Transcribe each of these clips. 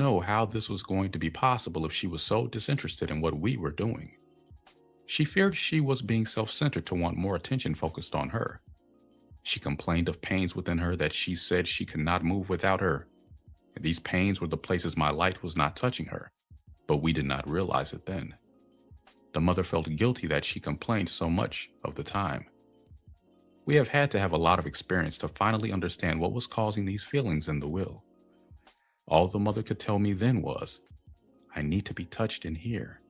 know how this was going to be possible if she was so disinterested in what we were doing. She feared she was being self-centered to want more attention focused on her. She complained of pains within her that she said she could not move without her. And these pains were the places my light was not touching her, but we did not realize it then. The mother felt guilty that she complained so much of the time. We have had to have a lot of experience to finally understand what was causing these feelings in the will. All the mother could tell me then was, I need to be touched in here.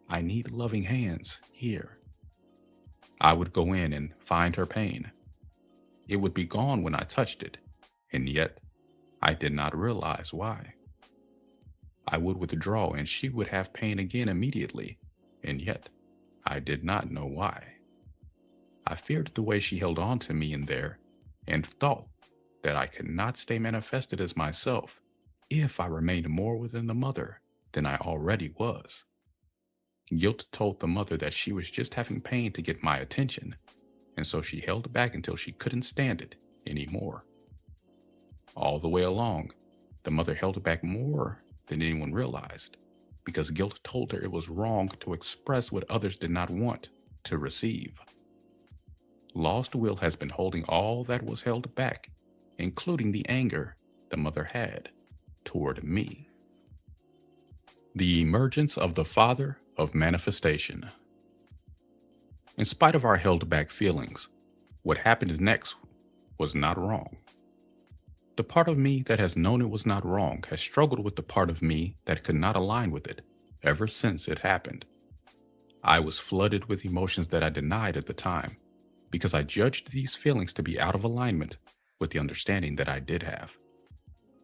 I need loving hands here. I would go in and find her pain. It would be gone when I touched it, and yet I did not realize why. I would withdraw and she would have pain again immediately, and yet I did not know why. I feared the way she held on to me in there and thought that I could not stay manifested as myself if I remained more within the mother than I already was. Guilt told the mother that she was just having pain to get my attention, and so she held back until she couldn't stand it anymore. All the way along, the mother held back more than anyone realized, because guilt told her it was wrong to express what others did not want to receive. Lost will has been holding all that was held back, including the anger the mother had toward me. The emergence of the Father of Manifestation. In spite of our held back feelings, what happened next was not wrong. The part of me that has known it was not wrong has struggled with the part of me that could not align with it ever since it happened. I was flooded with emotions that I denied at the time because I judged these feelings to be out of alignment with the understanding that I did have.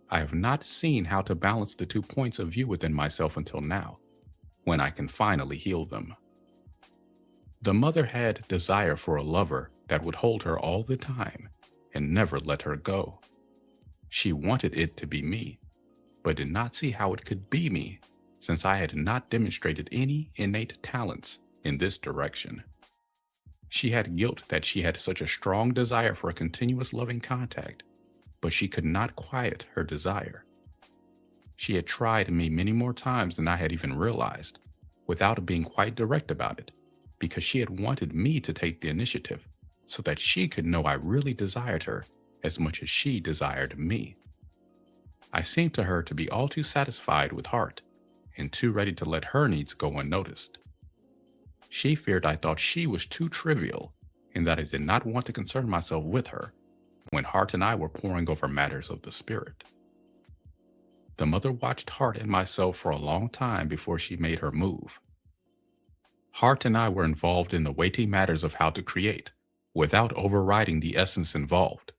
I have not seen how to balance the 2 points of view within myself until now, when I can finally heal them. The mother had desire for a lover that would hold her all the time and never let her go. She wanted it to be me, but did not see how it could be me since I had not demonstrated any innate talents in this direction. She had guilt that she had such a strong desire for a continuous loving contact, but she could not quiet her desire. She had tried me many more times than I had even realized, without being quite direct about it, because she had wanted me to take the initiative so that she could know I really desired her as much as she desired me. I seemed to her to be all too satisfied with heart and too ready to let her needs go unnoticed. She feared I thought she was too trivial and that I did not want to concern myself with her when Heart and I were poring over matters of the spirit. The mother watched Heart and myself for a long time before she made her move. Heart and I were involved in the weighty matters of how to create, without overriding the essence involved,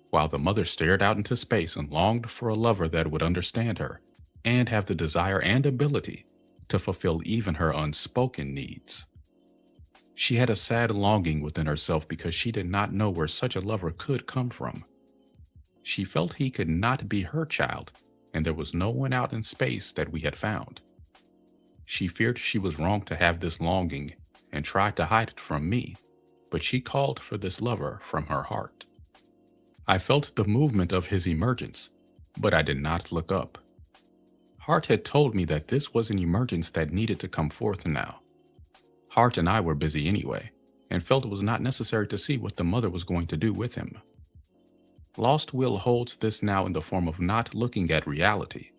while the mother stared out into space and longed for a lover that would understand her and have the desire and ability to fulfill even her unspoken needs. She had a sad longing within herself because she did not know where such a lover could come from. She felt he could not be her child, and there was no one out in space that we had found. She feared she was wrong to have this longing and tried to hide it from me, but she called for this lover from her heart. I felt the movement of his emergence, but I did not look up. Heart had told me that this was an emergence that needed to come forth now. Heart and I were busy anyway, and felt it was not necessary to see what the mother was going to do with him. Lost will holds this now in the form of not looking at reality,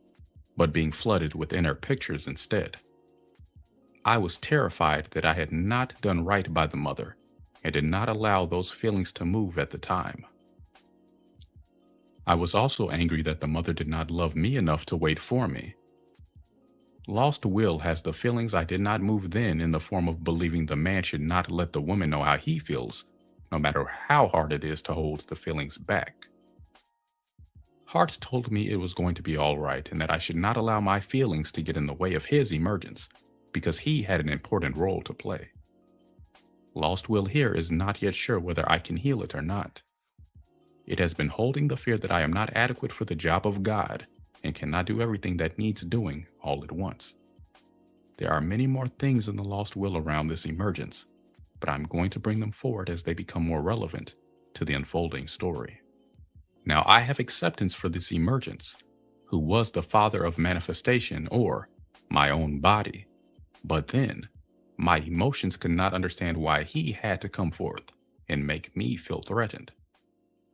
but being flooded with inner pictures instead. I was terrified that I had not done right by the mother and did not allow those feelings to move at the time. I was also angry that the mother did not love me enough to wait for me. Lost will has the feelings I did not move then in the form of believing the man should not let the woman know how he feels, no matter how hard it is to hold the feelings back. Heart told me it was going to be all right and that I should not allow my feelings to get in the way of his emergence, because he had an important role to play. Lost will here is not yet sure whether I can heal it or not. It has been holding the fear that I am not adequate for the job of God and cannot do everything that needs doing all at once. There are many more things in the lost will around this emergence, but I'm going to bring them forward as they become more relevant to the unfolding story. Now I have acceptance for this emergence, who was the father of manifestation, or my own body. But then, my emotions could not understand why he had to come forth and make me feel threatened.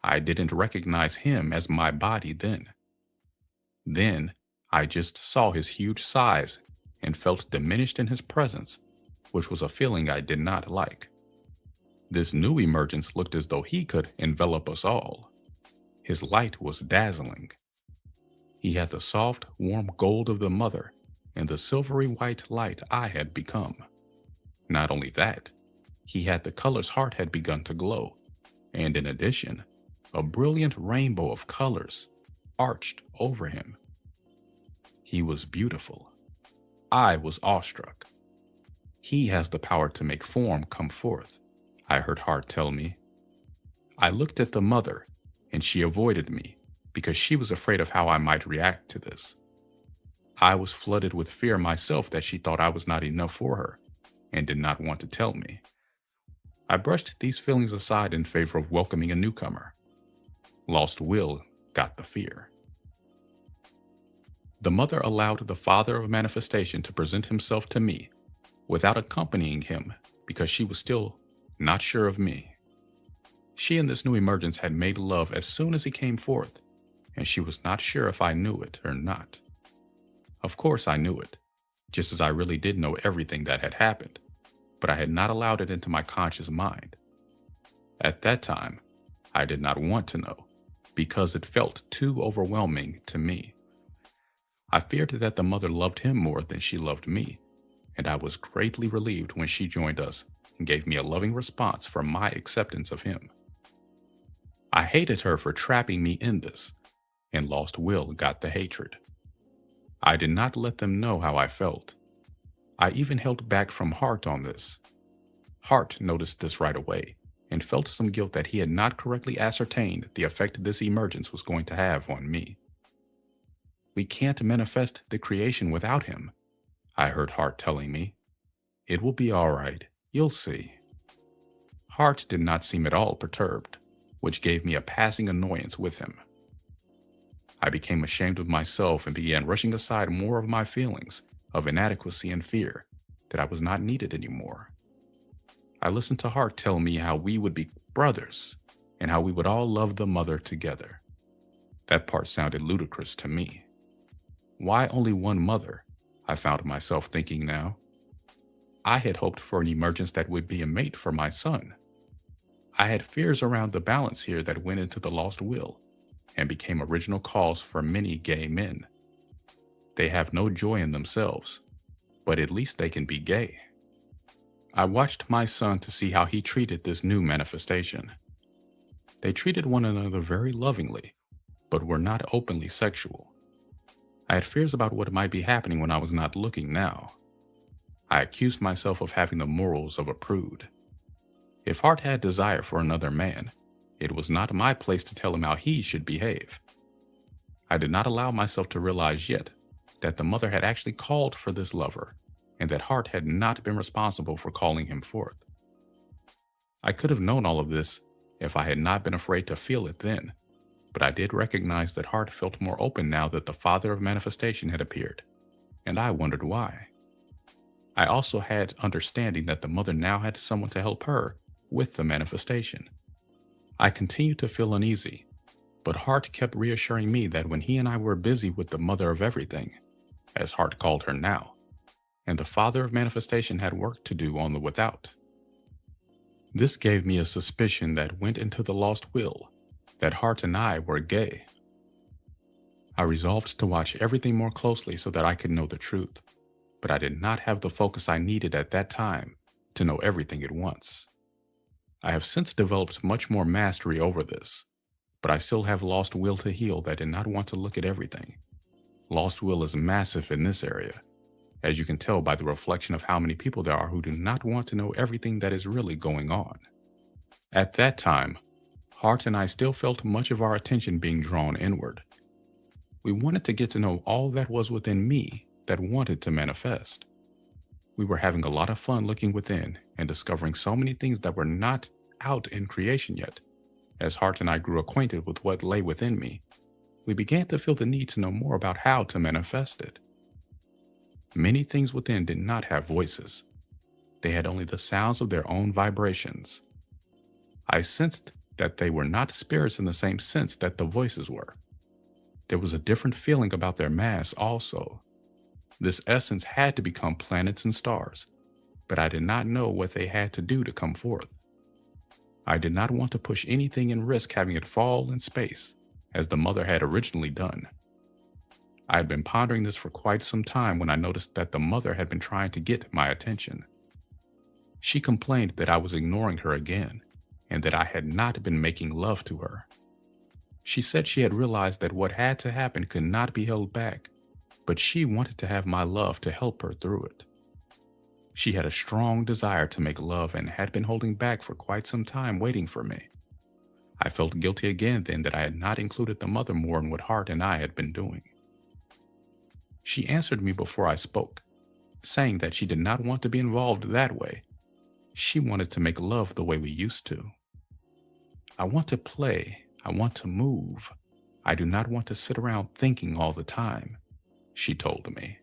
I didn't recognize him as my body then. Then, I just saw his huge size and felt diminished in his presence, which was a feeling I did not like. This new emergence looked as though he could envelop us all. His light was dazzling. He had the soft, warm gold of the mother and the silvery white light I had become. Not only that, he had the colors Heart had begun to glow, and in addition, a brilliant rainbow of colors arched over him. He was beautiful. I was awestruck. He has the power to make form come forth, I heard Heart tell me. I looked at the mother, and she avoided me because she was afraid of how I might react to this. I was flooded with fear myself that she thought I was not enough for her and did not want to tell me. I brushed these feelings aside in favor of welcoming a newcomer. Lost Will got the fear. The mother allowed the father of manifestation to present himself to me without accompanying him because she was still not sure of me. She and this new emergence had made love as soon as he came forth, and she was not sure if I knew it or not. Of course I knew it, just as I really did know everything that had happened, but I had not allowed it into my conscious mind. At that time, I did not want to know, because it felt too overwhelming to me. I feared that the mother loved him more than she loved me, and I was greatly relieved when she joined us and gave me a loving response for my acceptance of him. I hated her for trapping me in this, and Lost Will got the hatred. I did not let them know how I felt. I even held back from Heart on this. Heart noticed this right away and felt some guilt that he had not correctly ascertained the effect this emergence was going to have on me. We can't manifest the creation without him, I heard Heart telling me. It will be all right. You'll see. Heart did not seem at all perturbed, which gave me a passing annoyance with him. I became ashamed of myself and began rushing aside more of my feelings of inadequacy and fear that I was not needed anymore. I listened to Heart tell me how we would be brothers and how we would all love the mother together. That part sounded ludicrous to me. Why only one mother? I found myself thinking now. I had hoped for an emergence that would be a mate for my son. I had fears around the balance here that went into the Lost Will and became original cause for many gay men. They have no joy in themselves, but at least they can be gay. I watched my son to see how he treated this new manifestation. They treated one another very lovingly, but were not openly sexual. I had fears about what might be happening when I was not looking now. I accused myself of having the morals of a prude. If Heart had desire for another man, it was not my place to tell him how he should behave. I did not allow myself to realize yet that the mother had actually called for this lover, and that Heart had not been responsible for calling him forth. I could have known all of this if I had not been afraid to feel it then, but I did recognize that Heart felt more open now that the father of manifestation had appeared, and I wondered why. I also had understanding that the mother now had someone to help her with the manifestation. I continued to feel uneasy, but Heart kept reassuring me that when he and I were busy with the mother of everything, as Heart called her now, and the father of manifestation had work to do on the without. This gave me a suspicion that went into the Lost Will, that Heart and I were gay. I resolved to watch everything more closely so that I could know the truth, but I did not have the focus I needed at that time to know everything at once. I have since developed much more mastery over this, but I still have Lost Will to heal that did not want to look at everything. Lost Will is massive in this area, as you can tell by the reflection of how many people there are who do not want to know everything that is really going on. At that time, Heart and I still felt much of our attention being drawn inward. We wanted to get to know all that was within me that wanted to manifest. We were having a lot of fun looking within and discovering so many things that were not out in creation yet. As Heart and I grew acquainted with what lay within me, we began to feel the need to know more about how to manifest it. Many things within did not have voices. They had only the sounds of their own vibrations. I sensed that they were not spirits in the same sense that the voices were. There was a different feeling about their mass also. This essence had to become planets and stars, but I did not know what they had to do to come forth. I did not want to push anything and risk having it fall in space, as the mother had originally done. I had been pondering this for quite some time when I noticed that the mother had been trying to get my attention. She complained that I was ignoring her again, and that I had not been making love to her. She said she had realized that what had to happen could not be held back, but she wanted to have my love to help her through it. She had a strong desire to make love and had been holding back for quite some time waiting for me. I felt guilty again then that I had not included the mother more in what Hart and I had been doing. She answered me before I spoke, saying that she did not want to be involved that way. She wanted to make love the way we used to. I want to play. I want to move. I do not want to sit around thinking all the time, she told me.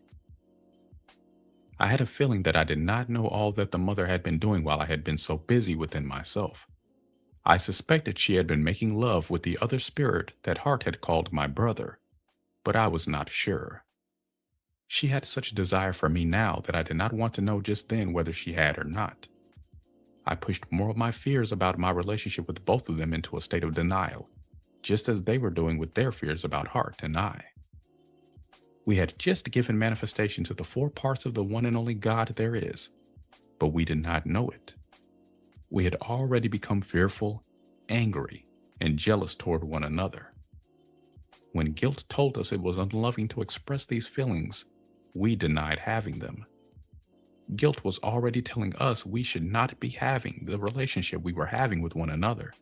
I had a feeling that I did not know all that the mother had been doing while I had been so busy within myself. I suspected she had been making love with the other spirit that Hart had called my brother, but I was not sure. She had such a desire for me now that I did not want to know just then whether she had or not. I pushed more of my fears about my relationship with both of them into a state of denial, just as they were doing with their fears about Hart and I. We had just given manifestation to the 4 parts of the one and only God there is, but we did not know it. We had already become fearful, angry, and jealous toward one another. When guilt told us it was unloving to express these feelings, we denied having them. Guilt was already telling us we should not be having the relationship we were having with one another,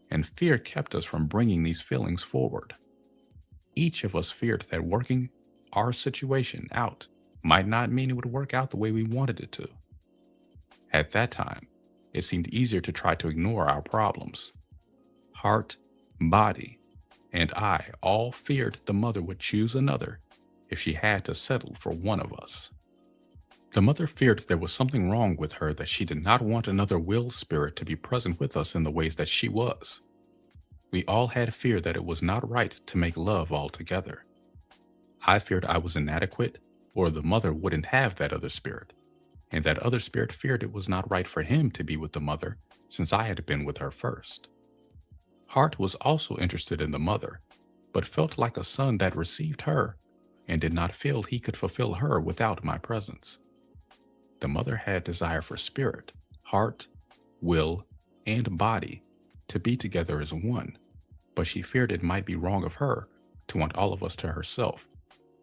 and fear kept us from bringing these feelings forward. Each of us feared that working our situation out might not mean it would work out the way we wanted it to. At that time, it seemed easier to try to ignore our problems. Heart, body, and I all feared the mother would choose another if she had to settle for one of us. The mother feared there was something wrong with her, that she did not want another will spirit to be present with us in the ways that she was. We all had fear that it was not right to make love all together. I feared I was inadequate, or the mother wouldn't have that other spirit, and that other spirit feared it was not right for him to be with the mother since I had been with her first. Hart was also interested in the mother, but felt like a son that received her and did not feel he could fulfill her without my presence. The mother had desire for spirit, heart, will, and body to be together as one, but she feared it might be wrong of her to want all of us to herself,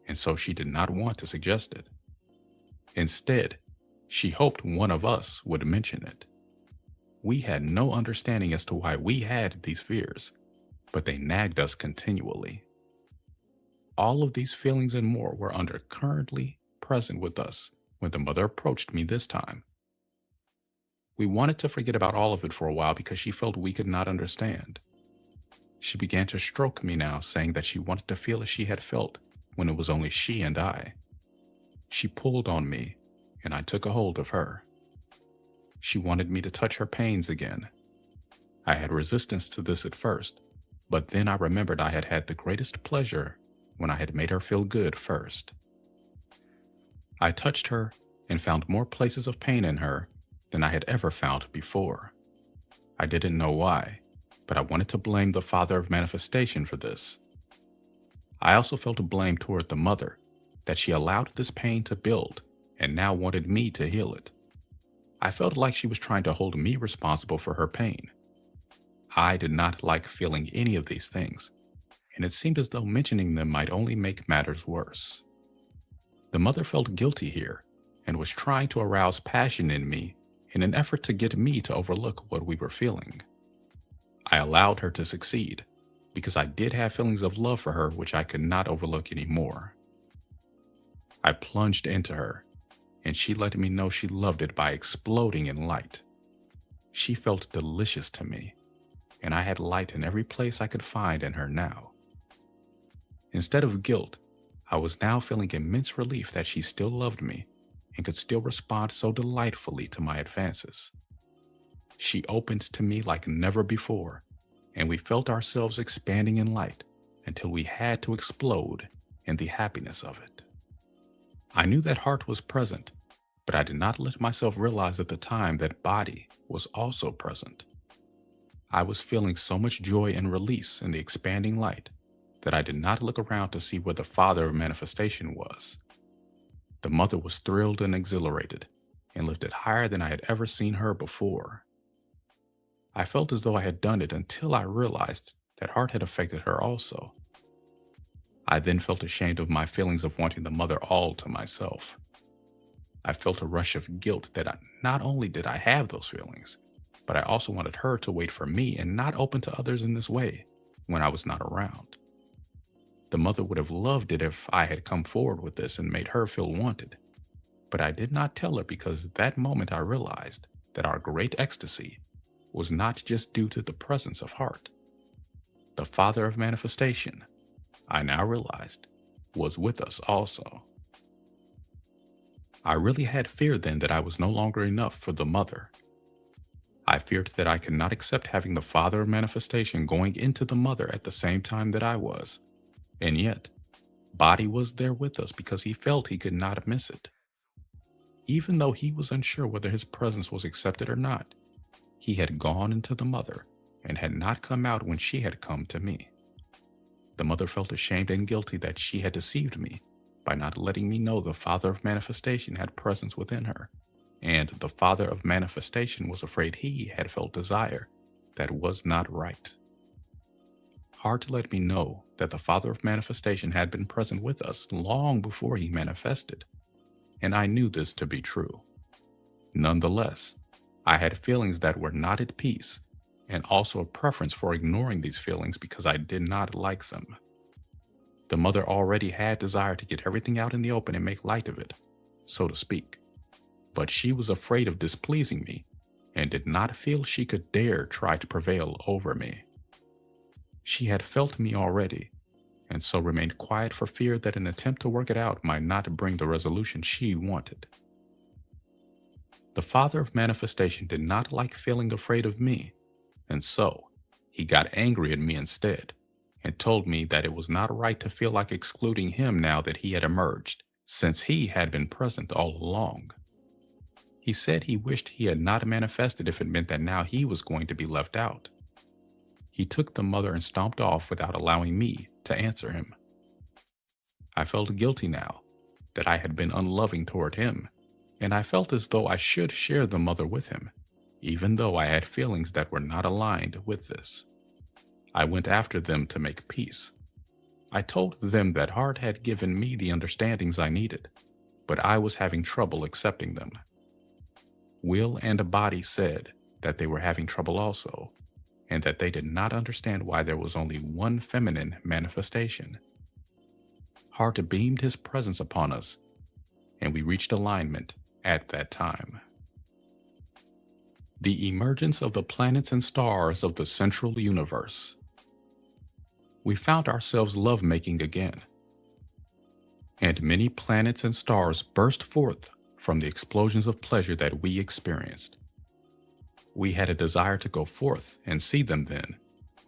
and so she did not want to suggest it. Instead, she hoped one of us would mention it. We had no understanding as to why we had these fears, but they nagged us continually. All of these feelings and more were currently present with us when the mother approached me this time. We wanted to forget about all of it for a while because she felt we could not understand. She began to stroke me now, saying that she wanted to feel as she had felt when it was only she and I. She pulled on me, and I took a hold of her. She wanted me to touch her pains again. I had resistance to this at first, but then I remembered I had had the greatest pleasure when I had made her feel good first. I touched her and found more places of pain in her than I had ever found before. I didn't know why, but I wanted to blame the Father of Manifestation for this. I also felt blame toward the mother, that she allowed this pain to build and now wanted me to heal it. I felt like she was trying to hold me responsible for her pain. I did not like feeling any of these things, and it seemed as though mentioning them might only make matters worse. The mother felt guilty here and was trying to arouse passion in me in an effort to get me to overlook what we were feeling. I allowed her to succeed because I did have feelings of love for her which I could not overlook anymore. I plunged into her, and she let me know she loved it by exploding in light. She felt delicious to me, and I had light in every place I could find in her now. Instead of guilt, I was now feeling immense relief that she still loved me and could still respond so delightfully to my advances. She opened to me like never before, and we felt ourselves expanding in light until we had to explode in the happiness of it. I knew that heart was present, but I did not let myself realize at the time that body was also present. I was feeling so much joy and release in the expanding light that I did not look around to see where the father of manifestation was. The mother was thrilled and exhilarated and lifted higher than I had ever seen her before. I felt as though I had done it until I realized that heart had affected her also. I then felt ashamed of my feelings of wanting the mother all to myself. I felt a rush of guilt that not only did I have those feelings, but I also wanted her to wait for me and not open to others in this way when I was not around. The mother would have loved it if I had come forward with this and made her feel wanted, but I did not tell her because at that moment I realized that our great ecstasy was not just due to the presence of heart. The father of manifestation, I now realized, was with us also. I really had feared then that I was no longer enough for the mother. I feared that I could not accept having the father of manifestation going into the mother at the same time that I was. And yet, body was there with us because he felt he could not miss it. Even though he was unsure whether his presence was accepted or not, he had gone into the mother and had not come out when she had come to me. The mother felt ashamed and guilty that she had deceived me by not letting me know the father of manifestation had presence within her, and the father of manifestation was afraid he had felt desire that was not right. Heart let me know that the father of manifestation had been present with us long before he manifested, and I knew this to be true. Nonetheless, I had feelings that were not at peace, and also a preference for ignoring these feelings because I did not like them. The mother already had desire to get everything out in the open and make light of it, so to speak, but she was afraid of displeasing me and did not feel she could dare try to prevail over me. She had felt me already, and so remained quiet for fear that an attempt to work it out might not bring the resolution she wanted. The father of manifestation did not like feeling afraid of me, and so he got angry at me instead, and told me that it was not right to feel like excluding him now that he had emerged, since he had been present all along. He said he wished he had not manifested if it meant that now he was going to be left out. He took the mother and stomped off without allowing me to answer him. I felt guilty now that I had been unloving toward him, and I felt as though I should share the mother with him, even though I had feelings that were not aligned with this. I went after them to make peace. I told them that heart had given me the understandings I needed, but I was having trouble accepting them. Will and body said that they were having trouble also, and that they did not understand why there was only one feminine manifestation. Heart beamed his presence upon us, and we reached alignment at that time. The emergence of the planets and stars of the central universe. We found ourselves lovemaking again, and many planets and stars burst forth from the explosions of pleasure that we experienced. We had a desire to go forth and see them then,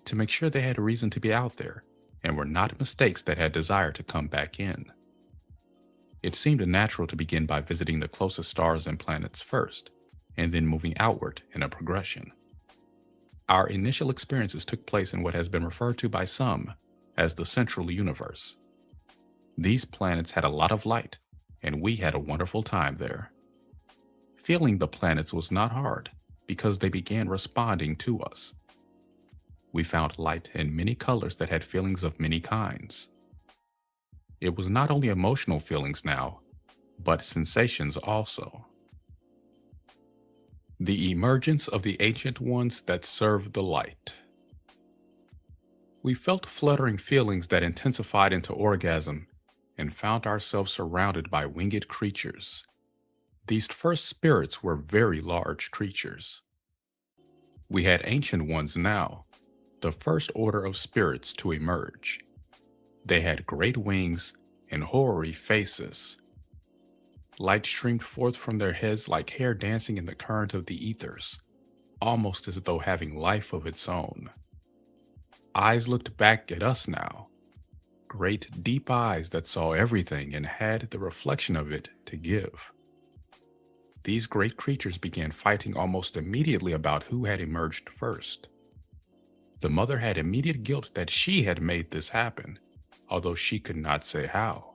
to make sure they had a reason to be out there and were not mistakes that had desire to come back in. It seemed natural to begin by visiting the closest stars and planets first, and then moving outward in a progression. Our initial experiences took place in what has been referred to by some as the central universe. These planets had a lot of light, and we had a wonderful time there. Feeling the planets was not hard, because they began responding to us. We found light in many colors that had feelings of many kinds. It was not only emotional feelings now, but sensations also. The emergence of the ancient ones that served the light. We felt fluttering feelings that intensified into orgasm and found ourselves surrounded by winged creatures. These first spirits were very large creatures. We had ancient ones now, the first order of spirits to emerge. They had great wings and hoary faces. Light streamed forth from their heads like hair dancing in the current of the ethers, almost as though having life of its own. Eyes looked back at us now, great deep eyes that saw everything and had the reflection of it to give. These great creatures began fighting almost immediately about who had emerged first. The mother had immediate guilt that she had made this happen, although she could not say how.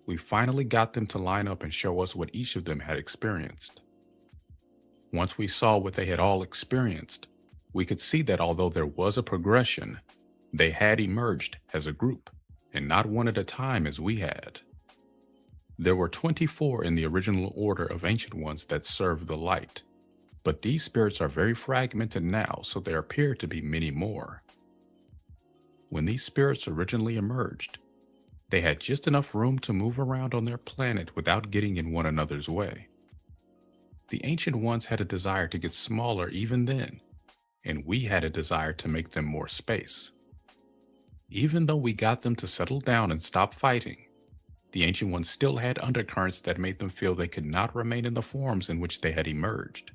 We finally got them to line up and show us what each of them had experienced. Once we saw what they had all experienced, we could see that although there was a progression, they had emerged as a group, and not one at a time as we had. There were 24 in the original order of Ancient Ones that served the light, but these spirits are very fragmented now, so there appear to be many more. When these spirits originally emerged, they had just enough room to move around on their planet without getting in one another's way. The Ancient Ones had a desire to get smaller even then, and we had a desire to make them more space. Even though we got them to settle down and stop fighting, the Ancient Ones still had undercurrents that made them feel they could not remain in the forms in which they had emerged.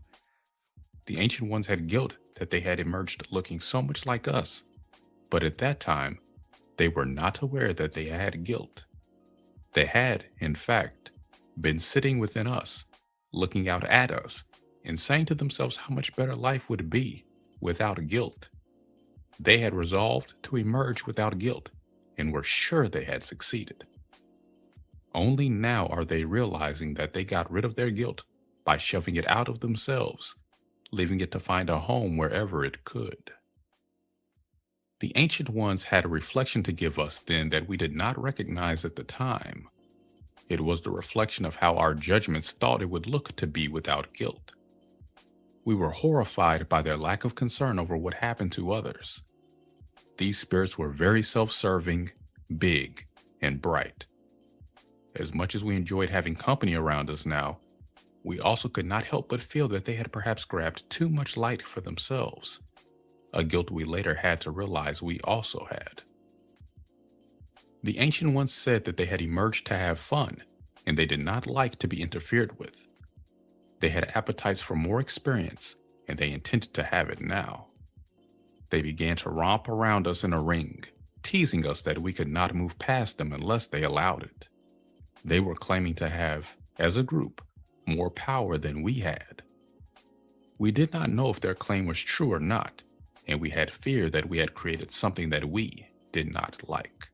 The Ancient Ones had guilt that they had emerged looking so much like us, but at that time, they were not aware that they had guilt. They had, in fact, been sitting within us, looking out at us, and saying to themselves how much better life would be without guilt. They had resolved to emerge without guilt, and were sure they had succeeded. Only now are they realizing that they got rid of their guilt by shoving it out of themselves, leaving it to find a home wherever it could. The Ancient Ones had a reflection to give us then that we did not recognize at the time. It was the reflection of how our judgments thought it would look to be without guilt. We were horrified by their lack of concern over what happened to others. These spirits were very self-serving, big, and bright. As much as we enjoyed having company around us now, we also could not help but feel that they had perhaps grabbed too much light for themselves, a guilt we later had to realize we also had. The Ancient Ones said that they had emerged to have fun, and they did not like to be interfered with. They had appetites for more experience, and they intended to have it now. They began to romp around us in a ring, teasing us that we could not move past them unless they allowed it. They were claiming to have, as a group, more power than we had. We did not know if their claim was true or not, and we had fear that we had created something that we did not like.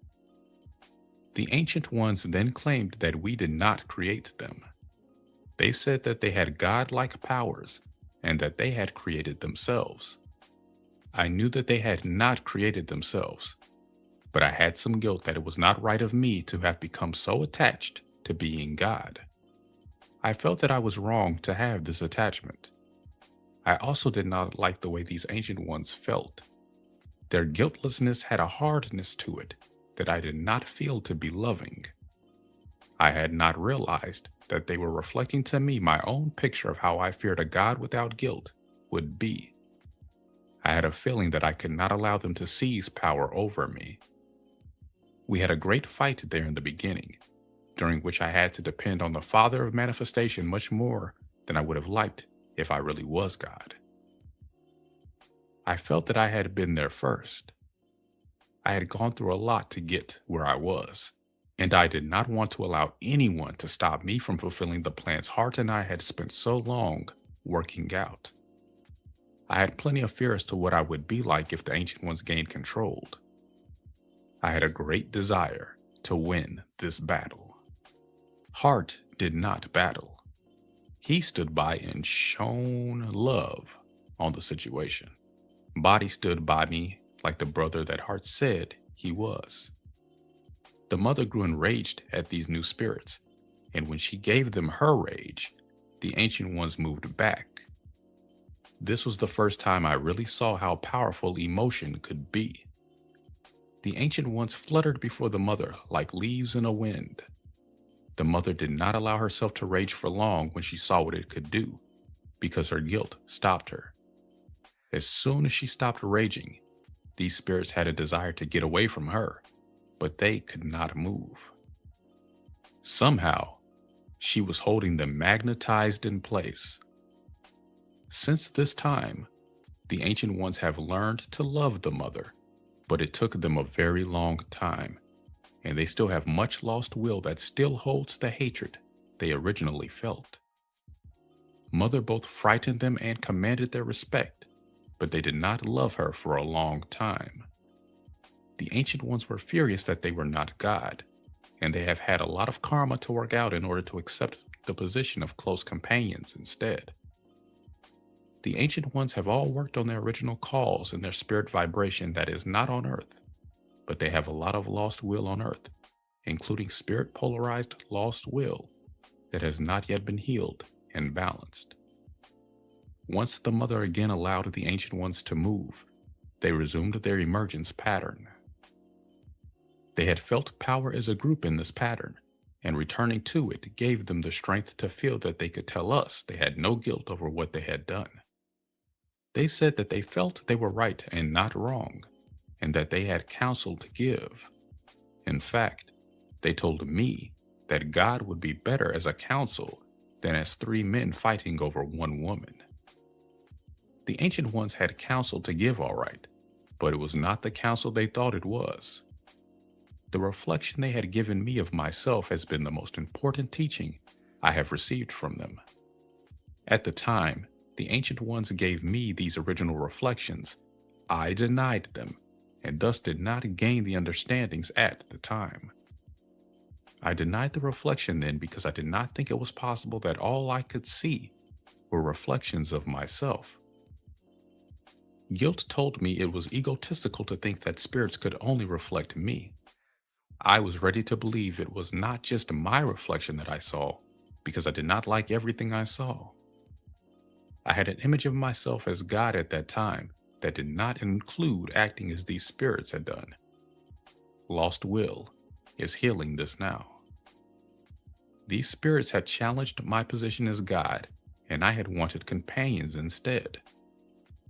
The Ancient Ones then claimed that we did not create them. They said that they had godlike powers and that they had created themselves. I knew that they had not created themselves, but I had some guilt that it was not right of me to have become so attached to being God. I felt that I was wrong to have this attachment. I also did not like the way these Ancient Ones felt. Their guiltlessness had a hardness to it that I did not feel to be loving. I had not realized that they were reflecting to me my own picture of how I feared a God without guilt would be. I had a feeling that I could not allow them to seize power over me. We had a great fight there in the beginning, during which I had to depend on the Father of Manifestation much more than I would have liked if I really was God. I felt that I had been there first. I had gone through a lot to get where I was, and I did not want to allow anyone to stop me from fulfilling the plans Hart and I had spent so long working out. I had plenty of fear as to what I would be like if the Ancient Ones gained control. I had a great desire to win this battle. Hart did not battle. He stood by and shown love on the situation. Body stood by me like the brother that Hart said he was. The mother grew enraged at these new spirits, and when she gave them her rage, the Ancient Ones moved back. This was the first time I really saw how powerful emotion could be. The Ancient Ones fluttered before the mother like leaves in a wind. The mother did not allow herself to rage for long when she saw what it could do, because her guilt stopped her. As soon as she stopped raging, these spirits had a desire to get away from her, but they could not move. Somehow, she was holding them magnetized in place. Since this time, the Ancient Ones have learned to love the Mother, but it took them a very long time, and they still have much lost will that still holds the hatred they originally felt. Mother both frightened them and commanded their respect, but they did not love her for a long time. The Ancient Ones were furious that they were not God, and they have had a lot of karma to work out in order to accept the position of close companions instead. The Ancient Ones have all worked on their original cause and their spirit vibration that is not on Earth, but they have a lot of lost will on Earth, including spirit polarized lost will that has not yet been healed and balanced. Once the Mother again allowed the Ancient Ones to move, they resumed their emergence pattern. They had felt power as a group in this pattern, and returning to it gave them the strength to feel that they could tell us they had no guilt over what they had done. They said that they felt they were right and not wrong, and that they had counsel to give. In fact, they told me that God would be better as a counsel than as three men fighting over one woman. The Ancient Ones had counsel to give, all right, but it was not the counsel they thought it was. The reflection they had given me of myself has been the most important teaching I have received from them. At the time, the Ancient Ones gave me these original reflections. I denied them, and thus did not gain the understandings at the time. I denied the reflection then because I did not think it was possible that all I could see were reflections of myself. Guilt told me it was egotistical to think that spirits could only reflect me. I was ready to believe it was not just my reflection that I saw, because I did not like everything I saw. I had an image of myself as God at that time that did not include acting as these spirits had done. Lost will is healing this now. These spirits had challenged my position as God, and I had wanted companions instead.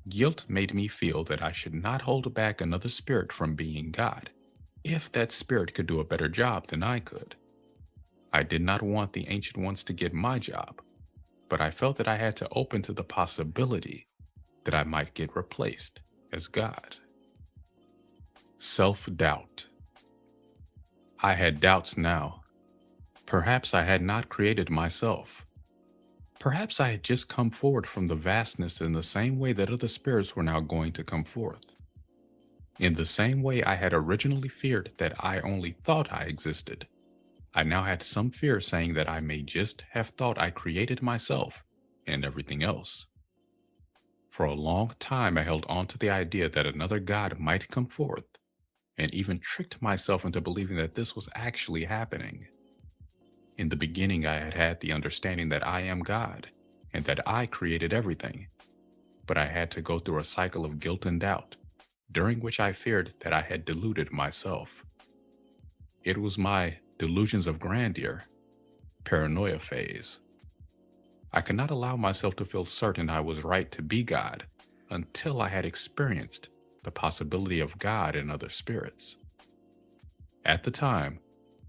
Guilt made me feel that I should not hold back another spirit from being God, if that spirit could do a better job than I could. I did not want the Ancient Ones to get my job, but I felt that I had to open to the possibility that I might get replaced as God. Self-doubt. I had doubts now. Perhaps I had not created myself. Perhaps I had just come forward from the vastness in the same way that other spirits were now going to come forth. In the same way I had originally feared that I only thought I existed, I now had some fear saying that I may just have thought I created myself and everything else. For a long time I held on to the idea that another God might come forth, and even tricked myself into believing that this was actually happening. In the beginning I had had the understanding that I am God, and that I created everything, but I had to go through a cycle of guilt and doubt, during which I feared that I had deluded myself. It was my delusions of grandeur, paranoia phase. I could not allow myself to feel certain I was right to be God until I had experienced the possibility of God in other spirits. At the time,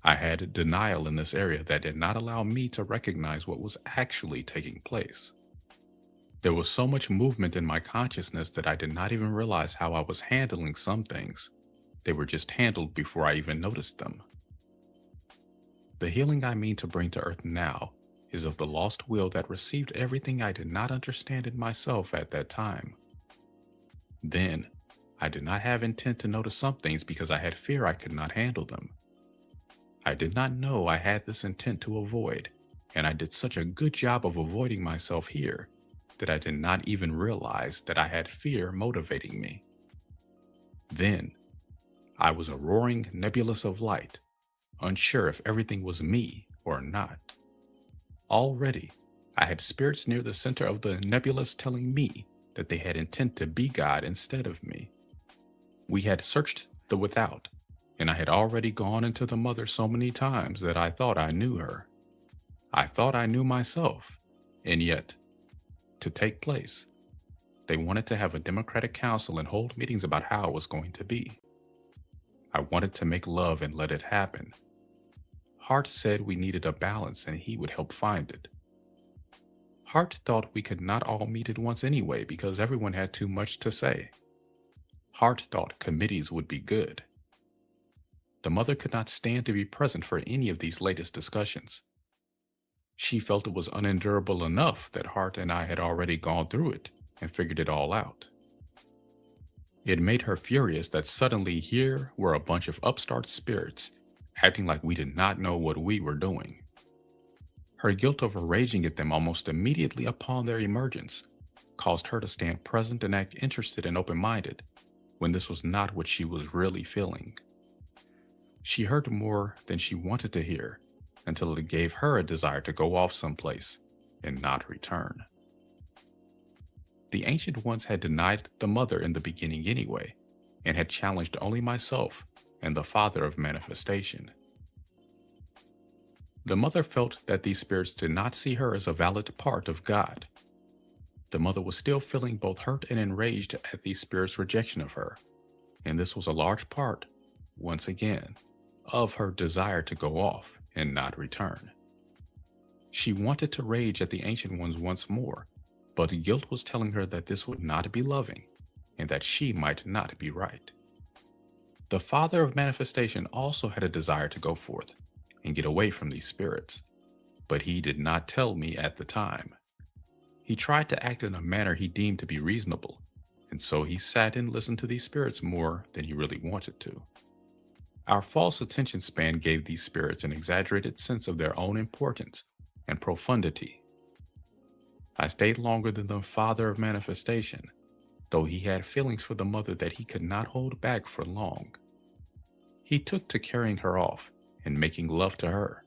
I had denial in this area that did not allow me to recognize what was actually taking place. There was so much movement in my consciousness that I did not even realize how I was handling some things. They were just handled before I even noticed them. The healing I mean to bring to Earth now is of the lost will that received everything I did not understand in myself at that time. Then, I did not have intent to notice some things because I had fear I could not handle them. I did not know I had this intent to avoid, and I did such a good job of avoiding myself here that I did not even realize that I had fear motivating me. Then, I was a roaring nebulous of light, unsure if everything was me or not. Already, I had spirits near the center of the nebulous telling me that they had intent to be God instead of me. We had searched the without, and I had already gone into the Mother so many times that I thought I knew her. I thought I knew myself, and yet, to take place, they wanted to have a democratic council and hold meetings about how it was going to be. I wanted to make love and let it happen. Hart said we needed a balance and he would help find it. Hart thought we could not all meet at once anyway because everyone had too much to say. Hart thought committees would be good. The mother could not stand to be present for any of these latest discussions. She felt it was unendurable enough that Hart and I had already gone through it and figured it all out. It made her furious that suddenly here were a bunch of upstart spirits acting like we did not know what we were doing. Her guilt over raging at them almost immediately upon their emergence caused her to stand present and act interested and open-minded when this was not what she was really feeling. She heard more than she wanted to hear until it gave her a desire to go off someplace and not return. The Ancient Ones had denied the mother in the beginning anyway, and had challenged only myself and the Father of Manifestation. The mother felt that these spirits did not see her as a valid part of God. The mother was still feeling both hurt and enraged at these spirits' rejection of her, and this was a large part, once again, of her desire to go off and not return. She wanted to rage at the Ancient Ones once more, but guilt was telling her that this would not be loving, and that she might not be right. The Father of Manifestation also had a desire to go forth and get away from these spirits, but he did not tell me at the time. He tried to act in a manner he deemed to be reasonable, and so he sat and listened to these spirits more than he really wanted to. Our false attention span gave these spirits an exaggerated sense of their own importance and profundity. I stayed longer than the Father of Manifestation, though he had feelings for the mother that he could not hold back for long. He took to carrying her off and making love to her,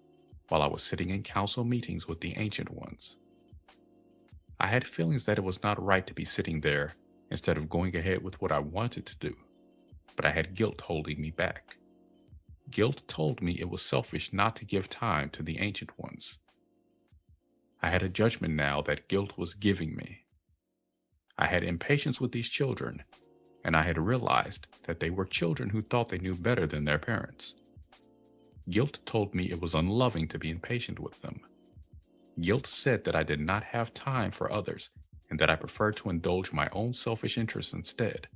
while I was sitting in council meetings with the Ancient Ones. I had feelings that it was not right to be sitting there instead of going ahead with what I wanted to do, but I had guilt holding me back. Guilt told me it was selfish not to give time to the Ancient Ones. I had a judgment now that guilt was giving me. I had impatience with these children, and I had realized that they were children who thought they knew better than their parents. Guilt told me it was unloving to be impatient with them. Guilt said that I did not have time for others and that I preferred to indulge my own selfish interests instead.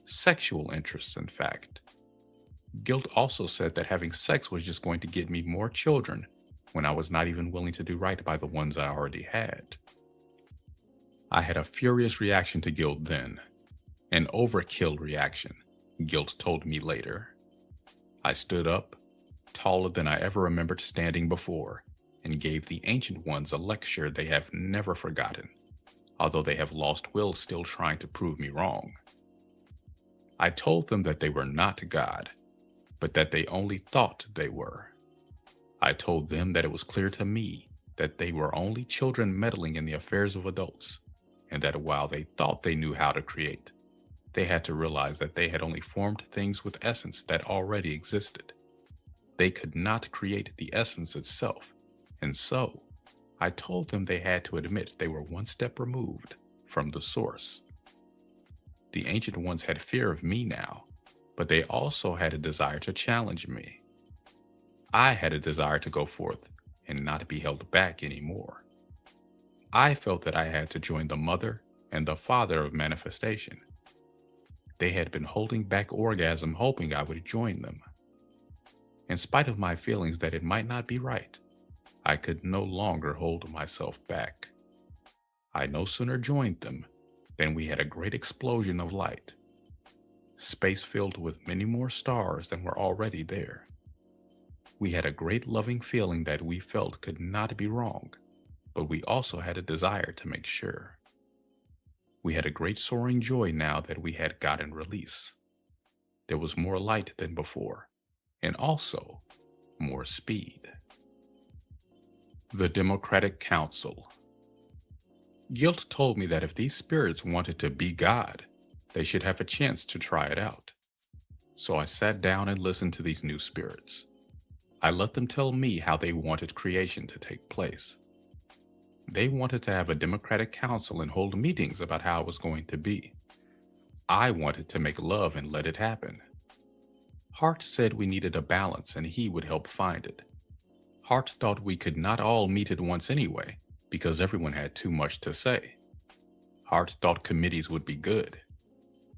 Sexual interests, in fact. Guilt also said that having sex was just going to get me more children when I was not even willing to do right by the ones I already had. I had a furious reaction to guilt then. An overkill reaction, guilt told me later. I stood up, taller than I ever remembered standing before, and gave the Ancient Ones a lecture they have never forgotten, although they have lost will still trying to prove me wrong. I told them that they were not God, but that they only thought they were. I told them that it was clear to me that they were only children meddling in the affairs of adults, and that while they thought they knew how to create, they had to realize that they had only formed things with essence that already existed. They could not create the essence itself, and so I told them they had to admit they were one step removed from the source. The Ancient Ones had fear of me now, but they also had a desire to challenge me. I had a desire to go forth and not be held back anymore. I felt that I had to join the Mother and the Father of Manifestation. They had been holding back orgasm hoping I would join them. In spite of my feelings that it might not be right, I could no longer hold myself back. I no sooner joined them than we had a great explosion of light. Space filled with many more stars than were already there. We had a great loving feeling that we felt could not be wrong, but we also had a desire to make sure. We had a great soaring joy now that we had gotten release. There was more light than before, and also more speed. The Democratic Council. Guilt told me that if these spirits wanted to be God, they should have a chance to try it out. So I sat down and listened to these new spirits. I let them tell me how they wanted creation to take place. They wanted to have a democratic council and hold meetings about how it was going to be. I wanted to make love and let it happen. Hart said we needed a balance and he would help find it. Hart thought we could not all meet at once anyway, because everyone had too much to say. Hart thought committees would be good.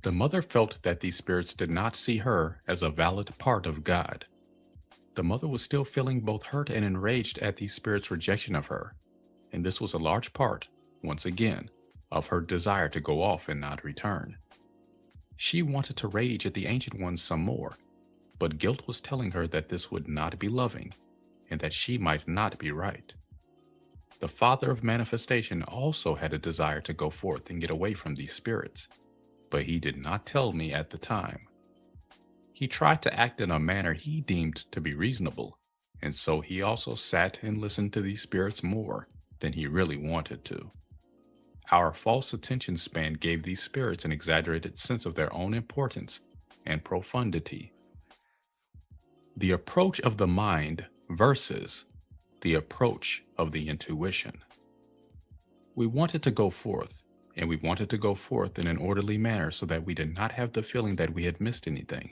The mother felt that these spirits did not see her as a valid part of God. The mother was still feeling both hurt and enraged at these spirits' rejection of her, and this was a large part, once again, of her desire to go off and not return. She wanted to rage at the Ancient Ones some more, but guilt was telling her that this would not be loving, and that she might not be right. The Father of Manifestation also had a desire to go forth and get away from these spirits, but he did not tell me at the time. He tried to act in a manner he deemed to be reasonable, and so he also sat and listened to these spirits more than he really wanted to. Our false attention span gave these spirits an exaggerated sense of their own importance and profundity. The approach of the mind versus the approach of the intuition. We wanted to go forth, and we wanted to go forth in an orderly manner so that we did not have the feeling that we had missed anything.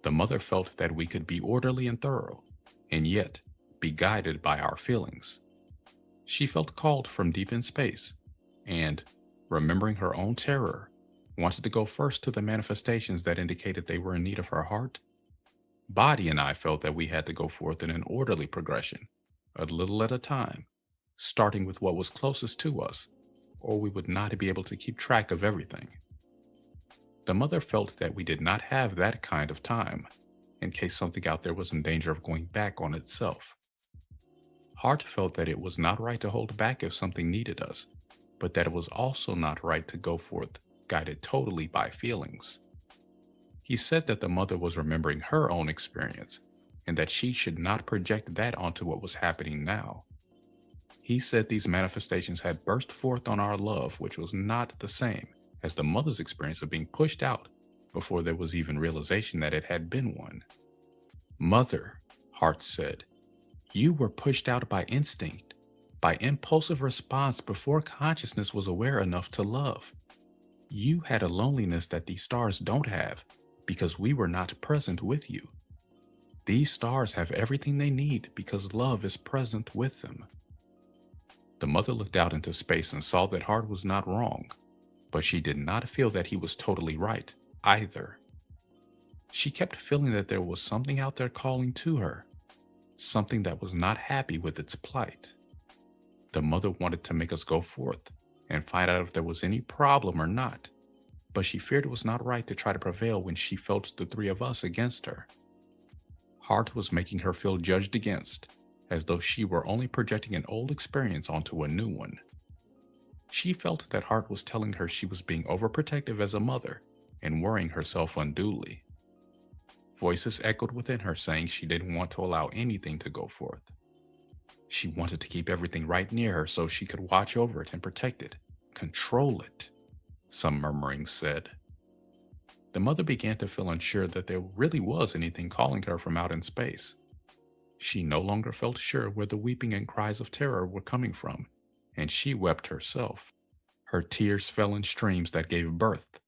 The mother felt that we could be orderly and thorough, and yet be guided by our feelings. She felt called from deep in space, and, remembering her own terror, wanted to go first to the manifestations that indicated they were in need of her heart. Body and I felt that we had to go forth in an orderly progression, a little at a time, starting with what was closest to us, or we would not be able to keep track of everything. The mother felt that we did not have that kind of time, in case something out there was in danger of going back on itself. Hart felt that it was not right to hold back if something needed us, but that it was also not right to go forth guided totally by feelings. He said that the mother was remembering her own experience, and that she should not project that onto what was happening now. He said these manifestations had burst forth on our love, which was not the same as the mother's experience of being pushed out before there was even realization that it had been one. Mother, Hart said, you were pushed out by instinct, by impulsive response before consciousness was aware enough to love. You had a loneliness that these stars don't have because we were not present with you. These stars have everything they need because love is present with them. The mother looked out into space and saw that Hart was not wrong, but she did not feel that he was totally right either. She kept feeling that there was something out there calling to her, something that was not happy with its plight. The mother wanted to make us go forth and find out if there was any problem or not, but she feared it was not right to try to prevail when she felt the three of us against her. Hart was making her feel judged against, as though she were only projecting an old experience onto a new one. She felt that Hart was telling her she was being overprotective as a mother and worrying herself unduly. Voices echoed within her saying she didn't want to allow anything to go forth. She wanted to keep everything right near her so she could watch over it and protect it, control it, some murmurings said. The mother began to feel unsure that there really was anything calling her from out in space. She no longer felt sure where the weeping and cries of terror were coming from, and she wept herself. Her tears fell in streams that gave birth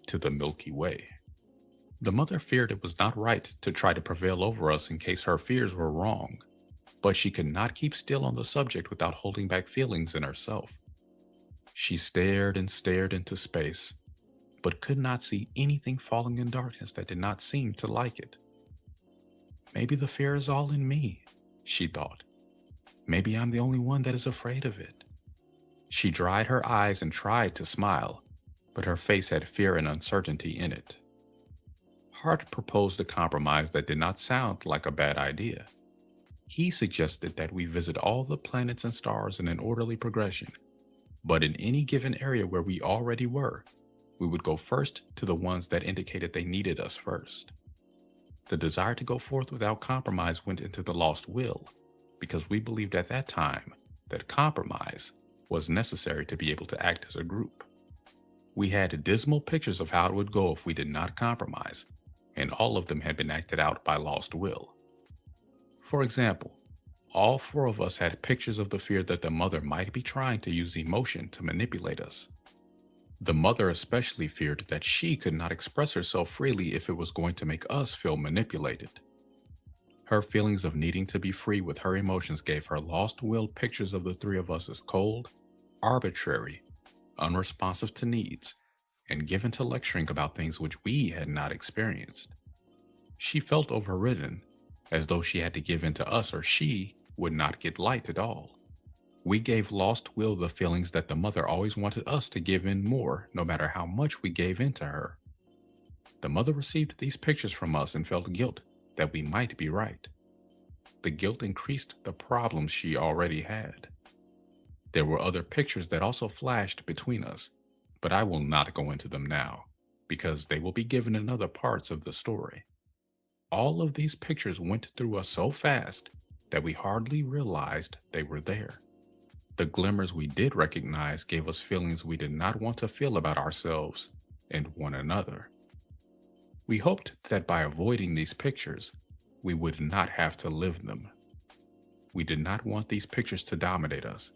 to the Milky Way. The mother feared it was not right to try to prevail over us in case her fears were wrong, but she could not keep still on the subject without holding back feelings in herself. She stared and stared into space, but could not see anything falling in darkness that did not seem to like it. Maybe the fear is all in me, she thought. Maybe I'm the only one that is afraid of it. She dried her eyes and tried to smile, but her face had fear and uncertainty in it. Hart proposed a compromise that did not sound like a bad idea. He suggested that we visit all the planets and stars in an orderly progression, but in any given area where we already were, we would go first to the ones that indicated they needed us first. The desire to go forth without compromise went into the lost will, because we believed at that time that compromise was necessary to be able to act as a group. We had dismal pictures of how it would go if we did not compromise, and all of them had been acted out by lost will. For example, all four of us had pictures of the fear that the mother might be trying to use emotion to manipulate us. The mother especially feared that she could not express herself freely if it was going to make us feel manipulated. Her feelings of needing to be free with her emotions gave her lost-willed pictures of the three of us as cold, arbitrary, unresponsive to needs, and given to lecturing about things which we had not experienced. She felt overridden, as though she had to give in to us or she would not get light at all. We gave lost will the feelings that the mother always wanted us to give in more, no matter how much we gave in to her. The mother received these pictures from us and felt guilt that we might be right. The guilt increased the problems she already had. There were other pictures that also flashed between us, but I will not go into them now, because they will be given in other parts of the story. All of these pictures went through us so fast that we hardly realized they were there. The glimmers we did recognize gave us feelings we did not want to feel about ourselves and one another. We hoped that by avoiding these pictures, we would not have to live them. We did not want these pictures to dominate us,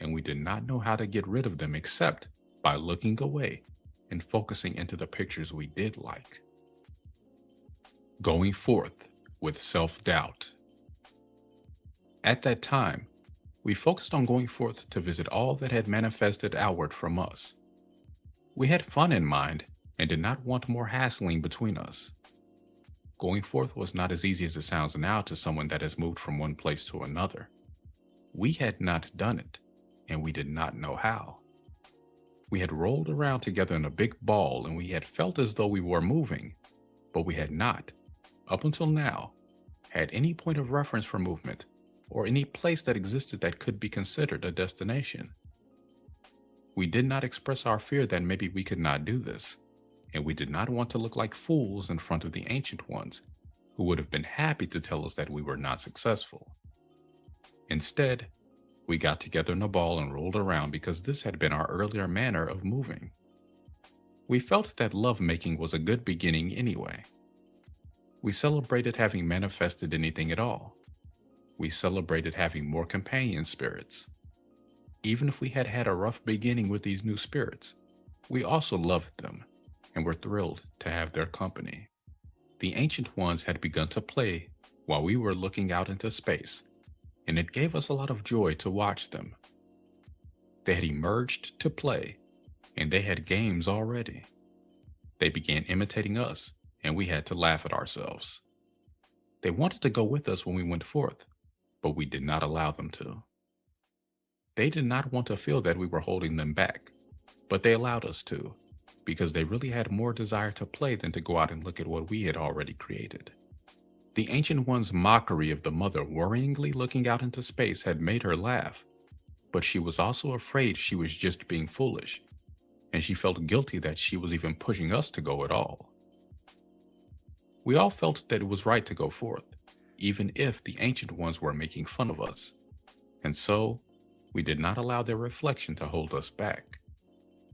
and we did not know how to get rid of them except by looking away and focusing into the pictures we did like. Going forth with self-doubt. At that time, we focused on going forth to visit all that had manifested outward from us. We had fun in mind and did not want more hassling between us. Going forth was not as easy as it sounds now to someone that has moved from one place to another. We had not done it, and we did not know how. We had rolled around together in a big ball and we had felt as though we were moving, but we had not, up until now, had any point of reference for movement or any place that existed that could be considered a destination. We did not express our fear that maybe we could not do this, and we did not want to look like fools in front of the Ancient Ones, who would have been happy to tell us that we were not successful. Instead, we got together in a ball and rolled around because this had been our earlier manner of moving. We felt that lovemaking was a good beginning anyway. We celebrated having manifested anything at all. We celebrated having more companion spirits. Even if we had had a rough beginning with these new spirits, we also loved them and were thrilled to have their company. The Ancient Ones had begun to play while we were looking out into space, and it gave us a lot of joy to watch them. They had emerged to play, and they had games already. They began imitating us, and we had to laugh at ourselves. They wanted to go with us when we went forth, but we did not allow them to. They did not want to feel that we were holding them back, but they allowed us to, because they really had more desire to play than to go out and look at what we had already created. The Ancient One's mockery of the mother worryingly looking out into space had made her laugh, but she was also afraid she was just being foolish, and she felt guilty that she was even pushing us to go at all. We all felt that it was right to go forth, even if the Ancient Ones were making fun of us, and so we did not allow their reflection to hold us back.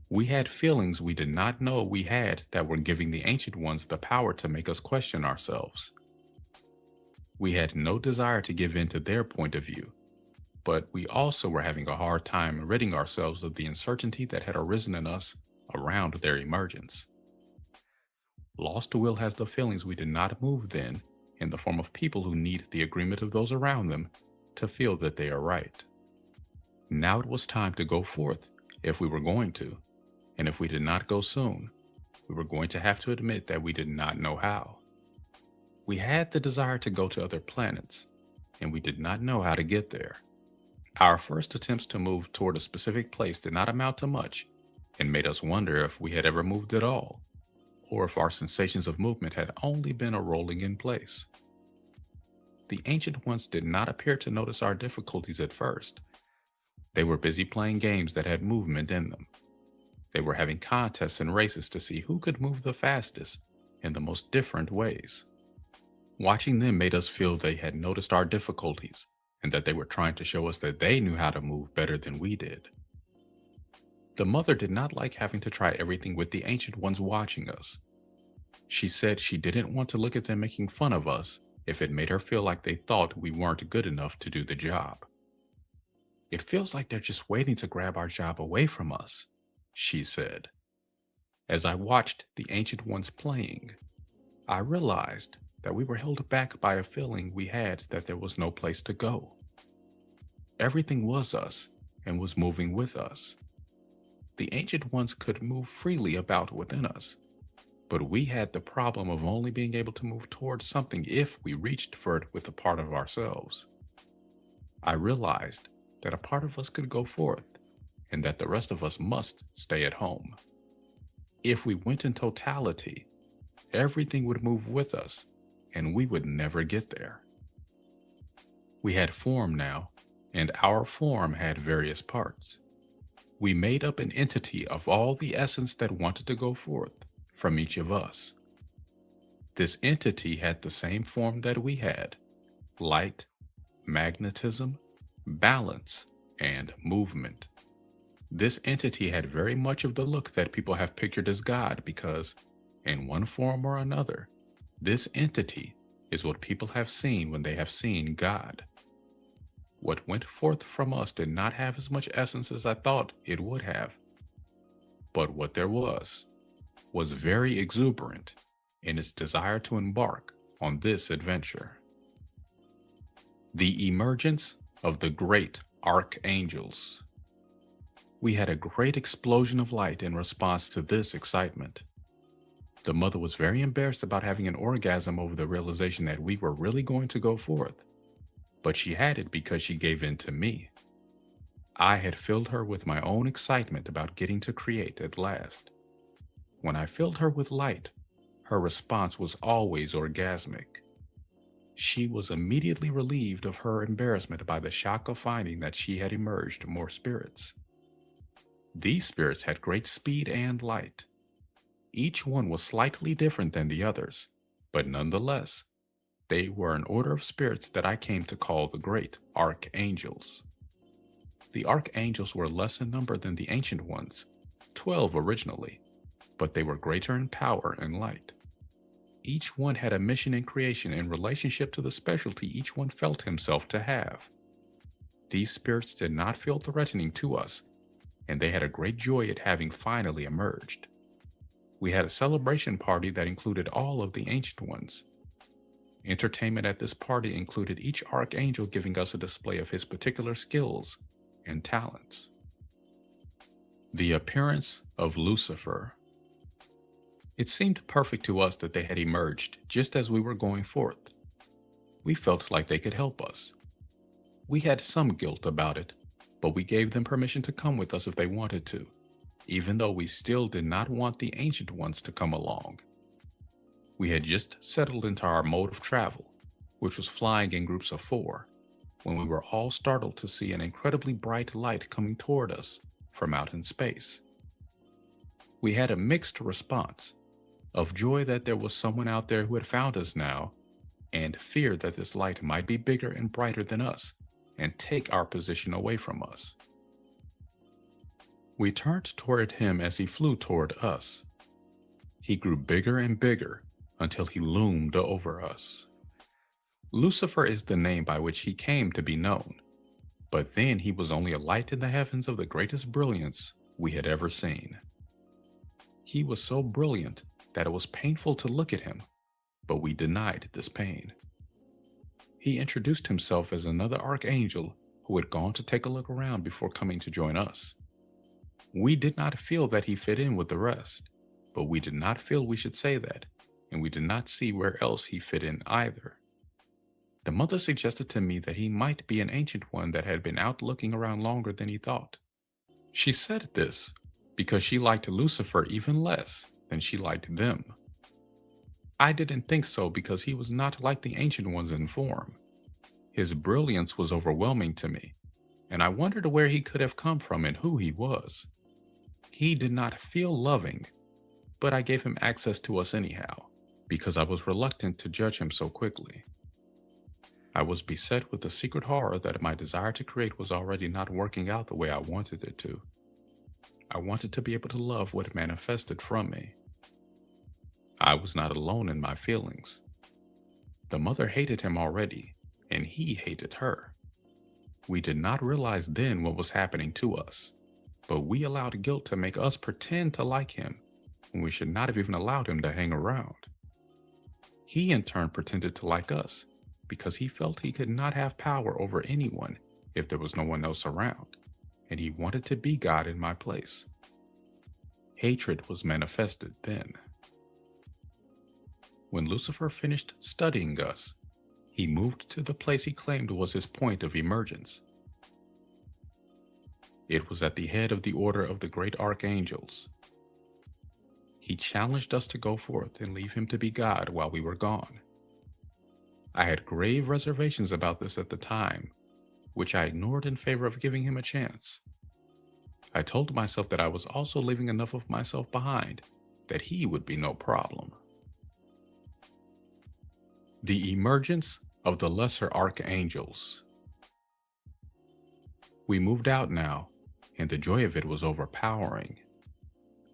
We had feelings we did not know we had that were giving the Ancient Ones the power to make us question ourselves. We had no desire to give in to their point of view, but we also were having a hard time ridding ourselves of the uncertainty that had arisen in us around their emergence. Lost will has the feelings we did not move then in the form of people who need the agreement of those around them to feel that they are right. Now it was time to go forth if we were going to, and if we did not go soon, we were going to have to admit that we did not know how. We had the desire to go to other planets, and we did not know how to get there. Our first attempts to move toward a specific place did not amount to much, and made us wonder if we had ever moved at all, or if our sensations of movement had only been a rolling in place. The Ancient Ones did not appear to notice our difficulties at first. They were busy playing games that had movement in them. They were having contests and races to see who could move the fastest in the most different ways. Watching them made us feel they had noticed our difficulties and that they were trying to show us that they knew how to move better than we did. The mother did not like having to try everything with the Ancient Ones watching us. She said she didn't want to look at them making fun of us if it made her feel like they thought we weren't good enough to do the job. "It feels like they're just waiting to grab our job away from us," she said. As I watched the Ancient Ones playing, I realized that we were held back by a feeling we had that there was no place to go. Everything was us and was moving with us. The Ancient Ones could move freely about within us, but we had the problem of only being able to move towards something if we reached for it with a part of ourselves. I realized that a part of us could go forth and that the rest of us must stay at home. If we went in totality, everything would move with us and we would never get there. We had form now, and our form had various parts. We made up an entity of all the essence that wanted to go forth from each of us. This entity had the same form that we had: light, magnetism, balance, and movement. This entity had very much of the look that people have pictured as God because, in one form or another, this entity is what people have seen when they have seen God. What went forth from us did not have as much essence as I thought it would have. But what there was very exuberant in its desire to embark on this adventure. The emergence of the great archangels. We had a great explosion of light in response to this excitement. The mother was very embarrassed about having an orgasm over the realization that we were really going to go forth, but she had it because she gave in to me. I had filled her with my own excitement about getting to create at last. When I filled her with light, her response was always orgasmic. She was immediately relieved of her embarrassment by the shock of finding that she had emerged more spirits. These spirits had great speed and light. Each one was slightly different than the others, but nonetheless, they were an order of spirits that I came to call the great archangels. The archangels were less in number than the ancient ones, 12 originally, but they were greater in power and light. Each one had a mission in creation in relationship to the specialty each one felt himself to have. These spirits did not feel threatening to us, and they had a great joy at having finally emerged. We had a celebration party that included all of the ancient ones. Entertainment at this party included each archangel giving us a display of his particular skills and talents. The appearance of Lucifer. It seemed perfect to us that they had emerged just as we were going forth. We felt like they could help us. We had some guilt about it, but we gave them permission to come with us if they wanted to, even though we still did not want the ancient ones to come along. We had just settled into our mode of travel, which was flying in groups of 4, when we were all startled to see an incredibly bright light coming toward us from out in space. We had a mixed response of joy that there was someone out there who had found us now, and fear that this light might be bigger and brighter than us and take our position away from us. We turned toward him as he flew toward us. He grew bigger and bigger until he loomed over us. Lucifer is the name by which he came to be known, but then he was only a light in the heavens of the greatest brilliance we had ever seen. He was so brilliant that it was painful to look at him, but we denied this pain. He introduced himself as another archangel who had gone to take a look around before coming to join us. We did not feel that he fit in with the rest, but we did not feel we should say that, and we did not see where else he fit in either. The mother suggested to me that he might be an ancient one that had been out looking around longer than he thought. She said this because she liked Lucifer even less than she liked them. I didn't think so because he was not like the ancient ones in form. His brilliance was overwhelming to me, and I wondered where he could have come from and who he was. He did not feel loving, but I gave him access to us anyhow, because I was reluctant to judge him so quickly. I was beset with the secret horror that my desire to create was already not working out the way I wanted it to. I wanted to be able to love what manifested from me. I was not alone in my feelings. The mother hated him already, and he hated her. We did not realize then what was happening to us, but we allowed guilt to make us pretend to like him when we should not have even allowed him to hang around. He in turn pretended to like us because he felt he could not have power over anyone if there was no one else around, and he wanted to be God in my place. Hatred was manifested then. When Lucifer finished studying us, he moved to the place he claimed was his point of emergence. It was at the head of the order of the great archangels. He challenged us to go forth and leave him to be God while we were gone. I had grave reservations about this at the time, which I ignored in favor of giving him a chance. I told myself that I was also leaving enough of myself behind that he would be no problem. The emergence of the lesser archangels. We moved out now, and the joy of it was overpowering.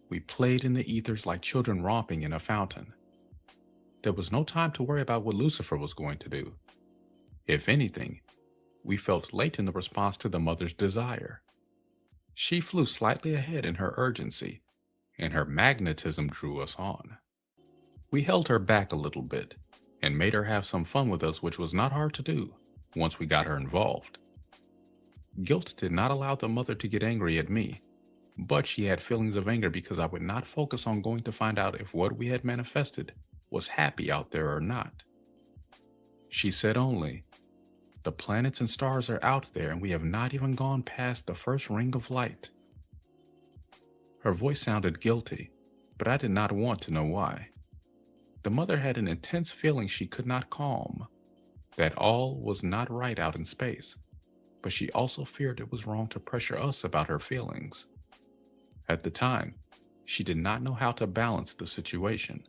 We played in the ethers like children romping in a fountain. There was no time to worry about what Lucifer was going to do. If anything, we felt late in the response to the mother's desire. She flew slightly ahead in her urgency, and her magnetism drew us on. We held her back a little bit, and made her have some fun with us, which was not hard to do once we got her involved. Guilt did not allow the mother to get angry at me, but she had feelings of anger because I would not focus on going to find out if what we had manifested was happy out there or not. She said only, "The planets and stars are out there and we have not even gone past the first ring of light." Her voice sounded guilty, but I did not want to know why. The mother had an intense feeling she could not calm, that all was not right out in space, but she also feared it was wrong to pressure us about her feelings. At the time, she did not know how to balance the situation.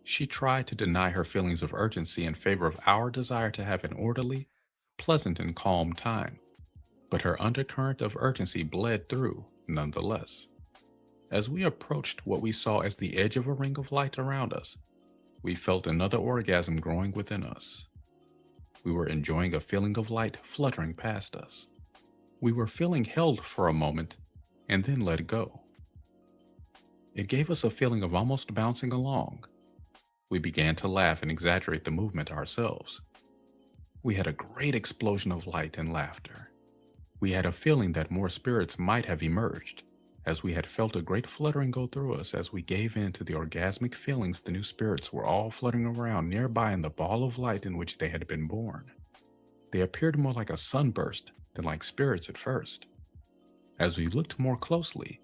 She tried to deny her feelings of urgency in favor of our desire to have an orderly, pleasant, and calm time, but her undercurrent of urgency bled through nonetheless. As we approached what we saw as the edge of a ring of light around us, we felt another orgasm growing within us. We were enjoying a feeling of light fluttering past us. We were feeling held for a moment and then let go. It gave us a feeling of almost bouncing along. We began to laugh and exaggerate the movement ourselves. We had a great explosion of light and laughter. We had a feeling that more spirits might have emerged, as we had felt a great fluttering go through us as we gave in to the orgasmic feelings. The new spirits were all fluttering around nearby in the ball of light in which they had been born. They appeared more like a sunburst than like spirits at first. As we looked more closely,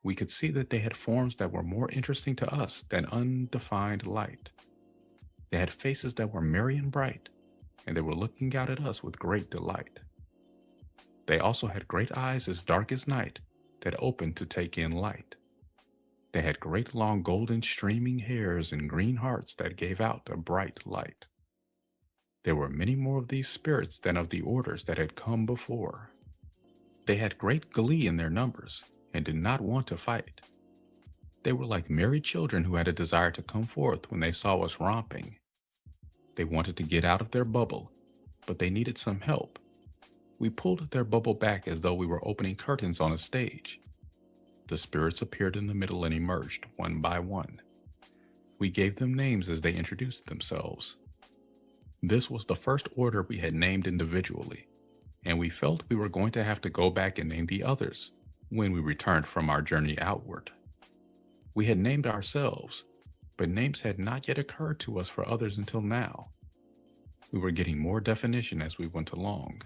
we could see that they had forms that were more interesting to us than undefined light. They had faces that were merry and bright, and they were looking out at us with great delight. They also had great eyes as dark as night that opened to take in light. They had great long golden streaming hairs and green hearts that gave out a bright light. There were many more of these spirits than of the orders that had come before. They had great glee in their numbers and did not want to fight. They were like merry children who had a desire to come forth when they saw us romping. They wanted to get out of their bubble, but they needed some help. We pulled their bubble back as though we were opening curtains on a stage. The spirits appeared in the middle and emerged one by one. We gave them names as they introduced themselves. This was the first order we had named individually, and we felt we were going to have to go back and name the others when we returned from our journey outward. We had named ourselves, but names had not yet occurred to us for others until now. We were getting more definition as we went along.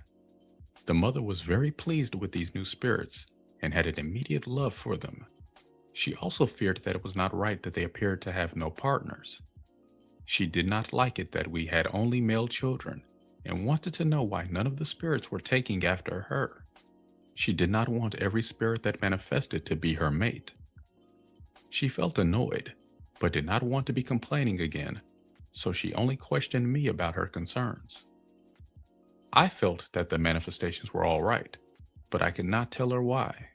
The mother was very pleased with these new spirits and had an immediate love for them. She also feared that it was not right that they appeared to have no partners. She did not like it that we had only male children and wanted to know why none of the spirits were taking after her. She did not want every spirit that manifested to be her mate. She felt annoyed, but did not want to be complaining again, so she only questioned me about her concerns. I felt that the manifestations were all right, but I could not tell her why.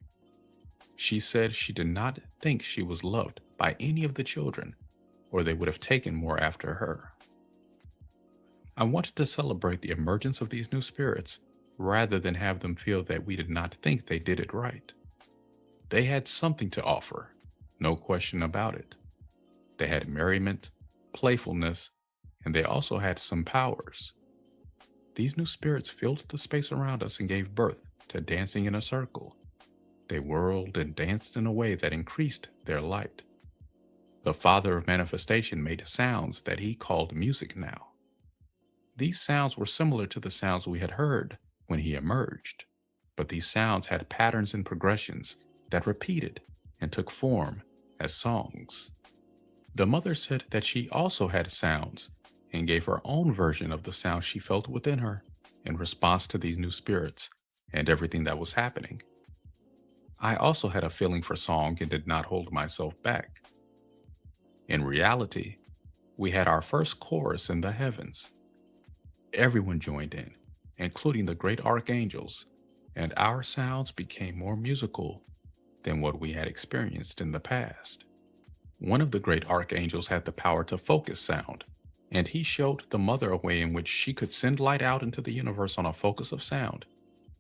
She said she did not think she was loved by any of the children, or they would have taken more after her. I wanted to celebrate the emergence of these new spirits rather than have them feel that we did not think they did it right. They had something to offer, no question about it. They had merriment, playfulness, and they also had some powers. These new spirits filled the space around us and gave birth to dancing in a circle. They whirled and danced in a way that increased their light. The Father of Manifestation made sounds that he called music now. These sounds were similar to the sounds we had heard when he emerged, but these sounds had patterns and progressions that repeated and took form as songs. The Mother said that she also had sounds and gave her own version of the sound she felt within her in response to these new spirits and everything that was happening. I also had a feeling for song and did not hold myself back. In reality, we had our first chorus in the heavens. Everyone joined in, including the great archangels, and our sounds became more musical than what we had experienced in the past. One of the great archangels had the power to focus sound, and he showed the Mother a way in which she could send light out into the universe on a focus of sound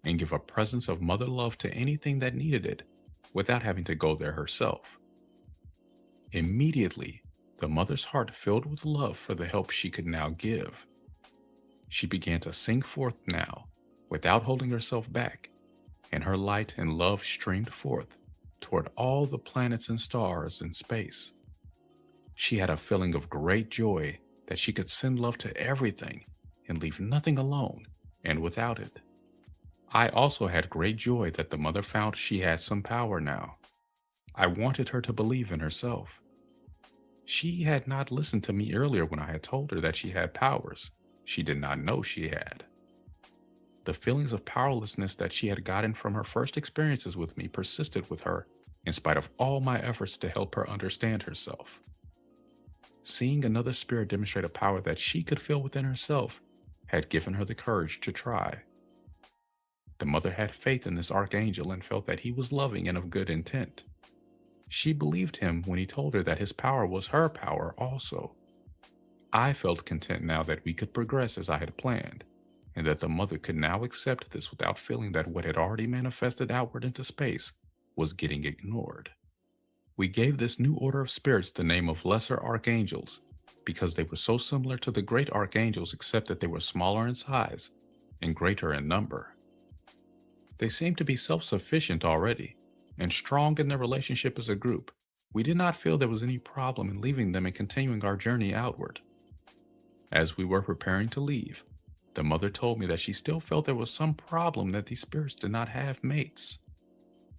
and give a presence of mother love to anything that needed it without having to go there herself. Immediately, the Mother's heart filled with love for the help she could now give. She began to sing forth now without holding herself back, and her light and love streamed forth toward all the planets and stars in space. She had a feeling of great joy that she could send love to everything and leave nothing alone and without it. I also had great joy that the Mother found she had some power now. I wanted her to believe in herself. She had not listened to me earlier when I had told her that she had powers she did not know she had. The feelings of powerlessness that she had gotten from her first experiences with me persisted with her in spite of all my efforts to help her understand herself. Seeing another spirit demonstrate a power that she could feel within herself had given her the courage to try. The Mother had faith in this archangel and felt that he was loving and of good intent. She believed him when he told her that his power was her power also. I felt content now that we could progress as I had planned, and that the Mother could now accept this without feeling that what had already manifested outward into space was getting ignored. We gave this new order of spirits the name of Lesser Archangels because they were so similar to the great archangels except that they were smaller in size and greater in number. They seemed to be self-sufficient already and strong in their relationship as a group. We did not feel there was any problem in leaving them and continuing our journey outward. As we were preparing to leave, the Mother told me that she still felt there was some problem that these spirits did not have mates.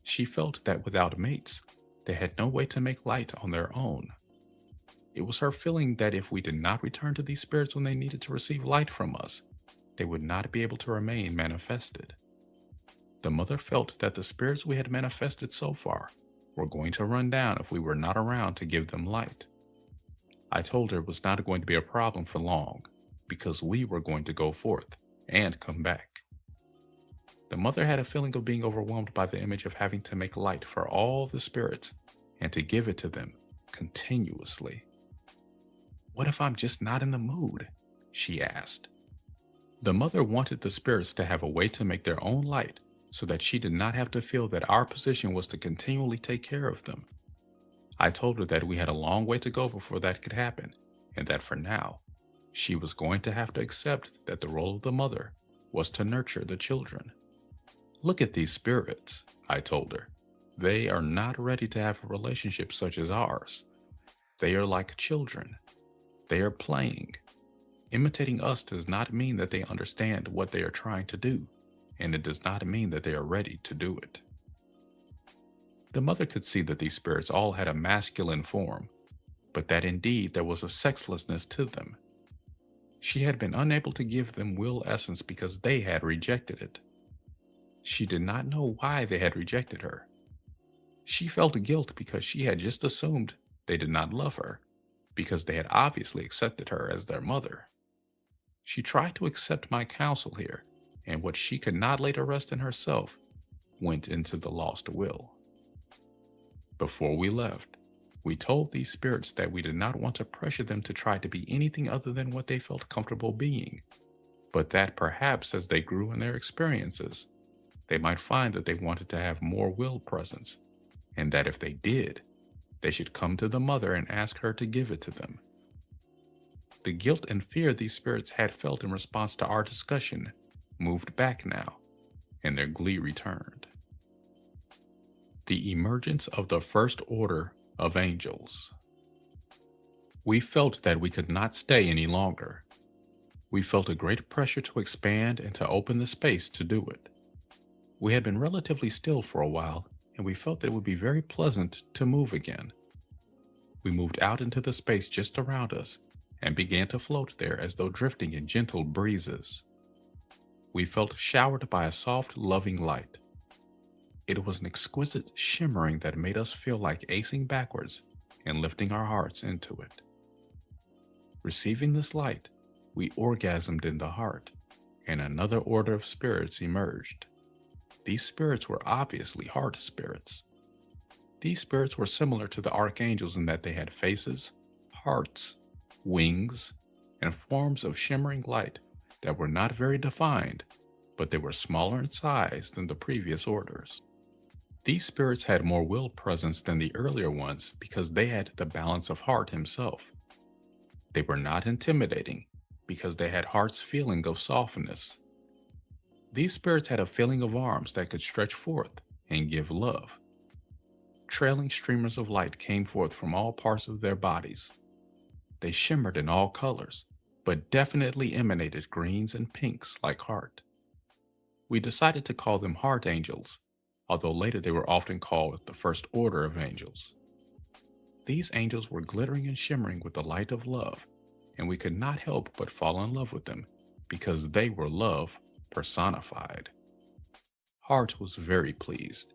She felt that without mates, they had no way to make light on their own. It was her feeling that if we did not return to these spirits when they needed to receive light from us, they would not be able to remain manifested. The Mother felt that the spirits we had manifested so far were going to run down if we were not around to give them light. I told her it was not going to be a problem for long, because we were going to go forth and come back. The Mother had a feeling of being overwhelmed by the image of having to make light for all the spirits and to give it to them continuously. "What if I'm just not in the mood?" she asked. The Mother wanted the spirits to have a way to make their own light so that she did not have to feel that our position was to continually take care of them. I told her that we had a long way to go before that could happen, and that for now, she was going to have to accept that the role of the Mother was to nurture the children. "Look at these spirits," I told her. "They are not ready to have a relationship such as ours. They are like children. They are playing. Imitating us does not mean that they understand what they are trying to do, and it does not mean that they are ready to do it." The Mother could see that these spirits all had a masculine form, but that indeed there was a sexlessness to them. She had been unable to give them will essence because they had rejected it. She did not know why they had rejected her. She felt guilt because she had just assumed they did not love her, because they had obviously accepted her as their mother. She tried to accept my counsel here, and what she could not lay to rest in herself went into the lost will. Before we left, we told these spirits that we did not want to pressure them to try to be anything other than what they felt comfortable being, but that perhaps as they grew in their experiences, they might find that they wanted to have more will presence, and that if they did, they should come to the mother and ask her to give it to them. The guilt and fear these spirits had felt in response to our discussion moved back now, and their glee returned. The emergence of the first order of angels. We felt that we could not stay any longer. We felt a great pressure to expand and to open the space to do it. We had been relatively still for a while, and we felt that it would be very pleasant to move again. We moved out into the space just around us and began to float there as though drifting in gentle breezes. We felt showered by a soft, loving light. It was an exquisite shimmering that made us feel like acing backwards and lifting our hearts into it. Receiving this light, we orgasmed in the heart, and another order of spirits emerged. These spirits were obviously heart spirits. These spirits were similar to the archangels in that they had faces, hearts, wings, and forms of shimmering light that were not very defined, but they were smaller in size than the previous orders. These spirits had more will presence than the earlier ones because they had the balance of heart himself. They were not intimidating because they had heart's feeling of softness. These spirits had a feeling of arms that could stretch forth and give love. Trailing streamers of light came forth from all parts of their bodies. They shimmered in all colors, but definitely emanated greens and pinks like heart. We decided to call them heart angels, although later they were often called the first order of angels. These angels were glittering and shimmering with the light of love, and we could not help but fall in love with them because they were love personified. Heart was very pleased.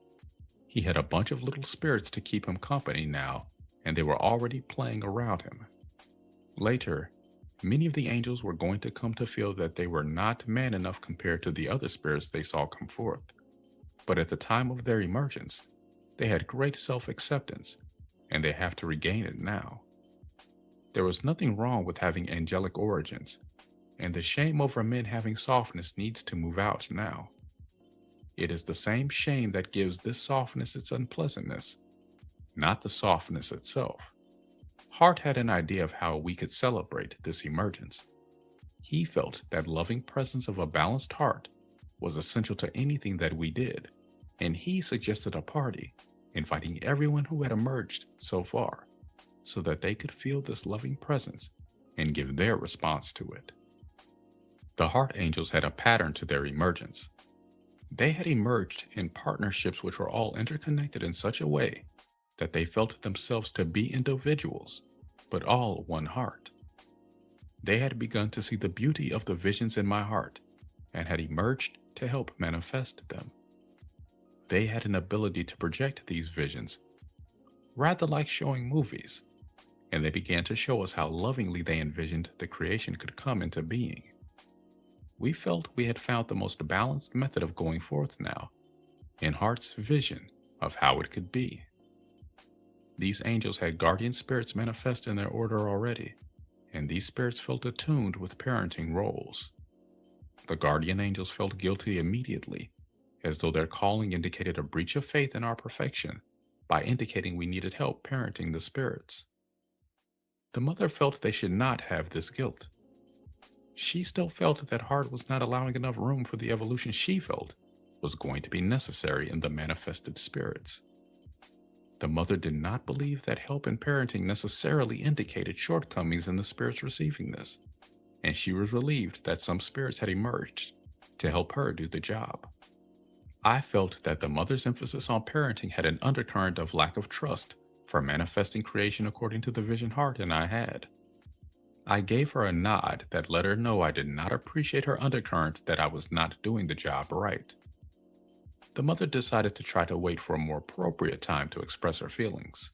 He had a bunch of little spirits to keep him company now, and they were already playing around him. Later, many of the angels were going to come to feel that they were not man enough compared to the other spirits they saw come forth. But at the time of their emergence, they had great self-acceptance, and they have to regain it now. There was nothing wrong with having angelic origins, and the shame over men having softness needs to move out now. It is the same shame that gives this softness its unpleasantness, not the softness itself. Hart had an idea of how we could celebrate this emergence. He felt that loving presence of a balanced heart was essential to anything that we did, and he suggested a party, inviting everyone who had emerged so far, so that they could feel this loving presence and give their response to it. The heart angels had a pattern to their emergence. They had emerged in partnerships which were all interconnected in such a way that they felt themselves to be individuals, but all one heart. They had begun to see the beauty of the visions in my heart and had emerged to help manifest them. They had an ability to project these visions, rather like showing movies, and they began to show us how lovingly they envisioned the creation could come into being. We felt we had found the most balanced method of going forth now, in Heart's vision of how it could be. These angels had guardian spirits manifest in their order already, and these spirits felt attuned with parenting roles. The guardian angels felt guilty immediately, as though their calling indicated a breach of faith in our perfection by indicating we needed help parenting the spirits. The mother felt they should not have this guilt. She still felt that Heart was not allowing enough room for the evolution she felt was going to be necessary in the manifested spirits. The mother did not believe that help in parenting necessarily indicated shortcomings in the spirits receiving this, and she was relieved that some spirits had emerged to help her do the job. I felt that the mother's emphasis on parenting had an undercurrent of lack of trust for manifesting creation according to the vision Heart and I had. I gave her a nod that let her know I did not appreciate her undercurrent that I was not doing the job right. The mother decided to try to wait for a more appropriate time to express her feelings.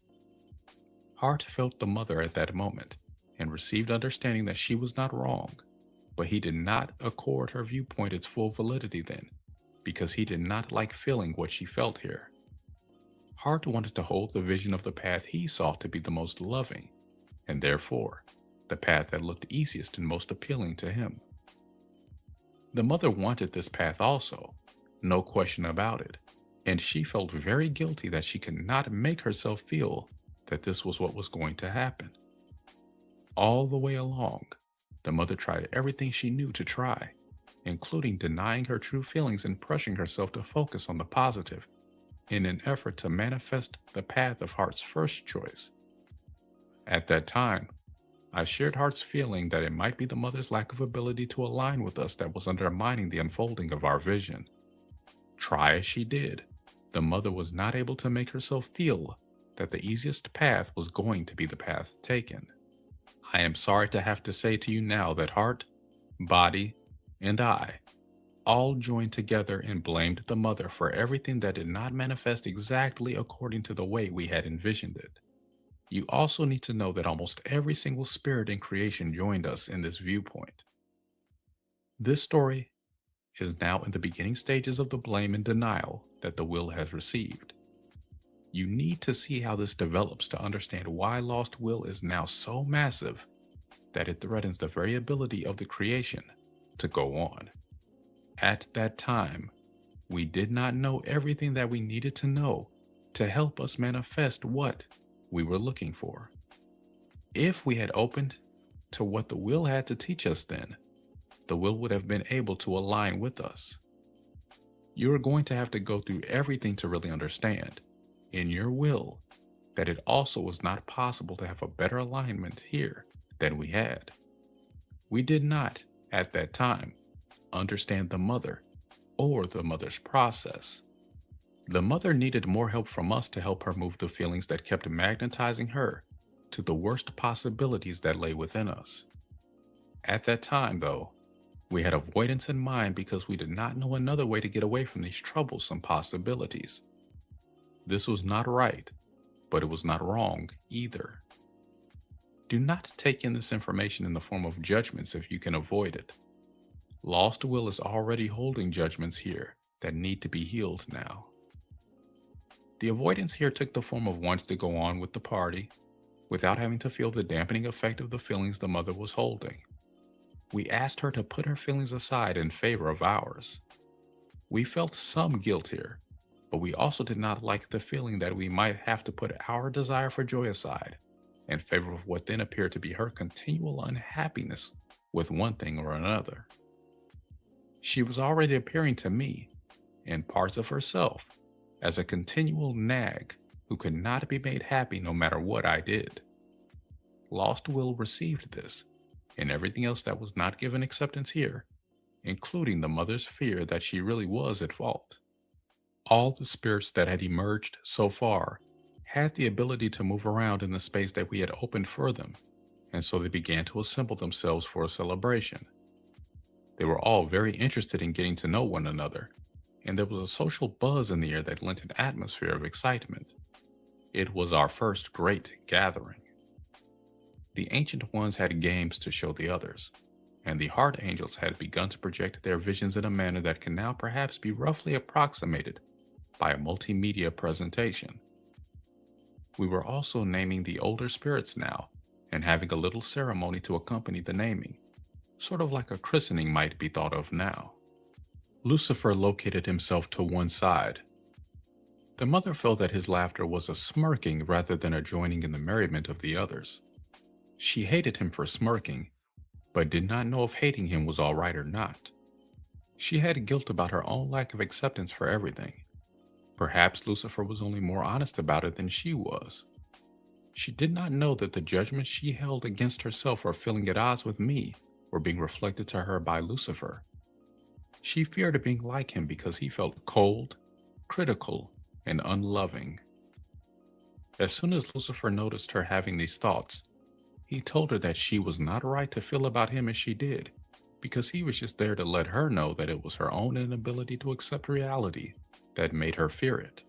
Hart felt the mother at that moment and received understanding that she was not wrong, but he did not accord her viewpoint its full validity then, because he did not like feeling what she felt here. Hart wanted to hold the vision of the path he saw to be the most loving, and therefore, the path that looked easiest and most appealing to him. The mother wanted this path also, no question about it, and she felt very guilty that she could not make herself feel that this was what was going to happen. All the way along, the mother tried everything she knew to try, including denying her true feelings and pushing herself to focus on the positive in an effort to manifest the path of Hart's first choice. At that time, I shared Hart's feeling that it might be the mother's lack of ability to align with us that was undermining the unfolding of our vision. Try as she did, the mother was not able to make herself feel that the easiest path was going to be the path taken. I am sorry to have to say to you now that Hart, Body, and I all joined together and blamed the mother for everything that did not manifest exactly according to the way we had envisioned it. You also need to know that almost every single spirit in creation joined us in this viewpoint. This story is now in the beginning stages of the blame and denial that the will has received. You need to see how this develops to understand why lost will is now so massive that it threatens the very ability of the creation to go on. At that time, we did not know everything that we needed to know to help us manifest what we were looking for. If we had opened to what the will had to teach us then, the will would have been able to align with us. You are going to have to go through everything to really understand, in your will, that it also was not possible to have a better alignment here than we had. We did not, at that time, understand the mother or the mother's process. The mother needed more help from us to help her move the feelings that kept magnetizing her to the worst possibilities that lay within us. At that time, though, we had avoidance in mind because we did not know another way to get away from these troublesome possibilities. This was not right, but it was not wrong either. Do not take in this information in the form of judgments if you can avoid it. Lost will is already holding judgments here that need to be healed now. The avoidance here took the form of wanting to go on with the party without having to feel the dampening effect of the feelings the mother was holding. We asked her to put her feelings aside in favor of ours. We felt some guilt here, but we also did not like the feeling that we might have to put our desire for joy aside in favor of what then appeared to be her continual unhappiness with one thing or another. She was already appearing to me, in parts of herself, as a continual nag who could not be made happy no matter what I did. Lost will received this, and everything else that was not given acceptance here, including the mother's fear that she really was at fault. All the spirits that had emerged so far had the ability to move around in the space that we had opened for them, and so they began to assemble themselves for a celebration. They were all very interested in getting to know one another, and there was a social buzz in the air that lent an atmosphere of excitement. It was our first great gathering. The Ancient Ones had games to show the others, and the Heart Angels had begun to project their visions in a manner that can now perhaps be roughly approximated by a multimedia presentation. We were also naming the older spirits now, and having a little ceremony to accompany the naming, sort of like a christening might be thought of now. Lucifer located himself to one side. The mother felt that his laughter was a smirking rather than a joining in the merriment of the others. She hated him for smirking, but did not know if hating him was all right or not. She had guilt about her own lack of acceptance for everything. Perhaps Lucifer was only more honest about it than she was. She did not know that the judgments she held against herself for feeling at odds with me were being reflected to her by Lucifer. She feared being like him because he felt cold, critical, and unloving. As soon as Lucifer noticed her having these thoughts, he told her that she was not right to feel about him as she did, because he was just there to let her know that it was her own inability to accept reality that made her fear it.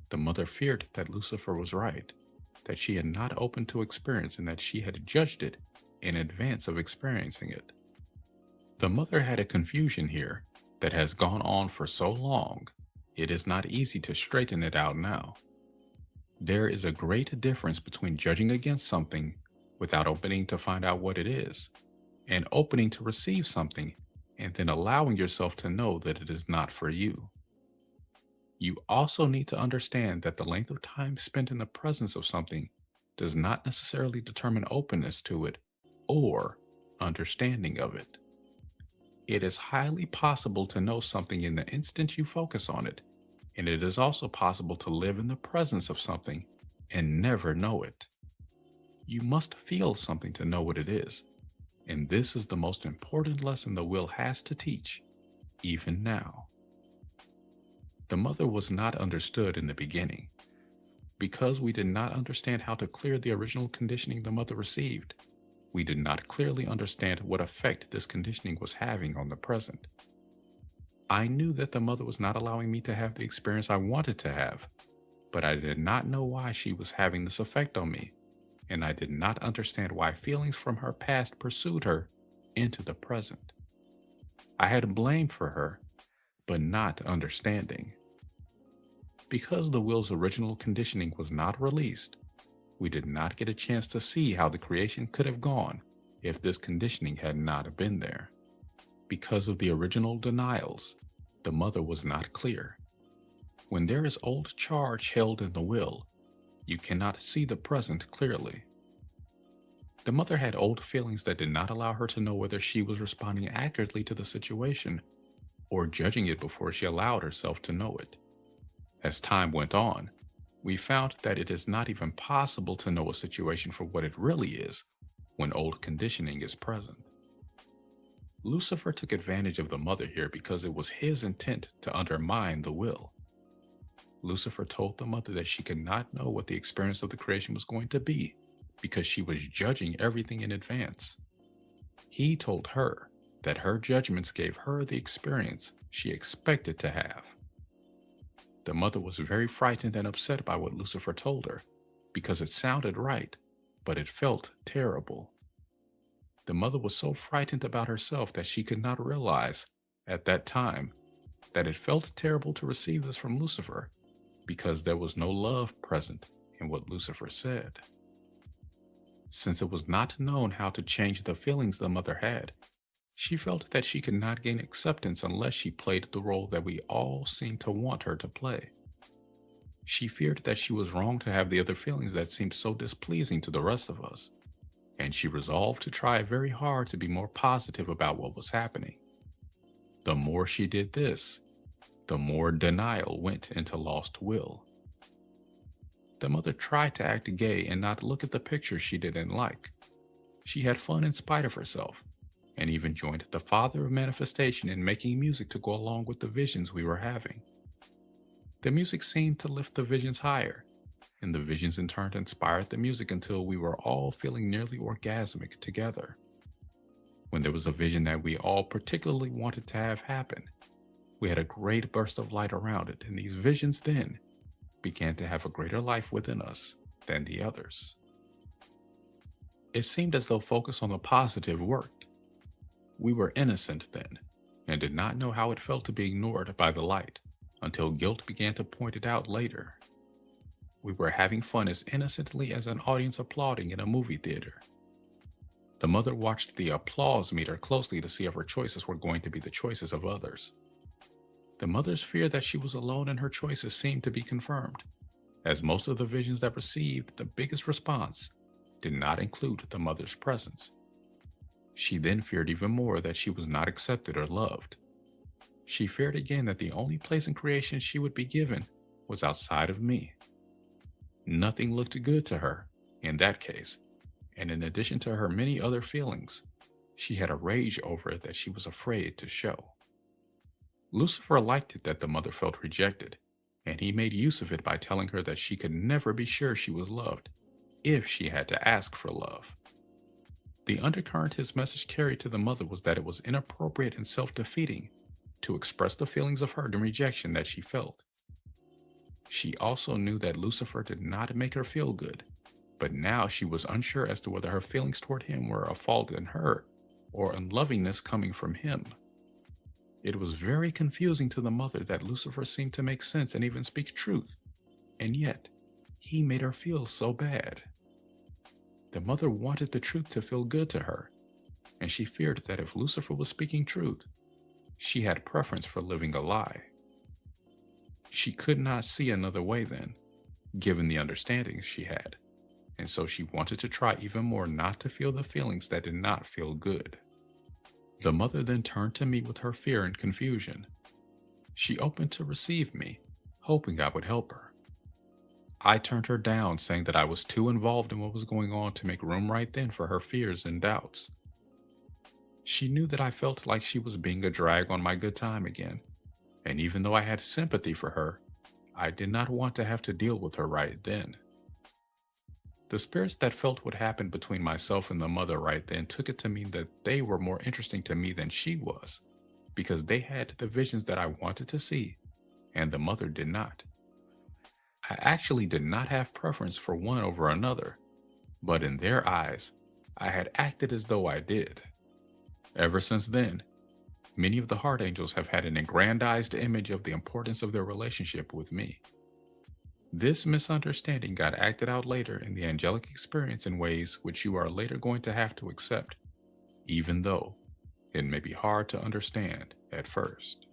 The mother feared that Lucifer was right, that she had not opened to experience and that she had judged it in advance of experiencing it. The mother had a confusion here that has gone on for so long, it is not easy to straighten it out now. There is a great difference between judging against something without opening to find out what it is, and opening to receive something and then allowing yourself to know that it is not for you. You also need to understand that the length of time spent in the presence of something does not necessarily determine openness to it or understanding of it. It is highly possible to know something in the instant you focus on it, and it is also possible to live in the presence of something and never know it. You must feel something to know what it is, and this is the most important lesson the will has to teach, even now. The mother was not understood in the beginning. Because we did not understand how to clear the original conditioning the mother received, we did not clearly understand what effect this conditioning was having on the present. I knew that the mother was not allowing me to have the experience I wanted to have, but I did not know why she was having this effect on me, and I did not understand why feelings from her past pursued her into the present. I had blame for her, but not understanding. Because the will's original conditioning was not released, we did not get a chance to see how the creation could have gone if this conditioning had not been there. Because of the original denials, the mother was not clear. When there is old charge held in the will, you cannot see the present clearly. The mother had old feelings that did not allow her to know whether she was responding accurately to the situation or judging it before she allowed herself to know it. As time went on, we found that it is not even possible to know a situation for what it really is when old conditioning is present. Lucifer took advantage of the mother here because it was his intent to undermine the will. Lucifer told the mother that she could not know what the experience of the creation was going to be because she was judging everything in advance. He told her that her judgments gave her the experience she expected to have. The mother was very frightened and upset by what Lucifer told her because it sounded right, but it felt terrible. The mother was so frightened about herself that she could not realize, at that time, that it felt terrible to receive this from Lucifer because there was no love present in what Lucifer said. Since it was not known how to change the feelings the mother had, she felt that she could not gain acceptance unless she played the role that we all seemed to want her to play. She feared that she was wrong to have the other feelings that seemed so displeasing to the rest of us, and she resolved to try very hard to be more positive about what was happening. The more she did this, the more denial went into lost will. The mother tried to act gay and not look at the pictures she didn't like. She had fun in spite of herself, and even joined the father of manifestation in making music to go along with the visions we were having. The music seemed to lift the visions higher, and the visions in turn inspired the music until we were all feeling nearly orgasmic together. When there was a vision that we all particularly wanted to have happen, we had a great burst of light around it, and these visions then began to have a greater life within us than the others. It seemed as though focus on the positive worked. We were innocent then, and did not know how it felt to be ignored by the light, until guilt began to point it out later. We were having fun as innocently as an audience applauding in a movie theater. The mother watched the applause meter closely to see if her choices were going to be the choices of others. The mother's fear that she was alone in her choices seemed to be confirmed, as most of the visions that received the biggest response did not include the mother's presence. She then feared even more that she was not accepted or loved. She feared again that the only place in creation she would be given was outside of me. Nothing looked good to her in that case, and in addition to her many other feelings, she had a rage over it that she was afraid to show. Lucifer liked it that the mother felt rejected, and he made use of it by telling her that she could never be sure she was loved if she had to ask for love. The undercurrent his message carried to the mother was that it was inappropriate and self-defeating to express the feelings of hurt and rejection that she felt. She also knew that Lucifer did not make her feel good, but now she was unsure as to whether her feelings toward him were a fault in her or unlovingness coming from him. It was very confusing to the mother that Lucifer seemed to make sense and even speak truth, and yet he made her feel so bad. The mother wanted the truth to feel good to her, and she feared that if Lucifer was speaking truth, she had preference for living a lie. She could not see another way then, given the understandings she had, and so she wanted to try even more not to feel the feelings that did not feel good. The mother then turned to me with her fear and confusion. She opened to receive me, hoping I would help her. I turned her down, saying that I was too involved in what was going on to make room right then for her fears and doubts. She knew that I felt like she was being a drag on my good time again, and even though I had sympathy for her, I did not want to have to deal with her right then. The spirits that felt what happened between myself and the mother right then took it to mean that they were more interesting to me than she was, because they had the visions that I wanted to see, and the mother did not. I actually did not have preference for one over another, but in their eyes, I had acted as though I did. Ever since then, many of the heart angels have had an aggrandized image of the importance of their relationship with me. This misunderstanding got acted out later in the angelic experience in ways which you are later going to have to accept, even though it may be hard to understand at first.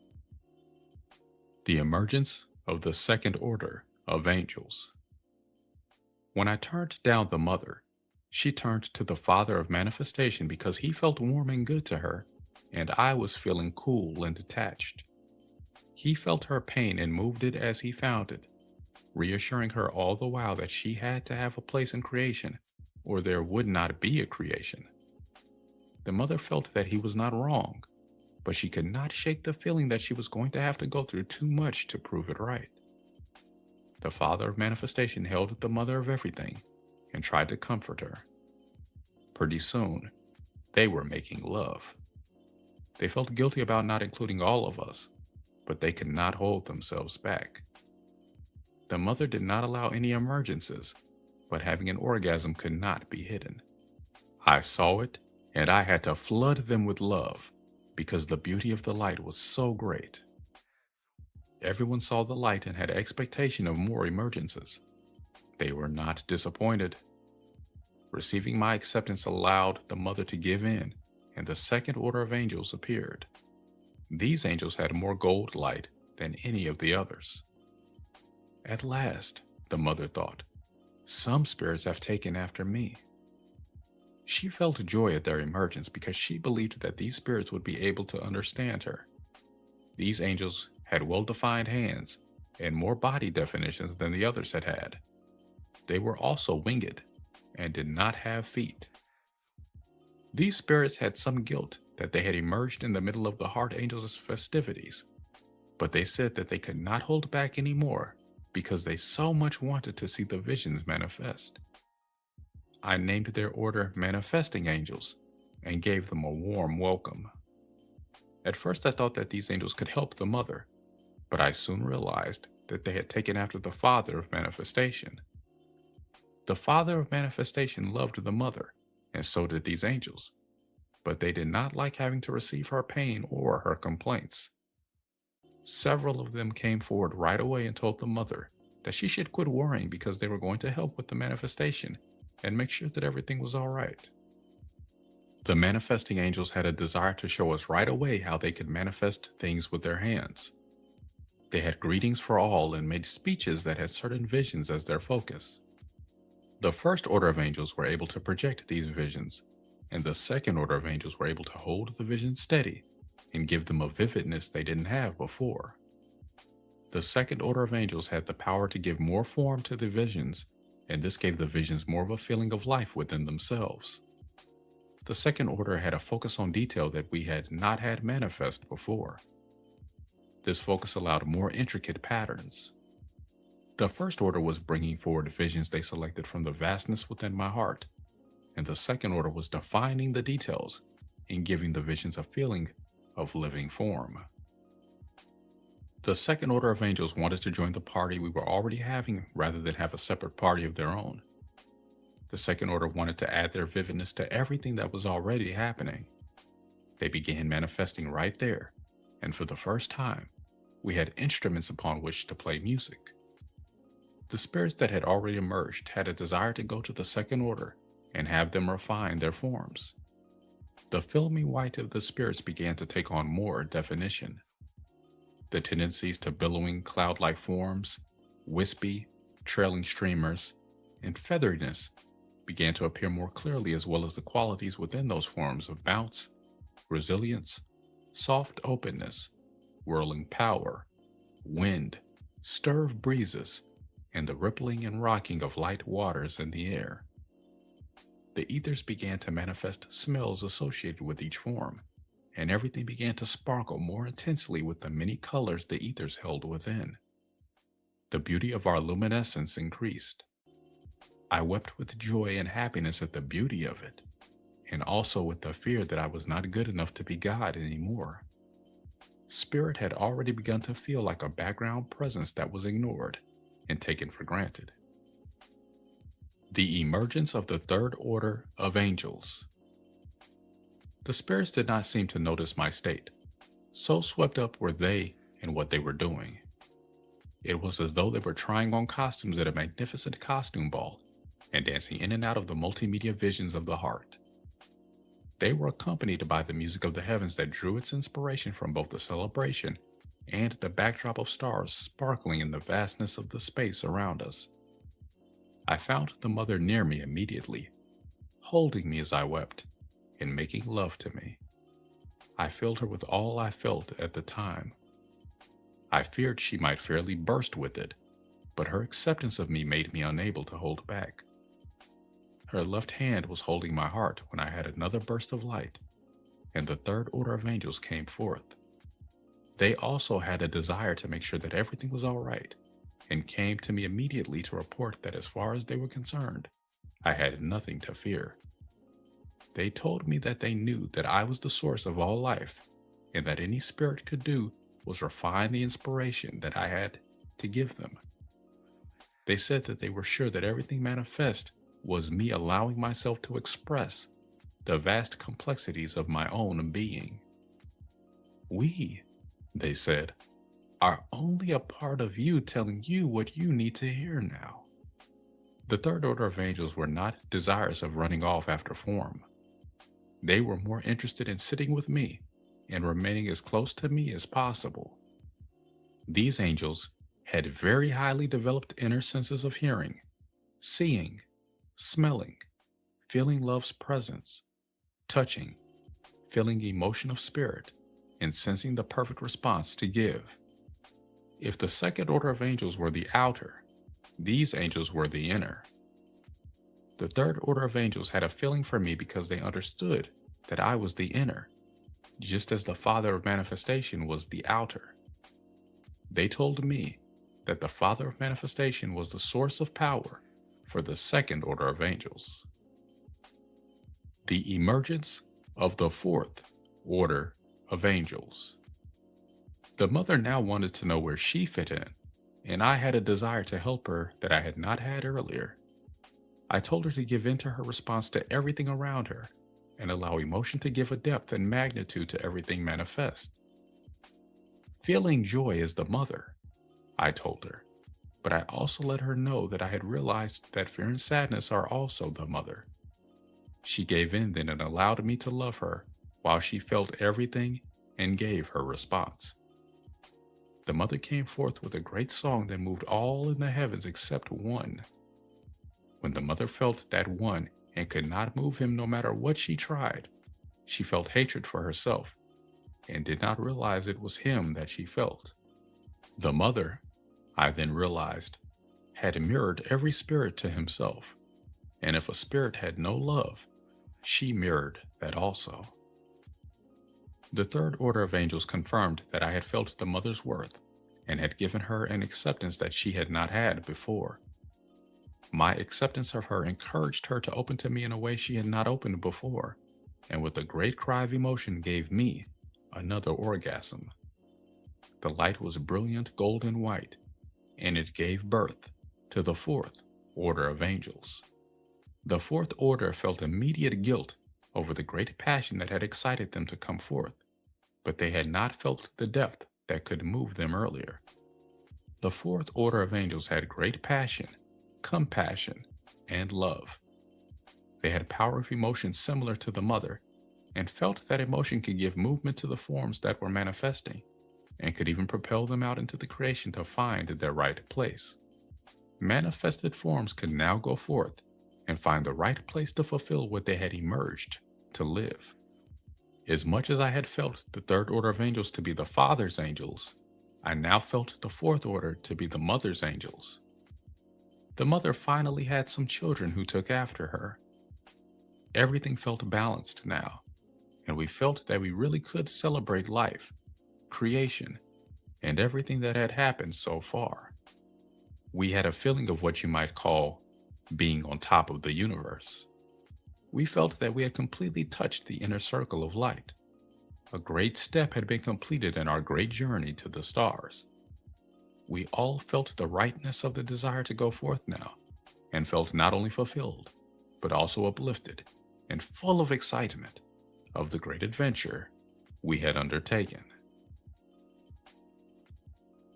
The emergence of the second order of angels. When I turned down the mother, she turned to the father of manifestation because he felt warm and good to her, and I was feeling cool and detached. He felt her pain and moved it as he found it, reassuring her all the while that she had to have a place in creation, or there would not be a creation. The mother felt that he was not wrong, but she could not shake the feeling that she was going to have to go through too much to prove it right. The father of manifestation held the mother of everything and tried to comfort her. Pretty soon, they were making love. They felt guilty about not including all of us, but they could not hold themselves back. The mother did not allow any emergences, but having an orgasm could not be hidden. I saw it, and I had to flood them with love because the beauty of the light was so great. Everyone saw the light and had expectation of more emergences. They were not disappointed. Receiving my acceptance allowed the mother to give in, and the second order of angels appeared. These angels had more gold light than any of the others. At last, the mother thought, some spirits have taken after me. She felt joy at their emergence because she believed that these spirits would be able to understand her. These angels had well-defined hands and more body definitions than the others had had. They were also winged and did not have feet. These spirits had some guilt that they had emerged in the middle of the heart angels' festivities, but they said that they could not hold back anymore because they so much wanted to see the visions manifest. I named their order Manifesting Angels and gave them a warm welcome. At first I thought that these angels could help the mother, but I soon realized that they had taken after the father of manifestation. The father of manifestation loved the mother, and so did these angels, but they did not like having to receive her pain or her complaints. Several of them came forward right away and told the mother that she should quit worrying because they were going to help with the manifestation and make sure that everything was all right. The manifesting angels had a desire to show us right away how they could manifest things with their hands. They had greetings for all and made speeches that had certain visions as their focus. The first order of angels were able to project these visions, and the second order of angels were able to hold the visions steady and give them a vividness they didn't have before. The second order of angels had the power to give more form to the visions, and this gave the visions more of a feeling of life within themselves. The second order had a focus on detail that we had not had manifest before. This focus allowed more intricate patterns. The first order was bringing forward visions they selected from the vastness within my heart, and the second order was defining the details and giving the visions a feeling of living form. The second order of angels wanted to join the party we were already having rather than have a separate party of their own. The second order wanted to add their vividness to everything that was already happening. They began manifesting right there, and for the first time, we had instruments upon which to play music. The spirits that had already emerged had a desire to go to the second order and have them refine their forms. The filmy white of the spirits began to take on more definition. The tendencies to billowing cloud-like forms, wispy, trailing streamers, and featheriness began to appear more clearly, as well as the qualities within those forms of bounce, resilience, soft openness, whirling power, wind, stir of breezes, and the rippling and rocking of light waters in the air. The ethers began to manifest smells associated with each form, and everything began to sparkle more intensely with the many colors the ethers held within. The beauty of our luminescence increased. I wept with joy and happiness at the beauty of it, and also with the fear that I was not good enough to be God anymore. Spirit had already begun to feel like a background presence that was ignored and taken for granted. The emergence of the third order of angels. The spirits did not seem to notice my state. So swept up were they in what they were doing. It was as though they were trying on costumes at a magnificent costume ball and dancing in and out of the multimedia visions of the heart. They were accompanied by the music of the heavens that drew its inspiration from both the celebration and the backdrop of stars sparkling in the vastness of the space around us. I found the mother near me immediately, holding me as I wept and making love to me. I filled her with all I felt at the time. I feared she might fairly burst with it, but her acceptance of me made me unable to hold back. Her left hand was holding my heart when I had another burst of light, and the third order of angels came forth. They also had a desire to make sure that everything was all right, and came to me immediately to report that as far as they were concerned, I had nothing to fear. They told me that they knew that I was the source of all life, and that any spirit could do was refine the inspiration that I had to give them. They said that they were sure that everything manifest was me allowing myself to express the vast complexities of my own being. We, they said, are only a part of you telling you what you need to hear now. The third order of angels were not desirous of running off after form. They were more interested in sitting with me and remaining as close to me as possible. These angels had very highly developed inner senses of hearing, seeing, smelling, feeling love's presence, touching, feeling emotion of spirit, and sensing the perfect response to give. If the second order of angels were the outer, these angels were the inner. The third order of angels had a feeling for me because they understood that I was the inner, just as the Father of Manifestation was the outer. They told me that the Father of Manifestation was the source of power for the second order of angels. The emergence of the fourth order of angels. The mother now wanted to know where she fit in, and I had a desire to help her that I had not had earlier. I told her to give in to her response to everything around her and allow emotion to give a depth and magnitude to everything manifest. Feeling joy is the mother, I told her, but I also let her know that I had realized that fear and sadness are also the mother. She gave in then and allowed me to love her while she felt everything and gave her response. The mother came forth with a great song that moved all in the heavens except one. When the mother felt that one and could not move him no matter what she tried, she felt hatred for herself and did not realize it was him that she felt. The mother, I then realized, had mirrored every spirit to himself, and if a spirit had no love, she mirrored that also. The third order of angels confirmed that I had felt the mother's worth and had given her an acceptance that she had not had before. My acceptance of her encouraged her to open to me in a way she had not opened before, and with a great cry of emotion gave me another orgasm. The light was brilliant golden white, and it gave birth to the fourth order of angels. The fourth order felt immediate guilt over the great passion that had excited them to come forth, but they had not felt the depth that could move them earlier. The fourth order of angels had great passion, compassion, and love. They had power of emotion similar to the mother, and felt that emotion could give movement to the forms that were manifesting. and could even propel them out into the creation to find their right place. Manifested forms could now go forth and find the right place to fulfill what they had emerged to live. As much as I had felt the third order of angels to be the Father's angels, I now felt the fourth order to be the Mother's angels. The mother finally had some children who took after her. Everything felt balanced now, and we felt that we really could celebrate life, creation, and everything that had happened so far. We had a feeling of what you might call being on top of the universe. We felt that we had completely touched the inner circle of light. A great step had been completed in our great journey to the stars. We all felt the rightness of the desire to go forth now, and felt not only fulfilled, but also uplifted and full of excitement of the great adventure we had undertaken.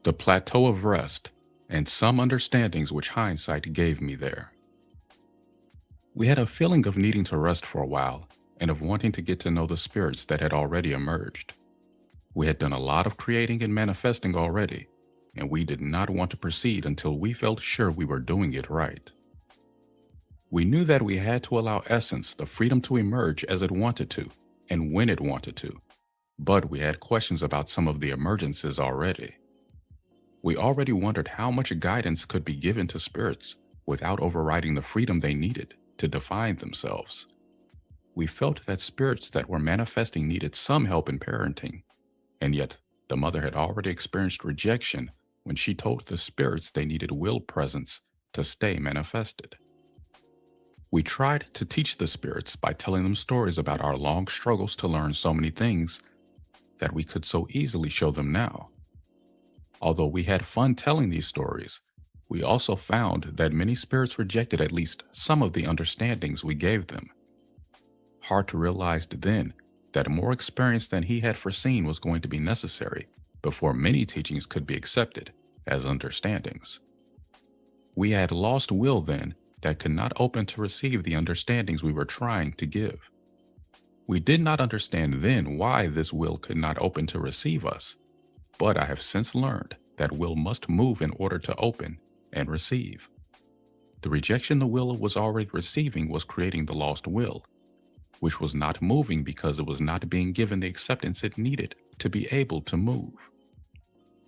The plateau of rest and some understandings which hindsight gave me there. We had a feeling of needing to rest for a while and of wanting to get to know the spirits that had already emerged. We had done a lot of creating and manifesting already, and we did not want to proceed until we felt sure we were doing it right. We knew that we had to allow Essence the freedom to emerge as it wanted to and when it wanted to, but we had questions about some of the emergences already. We already wondered how much guidance could be given to spirits without overriding the freedom they needed to define themselves. We felt that spirits that were manifesting needed some help in parenting, and yet the mother had already experienced rejection when she told the spirits they needed will presence to stay manifested. We tried to teach the spirits by telling them stories about our long struggles to learn so many things that we could so easily show them now. Although we had fun telling these stories, we also found that many spirits rejected at least some of the understandings we gave them. Hart realized then that more experience than he had foreseen was going to be necessary before many teachings could be accepted as understandings. We had lost will then that could not open to receive the understandings we were trying to give. We did not understand then why this will could not open to receive us, but I have since learned that will must move in order to open and receive. The rejection the will was already receiving was creating the lost will, which was not moving because it was not being given the acceptance it needed to be able to move.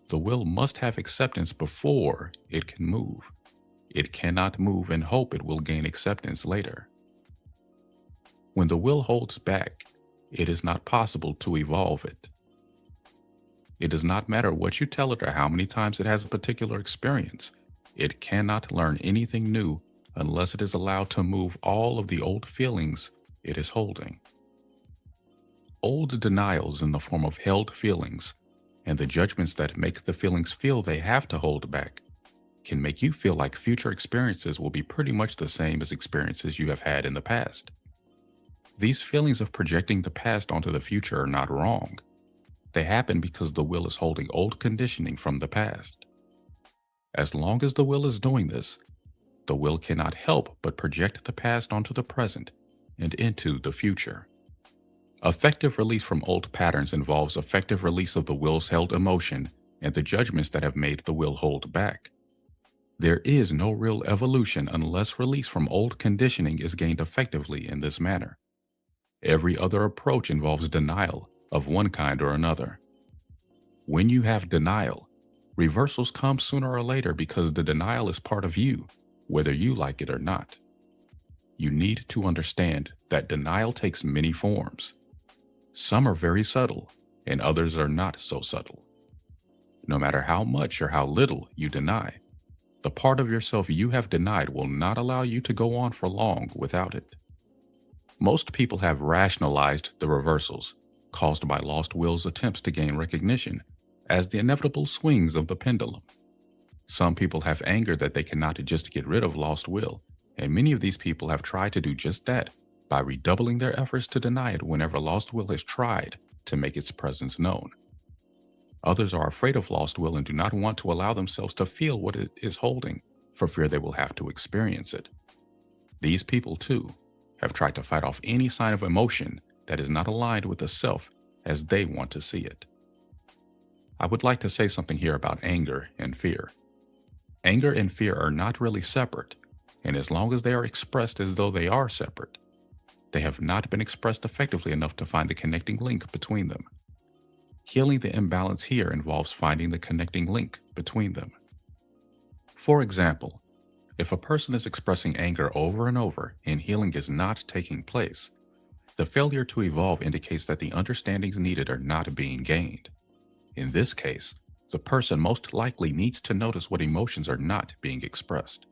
The will must have acceptance before it can move. It cannot move and hope it will gain acceptance later. When the will holds back, it is not possible to evolve it. It does not matter what you tell it or how many times it has a particular experience. It cannot learn anything new unless it is allowed to move all of the old feelings it is holding. Old denials in the form of held feelings and the judgments that make the feelings feel they have to hold back can make you feel like future experiences will be pretty much the same as experiences you have had in the past. These feelings of projecting the past onto the future are not wrong. They happen because the will is holding old conditioning from the past. As long as the will is doing this, the will cannot help but project the past onto the present and into the future. Effective release from old patterns involves effective release of the will's held emotion and the judgments that have made the will hold back. There is no real evolution unless release from old conditioning is gained effectively in this manner. Every other approach involves denial of one kind or another. When you have denial, reversals come sooner or later because the denial is part of you, whether you like it or not. You need to understand that denial takes many forms. Some are very subtle, and others are not so subtle. No matter how much or how little you deny, the part of yourself you have denied will not allow you to go on for long without it. Most people have rationalized the reversals caused by lost will's attempts to gain recognition as the inevitable swings of the pendulum. Some people have anger that they cannot just get rid of lost will, and many of these people have tried to do just that by redoubling their efforts to deny it whenever lost will has tried to make its presence known. Others are afraid of lost will and do not want to allow themselves to feel what it is holding for fear they will have to experience it. These people, too, have tried to fight off any sign of emotion that is not aligned with the self as they want to see it. I would like to say something here about anger and fear. Anger and fear are not really separate, and as long as they are expressed as though they are separate, they have not been expressed effectively enough to find the connecting link between them. Healing the imbalance here involves finding the connecting link between them. For example, if a person is expressing anger over and over and healing is not taking place, the failure to evolve indicates that the understandings needed are not being gained. In this case, the person most likely needs to notice what emotions are not being expressed.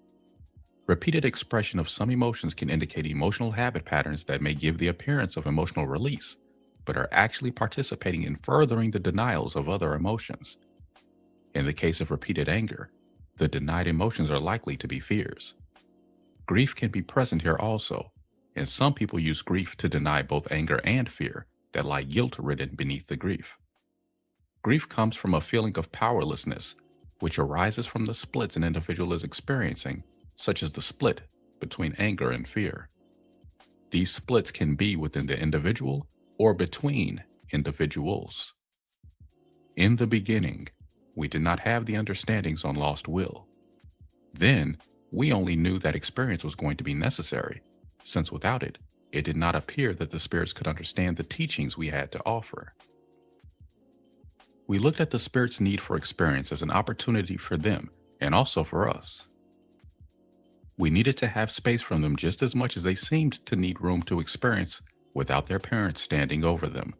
Repeated expression of some emotions can indicate emotional habit patterns that may give the appearance of emotional release, but are actually participating in furthering the denials of other emotions. In the case of repeated anger, the denied emotions are likely to be fears. Grief can be present here also, and some people use grief to deny both anger and fear that lie guilt-ridden beneath the grief. Grief comes from a feeling of powerlessness, which arises from the splits an individual is experiencing, such as the split between anger and fear. These splits can be within the individual or between individuals. In the beginning, we did not have the understandings on lost will. Then, we only knew that experience was going to be necessary, since without it, it did not appear that the spirits could understand the teachings we had to offer. We looked at the spirits' need for experience as an opportunity for them and also for us. We needed to have space from them just as much as they seemed to need room to experience without their parents standing over them.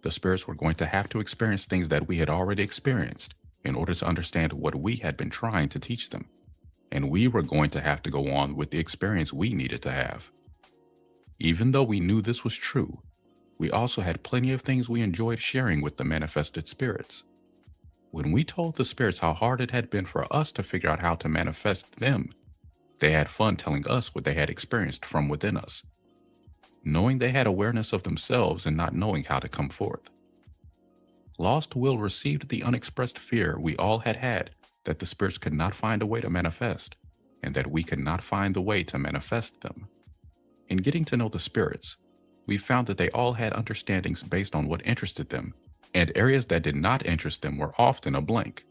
The spirits were going to have to experience things that we had already experienced in order to understand what we had been trying to teach them, and we were going to have to go on with the experience we needed to have. Even though we knew this was true, we also had plenty of things we enjoyed sharing with the manifested spirits. When we told the spirits how hard it had been for us to figure out how to manifest them, they had fun telling us what they had experienced from within us, knowing they had awareness of themselves and not knowing how to come forth. Lost Will received the unexpressed fear we all had had that the spirits could not find a way to manifest, and that we could not find the way to manifest them. In getting to know the spirits, we found that they all had understandings based on what interested them, and areas that did not interest them were often a blank.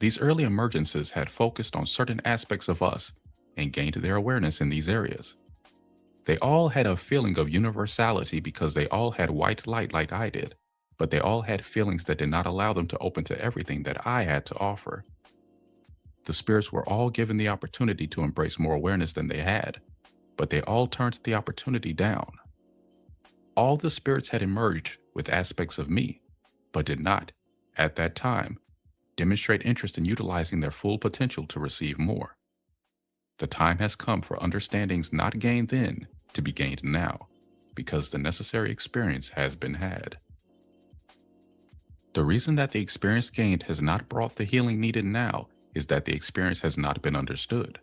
These early emergences had focused on certain aspects of us and gained their awareness in these areas. They all had a feeling of universality because they all had white light like I did, but they all had feelings that did not allow them to open to everything that I had to offer. The spirits were all given the opportunity to embrace more awareness than they had, but they all turned the opportunity down. All the spirits had emerged with aspects of me, but did not, at that time, demonstrate interest in utilizing their full potential to receive more. The time has come for understandings not gained then to be gained now, because the necessary experience has been had. The reason that the experience gained has not brought the healing needed now is that the experience has not been understood.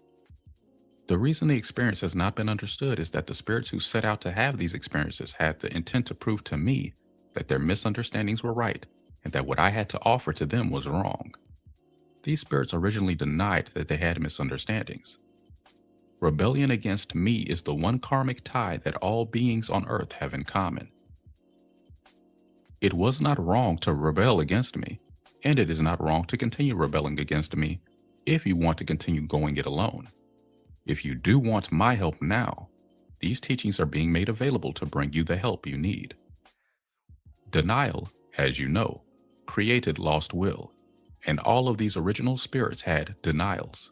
The reason the experience has not been understood is that the spirits who set out to have these experiences had the intent to prove to me that their misunderstandings were right and that what I had to offer to them was wrong. These spirits originally denied that they had misunderstandings. Rebellion against me is the one karmic tie that all beings on earth have in common. It was not wrong to rebel against me, and it is not wrong to continue rebelling against me if you want to continue going it alone. If you do want my help now, these teachings are being made available to bring you the help you need. Denial, as you know, created lost will, and all of these original spirits had denials.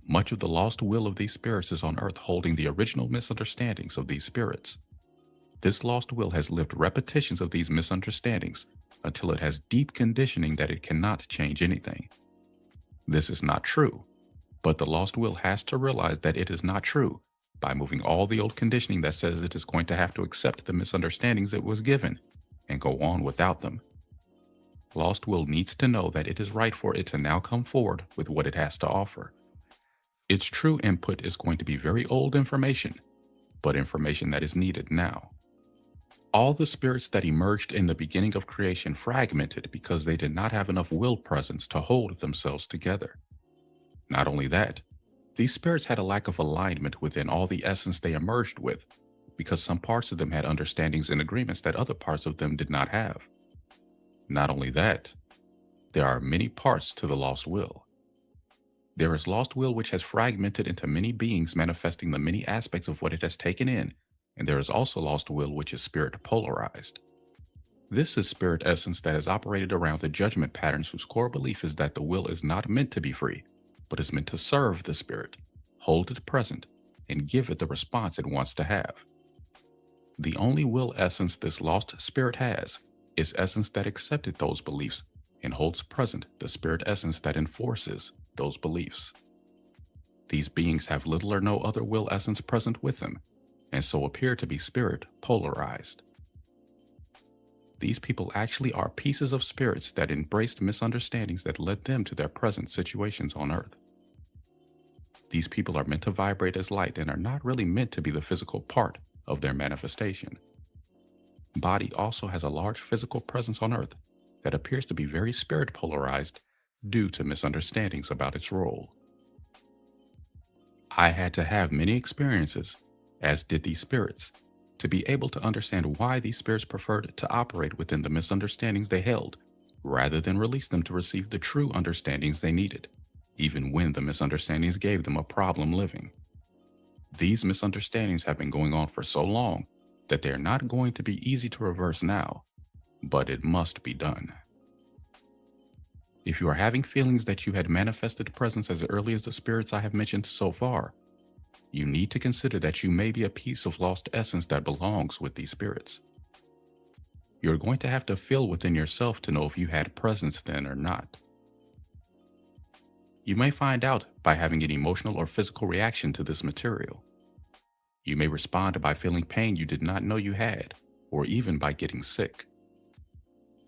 Much of the lost will of these spirits is on earth holding the original misunderstandings of these spirits. This lost will has lived repetitions of these misunderstandings until it has deep conditioning that it cannot change anything. This is not true, but the lost will has to realize that it is not true by moving all the old conditioning that says it is going to have to accept the misunderstandings it was given and go on without them. Lost will needs to know that it is right for it to now come forward with what it has to offer. Its true input is going to be very old information, but information that is needed now. All the spirits that emerged in the beginning of creation fragmented because they did not have enough will presence to hold themselves together. Not only that, these spirits had a lack of alignment within all the essence they emerged with, because some parts of them had understandings and agreements that other parts of them did not have. Not only that, there are many parts to the lost will. There is lost will which has fragmented into many beings manifesting the many aspects of what it has taken in, and there is also lost will which is spirit polarized. This is spirit essence that is operated around the judgment patterns whose core belief is that the will is not meant to be free, but is meant to serve the spirit, hold it present, and give it the response it wants to have. The only will essence this lost spirit has is essence that accepted those beliefs and holds present the spirit essence that enforces those beliefs. These beings have little or no other will essence present with them, and so appear to be spirit polarized. These people actually are pieces of spirits that embraced misunderstandings that led them to their present situations on Earth. These people are meant to vibrate as light and are not really meant to be the physical part of their manifestation. Body also has a large physical presence on Earth that appears to be very spirit polarized due to misunderstandings about its role. I had to have many experiences, as did these spirits, to be able to understand why these spirits preferred to operate within the misunderstandings they held, rather than release them to receive the true understandings they needed, even when the misunderstandings gave them a problem living. These misunderstandings have been going on for so long that they are not going to be easy to reverse now, but it must be done. If you are having feelings that you had manifested presence as early as the spirits I have mentioned so far, you need to consider that you may be a piece of lost essence that belongs with these spirits. You're going to have to feel within yourself to know if you had presence then or not. You may find out by having an emotional or physical reaction to this material. You may respond by feeling pain you did not know you had, or even by getting sick.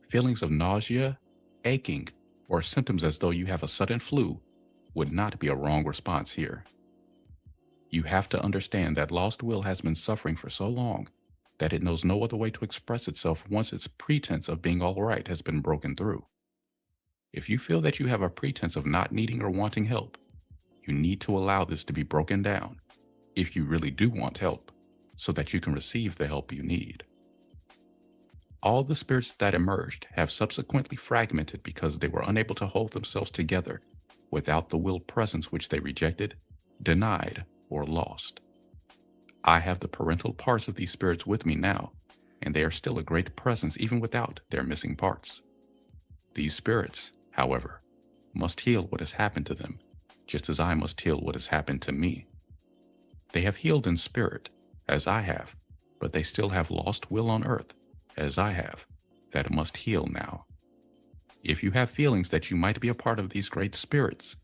Feelings of nausea, aching, or symptoms as though you have a sudden flu would not be a wrong response here. You have to understand that lost will has been suffering for so long that it knows no other way to express itself once its pretense of being all right has been broken through. If you feel that you have a pretense of not needing or wanting help, you need to allow this to be broken down if you really do want help, so that you can receive the help you need. All the spirits that emerged have subsequently fragmented because they were unable to hold themselves together without the will presence which they rejected, denied, or lost. I have the parental parts of these spirits with me now, and they are still a great presence even without their missing parts. These spirits, however, must heal what has happened to them, just as I must heal what has happened to me. They have healed in spirit, as I have, but they still have lost will on earth, as I have, that must heal now. If you have feelings that you might be a part of these great spirits,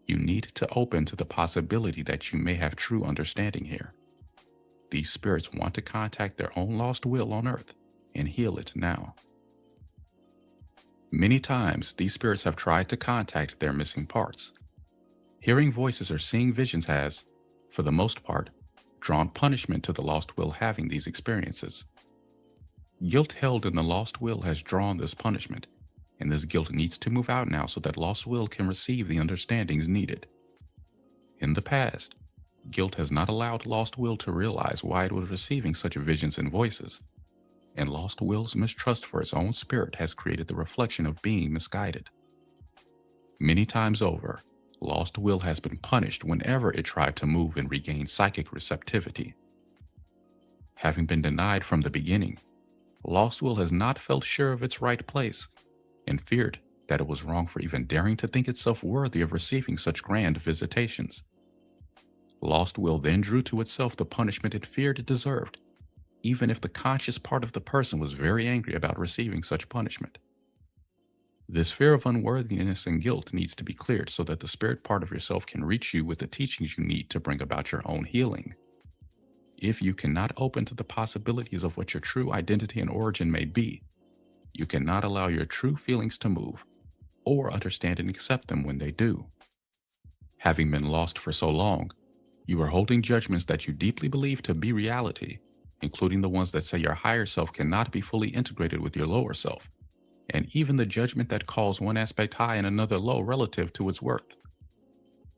you need to open to the possibility that you may have true understanding here. These spirits want to contact their own lost will on earth and heal it now. Many times, these spirits have tried to contact their missing parts. Hearing voices or seeing visions has, for the most part, drawn punishment to the lost will having these experiences. Guilt held in the lost will has drawn this punishment, and this guilt needs to move out now so that lost will can receive the understandings needed. In the past, guilt has not allowed lost will to realize why it was receiving such visions and voices, and lost will's mistrust for its own spirit has created the reflection of being misguided. Many times over, lost will has been punished whenever it tried to move and regain psychic receptivity. Having been denied from the beginning, lost will has not felt sure of its right place and feared that it was wrong for even daring to think itself worthy of receiving such grand visitations. Lost will then drew to itself the punishment it feared it deserved, even if the conscious part of the person was very angry about receiving such punishment. This fear of unworthiness and guilt needs to be cleared so that the spirit part of yourself can reach you with the teachings you need to bring about your own healing. If you cannot open to the possibilities of what your true identity and origin may be, you cannot allow your true feelings to move, or understand and accept them when they do. Having been lost for so long, you are holding judgments that you deeply believe to be reality, including the ones that say your higher self cannot be fully integrated with your lower self, and even the judgment that calls one aspect high and another low relative to its worth.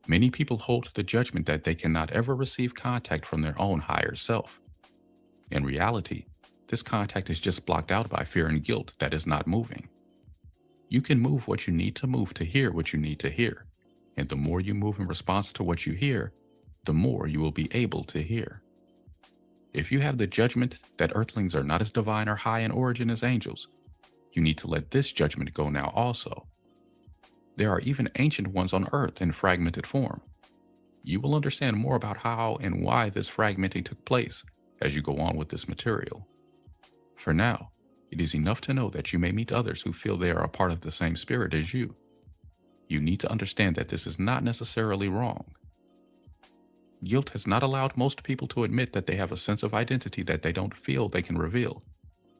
Many people hold the judgment that they cannot ever receive contact from their own higher self. In reality, this contact is just blocked out by fear and guilt that is not moving. You can move what you need to move to hear what you need to hear. And the more you move in response to what you hear, the more you will be able to hear. If you have the judgment that earthlings are not as divine or high in origin as angels, you need to let this judgment go now also. There are even ancient ones on earth in fragmented form. You will understand more about how and why this fragmenting took place as you go on with this material. For now, it is enough to know that you may meet others who feel they are a part of the same spirit as you. You need to understand that this is not necessarily wrong. Guilt has not allowed most people to admit that they have a sense of identity that they don't feel they can reveal,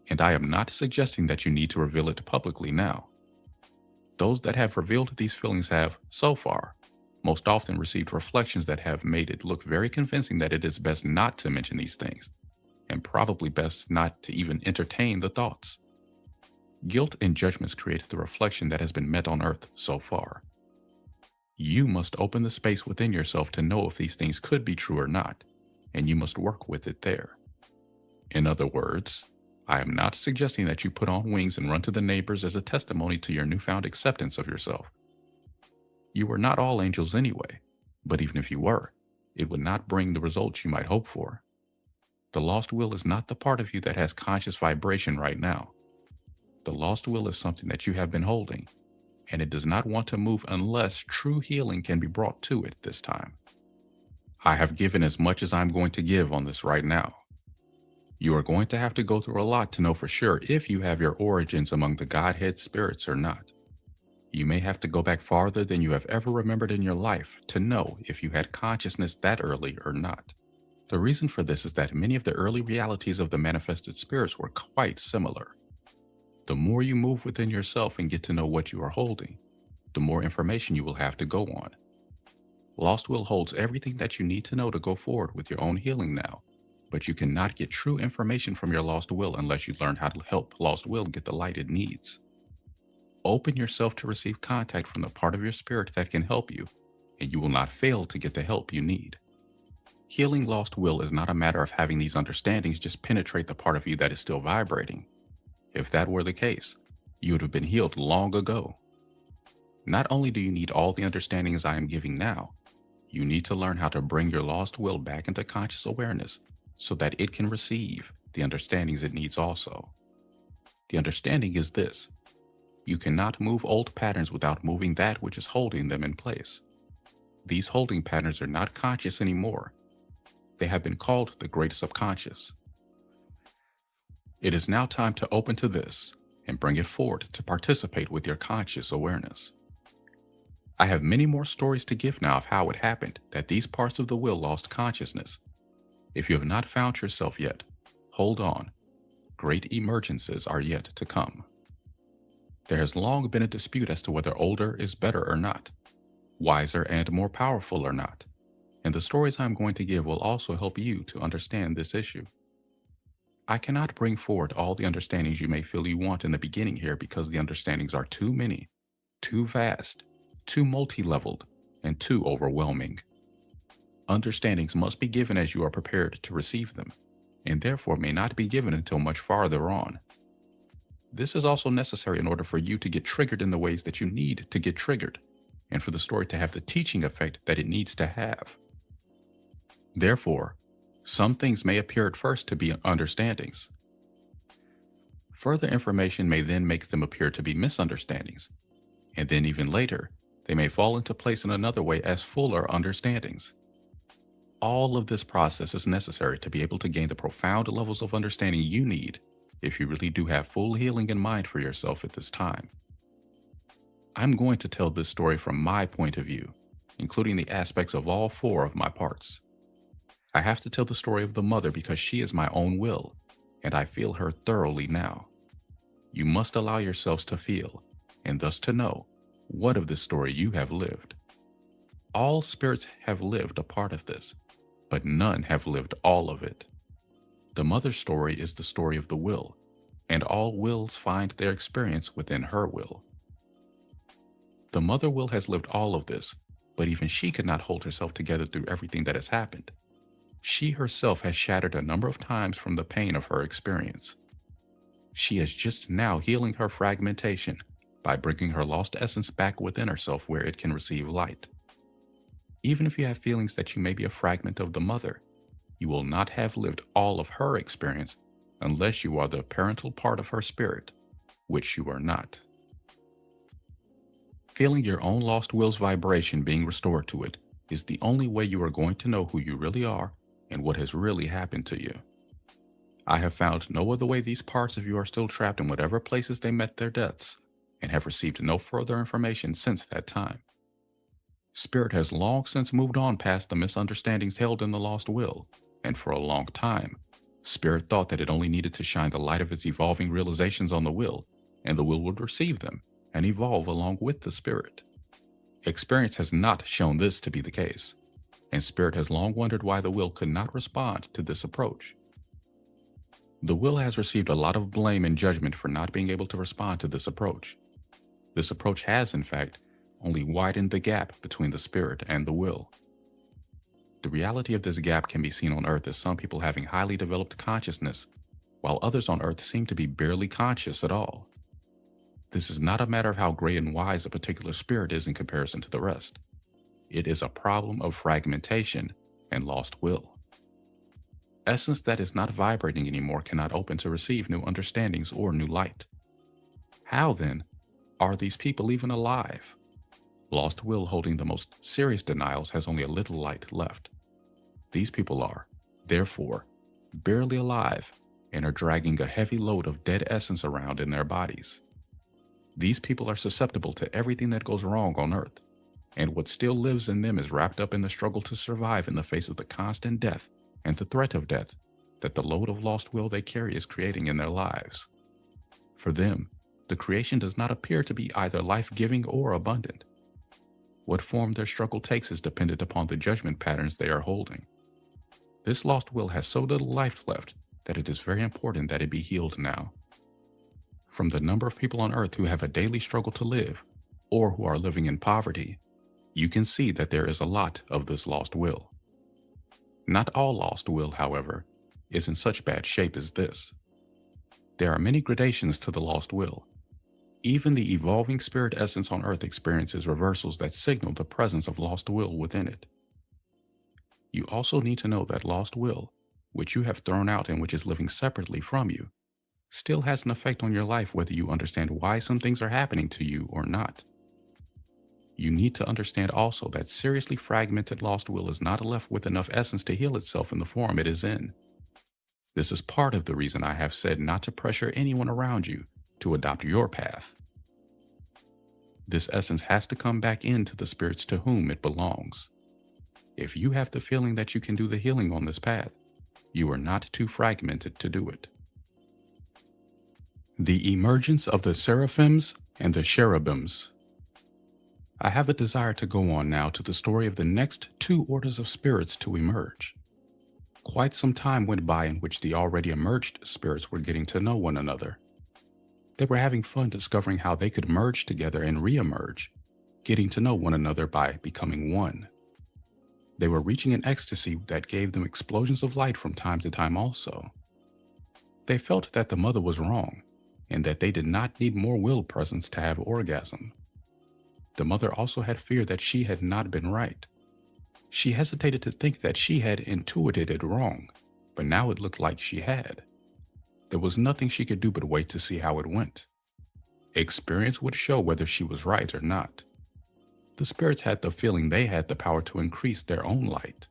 and I am not suggesting that you need to reveal it publicly now. Those that have revealed these feelings have, so far, most often received reflections that have made it look very convincing that it is best not to mention these things, and probably best not to even entertain the thoughts. Guilt and judgments create the reflection that has been met on earth so far. You must open the space within yourself to know if these things could be true or not, and you must work with it there. In other words, I am not suggesting that you put on wings and run to the neighbors as a testimony to your newfound acceptance of yourself. You are not all angels anyway, but even if you were, it would not bring the results you might hope for. The lost will is not the part of you that has conscious vibration right now. The lost will is something that you have been holding, and it does not want to move unless true healing can be brought to it this time. I have given as much as I'm going to give on this right now. You are going to have to go through a lot to know for sure if you have your origins among the Godhead spirits or not. You may have to go back farther than you have ever remembered in your life to know if you had consciousness that early or not. The reason for this is that many of the early realities of the manifested spirits were quite similar. The more you move within yourself and get to know what you are holding, the more information you will have to go on. Lost Will holds everything that you need to know to go forward with your own healing now, but you cannot get true information from your Lost Will unless you learn how to help Lost Will get the light it needs. Open yourself to receive contact from the part of your spirit that can help you, and you will not fail to get the help you need. Healing Lost Will is not a matter of having these understandings just penetrate the part of you that is still vibrating. If that were the case, you would have been healed long ago. Not only do you need all the understandings I am giving now, you need to learn how to bring your lost will back into conscious awareness so that it can receive the understandings it needs also. The understanding is this: you cannot move old patterns without moving that which is holding them in place. These holding patterns are not conscious anymore. They have been called the great subconscious. It is now time to open to this and bring it forward to participate with your conscious awareness. I have many more stories to give now of how it happened that these parts of the will lost consciousness. If you have not found yourself yet, hold on. Great emergences are yet to come. There has long been a dispute as to whether older is better or not, wiser and more powerful or not, and the stories I'm going to give will also help you to understand this issue. I cannot bring forward all the understandings you may feel you want in the beginning here because the understandings are too many, too vast, too multi-leveled, and too overwhelming. Understandings must be given as you are prepared to receive them, and therefore may not be given until much farther on. This is also necessary in order for you to get triggered in the ways that you need to get triggered, and for the story to have the teaching effect that it needs to have. Therefore, some things may appear at first to be understandings. Further information may then make them appear to be misunderstandings, and then even later, they may fall into place in another way as fuller understandings. All of this process is necessary to be able to gain the profound levels of understanding you need if you really do have full healing in mind for yourself at this time. I'm going to tell this story from my point of view, including the aspects of all four of my parts. I have to tell the story of the mother because she is my own will, and I feel her thoroughly now. You must allow yourselves to feel, and thus to know, what of this story you have lived. All spirits have lived a part of this, but none have lived all of it. The mother's story is the story of the will, and all wills find their experience within her will. The mother will has lived all of this, but even she could not hold herself together through everything that has happened. She herself has shattered a number of times from the pain of her experience. She is just now healing her fragmentation, by bringing her lost essence back within herself where it can receive light. Even if you have feelings that you may be a fragment of the mother, you will not have lived all of her experience unless you are the parental part of her spirit, which you are not. Feeling your own lost will's vibration being restored to it is the only way you are going to know who you really are and what has really happened to you. I have found no other way these parts of you are still trapped in whatever places they met their deaths and have received no further information since that time. Spirit has long since moved on past the misunderstandings held in the lost will, and for a long time, Spirit thought that it only needed to shine the light of its evolving realizations on the will, and the will would receive them and evolve along with the Spirit. Experience has not shown this to be the case, and Spirit has long wondered why the will could not respond to this approach. The will has received a lot of blame and judgment for not being able to respond to this approach. This approach has, in fact, only widened the gap between the Spirit and the will. The reality of this gap can be seen on Earth as some people having highly developed consciousness, while others on Earth seem to be barely conscious at all. This is not a matter of how great and wise a particular spirit is in comparison to the rest. It is a problem of fragmentation and lost will. Essence that is not vibrating anymore cannot open to receive new understandings or new light. How, then, are these people even alive? Lost will holding the most serious denials has only a little light left. These people are, therefore, barely alive and are dragging a heavy load of dead essence around in their bodies. These people are susceptible to everything that goes wrong on Earth, and what still lives in them is wrapped up in the struggle to survive in the face of the constant death and the threat of death that the load of lost will they carry is creating in their lives. For them, the creation does not appear to be either life-giving or abundant. What form their struggle takes is dependent upon the judgment patterns they are holding. This lost will has so little life left that it is very important that it be healed now. From the number of people on Earth who have a daily struggle to live, or who are living in poverty, you can see that there is a lot of this lost will. Not all lost will, however, is in such bad shape as this. There are many gradations to the lost will. Even the evolving spirit essence on Earth experiences reversals that signal the presence of lost will within it. You also need to know that lost will, which you have thrown out and which is living separately from you, still has an effect on your life whether you understand why some things are happening to you or not. You need to understand also that seriously fragmented lost will is not left with enough essence to heal itself in the form it is in. This is part of the reason I have said not to pressure anyone around you to adopt your path. This essence has to come back into the spirits to whom it belongs. If you have the feeling that you can do the healing on this path, you are not too fragmented to do it. The emergence of the seraphims and the cherubims. I have a desire to go on now to the story of the next two orders of spirits to emerge. Quite some time went by in which the already emerged spirits were getting to know one another. They were having fun discovering how they could merge together and re-emerge, getting to know one another by becoming one. They were reaching an ecstasy that gave them explosions of light from time to time also. They felt that the mother was wrong, and that they did not need more will presence to have orgasm. The mother also had fear that she had not been right. She hesitated to think that she had intuited it wrong, but now it looked like she had. There was nothing she could do but wait to see how it went. Experience would show whether she was right or not. The spirits had the feeling they had the power to increase their own light.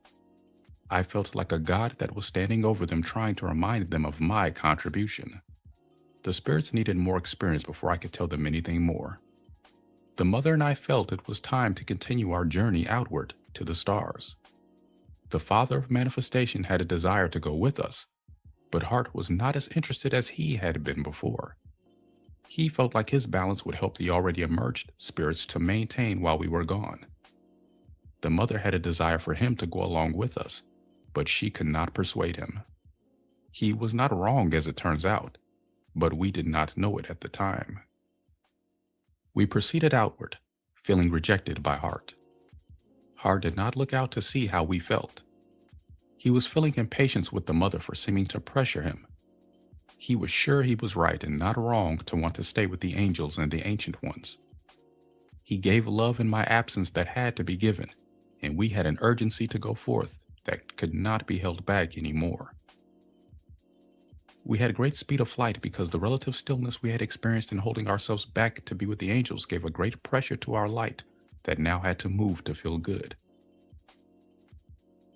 I felt like a god that was standing over them trying to remind them of my contribution. The spirits needed more experience before I could tell them anything more. The mother and I felt it was time to continue our journey outward to the stars. The father of manifestation had a desire to go with us, but Hart was not as interested as he had been before. He felt like his balance would help the already emerged spirits to maintain while we were gone. The mother had a desire for him to go along with us, but she could not persuade him. He was not wrong as it turns out, but we did not know it at the time. We proceeded outward, feeling rejected by Hart. Hart did not look out to see how we felt. He was feeling impatience with the mother for seeming to pressure him. He was sure he was right and not wrong to want to stay with the angels and the ancient ones. He gave love in my absence that had to be given, and we had an urgency to go forth that could not be held back anymore. We had great speed of flight because the relative stillness we had experienced in holding ourselves back to be with the angels gave a great pressure to our light that now had to move to feel good.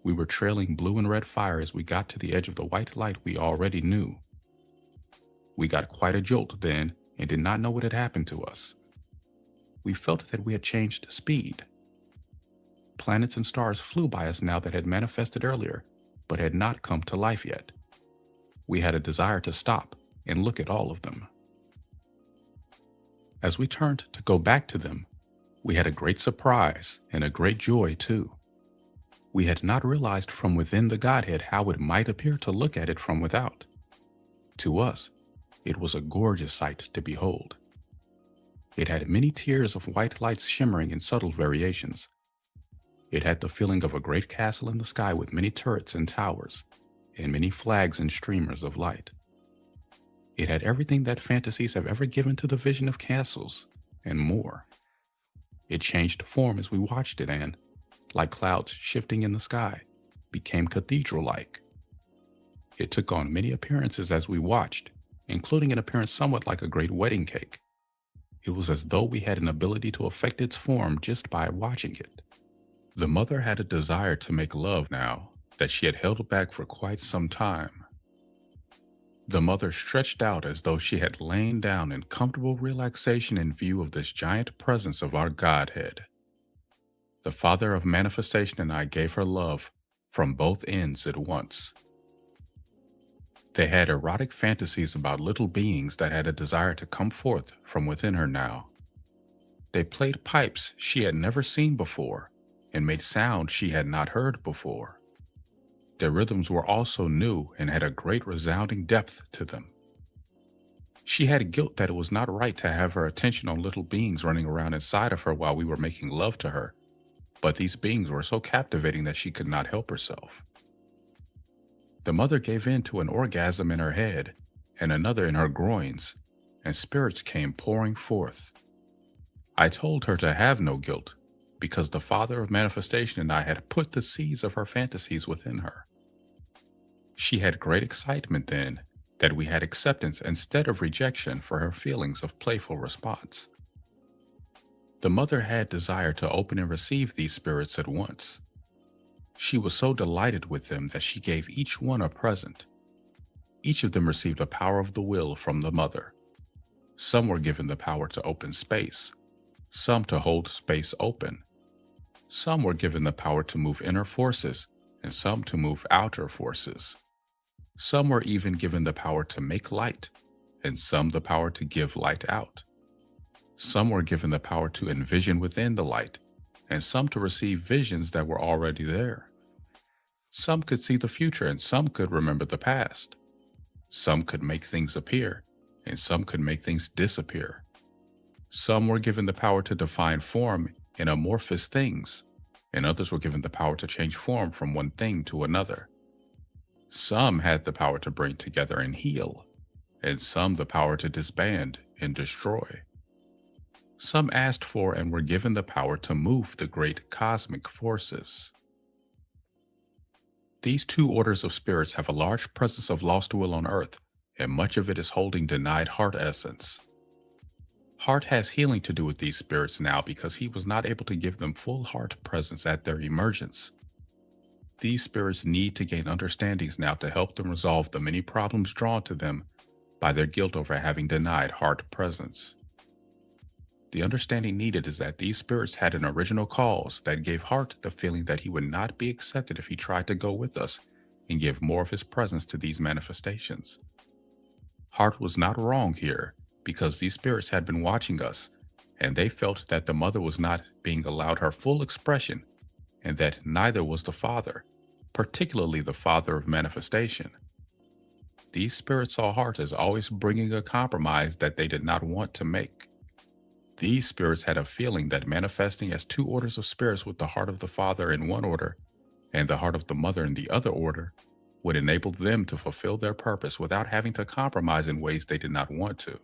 We were trailing blue and red fire as we got to the edge of the white light we already knew. We got quite a jolt then and did not know what had happened to us. We felt that we had changed speed. Planets and stars flew by us now that had manifested earlier, but had not come to life yet. We had a desire to stop and look at all of them. As we turned to go back to them, we had a great surprise and a great joy too. We had not realized from within the Godhead how it might appear to look at it from without. To us, it was a gorgeous sight to behold. It had many tiers of white lights shimmering in subtle variations. It had the feeling of a great castle in the sky with many turrets and towers, and many flags and streamers of light. It had everything that fantasies have ever given to the vision of castles, and more. It changed form as we watched it and, like clouds shifting in the sky, became cathedral-like. It took on many appearances as we watched, including an appearance somewhat like a great wedding cake. It was as though we had an ability to affect its form just by watching it. The mother had a desire to make love now that she had held back for quite some time. The mother stretched out as though she had lain down in comfortable relaxation in view of this giant presence of our Godhead. The Father of Manifestation and I gave her love from both ends at once. They had erotic fantasies about little beings that had a desire to come forth from within her now. They played pipes she had never seen before and made sounds she had not heard before. Their rhythms were also new and had a great resounding depth to them. She had guilt that it was not right to have her attention on little beings running around inside of her while we were making love to her, but these beings were so captivating that she could not help herself. The mother gave in to an orgasm in her head and another in her groins, and spirits came pouring forth. I told her to have no guilt, because the Father of Manifestation and I had put the seeds of her fantasies within her. She had great excitement then that we had acceptance instead of rejection for her feelings of playful response. The mother had desire to open and receive these spirits at once. She was so delighted with them that she gave each one a present. Each of them received a power of the will from the mother. Some were given the power to open space, some to hold space open. Some were given the power to move inner forces, and some to move outer forces. Some were even given the power to make light, and some the power to give light out. Some were given the power to envision within the light, and some to receive visions that were already there. Some could see the future, and some could remember the past. Some could make things appear, and some could make things disappear. Some were given the power to define form in amorphous things, and others were given the power to change form from one thing to another. Some had the power to bring together and heal, and some the power to disband and destroy. Some asked for and were given the power to move the great cosmic forces. These two orders of spirits have a large presence of lost will on earth, and much of it is holding denied heart essence. Heart has healing to do with these spirits now because he was not able to give them full heart presence at their emergence. These spirits need to gain understandings now to help them resolve the many problems drawn to them by their guilt over having denied heart presence. The understanding needed is that these spirits had an original cause that gave Heart the feeling that he would not be accepted if he tried to go with us and give more of his presence to these manifestations. Heart was not wrong here because these spirits had been watching us, and they felt that the mother was not being allowed her full expression, and that neither was the Father, particularly the Father of Manifestation. These spirits saw Heart as always bringing a compromise that they did not want to make. These spirits had a feeling that manifesting as two orders of spirits with the heart of the Father in one order and the heart of the Mother in the other order would enable them to fulfill their purpose without having to compromise in ways they did not want to.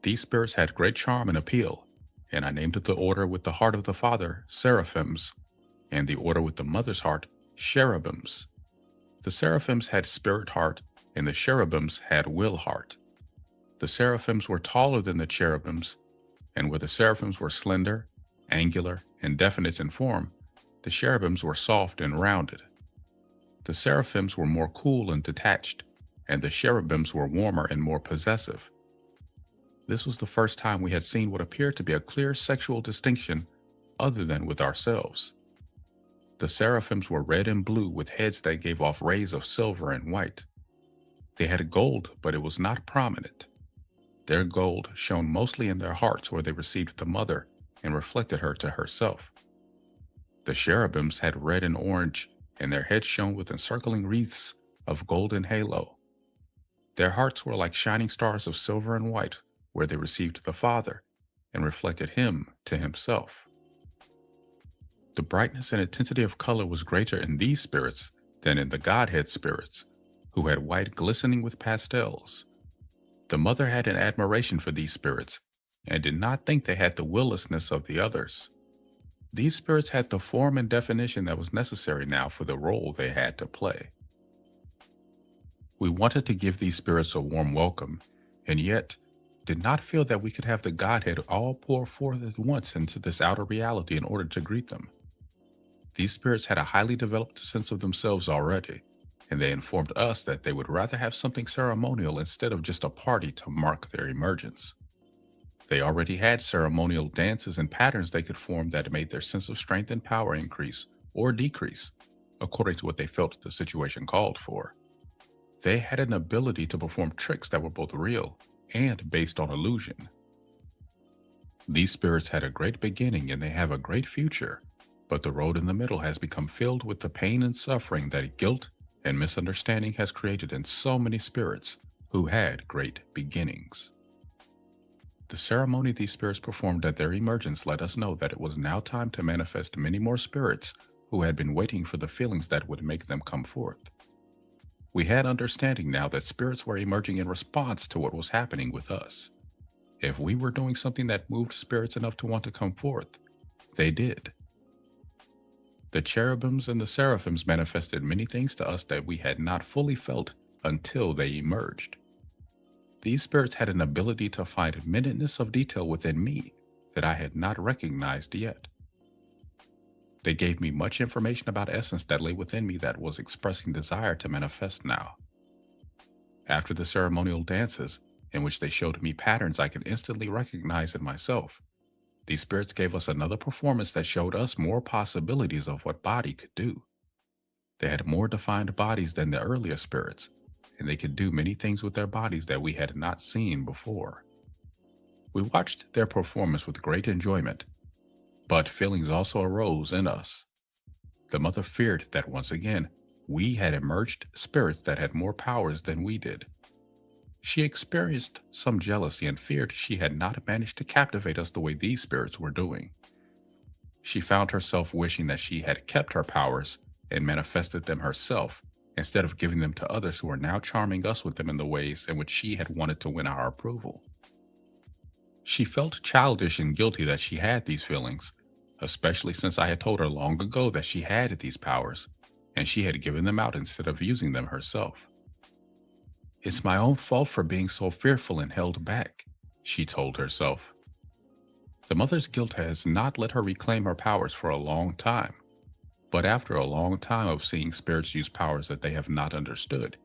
These spirits had great charm and appeal, and I named the order with the heart of the father seraphims, and the order with the mother's heart cherubims. The seraphims had spirit heart, and the cherubims had will heart. The seraphims were taller than the cherubims, and where the seraphims were slender, angular, and definite in form, the cherubims were soft and rounded. The seraphims were more cool and detached, and the cherubims were warmer and more possessive. This was the first time we had seen what appeared to be a clear sexual distinction other than with ourselves. The seraphims were red and blue with heads that gave off rays of silver and white. They had gold, but it was not prominent. Their gold shone mostly in their hearts where they received the mother and reflected her to herself. The cherubims had red and orange, and their heads shone with encircling wreaths of golden halo. Their hearts were like shining stars of silver and white, where they received the Father and reflected him to himself. The brightness and intensity of color was greater in these spirits than in the Godhead spirits, who had white glistening with pastels. The mother had an admiration for these spirits and did not think they had the willlessness of the others. These spirits had the form and definition that was necessary now for the role they had to play. We wanted to give these spirits a warm welcome, and yet did not feel that we could have the Godhead all pour forth at once into this outer reality in order to greet them. These spirits had a highly developed sense of themselves already, and they informed us that they would rather have something ceremonial instead of just a party to mark their emergence. They already had ceremonial dances and patterns they could form that made their sense of strength and power increase or decrease, according to what they felt the situation called for. They had an ability to perform tricks that were both real and based on illusion. These spirits had a great beginning and they have a great future, but the road in the middle has become filled with the pain and suffering that guilt and misunderstanding has created in so many spirits who had great beginnings. The ceremony these spirits performed at their emergence let us know that it was now time to manifest many more spirits who had been waiting for the feelings that would make them come forth. We had understanding now that spirits were emerging in response to what was happening with us. If we were doing something that moved spirits enough to want to come forth, they did. The cherubims and the seraphims manifested many things to us that we had not fully felt until they emerged. These spirits had an ability to find minuteness of detail within me that I had not recognized yet. They gave me much information about essence that lay within me that was expressing desire to manifest now. After the ceremonial dances, in which they showed me patterns I could instantly recognize in myself, these spirits gave us another performance that showed us more possibilities of what body could do. They had more defined bodies than the earlier spirits, and they could do many things with their bodies that we had not seen before. We watched their performance with great enjoyment, but feelings also arose in us. The mother feared that once again, we had emerged spirits that had more powers than we did. She experienced some jealousy and feared she had not managed to captivate us the way these spirits were doing. She found herself wishing that she had kept her powers and manifested them herself, instead of giving them to others who are now charming us with them in the ways in which she had wanted to win our approval. She felt childish and guilty that she had these feelings, especially since I had told her long ago that she had these powers, and she had given them out instead of using them herself. "It's my own fault for being so fearful and held back," she told herself. The mother's guilt has not let her reclaim her powers for a long time. But after a long time of seeing spirits use powers that they have not understood,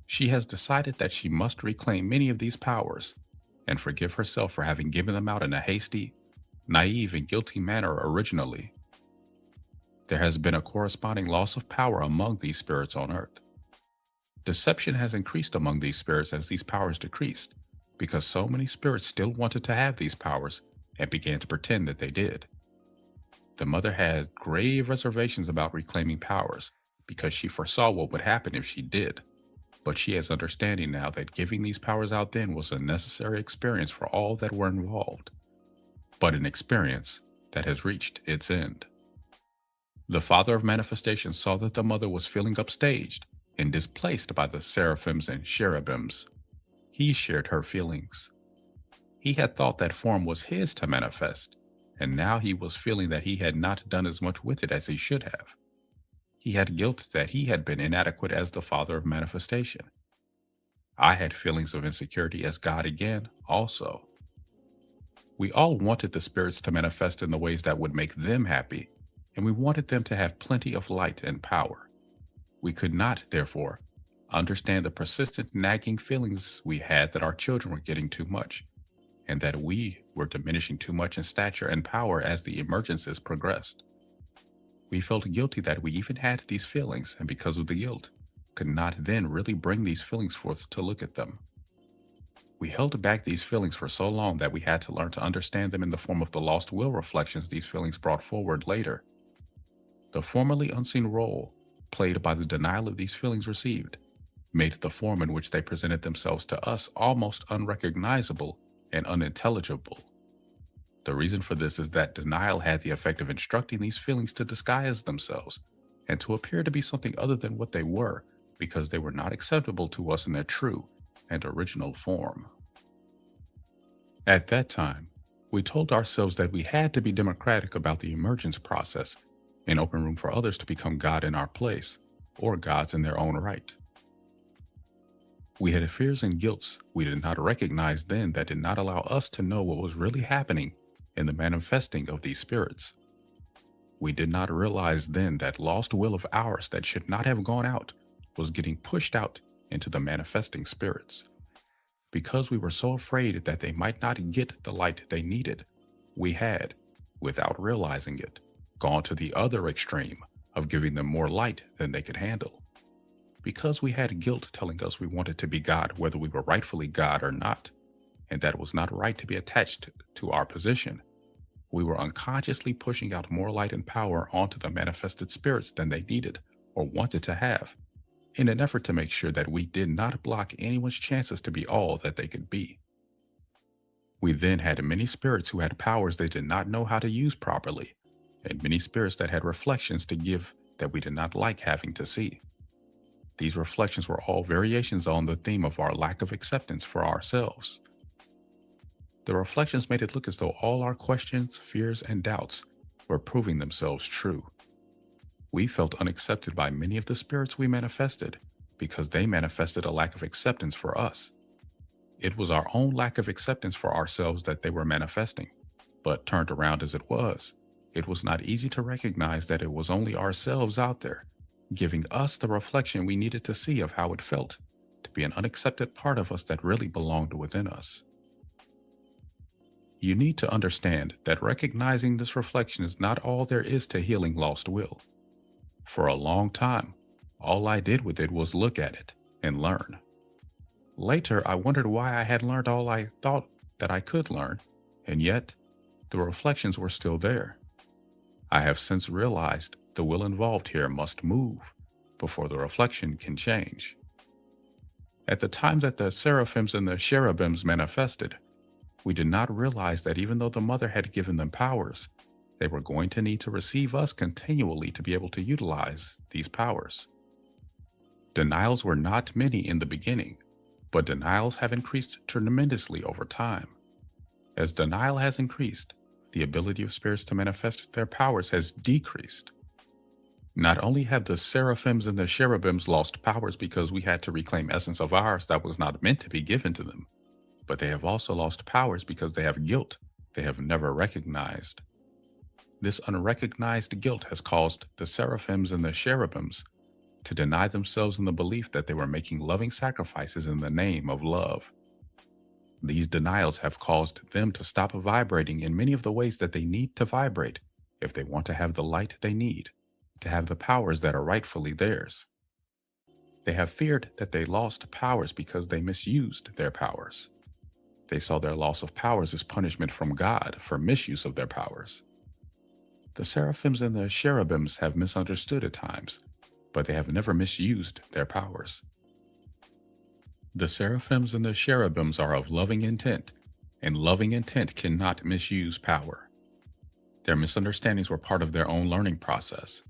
she has decided that she must reclaim many of these powers and forgive herself for having given them out in a hasty, naive, and guilty manner originally. There has been a corresponding loss of power among these spirits on earth. Deception has increased among these spirits as these powers decreased, because so many spirits still wanted to have these powers and began to pretend that they did. The mother had grave reservations about reclaiming powers because she foresaw what would happen if she did, but she has understanding now that giving these powers out then was a necessary experience for all that were involved, but an experience that has reached its end. The father of manifestation saw that the mother was feeling upstaged and displaced by the seraphims and cherubims. He shared her feelings. He had thought that form was his to manifest, and now he was feeling that he had not done as much with it as he should have. He had guilt that he had been inadequate as the father of manifestation. I had feelings of insecurity as God again, also. We all wanted the spirits to manifest in the ways that would make them happy, and we wanted them to have plenty of light and power. We could not, therefore, understand the persistent nagging feelings we had that our children were getting too much, and that we were diminishing too much in stature and power as the emergences progressed. We felt guilty that we even had these feelings, and because of the guilt, could not then really bring these feelings forth to look at them. We held back these feelings for so long that we had to learn to understand them in the form of the lost will reflections these feelings brought forward later. The formerly unseen role played by the denial of these feelings received made the form in which they presented themselves to us almost unrecognizable and unintelligible. The reason for this is that denial had the effect of instructing these feelings to disguise themselves and to appear to be something other than what they were, because they were not acceptable to us in their true and original form. At that time, we told ourselves that we had to be democratic about the emergence process and open room for others to become God in our place, or gods in their own right. We had fears and guilts we did not recognize then that did not allow us to know what was really happening in the manifesting of these spirits. We did not realize then that lost will of ours that should not have gone out was getting pushed out into the manifesting spirits. Because we were so afraid that they might not get the light they needed, we had, without realizing it, gone to the other extreme of giving them more light than they could handle. Because we had guilt telling us we wanted to be God whether we were rightfully God or not, and that it was not right to be attached to our position, we were unconsciously pushing out more light and power onto the manifested spirits than they needed or wanted to have, in an effort to make sure that we did not block anyone's chances to be all that they could be. We then had many spirits who had powers they did not know how to use properly, and many spirits that had reflections to give that we did not like having to see. These reflections were all variations on the theme of our lack of acceptance for ourselves. The reflections made it look as though all our questions, fears, and doubts were proving themselves true. We felt unaccepted by many of the spirits we manifested because they manifested a lack of acceptance for us. It was our own lack of acceptance for ourselves that they were manifesting, but turned around as it was not easy to recognize that it was only ourselves out there, giving us the reflection we needed to see of how it felt to be an unaccepted part of us that really belonged within us. You need to understand that recognizing this reflection is not all there is to healing lost will. For a long time, all I did with it was look at it and learn. Later, I wondered why I had learned all I thought that I could learn, and yet the reflections were still there. I have since realized the will involved here must move before the reflection can change. At the time that the seraphims and the cherubims manifested, we did not realize that even though the mother had given them powers, they were going to need to receive us continually to be able to utilize these powers. Denials were not many in the beginning, but denials have increased tremendously over time. As denial has increased, the ability of spirits to manifest their powers has decreased. Not only have the seraphims and the cherubims lost powers because we had to reclaim essence of ours that was not meant to be given to them, but they have also lost powers because they have guilt they have never recognized. This unrecognized guilt has caused the seraphims and the cherubims to deny themselves in the belief that they were making loving sacrifices in the name of love. These denials have caused them to stop vibrating in many of the ways that they need to vibrate if they want to have the light they need, to have the powers that are rightfully theirs. They have feared that they lost powers because they misused their powers. They saw their loss of powers as punishment from God for misuse of their powers. The seraphims and the cherubims have misunderstood at times, but they have never misused their powers. The seraphims and the cherubims are of loving intent, and loving intent cannot misuse power. Their misunderstandings were part of their own learning process.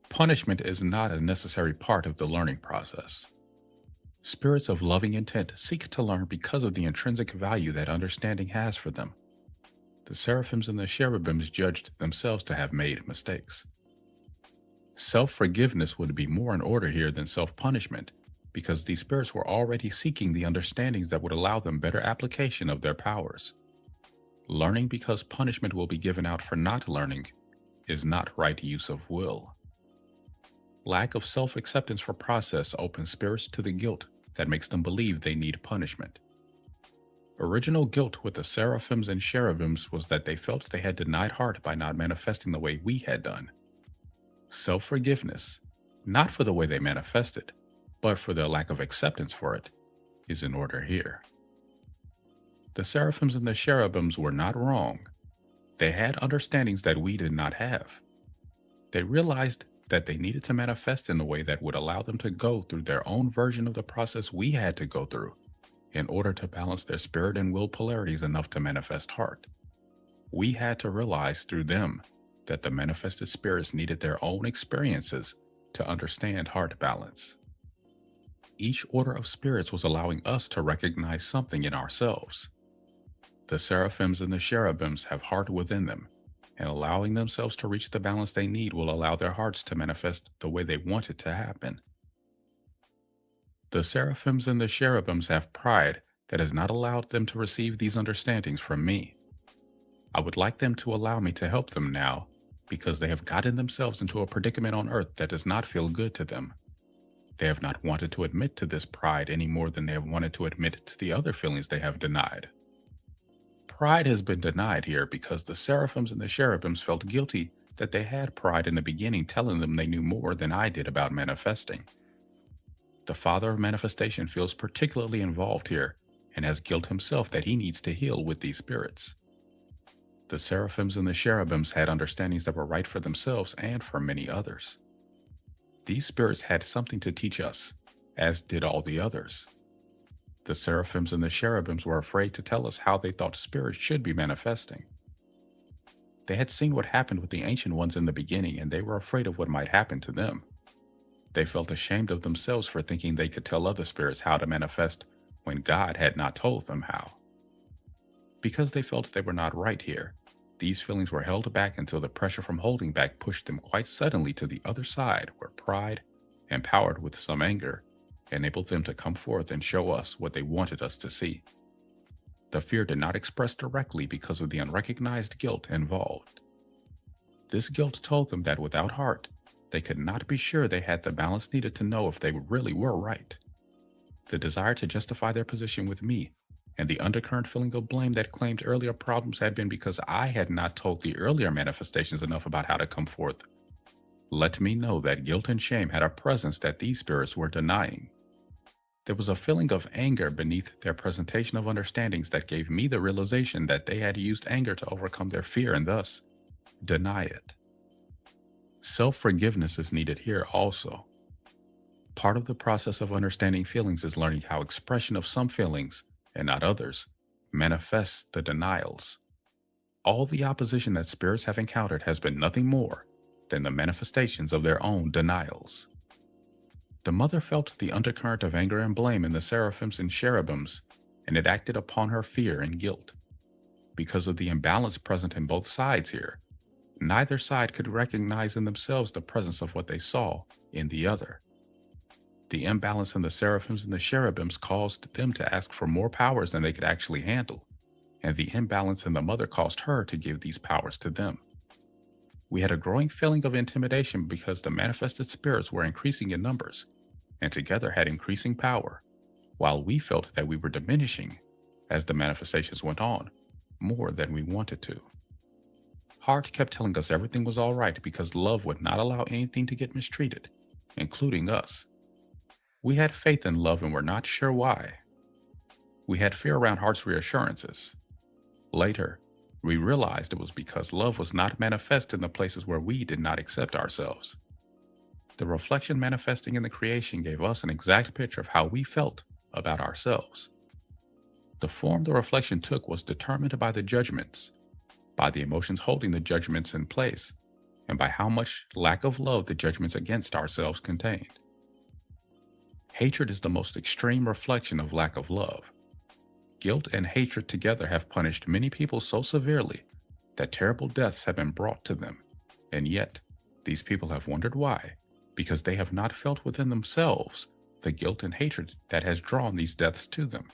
Punishment is not a necessary part of the learning process. Spirits of loving intent seek to learn because of the intrinsic value that understanding has for them. The seraphims and the cherubims judged themselves to have made mistakes. Self-forgiveness would be more in order here than self-punishment, because these spirits were already seeking the understandings that would allow them better application of their powers. Learning because punishment will be given out for not learning is not right use of will. Lack of self-acceptance for process opens spirits to the guilt that makes them believe they need punishment. Original guilt with the seraphims and cherubims was that they felt they had denied heart by not manifesting the way we had done. Self-forgiveness, not for the way they manifested, but for their lack of acceptance for it, is in order here. The seraphims and the cherubims were not wrong. They had understandings that we did not have. They realized that they needed to manifest in a way that would allow them to go through their own version of the process we had to go through in order to balance their spirit and will polarities enough to manifest heart. We had to realize through them that the manifested spirits needed their own experiences to understand heart balance. Each order of spirits was allowing us to recognize something in ourselves. The seraphims and the cherubims have heart within them, and allowing themselves to reach the balance they need will allow their hearts to manifest the way they want it to happen. The seraphims and the cherubims have pride that has not allowed them to receive these understandings from me. I would like them to allow me to help them now, because they have gotten themselves into a predicament on earth that does not feel good to them. They have not wanted to admit to this pride any more than they have wanted to admit to the other feelings they have denied. Pride has been denied here because the seraphims and the cherubims felt guilty that they had pride in the beginning, telling them they knew more than I did about manifesting. The Father of Manifestation feels particularly involved here and has guilt himself that he needs to heal with these spirits. The seraphims and the cherubims had understandings that were right for themselves and for many others. These spirits had something to teach us, as did all the others. The seraphims and the cherubims were afraid to tell us how they thought spirits should be manifesting. They had seen what happened with the ancient ones in the beginning, and they were afraid of what might happen to them. They felt ashamed of themselves for thinking they could tell other spirits how to manifest when God had not told them how. Because they felt they were not right here, these feelings were held back until the pressure from holding back pushed them quite suddenly to the other side, where pride, empowered with some anger, enabled them to come forth and show us what they wanted us to see. The fear did not express directly because of the unrecognized guilt involved. This guilt told them that without heart, they could not be sure they had the balance needed to know if they really were right. The desire to justify their position with me, and the undercurrent feeling of blame that claimed earlier problems had been because I had not told the earlier manifestations enough about how to come forth, let me know that guilt and shame had a presence that these spirits were denying. There was a feeling of anger beneath their presentation of understandings that gave me the realization that they had used anger to overcome their fear and thus deny it. Self-forgiveness is needed here also. Part of the process of understanding feelings is learning how expression of some feelings, and not others, manifests the denials. All the opposition that spirits have encountered has been nothing more than the manifestations of their own denials. The mother felt the undercurrent of anger and blame in the seraphims and cherubims, and it acted upon her fear and guilt. Because of the imbalance present in both sides here, neither side could recognize in themselves the presence of what they saw in the other. The imbalance in the seraphims and the cherubims caused them to ask for more powers than they could actually handle, and the imbalance in the mother caused her to give these powers to them. We had a growing feeling of intimidation because the manifested spirits were increasing in numbers, and together had increasing power, while we felt that we were diminishing as the manifestations went on, more than we wanted to. Heart kept telling us everything was all right because love would not allow anything to get mistreated, including us. We had faith in love and were not sure why. We had fear around Heart's reassurances. Later, we realized it was because love was not manifest in the places where we did not accept ourselves. The reflection manifesting in the creation gave us an exact picture of how we felt about ourselves. The form the reflection took was determined by the judgments, by the emotions holding the judgments in place, and by how much lack of love the judgments against ourselves contained. Hatred is the most extreme reflection of lack of love. Guilt and hatred together have punished many people so severely that terrible deaths have been brought to them, and yet these people have wondered why, because they have not felt within themselves the guilt and hatred that has drawn these deaths to them.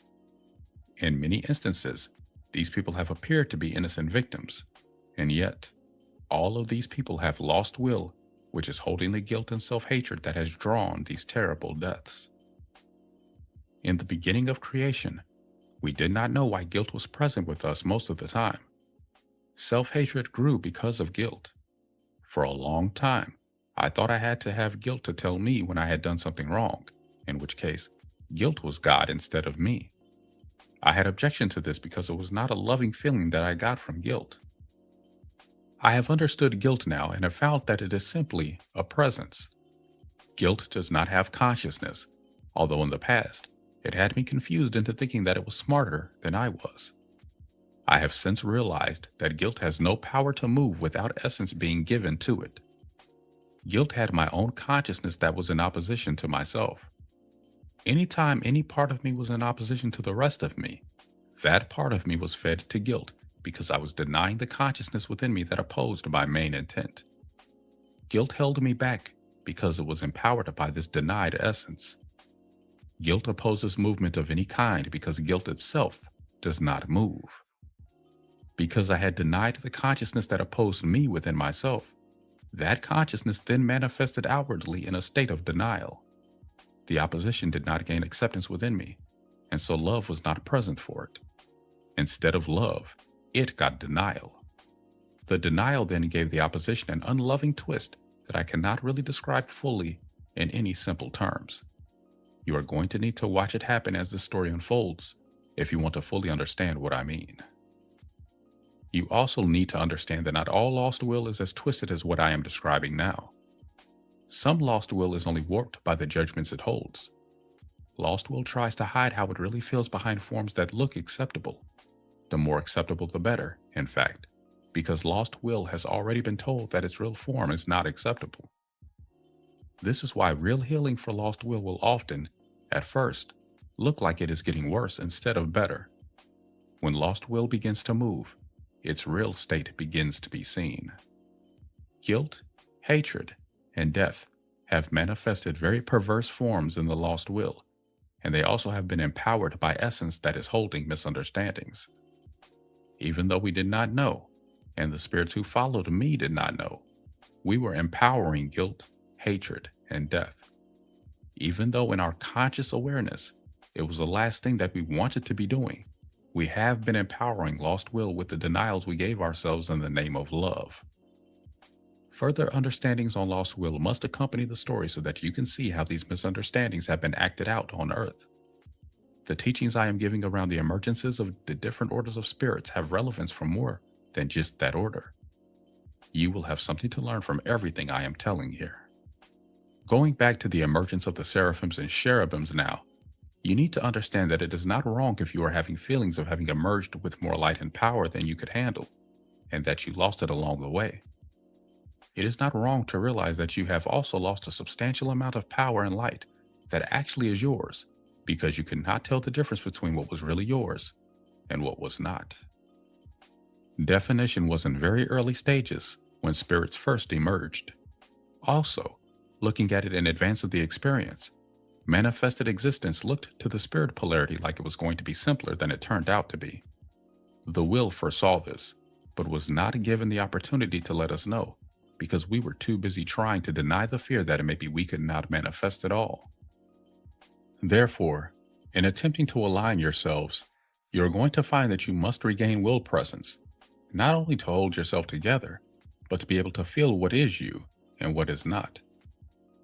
In many instances, these people have appeared to be innocent victims, and yet all of these people have lost will, which is holding the guilt and self-hatred that has drawn these terrible deaths. In the beginning of creation, we did not know why guilt was present with us most of the time. Self-hatred grew because of guilt. For a long time, I thought I had to have guilt to tell me when I had done something wrong, in which case, guilt was God instead of me. I had objection to this because it was not a loving feeling that I got from guilt. I have understood guilt now and have found that it is simply a presence. Guilt does not have consciousness, although in the past, it had me confused into thinking that it was smarter than I was. I have since realized that guilt has no power to move without essence being given to it. Guilt had my own consciousness that was in opposition to myself. Anytime any part of me was in opposition to the rest of me, that part of me was fed to guilt because I was denying the consciousness within me that opposed my main intent. Guilt held me back because it was empowered by this denied essence. Guilt opposes movement of any kind because guilt itself does not move. Because I had denied the consciousness that opposed me within myself, that consciousness then manifested outwardly in a state of denial. The opposition did not gain acceptance within me, and so love was not present for it. Instead of love, it got denial. The denial then gave the opposition an unloving twist that I cannot really describe fully in any simple terms. You are going to need to watch it happen as the story unfolds if you want to fully understand what I mean. You also need to understand that not all lost will is as twisted as what I am describing now. Some lost will is only warped by the judgments it holds. Lost will tries to hide how it really feels behind forms that look acceptable. The more acceptable the better, in fact, because lost will has already been told that its real form is not acceptable. This is why real healing for lost will often, at first, look like it is getting worse instead of better. When lost will begins to move, its real state begins to be seen. Guilt, hatred, and death have manifested very perverse forms in the lost will, and they also have been empowered by essence that is holding misunderstandings. Even though we did not know, and the spirits who followed me did not know, we were empowering guilt, hatred, and death. Even though in our conscious awareness, it was the last thing that we wanted to be doing, we have been empowering lost will with the denials we gave ourselves in the name of love. Further understandings on lost will must accompany the story so that you can see how these misunderstandings have been acted out on Earth. The teachings I am giving around the emergences of the different orders of spirits have relevance for more than just that order. You will have something to learn from everything I am telling here. Going back to the emergence of the seraphims and cherubims now, you need to understand that it is not wrong if you are having feelings of having emerged with more light and power than you could handle, and that you lost it along the way. It is not wrong to realize that you have also lost a substantial amount of power and light that actually is yours, because you could not tell the difference between what was really yours and what was not. Definition was in very early stages when spirits first emerged. Also, looking at it in advance of the experience, manifested existence looked to the spirit polarity like it was going to be simpler than it turned out to be. The will foresaw this, but was not given the opportunity to let us know, because we were too busy trying to deny the fear that maybe we could not manifest at all. Therefore, in attempting to align yourselves, you are going to find that you must regain will presence, not only to hold yourself together, but to be able to feel what is you and what is not.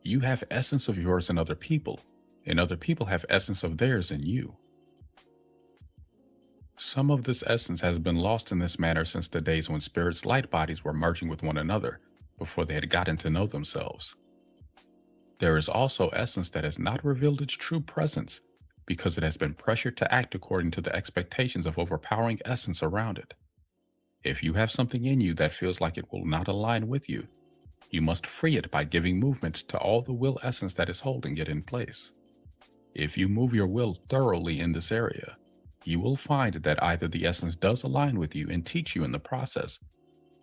You have essence of yours in other people, and other people have essence of theirs in you. Some of this essence has been lost in this manner since the days when spirits' light bodies were merging with one another before they had gotten to know themselves. There is also essence that has not revealed its true presence because it has been pressured to act according to the expectations of overpowering essence around it. If you have something in you that feels like it will not align with you, You must free it by giving movement to all the will essence that is holding it in place. If you move your will thoroughly in this area, you will find that either the essence does align with you and teach you in the process,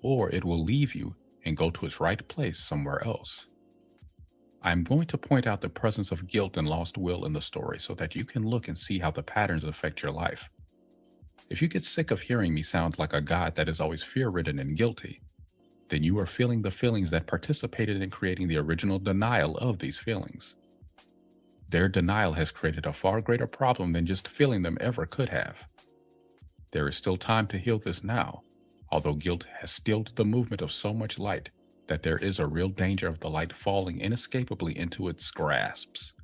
or it will leave you and go to its right place somewhere else. I'm going to point out the presence of guilt and lost will in the story so that you can look and see how the patterns affect your life. If you get sick of hearing me sound like a God that is always fear-ridden and guilty, then you are feeling the feelings that participated in creating the original denial of these feelings. Their denial has created a far greater problem than just feeling them ever could have. There is still time to heal this now, although guilt has stilled the movement of so much light that there is a real danger of the light falling inescapably into its grasps.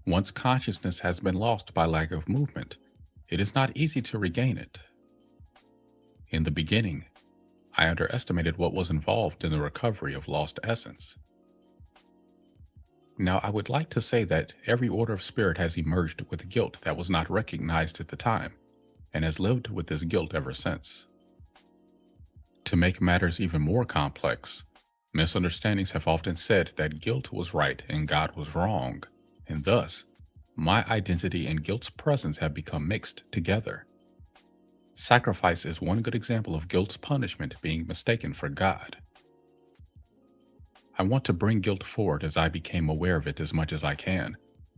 Once consciousness has been lost by lack of movement, it is not easy to regain it. In the beginning, I underestimated what was involved in the recovery of lost essence. Now, I would like to say that every order of spirit has emerged with guilt that was not recognized at the time, and has lived with this guilt ever since. To make matters even more complex, misunderstandings have often said that guilt was right and God was wrong, and thus, my identity and guilt's presence have become mixed together. Sacrifice is one good example of guilt's punishment being mistaken for God. I want to bring guilt forward as I became aware of it as much as I can,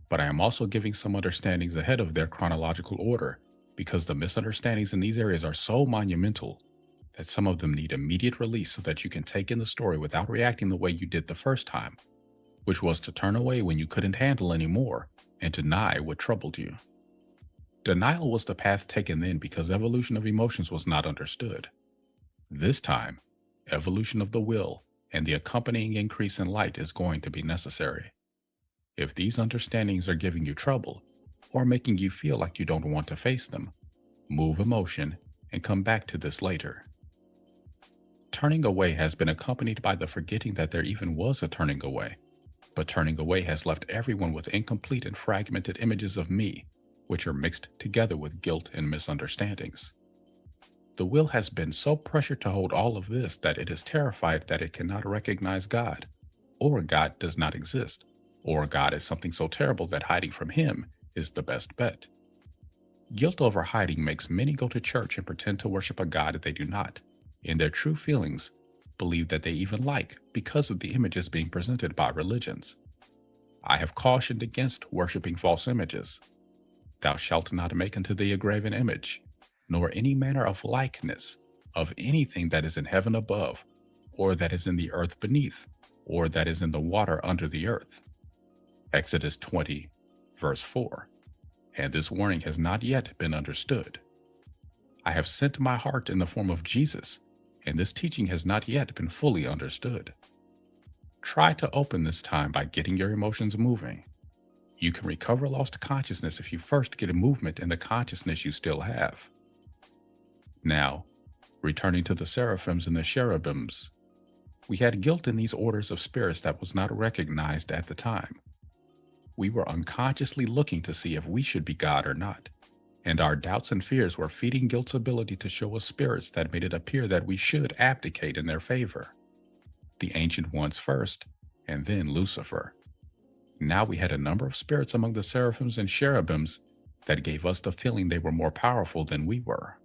but I am also giving some understandings ahead of their chronological order because the misunderstandings in these areas are so monumental that some of them need immediate release so that you can take in the story without reacting the way you did the first time, which was to turn away when you couldn't handle anymore and deny what troubled you. Denial was the path taken then because evolution of emotions was not understood. This time, evolution of the will and the accompanying increase in light is going to be necessary. If these understandings are giving you trouble or making you feel like you don't want to face them, move emotion and come back to this later. Turning away has been accompanied by the forgetting that there even was a turning away, but turning away has left everyone with incomplete and fragmented images of me, which are mixed together with guilt and misunderstandings. The will has been so pressured to hold all of this that it is terrified that it cannot recognize God, or God does not exist, or God is something so terrible that hiding from Him is the best bet. Guilt over hiding makes many go to church and pretend to worship a God they do not, in their true feelings, believe that they even like because of the images being presented by religions. I have cautioned against worshiping false images. Thou shalt not make unto thee a graven image, nor any manner of likeness of anything that is in heaven above, or that is in the earth beneath, or that is in the water under the earth. Exodus 20, verse 4. And this warning has not yet been understood. I have sent my heart in the form of Jesus, and this teaching has not yet been fully understood. Try to open this time by getting your emotions moving. You can recover lost consciousness if you first get a movement in the consciousness you still have. Now, returning to the seraphims and the cherubims, we had guilt in these orders of spirits that was not recognized at the time. We were unconsciously looking to see if we should be God or not, and our doubts and fears were feeding guilt's ability to show us spirits that made it appear that we should abdicate in their favor. The ancient ones first, and then Lucifer. Now we had a number of spirits among the seraphims and cherubims that gave us the feeling they were more powerful than we were.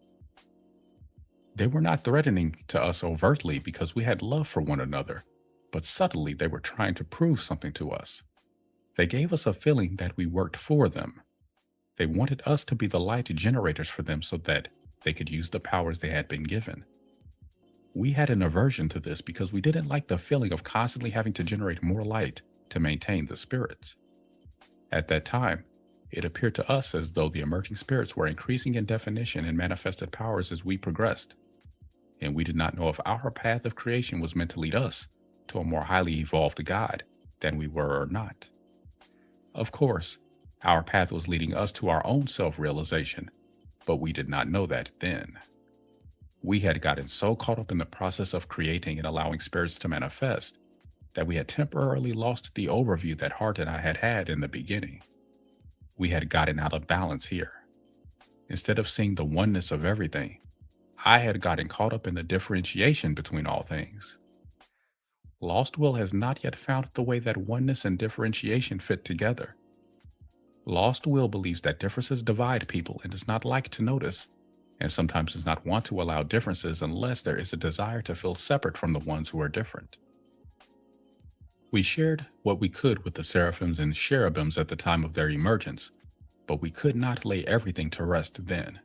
They were not threatening to us overtly because we had love for one another, but subtly they were trying to prove something to us. They gave us a feeling that we worked for them. They wanted us to be the light generators for them so that they could use the powers they had been given. We had an aversion to this because we didn't like the feeling of constantly having to generate more light to maintain the spirits. At that time, it appeared to us as though the emerging spirits were increasing in definition and manifested powers as we progressed, and we did not know if our path of creation was meant to lead us to a more highly evolved God than we were or not. Of course, our path was leading us to our own self-realization, but we did not know that then. We had gotten so caught up in the process of creating and allowing spirits to manifest that we had temporarily lost the overview that Hart and I had had in the beginning. We had gotten out of balance here. Instead of seeing the oneness of everything, I had gotten caught up in the differentiation between all things. Lost Will has not yet found the way that oneness and differentiation fit together. Lost Will believes that differences divide people and does not like to notice, and sometimes does not want to allow differences unless there is a desire to feel separate from the ones who are different. We shared what we could with the seraphims and cherubims at the time of their emergence, but we could not lay everything to rest then.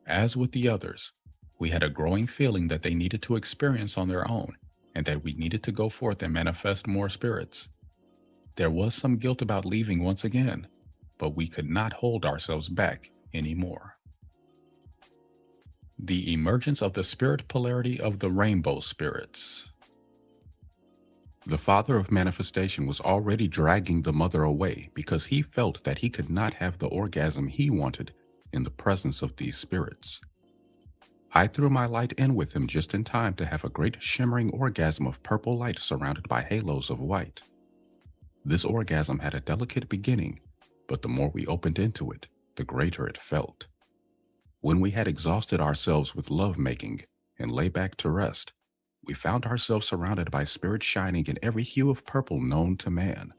As with the others, we had a growing feeling that they needed to experience on their own, and that we needed to go forth and manifest more spirits. There was some guilt about leaving once again, but we could not hold ourselves back anymore. The emergence of the spirit polarity of the rainbow spirits. The father of manifestation was already dragging the mother away because he felt that he could not have the orgasm he wanted in the presence of these spirits. I threw my light in with him just in time to have a great shimmering orgasm of purple light surrounded by halos of white. This orgasm had a delicate beginning, but the more we opened into it, the greater it felt. When we had exhausted ourselves with love-making and lay back to rest, we found ourselves surrounded by spirits shining in every hue of purple known to man.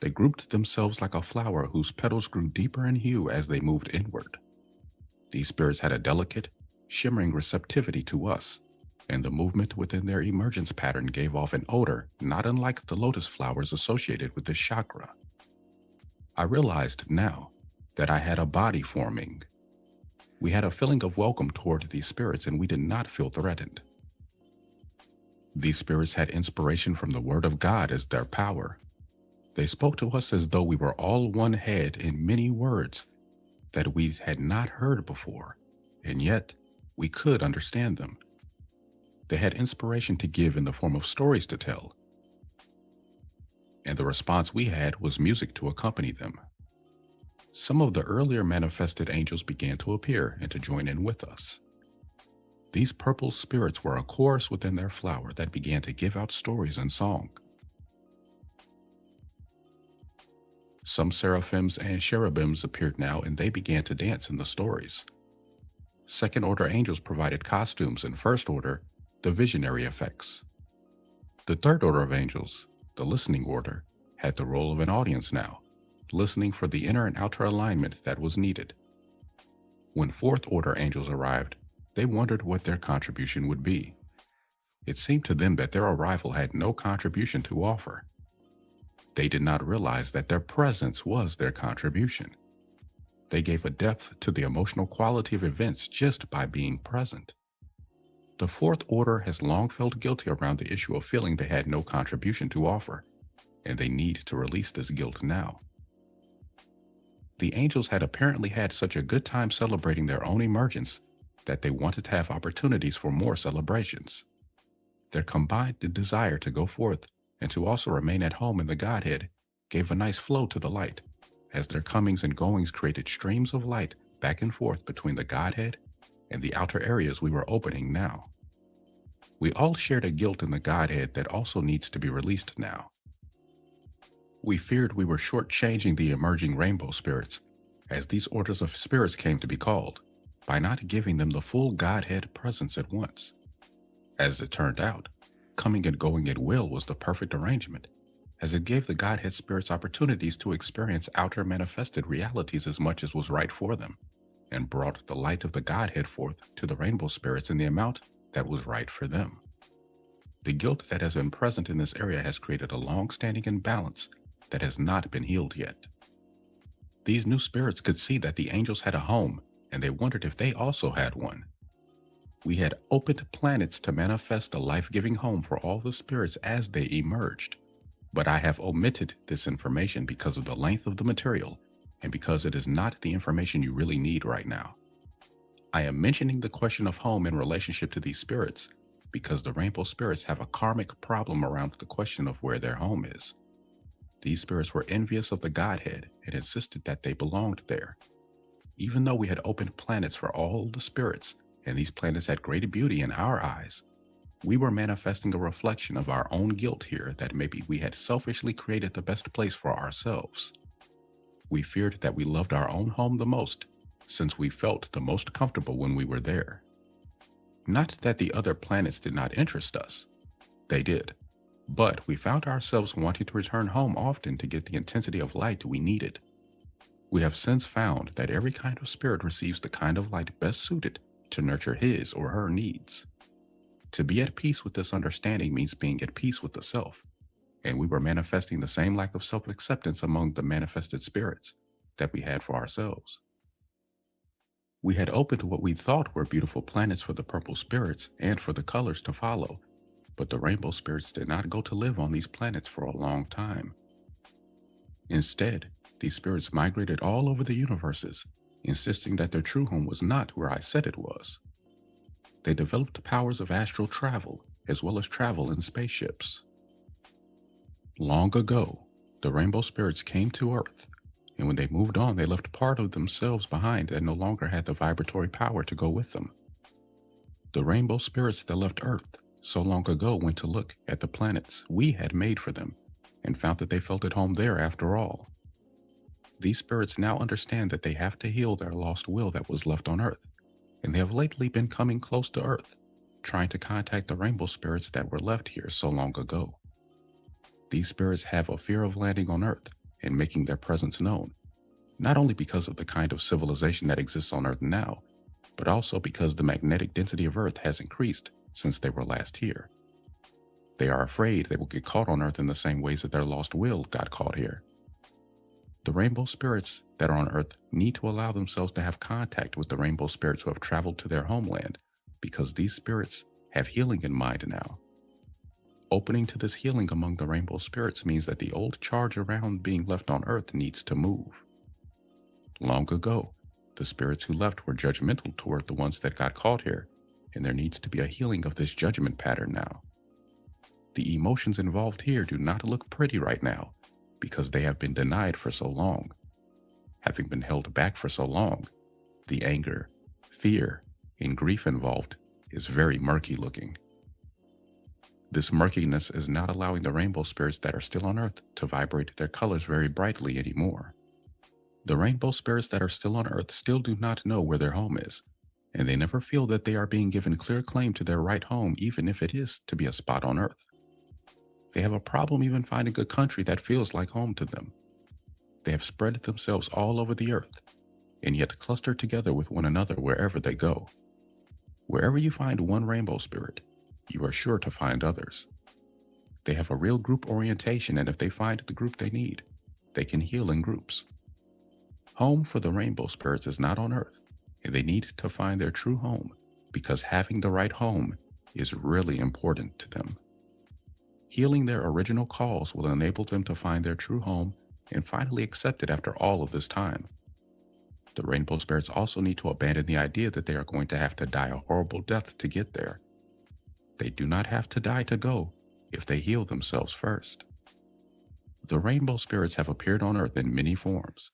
They grouped themselves like a flower whose petals grew deeper in hue as they moved inward. These spirits had a delicate, shimmering receptivity to us, and the movement within their emergence pattern gave off an odor not unlike the lotus flowers associated with this chakra. I realized now that I had a body forming. We had a feeling of welcome toward these spirits, and we did not feel threatened. These spirits had inspiration from the Word of God as their power. They spoke to us as though we were all one head in many words that we had not heard before, and yet we could understand them. They had inspiration to give in the form of stories to tell, and the response we had was music to accompany them. Some of the earlier manifested angels began to appear and to join in with us. These purple spirits were a chorus within their flower that began to give out stories and song. Some seraphims and cherubims appeared now, and they began to dance in the stories. Second order angels provided costumes, and first order, the visionary effects. The third order of angels, the listening order, had the role of an audience now, listening for the inner and outer alignment that was needed. When fourth order angels arrived, they wondered what their contribution would be. It seemed to them that their arrival had no contribution to offer. They did not realize that their presence was their contribution. They gave a depth to the emotional quality of events just by being present. The fourth order has long felt guilty around the issue of feeling they had no contribution to offer, and they need to release this guilt now. The angels had apparently had such a good time celebrating their own emergence that they wanted to have opportunities for more celebrations. Their combined desire to go forth and to also remain at home in the Godhead gave a nice flow to the light, as their comings and goings created streams of light back and forth between the Godhead and the outer areas we were opening now. We all shared a guilt in the Godhead that also needs to be released now. We feared we were shortchanging the emerging rainbow spirits, as these orders of spirits came to be called, by not giving them the full Godhead presence at once. As it turned out, coming and going at will was the perfect arrangement, as it gave the Godhead spirits opportunities to experience outer manifested realities as much as was right for them, and brought the light of the Godhead forth to the rainbow spirits in the amount that was right for them. The guilt that has been present in this area has created a long-standing imbalance that has not been healed yet. These new spirits could see that the angels had a home, and they wondered if they also had one. We had opened planets to manifest a life-giving home for all the spirits as they emerged, but I have omitted this information because of the length of the material and because it is not the information you really need right now. I am mentioning the question of home in relationship to these spirits because the rainbow spirits have a karmic problem around the question of where their home is. These spirits were envious of the Godhead and insisted that they belonged there. Even though we had opened planets for all the spirits, and these planets had great beauty in our eyes, we were manifesting a reflection of our own guilt here that maybe we had selfishly created the best place for ourselves. We feared that we loved our own home the most, since we felt the most comfortable when we were there. Not that the other planets did not interest us. They did. But we found ourselves wanting to return home often to get the intensity of light we needed. We have since found that every kind of spirit receives the kind of light best suited to nurture his or her needs. To be at peace with this understanding means being at peace with the self, and we were manifesting the same lack of self-acceptance among the manifested spirits that we had for ourselves. We had opened what we thought were beautiful planets for the purple spirits and for the colors to follow, but the rainbow spirits did not go to live on these planets for a long time. Instead, these spirits migrated all over the universes, insisting that their true home was not where I said it was. They developed powers of astral travel, as well as travel in spaceships. Long ago, the rainbow spirits came to Earth, and when they moved on, they left part of themselves behind that no longer had the vibratory power to go with them. The rainbow spirits that left Earth so long ago went to look at the planets we had made for them and found that they felt at home there after all. These spirits now understand that they have to heal their lost will that was left on Earth, and they have lately been coming close to Earth, trying to contact the rainbow spirits that were left here so long ago. These spirits have a fear of landing on Earth and making their presence known, not only because of the kind of civilization that exists on Earth now, but also because the magnetic density of Earth has increased since they were last here. They are afraid they will get caught on Earth in the same ways that their lost will got caught here. The rainbow spirits that are on Earth need to allow themselves to have contact with the rainbow spirits who have traveled to their homeland, because these spirits have healing in mind now. Opening to this healing among the rainbow spirits means that the old charge around being left on Earth needs to move. Long ago, the spirits who left were judgmental toward the ones that got caught here, and there needs to be a healing of this judgment pattern now. The emotions involved here do not look pretty right now, because they have been denied for so long. Having been held back for so long, the anger, fear, and grief involved is very murky looking. This murkiness is not allowing the rainbow spirits that are still on Earth to vibrate their colors very brightly anymore. The rainbow spirits that are still on Earth still do not know where their home is, and they never feel that they are being given clear claim to their right home, even if it is to be a spot on Earth. They have a problem even finding a country that feels like home to them. They have spread themselves all over the Earth, and yet cluster together with one another wherever they go. Wherever you find one rainbow spirit, you are sure to find others. They have a real group orientation, and if they find the group they need, they can heal in groups. Home for the rainbow spirits is not on Earth, and they need to find their true home, because having the right home is really important to them. Healing their original cause will enable them to find their true home and finally accept it after all of this time. The rainbow spirits also need to abandon the idea that they are going to have to die a horrible death to get there. They do not have to die to go if they heal themselves first. The rainbow spirits have appeared on Earth in many forms.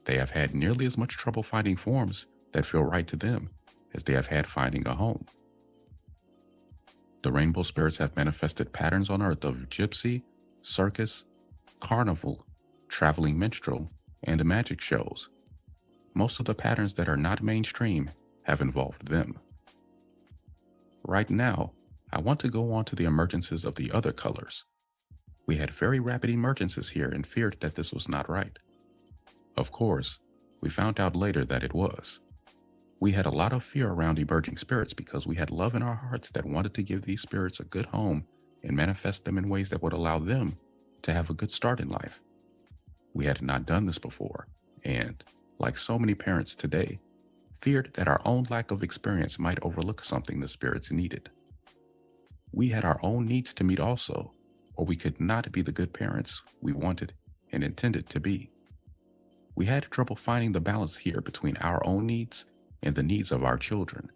They have had nearly as much trouble finding forms that feel right to them as they have had finding a home. The rainbow spirits have manifested patterns on Earth of gypsy, circus, carnival, traveling minstrel, and magic shows. Most of the patterns that are not mainstream have involved them. Right now, I want to go on to the emergences of the other colors. We had very rapid emergences here and feared that this was not right. Of course, we found out later that it was. We had a lot of fear around emerging spirits because we had love in our hearts that wanted to give these spirits a good home and manifest them in ways that would allow them to have a good start in life. We had not done this before, and, like so many parents today, feared that our own lack of experience might overlook something the spirits needed. We had our own needs to meet also, or we could not be the good parents we wanted and intended to be. We had trouble finding the balance here between our own needs and the needs of our children.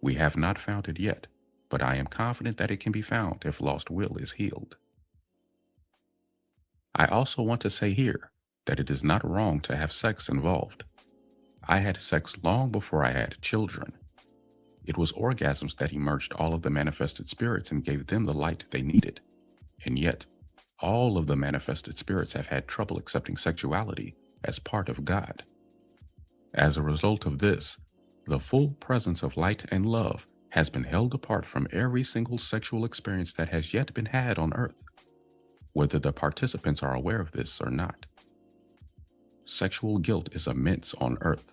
We have not found it yet, but I am confident that it can be found if lost will is healed. I also want to say here that it is not wrong to have sex involved. I had sex long before I had children. It was orgasms that emerged all of the manifested spirits and gave them the light they needed. And yet, all of the manifested spirits have had trouble accepting sexuality as part of God. As a result of this, the full presence of light and love has been held apart from every single sexual experience that has yet been had on Earth, whether the participants are aware of this or not. Sexual guilt is immense on Earth.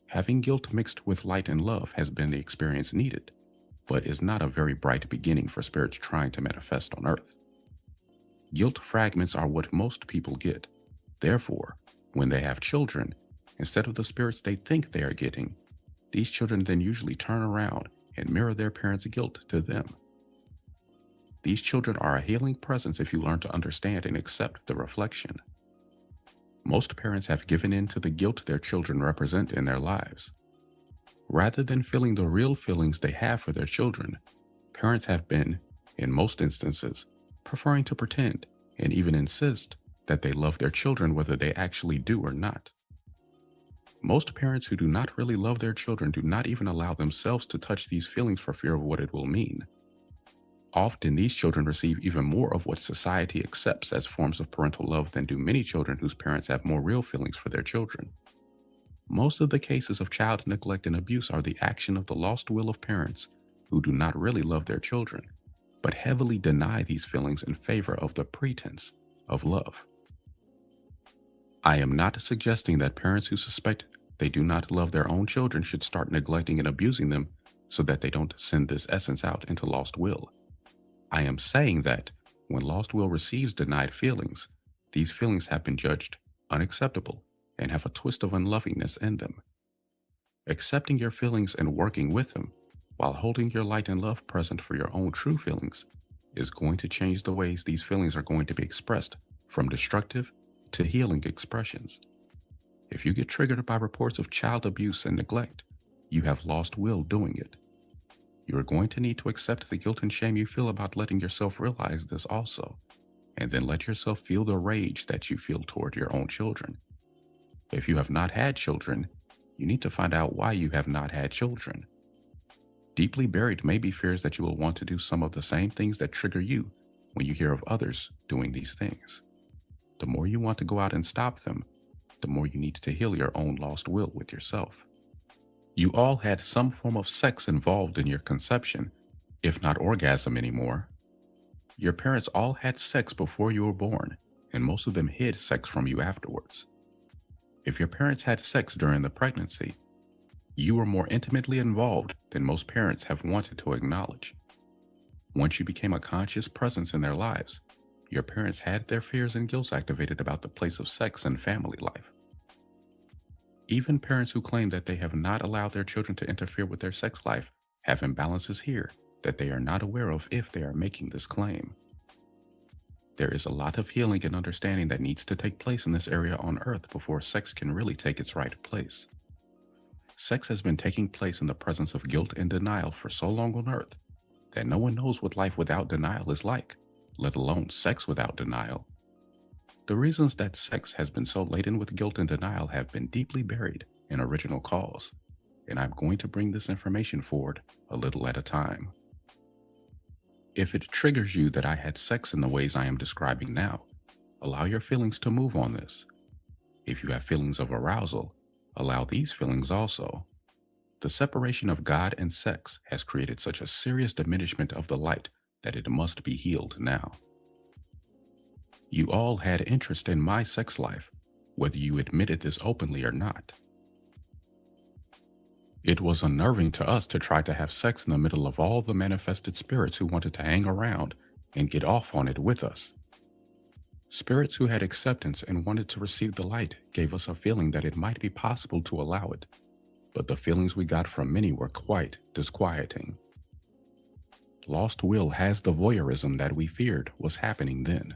Having guilt mixed with light and love has been the experience needed, but is not a very bright beginning for spirits trying to manifest on Earth. Guilt fragments are what most people get. Therefore, when they have children, instead of the spirits they think they are getting, these children then usually turn around and mirror their parents' guilt to them. These children are a healing presence if you learn to understand and accept the reflection. Most parents have given in to the guilt their children represent in their lives. Rather than feeling the real feelings they have for their children, parents have been, in most instances, preferring to pretend and even insist that they love their children whether they actually do or not. Most parents who do not really love their children do not even allow themselves to touch these feelings for fear of what it will mean. Often these children receive even more of what society accepts as forms of parental love than do many children whose parents have more real feelings for their children. Most of the cases of child neglect and abuse are the action of the lost will of parents who do not really love their children, but heavily deny these feelings in favor of the pretense of love. I am not suggesting that parents who suspect they do not love their own children should start neglecting and abusing them so that they don't send this essence out into lost will. I am saying that when lost will receives denied feelings, these feelings have been judged unacceptable and have a twist of unlovingness in them. Accepting your feelings and working with them, while holding your light and love present for your own true feelings, is going to change the ways these feelings are going to be expressed from destructive to healing expressions. If you get triggered by reports of child abuse and neglect, you have lost will doing it. You are going to need to accept the guilt and shame you feel about letting yourself realize this also, and then let yourself feel the rage that you feel toward your own children. If you have not had children, you need to find out why you have not had children. Deeply buried may be fears that you will want to do some of the same things that trigger you when you hear of others doing these things. The more you want to go out and stop them, the more you need to heal your own lost will with yourself. You all had some form of sex involved in your conception, if not orgasm anymore. Your parents all had sex before you were born, and most of them hid sex from you afterwards. If your parents had sex during the pregnancy, you were more intimately involved than most parents have wanted to acknowledge. Once you became a conscious presence in their lives, your parents had their fears and guilt activated about the place of sex and family life. Even parents who claim that they have not allowed their children to interfere with their sex life have imbalances here that they are not aware of if they are making this claim. There is a lot of healing and understanding that needs to take place in this area on Earth before sex can really take its right place. Sex has been taking place in the presence of guilt and denial for so long on Earth that no one knows what life without denial is like, let alone sex without denial. The reasons that sex has been so laden with guilt and denial have been deeply buried in original cause, and I'm going to bring this information forward a little at a time. If it triggers you that I had sex in the ways I am describing now, allow your feelings to move on this. If you have feelings of arousal, allow these feelings also. The separation of God and sex has created such a serious diminishment of the light that it must be healed now. You all had interest in my sex life, whether you admitted this openly or not. It was unnerving to us to try to have sex in the middle of all the manifested spirits who wanted to hang around and get off on it with us. Spirits who had acceptance and wanted to receive the light gave us a feeling that it might be possible to allow it, but the feelings we got from many were quite disquieting. Lost will has the voyeurism that we feared was happening then.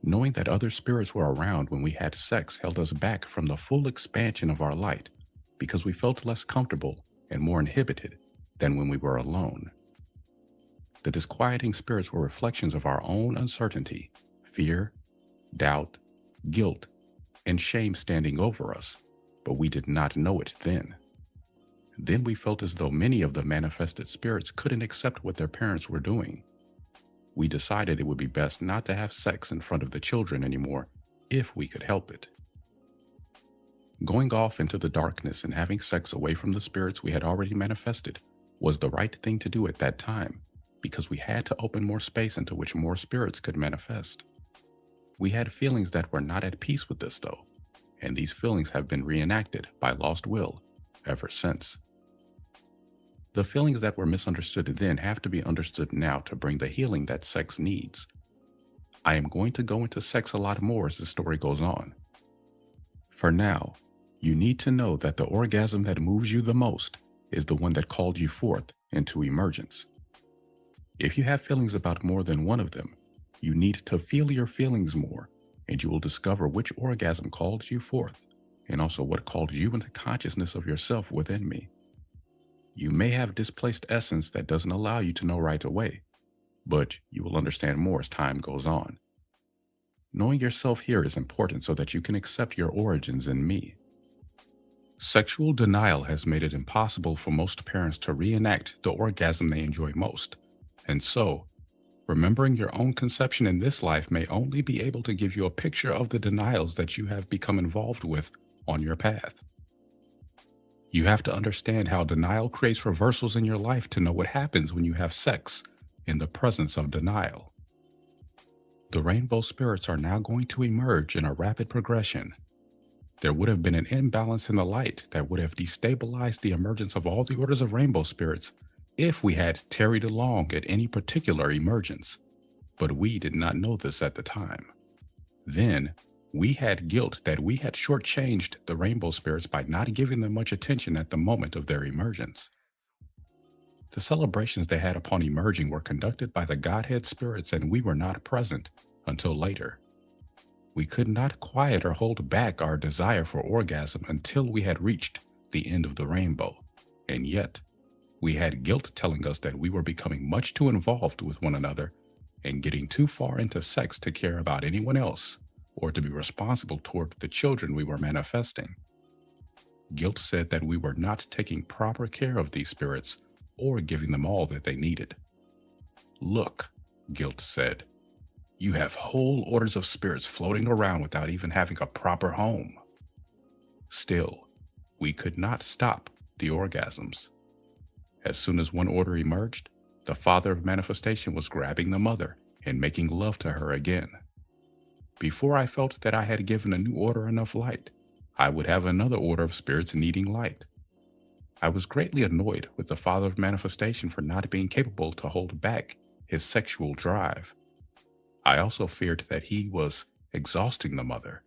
Knowing that other spirits were around when we had sex held us back from the full expansion of our light because we felt less comfortable and more inhibited than when we were alone. The disquieting spirits were reflections of our own uncertainty, fear, doubt, guilt, and shame standing over us, but we did not know it then. Then we felt as though many of the manifested spirits couldn't accept what their parents were doing. We decided it would be best not to have sex in front of the children anymore if we could help it. Going off into the darkness and having sex away from the spirits we had already manifested was the right thing to do at that time because we had to open more space into which more spirits could manifest. We had feelings that were not at peace with this, though, and these feelings have been reenacted by lost will ever since. The feelings that were misunderstood then have to be understood now to bring the healing that sex needs. I am going to go into sex a lot more as the story goes on. For now, you need to know that the orgasm that moves you the most is the one that called you forth into emergence. If you have feelings about more than one of them, you need to feel your feelings more, and you will discover which orgasm called you forth, and also what called you into consciousness of yourself within me. You may have displaced essence that doesn't allow you to know right away, but you will understand more as time goes on. Knowing yourself here is important so that you can accept your origins in me. Sexual denial has made it impossible for most parents to reenact the orgasm they enjoy most, and so, remembering your own conception in this life may only be able to give you a picture of the denials that you have become involved with on your path. You have to understand how denial creates reversals in your life to know what happens when you have sex in the presence of denial. The rainbow spirits are now going to emerge in a rapid progression. There would have been an imbalance in the light that would have destabilized the emergence of all the orders of rainbow spirits if we had tarried along at any particular emergence. But we did not know this at the time. Then, we had guilt that we had shortchanged the rainbow spirits by not giving them much attention at the moment of their emergence. The celebrations they had upon emerging were conducted by the Godhead spirits, and we were not present until later. We could not quiet or hold back our desire for orgasm until we had reached the end of the rainbow, and yet we had guilt telling us that we were becoming much too involved with one another and getting too far into sex to care about anyone else or to be responsible toward the children we were manifesting. Guilt said that we were not taking proper care of these spirits or giving them all that they needed. Look, guilt said, you have whole orders of spirits floating around without even having a proper home. Still, we could not stop the orgasms. As soon as one order emerged, the father of manifestation was grabbing the mother and making love to her again. Before I felt that I had given a new order enough light, I would have another order of spirits needing light. I was greatly annoyed with the father of manifestation for not being capable to hold back his sexual drive. I also feared that he was exhausting the mother,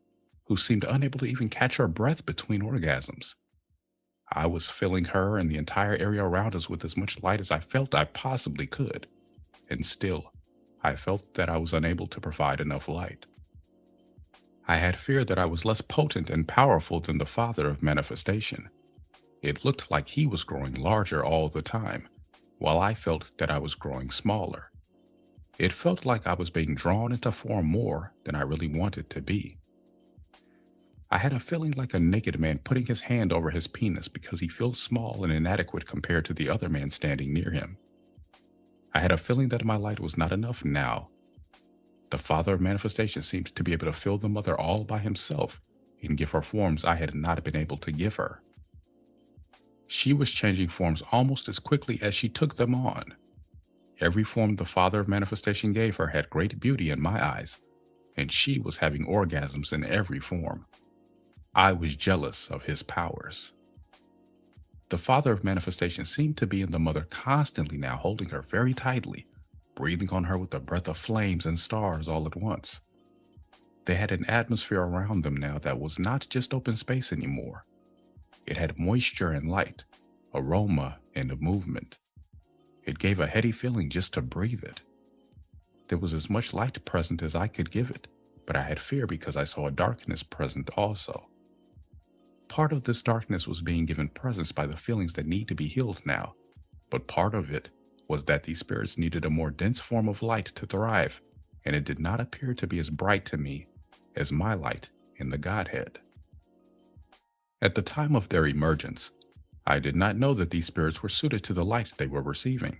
who seemed unable to even catch her breath between orgasms. I was filling her and the entire area around us with as much light as I felt I possibly could, and still, I felt that I was unable to provide enough light. I had feared that I was less potent and powerful than the father of manifestation. It looked like he was growing larger all the time, while I felt that I was growing smaller. It felt like I was being drawn into form more than I really wanted to be. I had a feeling like a naked man putting his hand over his penis because he feels small and inadequate compared to the other man standing near him. I had a feeling that my light was not enough now. The father of manifestation seemed to be able to fill the mother all by himself and give her forms I had not been able to give her. She was changing forms almost as quickly as she took them on. Every form the father of manifestation gave her had great beauty in my eyes, and she was having orgasms in every form. I was jealous of his powers. The father of manifestation seemed to be in the mother constantly now, holding her very tightly, breathing on her with a breath of flames and stars all at once. They had an atmosphere around them now that was not just open space anymore. It had moisture and light, aroma and movement. It gave a heady feeling just to breathe it. There was as much light present as I could give it, but I had fear because I saw a darkness present also. Part of this darkness was being given presence by the feelings that need to be healed now, but part of it was that these spirits needed a more dense form of light to thrive, and it did not appear to be as bright to me as my light in the Godhead. At the time of their emergence, I did not know that these spirits were suited to the light they were receiving.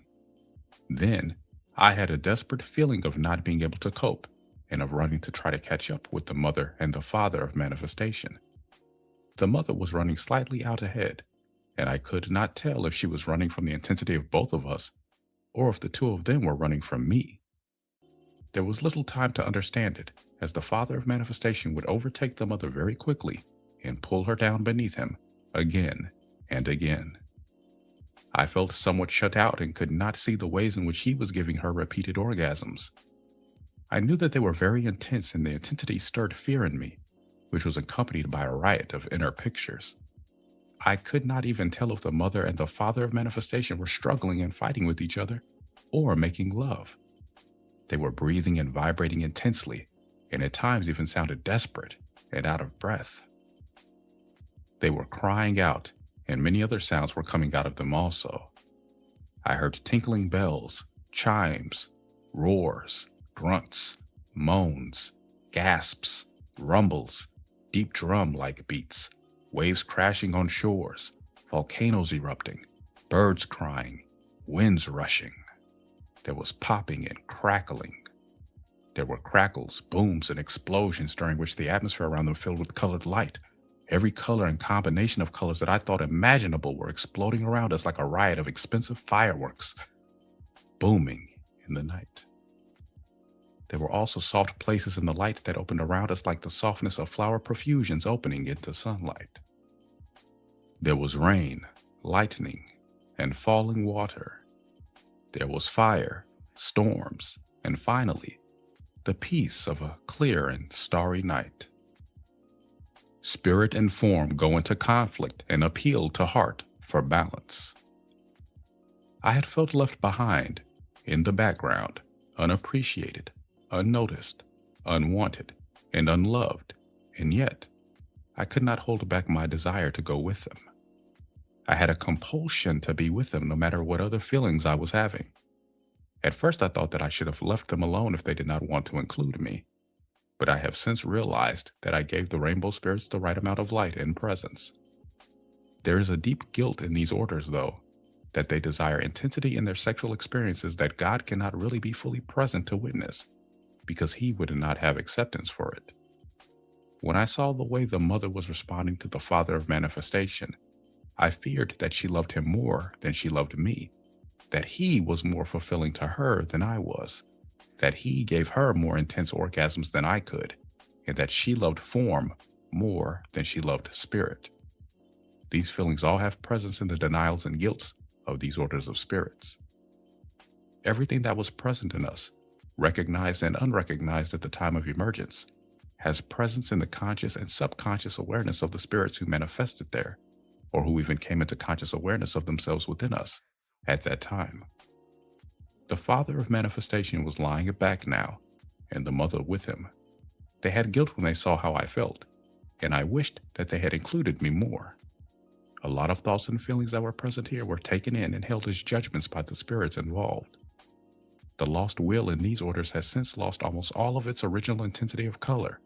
Then, I had a desperate feeling of not being able to cope and of running to try to catch up with the mother and the father of manifestation. The mother was running slightly out ahead, and I could not tell if she was running from the intensity of both of us or if the two of them were running from me. There was little time to understand it, as the father of manifestation would overtake the mother very quickly and pull her down beneath him again and again. I felt somewhat shut out and could not see the ways in which he was giving her repeated orgasms. I knew that they were very intense, and the intensity stirred fear in me, which was accompanied by a riot of inner pictures. I could not even tell if the mother and the father of manifestation were struggling and fighting with each other or making love. They were breathing and vibrating intensely, and at times even sounded desperate and out of breath. They were crying out, and many other sounds were coming out of them also. I heard tinkling bells, chimes, roars, grunts, moans, gasps, rumbles, deep drum-like beats, waves crashing on shores, volcanoes erupting, birds crying, winds rushing. There was popping and crackling. There were crackles, booms, and explosions during which the atmosphere around them filled with colored light. Every color and combination of colors that I thought imaginable were exploding around us like a riot of expensive fireworks, booming in the night. There were also soft places in the light that opened around us like the softness of flower profusions opening into sunlight. There was rain, lightning, and falling water. There was fire, storms, and finally, the peace of a clear and starry night. Spirit and form go into conflict and appeal to heart for balance. I had felt left behind, in the background, unappreciated, unnoticed, unwanted, and unloved, and yet I could not hold back my desire to go with them. I had a compulsion to be with them no matter what other feelings I was having. At first I thought that I should have left them alone if they did not want to include me, but I have since realized that I gave the rainbow spirits the right amount of light and presence. There is a deep guilt in these orders, though, that they desire intensity in their sexual experiences that God cannot really be fully present to witness, because he would not have acceptance for it. When I saw the way the mother was responding to the father of manifestation, I feared that she loved him more than she loved me, that he was more fulfilling to her than I was, that he gave her more intense orgasms than I could, and that she loved form more than she loved spirit. These feelings all have presence in the denials and guilts of these orders of spirits. Everything that was present in us, recognized and unrecognized at the time of emergence, has presence in the conscious and subconscious awareness of the spirits who manifested there, or who even came into conscious awareness of themselves within us at that time. The father of manifestation was lying back now, and the mother with him. They had guilt when they saw how I felt, and I wished that they had included me more. A lot of thoughts and feelings that were present here were taken in and held as judgments by the spirits involved. The lost will in these orders has since lost almost all of its original intensity of color,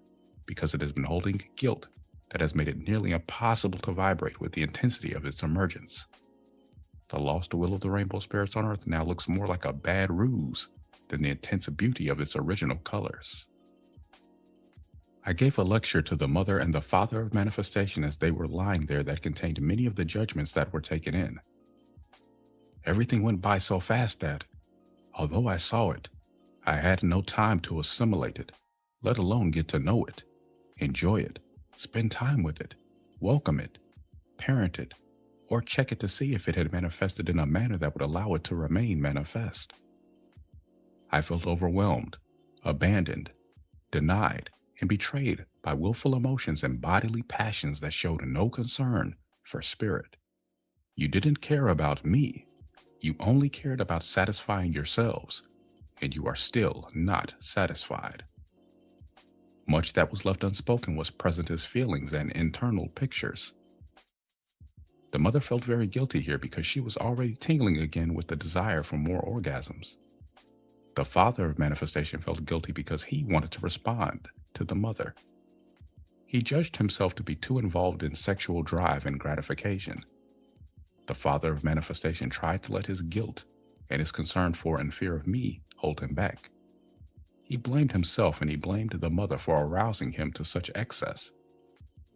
because it has been holding guilt that has made it nearly impossible to vibrate with the intensity of its emergence. The lost will of the rainbow spirits on earth now looks more like a bad ruse than the intense beauty of its original colors. I gave a lecture to the mother and the father of manifestation as they were lying there that contained many of the judgments that were taken in. Everything went by so fast that, although I saw it, I had no time to assimilate it, let alone get to know it, enjoy it, spend time with it, welcome it, parent it, or check it to see if it had manifested in a manner that would allow it to remain manifest. I felt overwhelmed, abandoned, denied, and betrayed by willful emotions and bodily passions that showed no concern for spirit. You didn't care about me. You only cared about satisfying yourselves, and you are still not satisfied. Much that was left unspoken was present as feelings and internal pictures. The mother felt very guilty here because she was already tingling again with the desire for more orgasms. The father of manifestation felt guilty because he wanted to respond to the mother. He judged himself to be too involved in sexual drive and gratification. The father of manifestation tried to let his guilt and his concern for and fear of me hold him back. He blamed himself and he blamed the mother for arousing him to such excess.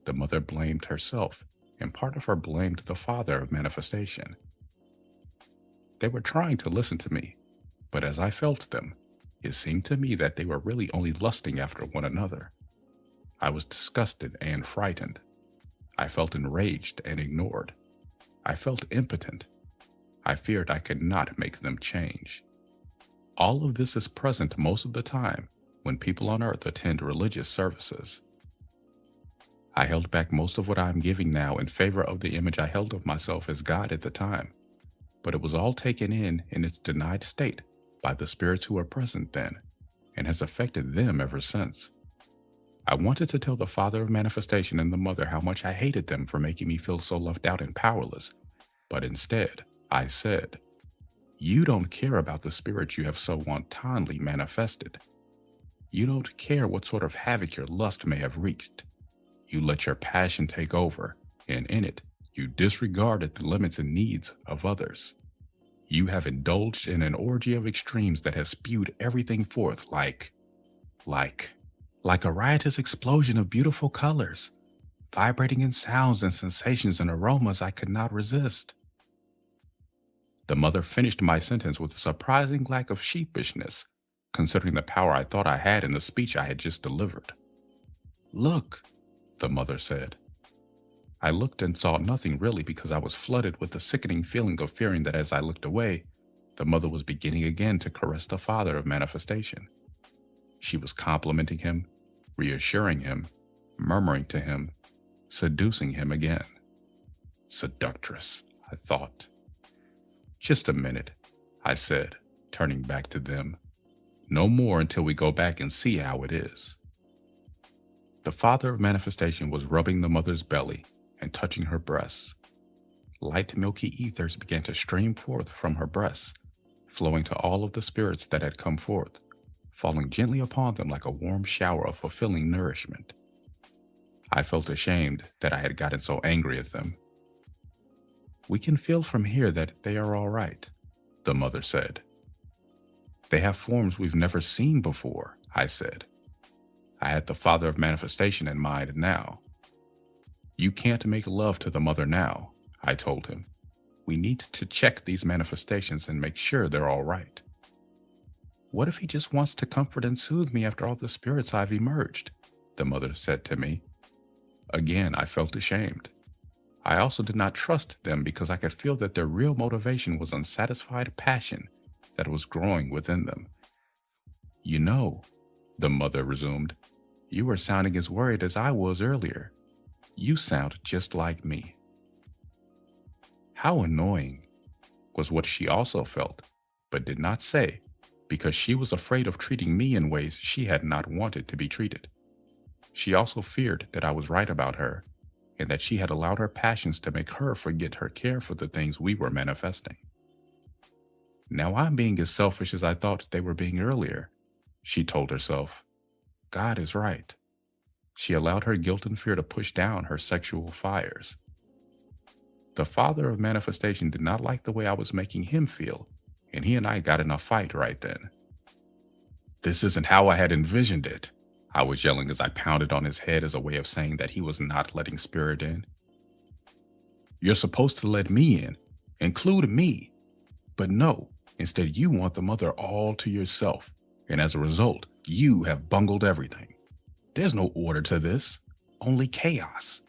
The mother blamed herself and part of her blamed the father of manifestation. They were trying to listen to me, but as I felt them, it seemed to me that they were really only lusting after one another. I was disgusted and frightened. I felt enraged and ignored. I felt impotent. I feared I could not make them change. All of this is present most of the time when people on earth attend religious services. I held back most of what I am giving now in favor of the image I held of myself as God at the time, but it was all taken in its denied state by the spirits who were present then, and has affected them ever since. I wanted to tell the father of manifestation and the mother how much I hated them for making me feel so left out and powerless, but instead, I said, "You don't care about the spirit you have so wantonly manifested. You don't care what sort of havoc your lust may have wreaked. You let your passion take over, and in it, you disregarded the limits and needs of others. You have indulged in an orgy of extremes that has spewed everything forth like a riotous explosion of beautiful colors, vibrating in sounds and sensations and aromas I could not resist." The mother finished my sentence with a surprising lack of sheepishness, considering the power I thought I had in the speech I had just delivered. "Look," the mother said. I looked and saw nothing really because I was flooded with the sickening feeling of fearing that as I looked away, the mother was beginning again to caress the father of manifestation. She was complimenting him, reassuring him, murmuring to him, seducing him again. Seductress, I thought. "Just a minute," I said, turning back to them. "No more until we go back and see how it is." The father of manifestation was rubbing the mother's belly and touching her breasts. Light milky ethers began to stream forth from her breasts, flowing to all of the spirits that had come forth, falling gently upon them like a warm shower of fulfilling nourishment. I felt ashamed that I had gotten so angry at them. "We can feel from here that they are all right," the mother said. "They have forms we've never seen before," I said. I had the father of manifestation in mind now. "You can't make love to the mother now," I told him. "We need to check these manifestations and make sure they're all right." "What if he just wants to comfort and soothe me after all the spirits I've emerged?" the mother said to me. Again, I felt ashamed. I also did not trust them because I could feel that their real motivation was unsatisfied passion that was growing within them. "You know," the mother resumed, "you were sounding as worried as I was earlier. You sound just like me." How annoying was what she also felt, but did not say, because she was afraid of treating me in ways she had not wanted to be treated. She also feared that I was right about her, and that she had allowed her passions to make her forget her care for the things we were manifesting. "Now I'm being as selfish as I thought they were being earlier," she told herself. "God is right." She allowed her guilt and fear to push down her sexual fires. The father of manifestation did not like the way I was making him feel, and he and I got in a fight right then. "This isn't how I had envisioned it," I was yelling as I pounded on his head as a way of saying that he was not letting spirit in. "You're supposed to let me in, include me. But no, instead you want the mother all to yourself, and as a result, you have bungled everything. There's no order to this, only chaos."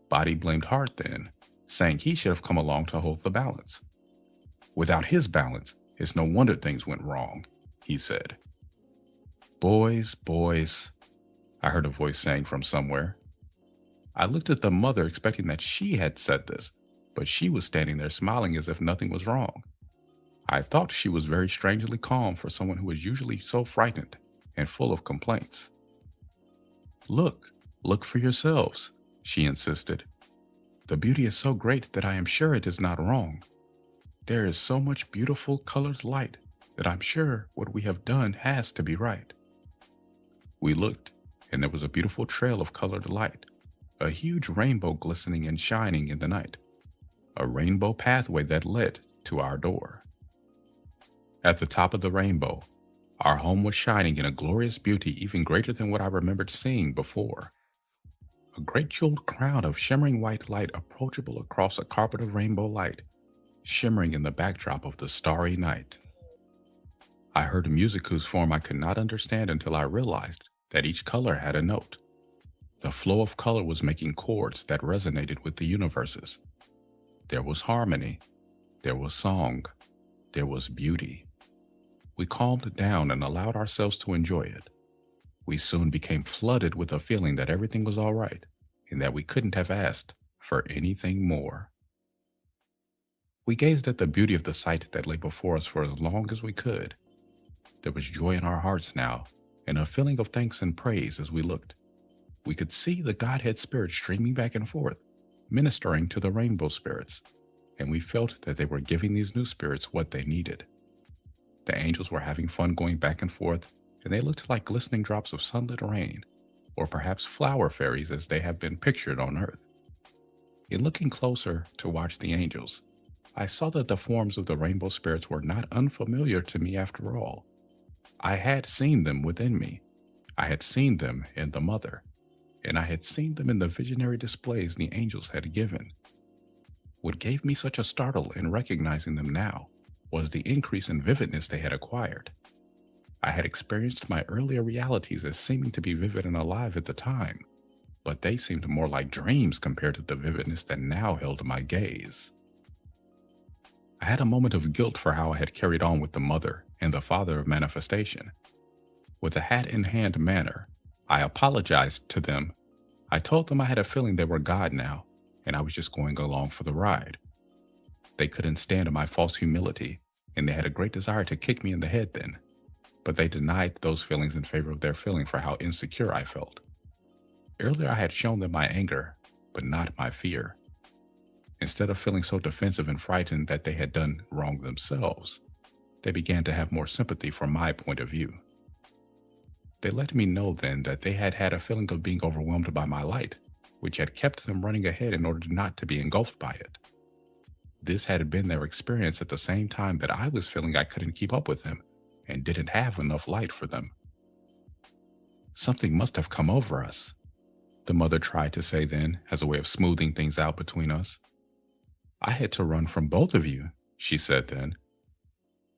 Body blamed heart then, saying he should have come along to hold the balance. "Without his balance, it's no wonder things went wrong," he said. "Boys, boys," I heard a voice saying from somewhere. I looked at the mother expecting that she had said this, but she was standing there smiling as if nothing was wrong. I thought she was very strangely calm for someone who was usually so frightened and full of complaints. Look for yourselves," she insisted. "The beauty is so great that I am sure it is not wrong. There is so much beautiful colored light that I'm sure what we have done has to be right." We looked, and there was a beautiful trail of colored light, a huge rainbow glistening and shining in the night, a rainbow pathway that led to our door. At the top of the rainbow, our home was shining in a glorious beauty even greater than what I remembered seeing before. a great jeweled crown of shimmering white light approachable across a carpet of rainbow light, shimmering in the backdrop of the starry night. I heard music whose form I could not understand until I realized that each color had a note. The flow of color was making chords that resonated with the universes. There was harmony, there was song, there was beauty. We calmed down and allowed ourselves to enjoy it. We soon became flooded with a feeling that everything was all right and that we couldn't have asked for anything more. We gazed at the beauty of the sight that lay before us for as long as we could. There was joy in our hearts now and a feeling of thanks and praise as we looked. We could see the Godhead Spirit streaming back and forth, ministering to the rainbow spirits, and we felt that they were giving these new spirits what they needed. The angels were having fun going back and forth, and they looked like glistening drops of sunlit rain, or perhaps flower fairies as they have been pictured on earth. In looking closer to watch the angels, I saw that the forms of the rainbow spirits were not unfamiliar to me after all. I had seen them within me. I had seen them in the Mother, and I had seen them in the visionary displays the angels had given. What gave me such a startle in recognizing them now was the increase in vividness they had acquired. I had experienced my earlier realities as seeming to be vivid and alive at the time, but they seemed more like dreams compared to the vividness that now held my gaze. I had a moment of guilt for how I had carried on with the Mother and the Father of Manifestation. With a hat-in-hand manner, I apologized to them. I told them I had a feeling they were God now, and I was just going along for the ride. They couldn't stand my false humility, and they had a great desire to kick me in the head then, but they denied those feelings in favor of their feeling for how insecure I felt. Earlier I had shown them my anger, but not my fear. Instead of feeling so defensive and frightened that they had done wrong themselves, they began to have more sympathy for my point of view. They let me know then that they had had a feeling of being overwhelmed by my light, which had kept them running ahead in order not to be engulfed by it. This had been their experience at the same time that I was feeling I couldn't keep up with them and didn't have enough light for them. Something must have come over us, the Mother tried to say then, as a way of smoothing things out between us. I had to run from both of you, she said then.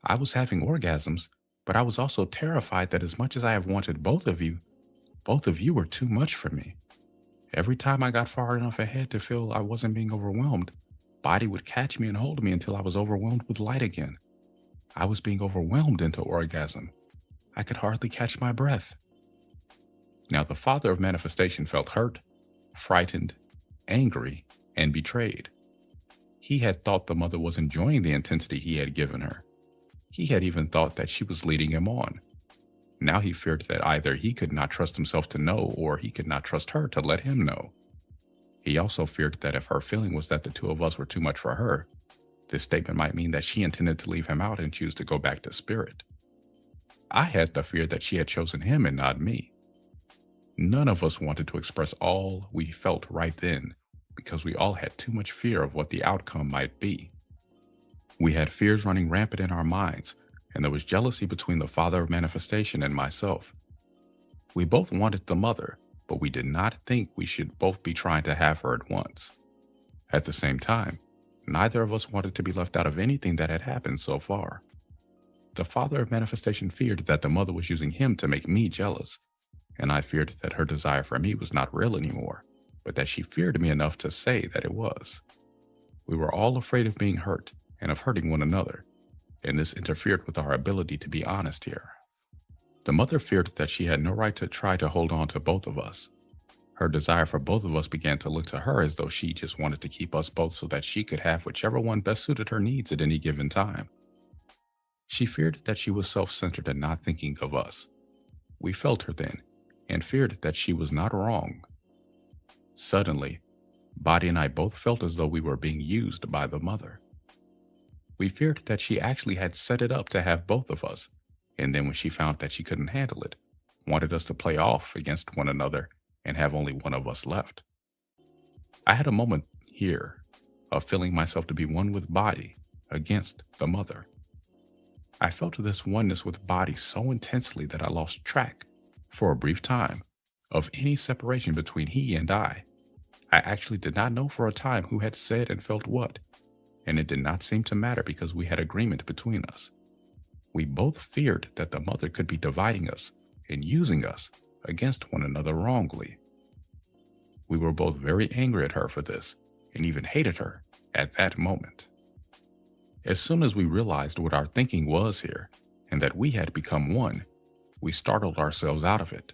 I was having orgasms, but I was also terrified that as much as I have wanted both of you were too much for me. Every time I got far enough ahead to feel I wasn't being overwhelmed, Body would catch me and hold me until I was overwhelmed with light again. I was being overwhelmed into orgasm. I could hardly catch my breath. Now the Father of Manifestation felt hurt, frightened, angry, and betrayed. He had thought the Mother was enjoying the intensity he had given her. He had even thought that she was leading him on. Now he feared that either he could not trust himself to know or he could not trust her to let him know. He also feared that if her feeling was that the two of us were too much for her, this statement might mean that she intended to leave him out and choose to go back to spirit. I had the fear that she had chosen him and not me. None of us wanted to express all we felt right then because we all had too much fear of what the outcome might be. We had fears running rampant in our minds, and there was jealousy between the Father of Manifestation and myself. We both wanted the Mother, but we did not think we should both be trying to have her at once. At the same time, neither of us wanted to be left out of anything that had happened so far. The Father of Manifestation feared that the Mother was using him to make me jealous, and I feared that her desire for me was not real anymore, but that she feared me enough to say that it was. We were all afraid of being hurt and of hurting one another, and this interfered with our ability to be honest here. The Mother feared that she had no right to try to hold on to both of us. Her desire for both of us began to look to her as though she just wanted to keep us both so that she could have whichever one best suited her needs at any given time. She feared that she was self-centered and not thinking of us. We felt her then, and feared that she was not wrong. Suddenly, Body and I both felt as though we were being used by the Mother. We feared that she actually had set it up to have both of us, and then when she found that she couldn't handle it, wanted us to play off against one another and have only one of us left. I had a moment here of feeling myself to be one with Body against the Mother. I felt this oneness with Body so intensely that I lost track, for a brief time, of any separation between he and I, I actually did not know for a time who had said and felt what, and it did not seem to matter because we had agreement between us. We both feared that the mother could be dividing us and using us against one another wrongly. We were both very angry at her for this and even hated her at that moment. As soon as we realized what our thinking was here and that we had become one, we startled ourselves out of it.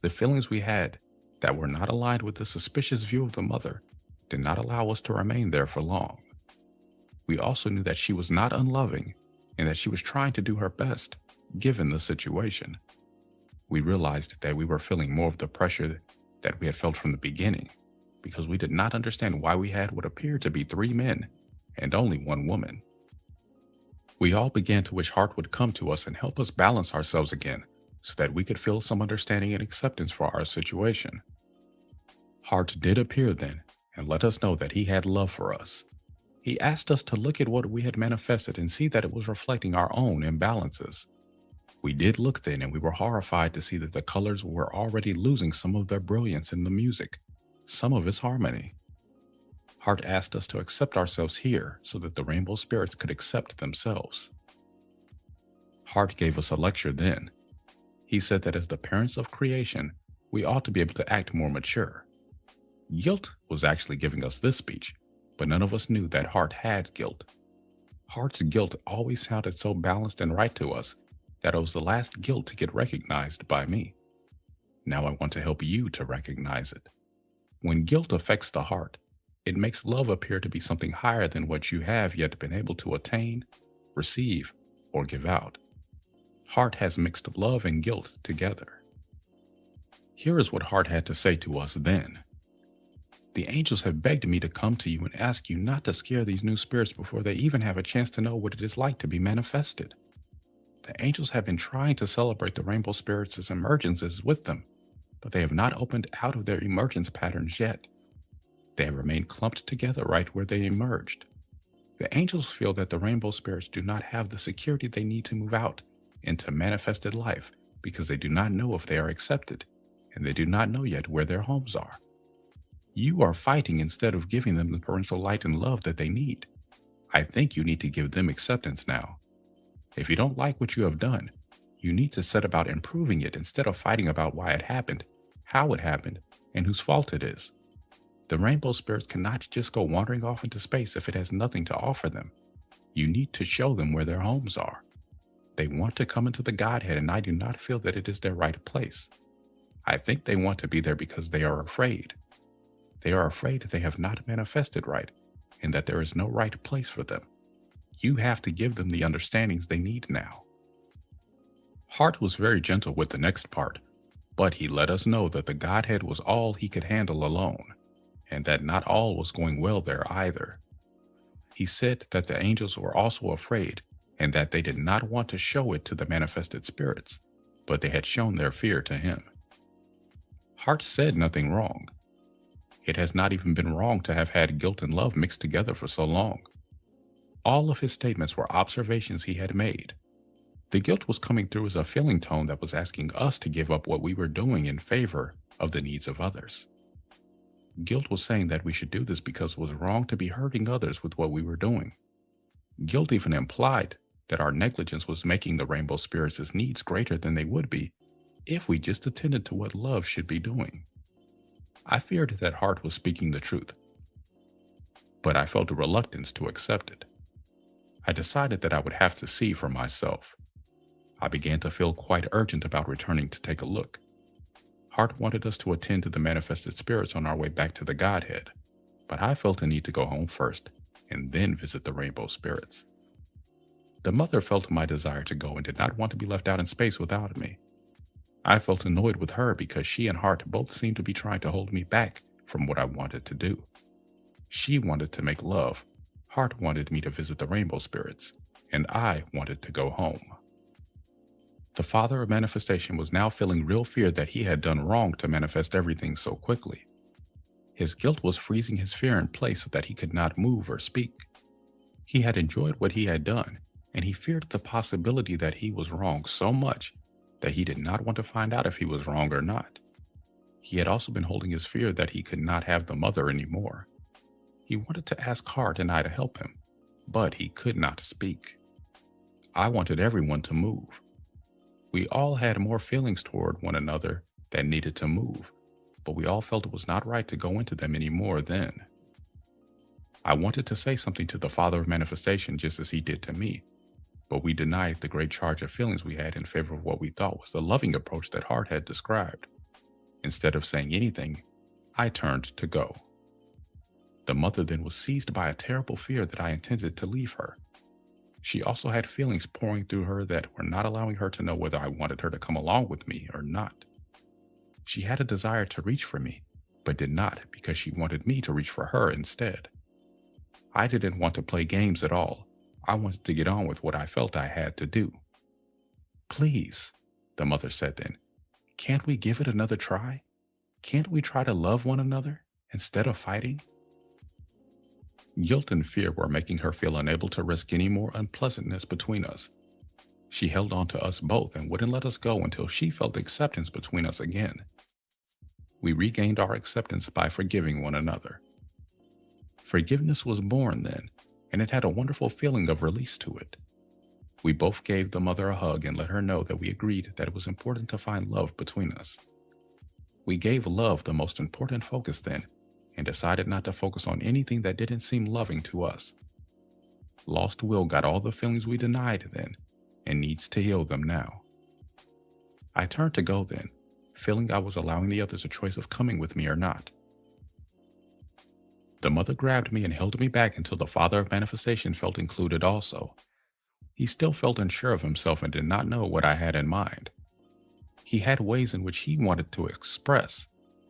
The feelings we had that were not aligned with the suspicious view of the mother did not allow us to remain there for long. We also knew that she was not unloving and that she was trying to do her best given the situation. We realized that we were feeling more of the pressure that we had felt from the beginning because we did not understand why we had what appeared to be 3 men and only 1 woman. We all began to wish Hart would come to us and help us balance ourselves again so that we could feel some understanding and acceptance for our situation. Hart did appear then and let us know that he had love for us. He asked us to look at what we had manifested and see that it was reflecting our own imbalances. We did look then, and we were horrified to see that the colors were already losing some of their brilliance in the music, some of its harmony. Hart asked us to accept ourselves here so that the rainbow spirits could accept themselves. Hart gave us a lecture then. He said that as the parents of creation, we ought to be able to act more mature. Guilt was actually giving us this speech, but none of us knew that Hart had guilt. Hart's guilt always sounded so balanced and right to us that it was the last guilt to get recognized by me. Now I want to help you to recognize it. When guilt affects the heart, it makes love appear to be something higher than what you have yet been able to attain, receive, or give out. Hart has mixed love and guilt together. Here is what Hart had to say to us then. The angels have begged me to come to you and ask you not to scare these new spirits before they even have a chance to know what it is like to be manifested. The angels have been trying to celebrate the rainbow spirits' emergences with them, but they have not opened out of their emergence patterns yet. They have remained clumped together right where they emerged. The angels feel that the rainbow spirits do not have the security they need to move out into manifested life because they do not know if they are accepted, and they do not know yet where their homes are. You are fighting instead of giving them the parental light and love that they need. I think you need to give them acceptance now. If you don't like what you have done, you need to set about improving it instead of fighting about why it happened, how it happened, and whose fault it is. The rainbow spirits cannot just go wandering off into space if it has nothing to offer them. You need to show them where their homes are. They want to come into the Godhead, and I do not feel that it is their right place. I think they want to be there because they are afraid. They are afraid they have not manifested right, and that there is no right place for them. You have to give them the understandings they need now. Hart was very gentle with the next part, but he let us know that the Godhead was all he could handle alone, and that not all was going well there either. He said that the angels were also afraid, and that they did not want to show it to the manifested spirits, but they had shown their fear to him. Hart said nothing wrong. It has not even been wrong to have had guilt and love mixed together for so long. All of his statements were observations he had made. The guilt was coming through as a feeling tone that was asking us to give up what we were doing in favor of the needs of others. Guilt was saying that we should do this because it was wrong to be hurting others with what we were doing. Guilt even implied that our negligence was making the rainbow spirits' needs greater than they would be if we just attended to what love should be doing. I feared that Hart was speaking the truth, but I felt a reluctance to accept it. I decided that I would have to see for myself. I began to feel quite urgent about returning to take a look. Hart wanted us to attend to the manifested spirits on our way back to the Godhead, but I felt a need to go home first and then visit the rainbow spirits. The mother felt my desire to go and did not want to be left out in space without me. I felt annoyed with her because she and Hart both seemed to be trying to hold me back from what I wanted to do. She wanted to make love, Hart wanted me to visit the rainbow spirits, and I wanted to go home. The father of manifestation was now feeling real fear that he had done wrong to manifest everything so quickly. His guilt was freezing his fear in place so that he could not move or speak. He had enjoyed what he had done, and he feared the possibility that he was wrong so much that he did not want to find out if he was wrong or not. He had also been holding his fear that he could not have the mother anymore. He wanted to ask Hart and I to help him, but he could not speak. I wanted everyone to move. We all had more feelings toward one another that needed to move, but we all felt it was not right to go into them anymore then. I wanted to say something to the Father of Manifestation just as he did to me, but we denied the great charge of feelings we had in favor of what we thought was the loving approach that Hart had described. Instead of saying anything, I turned to go. The mother then was seized by a terrible fear that I intended to leave her. She also had feelings pouring through her that were not allowing her to know whether I wanted her to come along with me or not. She had a desire to reach for me, but did not because she wanted me to reach for her instead. I didn't want to play games at all. I wanted to get on with what I felt I had to do. "Please," the mother said then, "can't we give it another try? Can't we try to love one another instead of fighting?" Guilt and fear were making her feel unable to risk any more unpleasantness between us. She held on to us both and wouldn't let us go until she felt acceptance between us again. We regained our acceptance by forgiving one another. Forgiveness was born then, and it had a wonderful feeling of release to it. We both gave the mother a hug and let her know that we agreed that it was important to find love between us. We gave love the most important focus then, and decided not to focus on anything that didn't seem loving to us. Lost Will got all the feelings we denied then, and needs to heal them now. I turned to go then, feeling I was allowing the others a choice of coming with me or not. The mother grabbed me and held me back until the Father of Manifestation felt included also. He still felt unsure of himself and did not know what I had in mind. He had ways in which he wanted to express,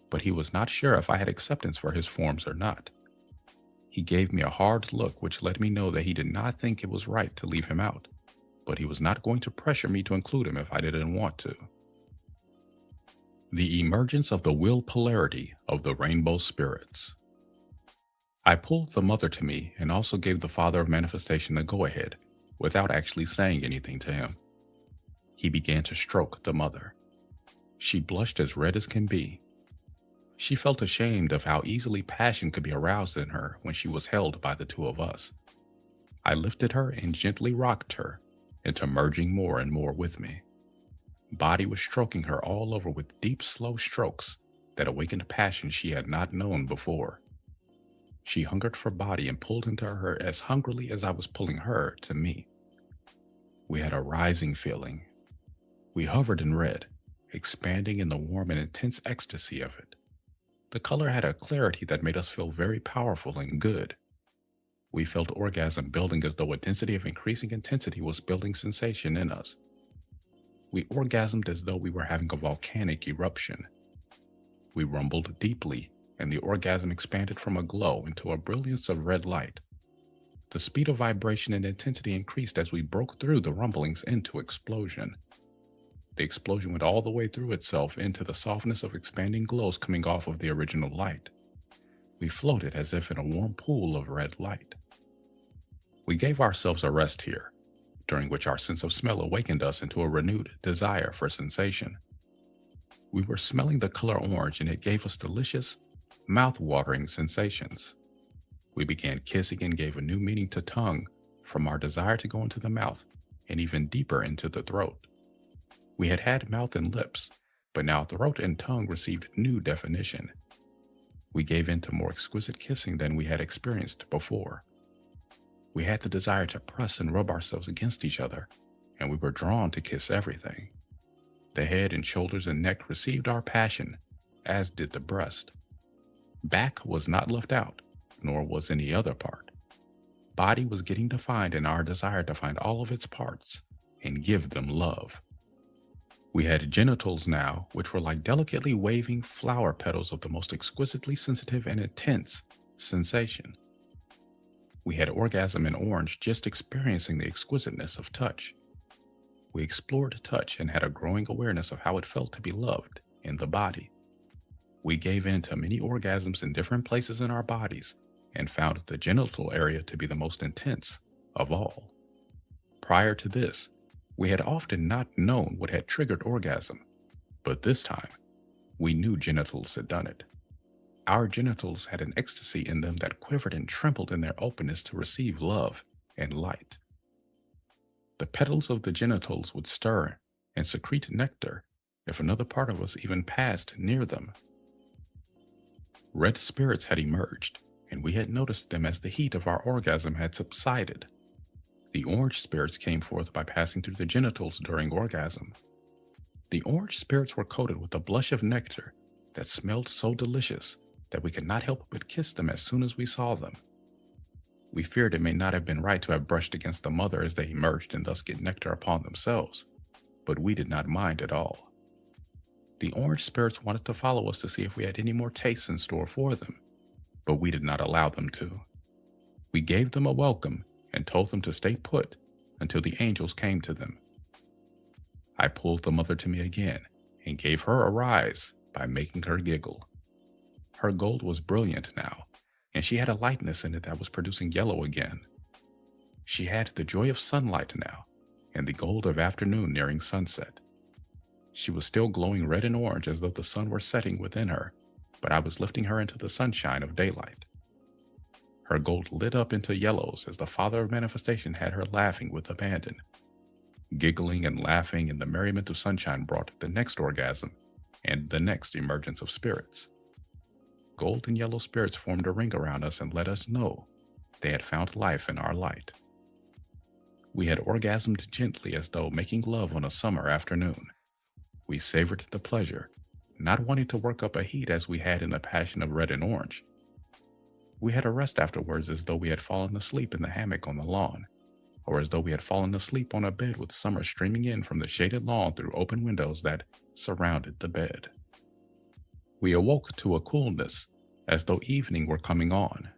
but he was not sure if I had acceptance for his forms or not. He gave me a hard look which let me know that he did not think it was right to leave him out, but he was not going to pressure me to include him if I didn't want to. The emergence of the will polarity of the rainbow spirits. I pulled the mother to me and also gave the Father of Manifestation the go-ahead without actually saying anything to him. He began to stroke the mother. She blushed as red as can be. She felt ashamed of how easily passion could be aroused in her when she was held by the two of us. I lifted her and gently rocked her into merging more and more with me. Body was stroking her all over with deep, slow strokes that awakened passion she had not known before. She hungered for body and pulled into her as hungrily as I was pulling her to me. We had a rising feeling. We hovered in red, expanding in the warm and intense ecstasy of it. The color had a clarity that made us feel very powerful and good. We felt orgasm building as though a density of increasing intensity was building sensation in us. We orgasmed as though we were having a volcanic eruption. We rumbled deeply, and the orgasm expanded from a glow into a brilliance of red light. The speed of vibration and intensity increased as we broke through the rumblings into explosion. The explosion went all the way through itself into the softness of expanding glows coming off of the original light. We floated as if in a warm pool of red light. We gave ourselves a rest here, during which our sense of smell awakened us into a renewed desire for sensation. We were smelling the color orange and it gave us delicious, mouth-watering sensations. We began kissing and gave a new meaning to tongue from our desire to go into the mouth and even deeper into the throat. We had had mouth and lips, but now throat and tongue received new definition. We gave in to more exquisite kissing than we had experienced before. We had the desire to press and rub ourselves against each other, and we were drawn to kiss everything. The head and shoulders and neck received our passion, as did the breast. Back was not left out, nor was any other part. Body was getting defined in our desire to find all of its parts and give them love. We had genitals now, which were like delicately waving flower petals of the most exquisitely sensitive and intense sensation. We had orgasm in orange, just experiencing the exquisiteness of touch. We explored touch and had a growing awareness of how it felt to be loved in the body. We gave in to many orgasms in different places in our bodies and found the genital area to be the most intense of all. Prior to this, we had often not known what had triggered orgasm, but this time, We knew genitals had done it. Our genitals had an ecstasy in them that quivered and trembled in their openness to receive love and light. The petals of the genitals would stir and secrete nectar if another part of us even passed near them. Red spirits had emerged, and we had noticed them as the heat of our orgasm had subsided. The orange spirits came forth by passing through the genitals during orgasm. The orange spirits were coated with a blush of nectar that smelled so delicious that we could not help but kiss them as soon as we saw them. We feared it may not have been right to have brushed against the mother as they emerged and thus get nectar upon themselves, but we did not mind at all. The orange spirits wanted to follow us to see if we had any more tastes in store for them, but we did not allow them to. We gave them a welcome and told them to stay put until the angels came to them. I pulled the mother to me again and gave her a rise by making her giggle. Her gold was brilliant now, and she had a lightness in it that was producing yellow again. She had the joy of sunlight now, and the gold of afternoon nearing sunset. She was still glowing red and orange as though the sun were setting within her, but I was lifting her into the sunshine of daylight. Her gold lit up into yellows as the Father of Manifestation had her laughing with abandon. Giggling and laughing in the merriment of sunshine brought the next orgasm and the next emergence of spirits. Gold and yellow spirits formed a ring around us and let us know they had found life in our light. We had orgasmed gently as though making love on a summer afternoon. We savored the pleasure, not wanting to work up a heat as we had in the passion of red and orange. We had a rest afterwards as though we had fallen asleep in the hammock on the lawn, or as though we had fallen asleep on a bed with summer streaming in from the shaded lawn through open windows that surrounded the bed. We awoke to a coolness, as though evening were coming on.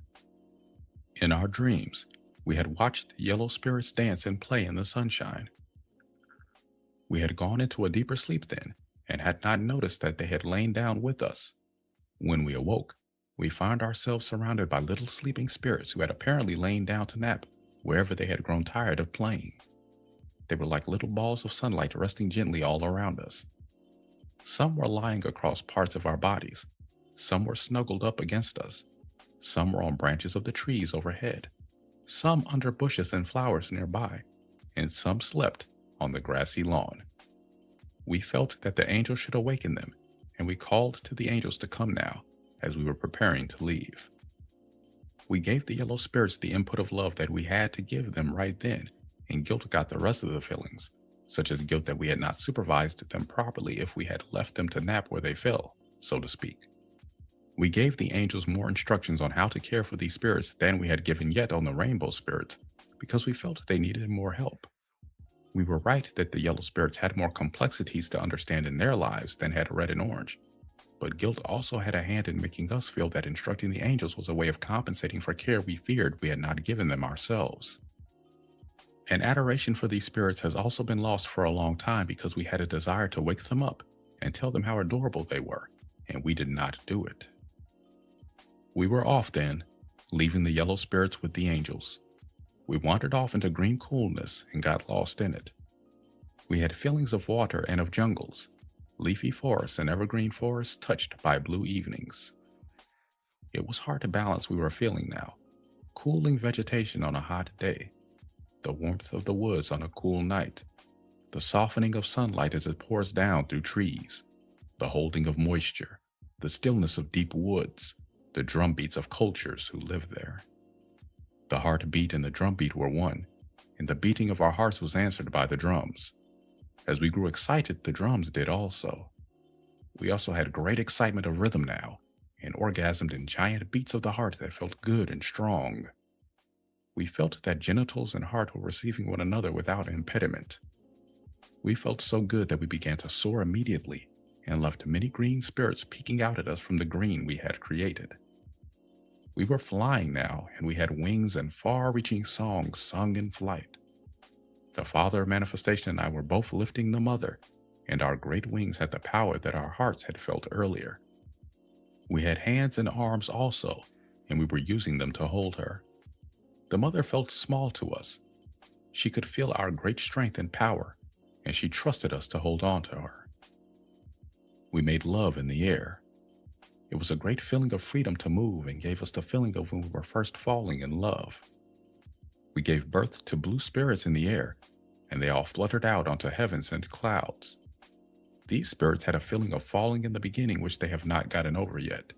In our dreams, we had watched yellow spirits dance and play in the sunshine. We had gone into a deeper sleep then, and had not noticed that they had lain down with us. When we awoke, we found ourselves surrounded by little sleeping spirits who had apparently lain down to nap wherever they had grown tired of playing. They were like little balls of sunlight resting gently all around us. Some were lying across parts of our bodies. Some were snuggled up against us. Some were on branches of the trees overhead. Some under bushes and flowers nearby. And some slept on the grassy lawn. We felt that the angels should awaken them, and we called to the angels to come now, as we were preparing to leave. We gave the yellow spirits the input of love that we had to give them right then, and guilt got the rest of the feelings, such as guilt that we had not supervised them properly if we had left them to nap where they fell, so to speak. We gave the angels more instructions on how to care for these spirits than we had given yet on the rainbow spirits, because we felt they needed more help. We were right that the yellow spirits had more complexities to understand in their lives than had red and orange, but guilt also had a hand in making us feel that instructing the angels was a way of compensating for care we feared we had not given them ourselves. An adoration for these spirits has also been lost for a long time because we had a desire to wake them up and tell them how adorable they were, and we did not do it. We were off then, leaving the yellow spirits with the angels. We wandered off into green coolness and got lost in it. We had feelings of water and of jungles, leafy forests and evergreen forests touched by blue evenings. It was hard to balance we were feeling now. Cooling vegetation on a hot day, the warmth of the woods on a cool night, the softening of sunlight as it pours down through trees, the holding of moisture, the stillness of deep woods, the drumbeats of cultures who live there. The heartbeat and the drumbeat were one, and the beating of our hearts was answered by the drums. As we grew excited, the drums did also. We also had great excitement of rhythm now, and orgasmed in giant beats of the heart that felt good and strong. We felt that genitals and heart were receiving one another without impediment. We felt so good that we began to soar immediately, and left many green spirits peeking out at us from the green we had created. We were flying now, and we had wings and far-reaching songs sung in flight. The Father of Manifestation and I were both lifting the Mother, and our great wings had the power that our hearts had felt earlier. We had hands and arms also, and we were using them to hold her. The Mother felt small to us. She could feel our great strength and power, and she trusted us to hold on to her. We made love in the air. It was a great feeling of freedom to move and gave us the feeling of when we were first falling in love. We gave birth to blue spirits in the air, and they all fluttered out onto heavens and clouds. These spirits had a feeling of falling in the beginning which they have not gotten over yet.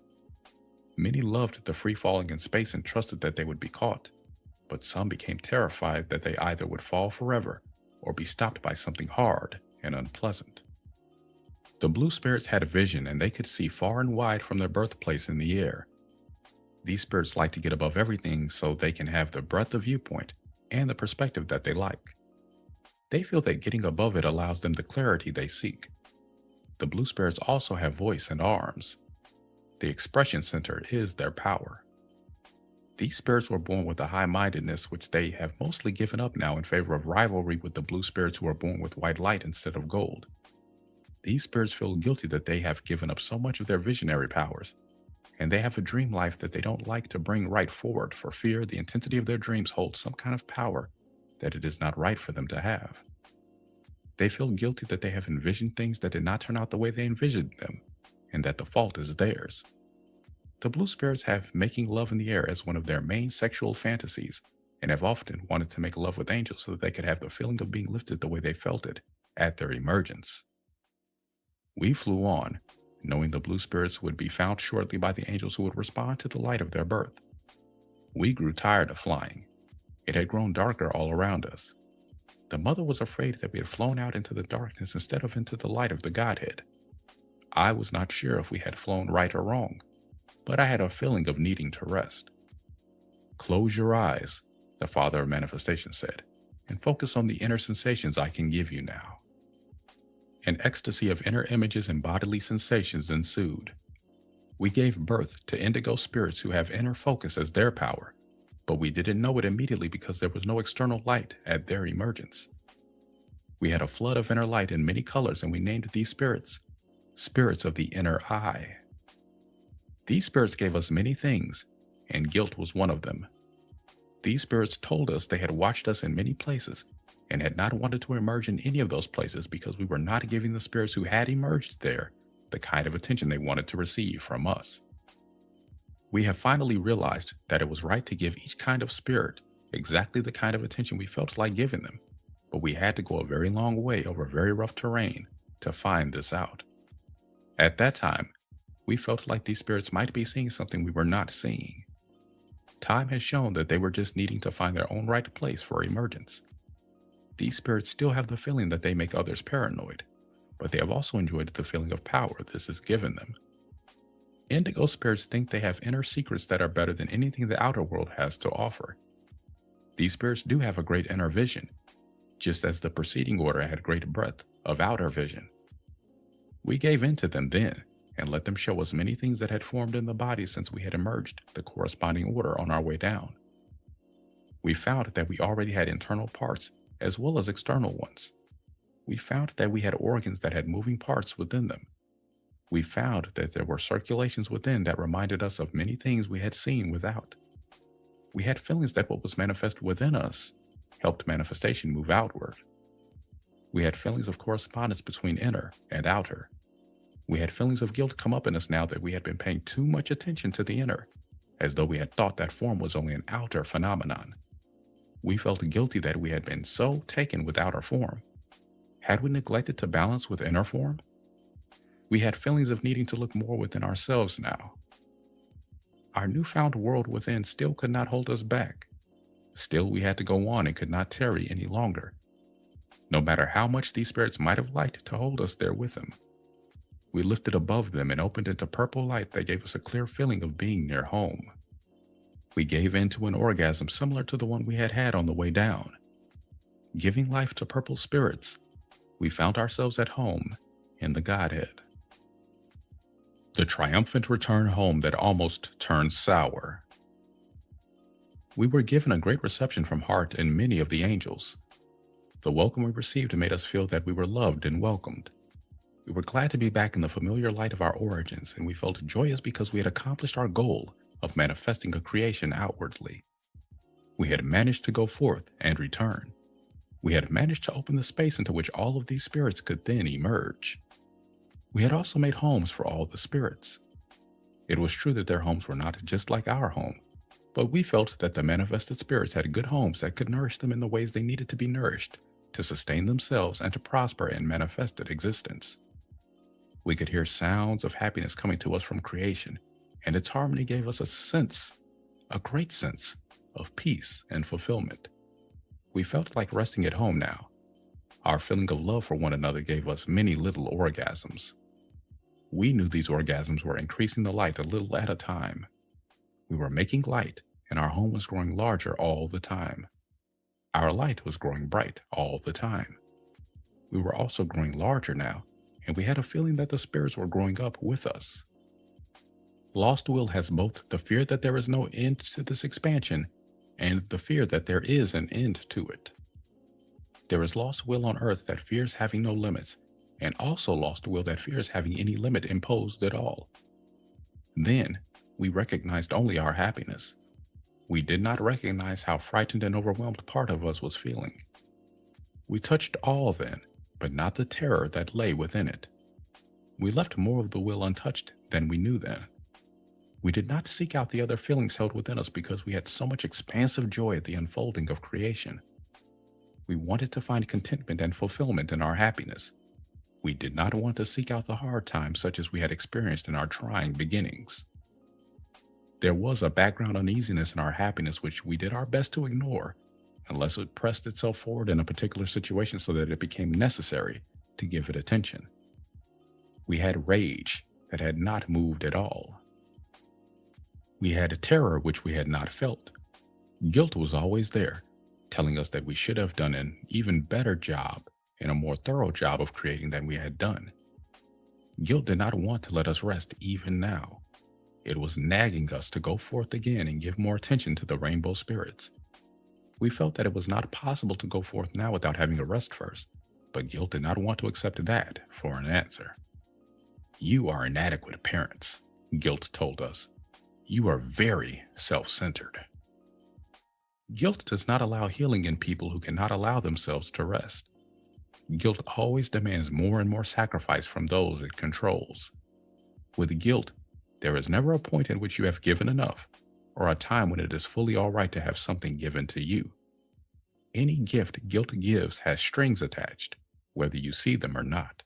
Many loved the free falling in space and trusted that they would be caught, but some became terrified that they either would fall forever or be stopped by something hard and unpleasant. The blue spirits had a vision and they could see far and wide from their birthplace in the air. These spirits like to get above everything so they can have the breadth of viewpoint and the perspective that they like. They feel that getting above it allows them the clarity they seek. The blue spirits also have voice and arms. The expression center is their power. These spirits were born with a high-mindedness which they have mostly given up now in favor of rivalry with the blue spirits who are born with white light instead of gold. These spirits feel guilty that they have given up so much of their visionary powers, and they have a dream life that they don't like to bring right forward for fear the intensity of their dreams holds some kind of power that it is not right for them to have. They feel guilty that they have envisioned things that did not turn out the way they envisioned them, and that the fault is theirs. The blue spirits have making love in the air as one of their main sexual fantasies, and have often wanted to make love with angels so that they could have the feeling of being lifted the way they felt it at their emergence. We flew on, knowing the blue spirits would be found shortly by the angels who would respond to the light of their birth. We grew tired of flying. It had grown darker all around us. The mother was afraid that we had flown out into the darkness instead of into the light of the Godhead. I was not sure if we had flown right or wrong, but I had a feeling of needing to rest. Close your eyes, the Father of Manifestation said, and focus on the inner sensations I can give you now. An ecstasy of inner images and bodily sensations ensued. We gave birth to indigo spirits who have inner focus as their power, but we didn't know it immediately because there was no external light at their emergence. We had a flood of inner light in many colors, and we named these spirits spirits of the inner eye. These spirits gave us many things, and guilt was one of them. These spirits told us they had watched us in many places and had not wanted to emerge in any of those places because we were not giving the spirits who had emerged there the kind of attention they wanted to receive from us. We have finally realized that it was right to give each kind of spirit exactly the kind of attention we felt like giving them, but we had to go a very long way over very rough terrain to find this out. At that time, we felt like these spirits might be seeing something we were not seeing. Time has shown that they were just needing to find their own right place for emergence. These spirits still have the feeling that they make others paranoid, but they have also enjoyed the feeling of power this has given them. Indigo spirits think they have inner secrets that are better than anything the outer world has to offer. These spirits do have a great inner vision, just as the preceding order had great breadth of outer vision. We gave in to them then, and let them show us many things that had formed in the body since we had emerged the corresponding order on our way down. We found that we already had internal parts as well as external ones. We found that we had organs that had moving parts within them. We found that there were circulations within that reminded us of many things we had seen without. We had feelings that what was manifest within us helped manifestation move outward. We had feelings of correspondence between inner and outer. We had feelings of guilt come up in us now that we had been paying too much attention to the inner, as though we had thought that form was only an outer phenomenon. We felt guilty that we had been so taken with outer form. Had we neglected to balance with inner form? We had feelings of needing to look more within ourselves now. Our newfound world within still could not hold us back. Still, we had to go on and could not tarry any longer, no matter how much these spirits might have liked to hold us there with them. We lifted above them and opened into purple light that gave us a clear feeling of being near home. We gave in to an orgasm similar to the one we had had on the way down. Giving life to purple spirits, we found ourselves at home in the Godhead. The triumphant return home that almost turned sour. We were given a great reception from Heart and many of the angels. The welcome we received made us feel that we were loved and welcomed. We were glad to be back in the familiar light of our origins, and we felt joyous because we had accomplished our goal of manifesting a creation outwardly. We had managed to go forth and return. We had managed to open the space into which all of these spirits could then emerge. We had also made homes for all the spirits. It was true that their homes were not just like our home, but we felt that the manifested spirits had good homes that could nourish them in the ways they needed to be nourished, to sustain themselves and to prosper in manifested existence. We could hear sounds of happiness coming to us from creation, and its harmony gave us a great sense, of peace and fulfillment. We felt like resting at home now. Our feeling of love for one another gave us many little orgasms. We knew these orgasms were increasing the light a little at a time. We were making light, and our home was growing larger all the time. Our light was growing bright all the time. We were also growing larger now, and we had a feeling that the spirits were growing up with us. Lost will has both the fear that there is no end to this expansion and the fear that there is an end to it. There is lost will on earth that fears having no limits, and also lost will that fears having any limit imposed at all. Then, we recognized only our happiness. We did not recognize how frightened and overwhelmed part of us was feeling. We touched all then, but not the terror that lay within it. We left more of the will untouched than we knew then. We did not seek out the other feelings held within us because we had so much expansive joy at the unfolding of creation. We wanted to find contentment and fulfillment in our happiness. We did not want to seek out the hard times such as we had experienced in our trying beginnings. There was a background uneasiness in our happiness which we did our best to ignore, unless it pressed itself forward in a particular situation so that it became necessary to give it attention. We had rage that had not moved at all. We had a terror which we had not felt. Guilt was always there, telling us that we should have done an even better job and a more thorough job of creating than we had done. Guilt did not want to let us rest even now. It was nagging us to go forth again and give more attention to the rainbow spirits. We felt that it was not possible to go forth now without having a rest first, but guilt did not want to accept that for an answer. You are inadequate parents, guilt told us. You are very self-centered. Guilt does not allow healing in people who cannot allow themselves to rest. Guilt always demands more and more sacrifice from those it controls. With guilt, there is never a point at which you have given enough, or a time when it is fully all right to have something given to you. Any gift guilt gives has strings attached, whether you see them or not.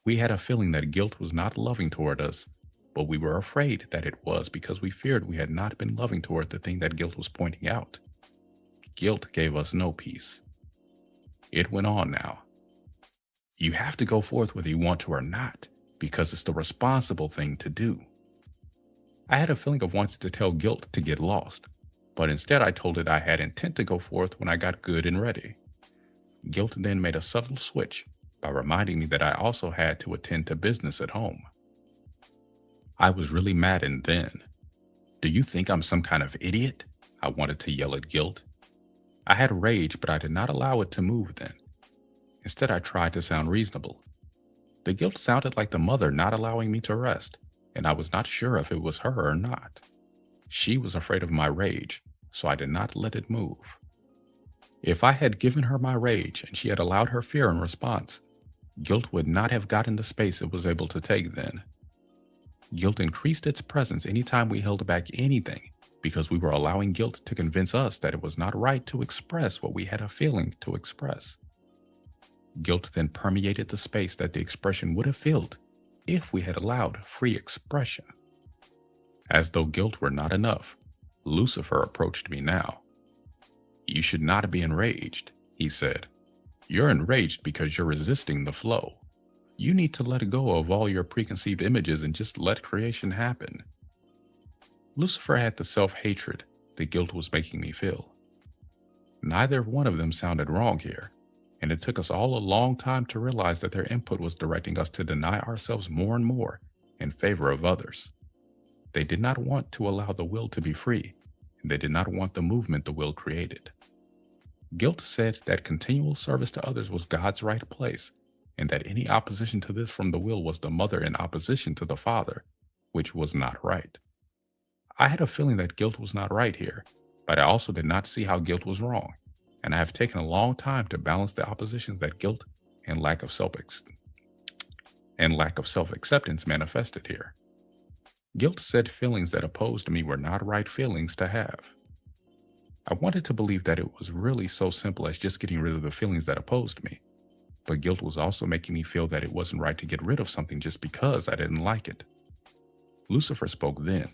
We had a feeling that guilt was not loving toward us, but we were afraid that it was because we feared we had not been loving toward the thing that guilt was pointing out. Guilt gave us no peace. It went on now. You have to go forth whether you want to or not, because it's the responsible thing to do. I had a feeling of wanting to tell guilt to get lost, but instead I told it I had intent to go forth when I got good and ready. Guilt then made a subtle switch by reminding me that I also had to attend to business at home. I was really maddened then. Do you think I'm some kind of idiot? I wanted to yell at guilt. I had rage, but I did not allow it to move then. Instead, I tried to sound reasonable. The guilt sounded like the mother not allowing me to rest, and I was not sure if it was her or not. She was afraid of my rage, so I did not let it move. If I had given her my rage and she had allowed her fear in response, guilt would not have gotten the space it was able to take then. Guilt increased its presence anytime we held back anything because we were allowing guilt to convince us that it was not right to express what we had a feeling to express. Guilt then permeated the space that the expression would have filled if we had allowed free expression. As though guilt were not enough, Lucifer approached me now. You should not be enraged, he said. You're enraged because you're resisting the flow. You need to let go of all your preconceived images and just let creation happen. Lucifer had the self-hatred that guilt was making me feel. Neither one of them sounded wrong here, and it took us all a long time to realize that their input was directing us to deny ourselves more and more in favor of others. They did not want to allow the will to be free, and they did not want the movement the will created. Guilt said that continual service to others was God's right place, and that any opposition to this from the will was the mother in opposition to the father, which was not right. I had a feeling that guilt was not right here, but I also did not see how guilt was wrong, and I have taken a long time to balance the oppositions that guilt and lack of and lack of self-acceptance manifested here. Guilt said feelings that opposed me were not right feelings to have. I wanted to believe that it was really so simple as just getting rid of the feelings that opposed me, but guilt was also making me feel that it wasn't right to get rid of something just because I didn't like it. Lucifer spoke then,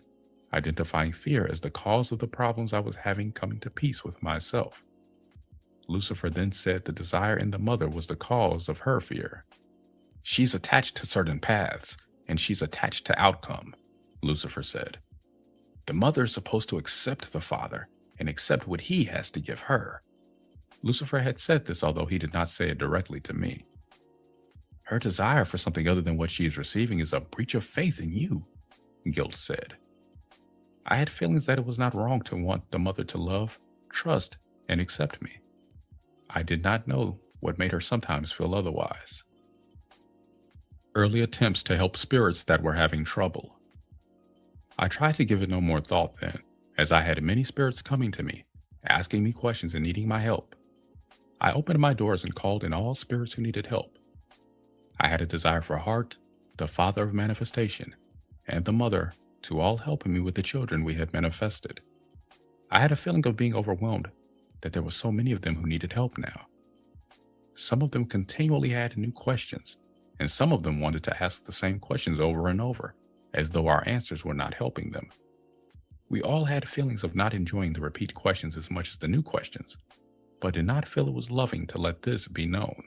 identifying fear as the cause of the problems I was having coming to peace with myself. Lucifer then said the desire in the mother was the cause of her fear. She's attached to certain paths, and she's attached to outcome, Lucifer said. The mother is supposed to accept the father and accept what he has to give her. Lucifer had said this, although he did not say it directly to me. Her desire for something other than what she is receiving is a breach of faith in you, Guilt said. I had feelings that it was not wrong to want the mother to love, trust, and accept me. I did not know what made her sometimes feel otherwise. Early attempts to help spirits that were having trouble. I tried to give it no more thought then, as I had many spirits coming to me, asking me questions and needing my help. I opened my doors and called in all spirits who needed help. I had a desire for Heart, the father of manifestation, and the mother to all helping me with the children we had manifested. I had a feeling of being overwhelmed, that there were so many of them who needed help now. Some of them continually had new questions, and some of them wanted to ask the same questions over and over, as though our answers were not helping them. We all had feelings of not enjoying the repeat questions as much as the new questions, but did not feel it was loving to let this be known.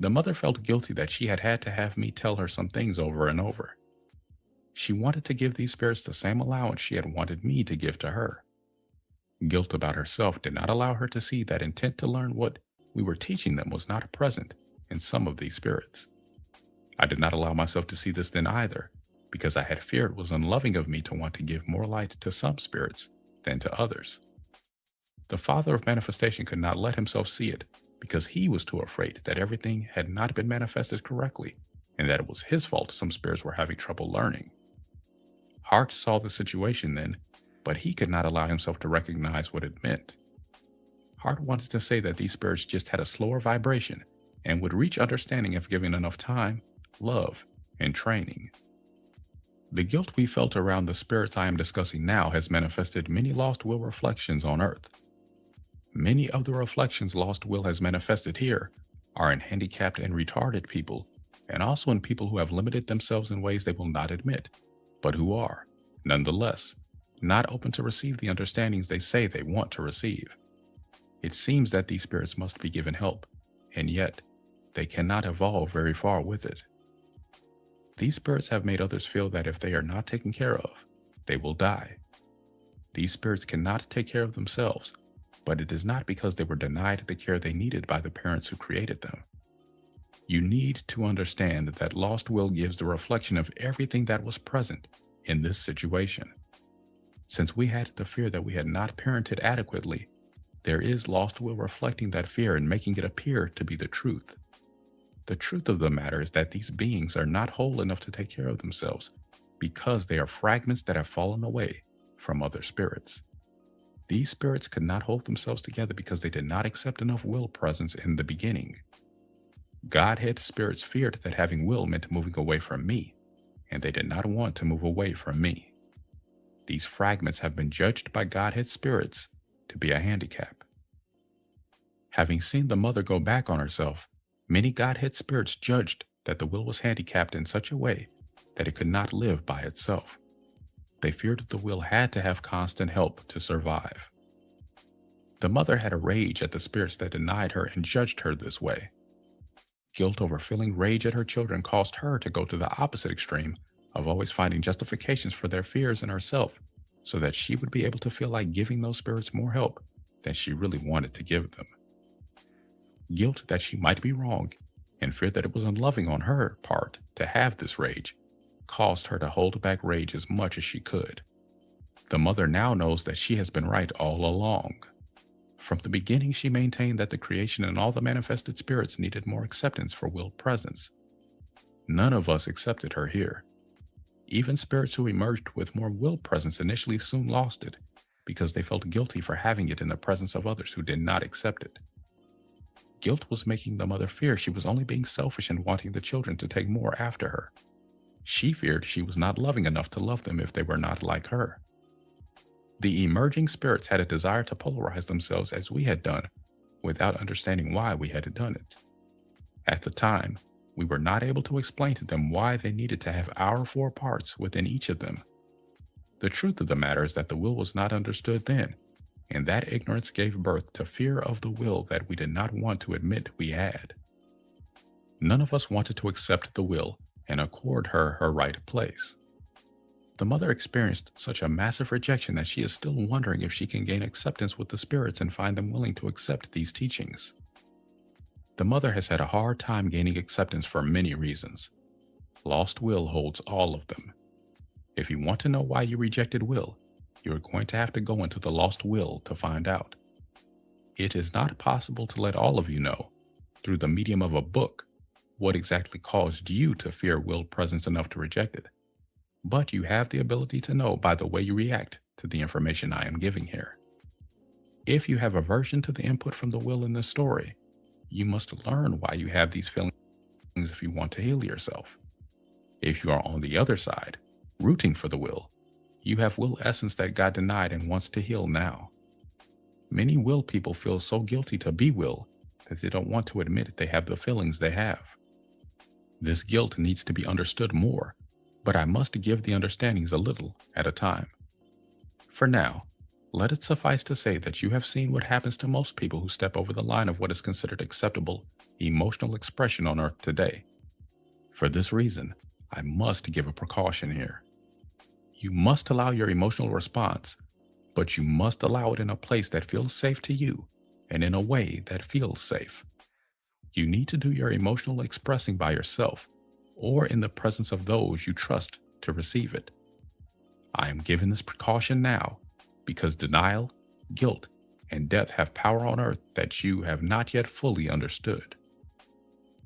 The mother felt guilty that she had had to have me tell her some things over and over. She wanted to give these spirits the same allowance she had wanted me to give to her. Guilt about herself did not allow her to see that intent to learn what we were teaching them was not present in some of these spirits. I did not allow myself to see this then either, because I had feared it was unloving of me to want to give more light to some spirits than to others. The father of manifestation could not let himself see it because he was too afraid that everything had not been manifested correctly and that it was his fault some spirits were having trouble learning. Heart saw the situation then, but he could not allow himself to recognize what it meant. Heart wanted to say that these spirits just had a slower vibration and would reach understanding if given enough time, love, and training. The guilt we felt around the spirits I am discussing now has manifested many lost will reflections on Earth. Many of the reflections lost will has manifested here are in handicapped and retarded people, and also in people who have limited themselves in ways they will not admit, but who are, nonetheless, not open to receive the understandings they say they want to receive. It seems that these spirits must be given help, and yet they cannot evolve very far with it. These spirits have made others feel that if they are not taken care of, they will die. These spirits cannot take care of themselves, but it is not because they were denied the care they needed by the parents who created them. You need to understand that lost will gives the reflection of everything that was present in this situation. Since we had the fear that we had not parented adequately, there is lost will reflecting that fear and making it appear to be the truth. The truth of the matter is that these beings are not whole enough to take care of themselves because they are fragments that have fallen away from other spirits. These spirits could not hold themselves together because they did not accept enough will presence in the beginning. Godhead spirits feared that having will meant moving away from me, and they did not want to move away from me. These fragments have been judged by Godhead spirits to be a handicap. Having seen the mother go back on herself, many Godhead spirits judged that the will was handicapped in such a way that it could not live by itself. They feared that the will had to have constant help to survive. The mother had a rage at the spirits that denied her and judged her this way. Guilt over feeling rage at her children caused her to go to the opposite extreme of always finding justifications for their fears in herself so that she would be able to feel like giving those spirits more help than she really wanted to give them. Guilt that she might be wrong and fear that it was unloving on her part to have this rage caused her to hold back rage as much as she could. The mother now knows that she has been right all along. From the beginning, she maintained that the creation and all the manifested spirits needed more acceptance for will presence. None of us accepted her here. Even spirits who emerged with more will presence initially soon lost it because they felt guilty for having it in the presence of others who did not accept it. Guilt was making the mother fear she was only being selfish and wanting the children to take more after her. She feared she was not loving enough to love them if they were not like her. The emerging spirits had a desire to polarize themselves as we had done, without understanding why we had done it. At the time, we were not able to explain to them why they needed to have our 4 parts within each of them. The truth of the matter is that the will was not understood then, and that ignorance gave birth to fear of the will that we did not want to admit we had. None of us wanted to accept the will and accord her her right place. The mother experienced such a massive rejection that she is still wondering if she can gain acceptance with the spirits and find them willing to accept these teachings. The mother has had a hard time gaining acceptance for many reasons. Lost will holds all of them. If you want to know why you rejected will, you're going to have to go into the lost will to find out. It is not possible to let all of you know, through the medium of a book, what exactly caused you to fear will presence enough to reject it. But you have the ability to know by the way you react to the information I am giving here. If you have aversion to the input from the will in this story, you must learn why you have these feelings if you want to heal yourself. If you are on the other side, rooting for the will, you have will essence that got denied and wants to heal now. Many will people feel so guilty to be will that they don't want to admit they have the feelings they have. This guilt needs to be understood more, but I must give the understandings a little at a time. For now, let it suffice to say that you have seen what happens to most people who step over the line of what is considered acceptable emotional expression on Earth today. For this reason, I must give a precaution here. You must allow your emotional response, but you must allow it in a place that feels safe to you and in a way that feels safe. You need to do your emotional expressing by yourself or in the presence of those you trust to receive it. I am giving this precaution now because denial, guilt, and death have power on Earth that you have not yet fully understood.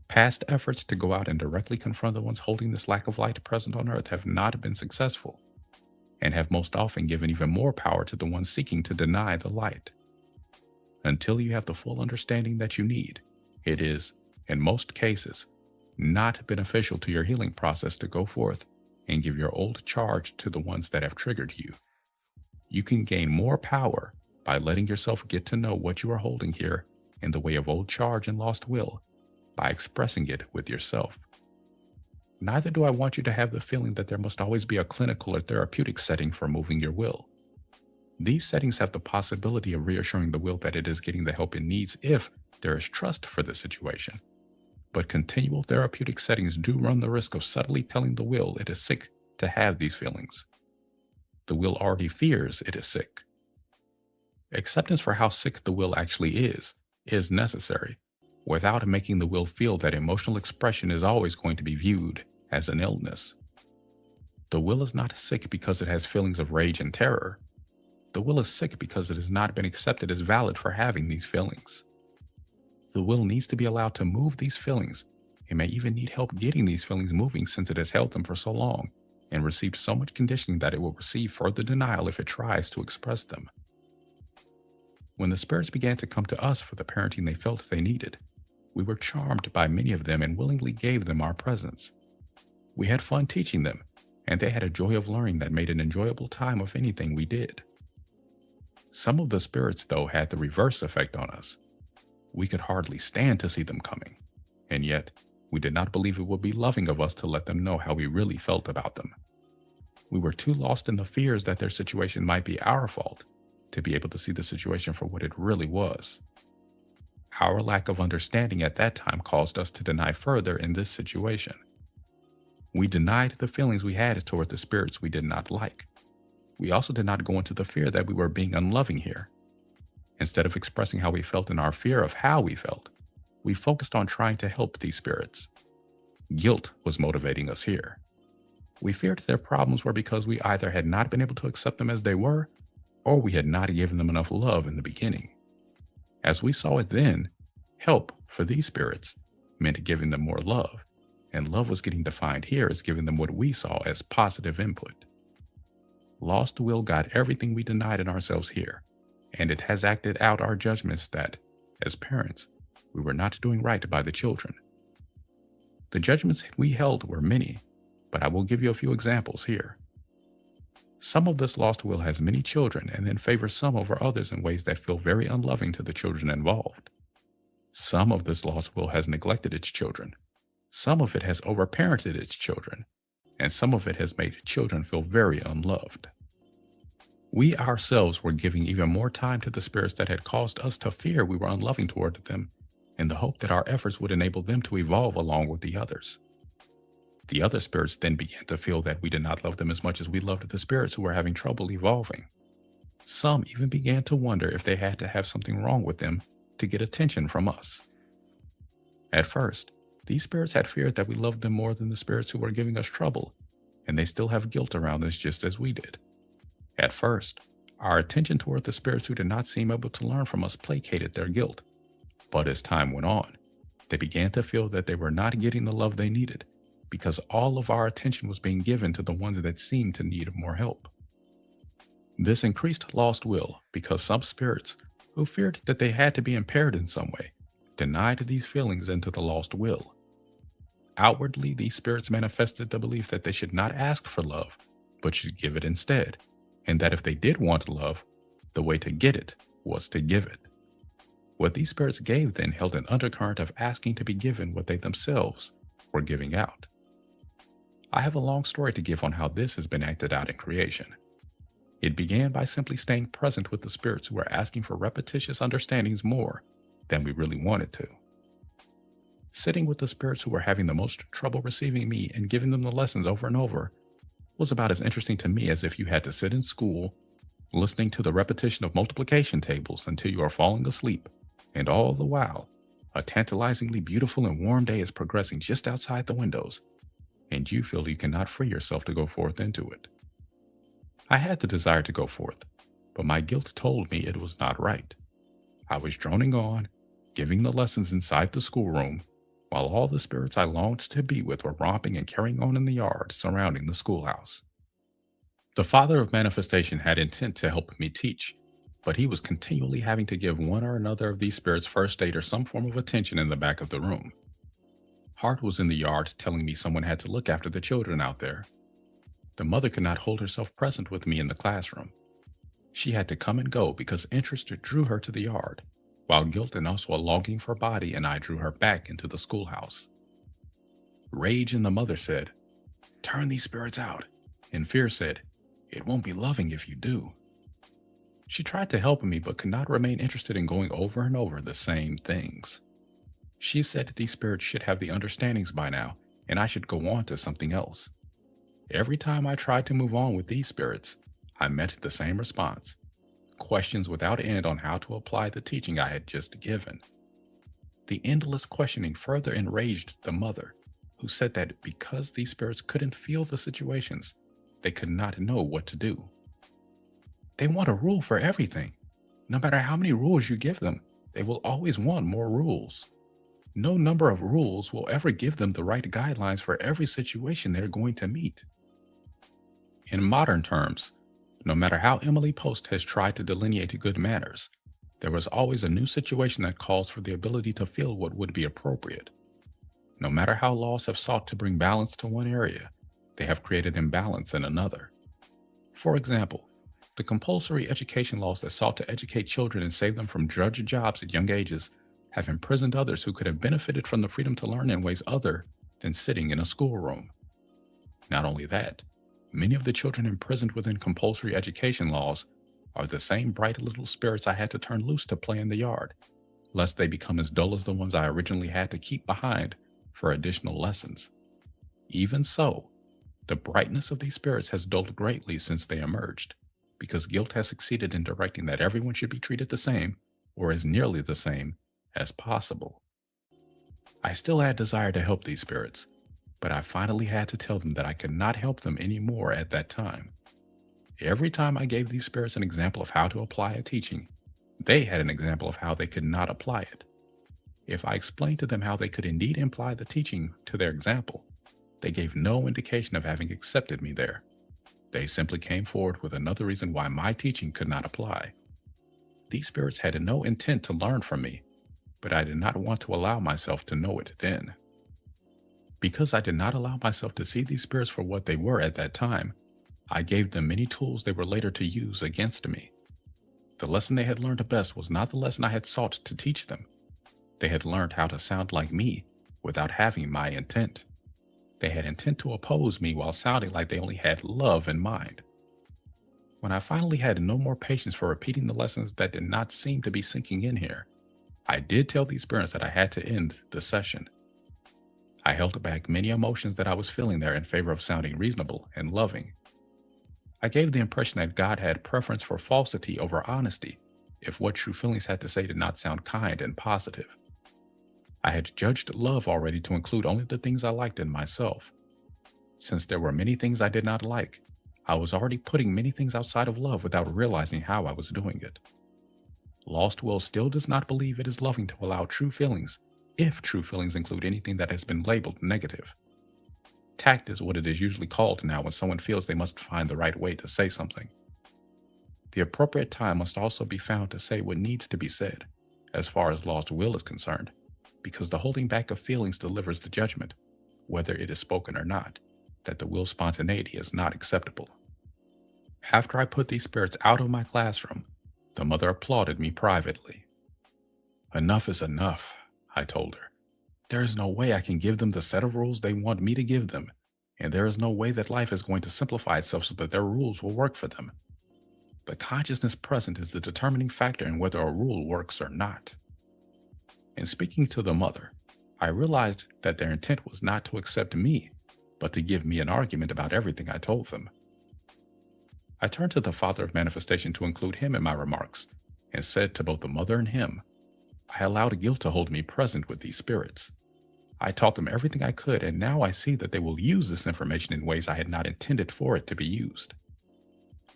Past efforts to go out and directly confront the ones holding this lack of light present on Earth have not been successful, and have most often given even more power to the ones seeking to deny the light. Until you have the full understanding that you need, it is, in most cases, not beneficial to your healing process to go forth and give your old charge to the ones that have triggered you. You can gain more power by letting yourself get to know what you are holding here in the way of old charge and lost will, by expressing it with yourself. Neither do I want you to have the feeling that there must always be a clinical or therapeutic setting for moving your will. These settings have the possibility of reassuring the will that it is getting the help it needs if there is trust for the situation. But continual therapeutic settings do run the risk of subtly telling the will it is sick to have these feelings. The will already fears it is sick. Acceptance for how sick the will actually is necessary, without making the will feel that emotional expression is always going to be viewed as an illness. The will is not sick because it has feelings of rage and terror. The will is sick because it has not been accepted as valid for having these feelings. The will needs to be allowed to move these feelings. It may even need help getting these feelings moving since it has held them for so long and received so much conditioning that it will receive further denial if it tries to express them. When the spirits began to come to us for the parenting they felt they needed, we were charmed by many of them and willingly gave them our presence. We had fun teaching them, and they had a joy of learning that made an enjoyable time of anything we did. Some of the spirits, though, had the reverse effect on us. We could hardly stand to see them coming, and yet we did not believe it would be loving of us to let them know how we really felt about them. We were too lost in the fears that their situation might be our fault to be able to see the situation for what it really was. Our lack of understanding at that time caused us to deny further in this situation. We denied the feelings we had toward the spirits we did not like. We also did not go into the fear that we were being unloving here. Instead of expressing how we felt in our fear of how we felt, we focused on trying to help these spirits. Guilt was motivating us here. We feared their problems were because we either had not been able to accept them as they were, or we had not given them enough love in the beginning. As we saw it then, help for these spirits meant giving them more love, and love was getting defined here as giving them what we saw as positive input. Lost will got everything we denied in ourselves here, and it has acted out our judgments that, as parents, we were not doing right by the children. The judgments we held were many, but I will give you a few examples here. Some of this lost will has many children and then favors some over others in ways that feel very unloving to the children involved. Some of this lost will has neglected its children. Some of it has overparented its children, and some of it has made children feel very unloved. We ourselves were giving even more time to the spirits that had caused us to fear we were unloving toward them, in the hope that our efforts would enable them to evolve along with the others. The other spirits then began to feel that we did not love them as much as we loved the spirits who were having trouble evolving. Some even began to wonder if they had to have something wrong with them to get attention from us. At first, these spirits had feared that we loved them more than the spirits who were giving us trouble, and they still have guilt around this just as we did. At first, our attention toward the spirits who did not seem able to learn from us placated their guilt. But as time went on, they began to feel that they were not getting the love they needed, because all of our attention was being given to the ones that seemed to need more help. This increased lost will because some spirits, who feared that they had to be impaired in some way, denied these feelings into the lost will. Outwardly, these spirits manifested the belief that they should not ask for love, but should give it instead, and that if they did want love, the way to get it was to give it. What these spirits gave then held an undercurrent of asking to be given what they themselves were giving out. I have a long story to give on how this has been acted out in creation. It began by simply staying present with the spirits who were asking for repetitious understandings more than we really wanted to. Sitting with the spirits who were having the most trouble receiving me and giving them the lessons over and over was about as interesting to me as if you had to sit in school, listening to the repetition of multiplication tables until you are falling asleep, and all the while, a tantalizingly beautiful and warm day is progressing just outside the windows, and you feel you cannot free yourself to go forth into it. I had the desire to go forth, but my guilt told me it was not right. I was droning on, giving the lessons inside the schoolroom, while all the spirits I longed to be with were romping and carrying on in the yard surrounding the schoolhouse. The Father of Manifestation had intent to help me teach, but he was continually having to give one or another of these spirits first aid or some form of attention in the back of the room. Heart was in the yard telling me someone had to look after the children out there. The mother could not hold herself present with me in the classroom. She had to come and go because interest drew her to the yard, while guilt and also a longing for body and I drew her back into the schoolhouse. Rage in the mother said, "Turn these spirits out," and fear said, "It won't be loving if you do." She tried to help me but could not remain interested in going over and over the same things. She said these spirits should have the understandings by now, and I should go on to something else. Every time I tried to move on with these spirits, I met the same response: questions without end on how to apply the teaching I had just given. The endless questioning further enraged the mother, who said that because these spirits couldn't feel the situations, they could not know what to do. They want a rule for everything. No matter how many rules you give them, they will always want more rules. No number of rules will ever give them the right guidelines for every situation they're going to meet. In modern terms, no matter how Emily Post has tried to delineate good manners, there is always a new situation that calls for the ability to feel what would be appropriate. No matter how laws have sought to bring balance to one area, they have created imbalance in another. For example, the compulsory education laws that sought to educate children and save them from drudge jobs at young ages have imprisoned others who could have benefited from the freedom to learn in ways other than sitting in a schoolroom. Not only that, many of the children imprisoned within compulsory education laws are the same bright little spirits I had to turn loose to play in the yard, lest they become as dull as the ones I originally had to keep behind for additional lessons. Even so, the brightness of these spirits has dulled greatly since they emerged, because guilt has succeeded in directing that everyone should be treated the same, or as nearly the same, as possible. I still had desire to help these spirits, but I finally had to tell them that I could not help them anymore at that time. Every time I gave these spirits an example of how to apply a teaching, they had an example of how they could not apply it. If I explained to them how they could indeed apply the teaching to their example, they gave no indication of having accepted me there. They simply came forward with another reason why my teaching could not apply. These spirits had no intent to learn from me, but I did not want to allow myself to know it then. Because I did not allow myself to see these spirits for what they were at that time, I gave them many tools they were later to use against me. The lesson they had learned best was not the lesson I had sought to teach them. They had learned how to sound like me without having my intent. They had intent to oppose me while sounding like they only had love in mind. When I finally had no more patience for repeating the lessons that did not seem to be sinking in here, I did tell these spirits that I had to end the session. I held back many emotions that I was feeling there in favor of sounding reasonable and loving. I gave the impression that God had preference for falsity over honesty if what true feelings had to say did not sound kind and positive. I had judged love already to include only the things I liked in myself. Since there were many things I did not like, I was already putting many things outside of love without realizing how I was doing it. Lost Will still does not believe it is loving to allow true feelings, if true feelings include anything that has been labeled negative. Tact is what it is usually called now when someone feels they must find the right way to say something. The appropriate time must also be found to say what needs to be said, as far as lost will is concerned, because the holding back of feelings delivers the judgment, whether it is spoken or not, that the will's spontaneity is not acceptable. After I put these spirits out of my classroom, the mother applauded me privately. "Enough is enough," I told her. "There is no way I can give them the set of rules they want me to give them, and there is no way that life is going to simplify itself so that their rules will work for them. The consciousness present is the determining factor in whether a rule works or not." In speaking to the mother, I realized that their intent was not to accept me, but to give me an argument about everything I told them. I turned to the Father of Manifestation to include him in my remarks, and said to both the mother and him, I allowed guilt to hold me present with these spirits. I taught them everything I could, and now I see that they will use this information in ways I had not intended for it to be used.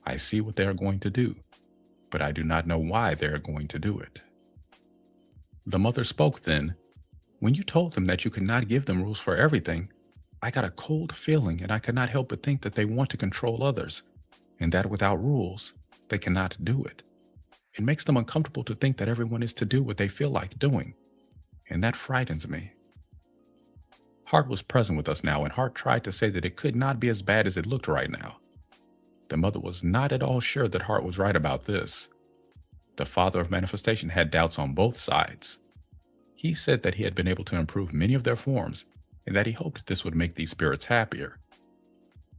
I see what they are going to do, but I do not know why they are going to do it. The mother spoke then. "When you told them that you could not give them rules for everything, I got a cold feeling, and I could not help but think that they want to control others, and that without rules, they cannot do it. It makes them uncomfortable to think that everyone is to do what they feel like doing, and that frightens me." Hart was present with us now, and Hart tried to say that it could not be as bad as it looked right now. The mother was not at all sure that Hart was right about this. The Father of Manifestation had doubts on both sides. He said that he had been able to improve many of their forms, and that he hoped this would make these spirits happier.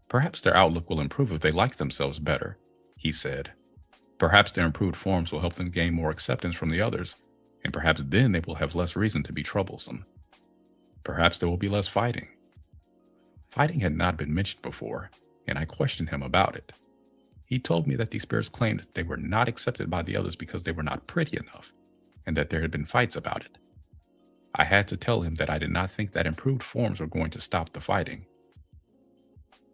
Perhaps their outlook will improve if they like themselves better, he said. Perhaps their improved forms will help them gain more acceptance from the others, and perhaps then they will have less reason to be troublesome. Perhaps there will be less fighting. Fighting had not been mentioned before, and I questioned him about it. He told me that these spirits claimed they were not accepted by the others because they were not pretty enough, and that there had been fights about it. I had to tell him that I did not think that improved forms were going to stop the fighting.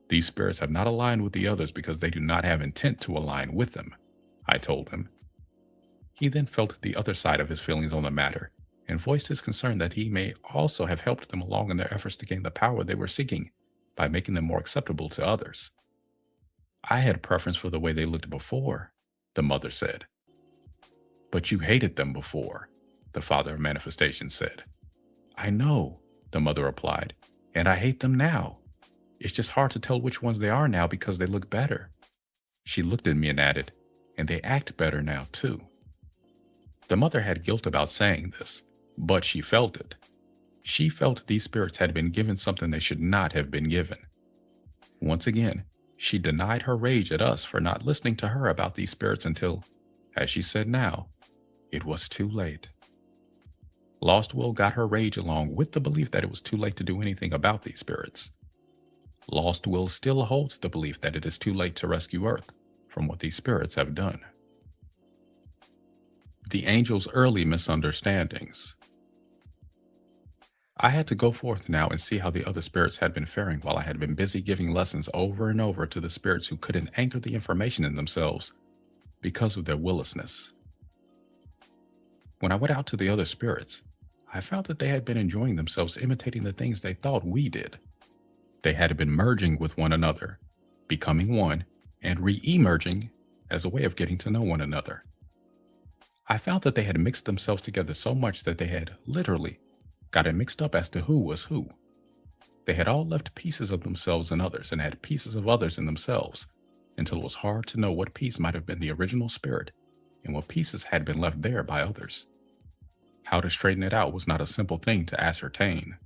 These spirits have not aligned with the others because they do not have intent to align with them, I told him. He then felt the other side of his feelings on the matter, and voiced his concern that he may also have helped them along in their efforts to gain the power they were seeking by making them more acceptable to others. I had a preference for the way they looked before, the mother said. But you hated them before, the Father of Manifestation said. I know, the mother replied, and I hate them now. It's just hard to tell which ones they are now because they look better. She looked at me and added, and they act better now too. The mother had guilt about saying this, but she felt it. She felt these spirits had been given something they should not have been given. Once again, she denied her rage at us for not listening to her about these spirits until, as she said now, it was too late. Lost Will got her rage along with the belief that it was too late to do anything about these spirits. Lost Will still holds the belief that it is too late to rescue Earth from what these spirits have done. The angels' early misunderstandings. I had to go forth now and see how the other spirits had been faring while I had been busy giving lessons over and over to the spirits who couldn't anchor the information in themselves because of their willingness. When I went out to the other spirits, I found that they had been enjoying themselves imitating the things they thought we did. They had been merging with one another, becoming one, and re-emerging as a way of getting to know one another. I found that they had mixed themselves together so much that they had literally gotten mixed up as to who was who. They had all left pieces of themselves in others and had pieces of others in themselves until it was hard to know what piece might have been the original spirit and what pieces had been left there by others. How to straighten it out was not a simple thing to ascertain.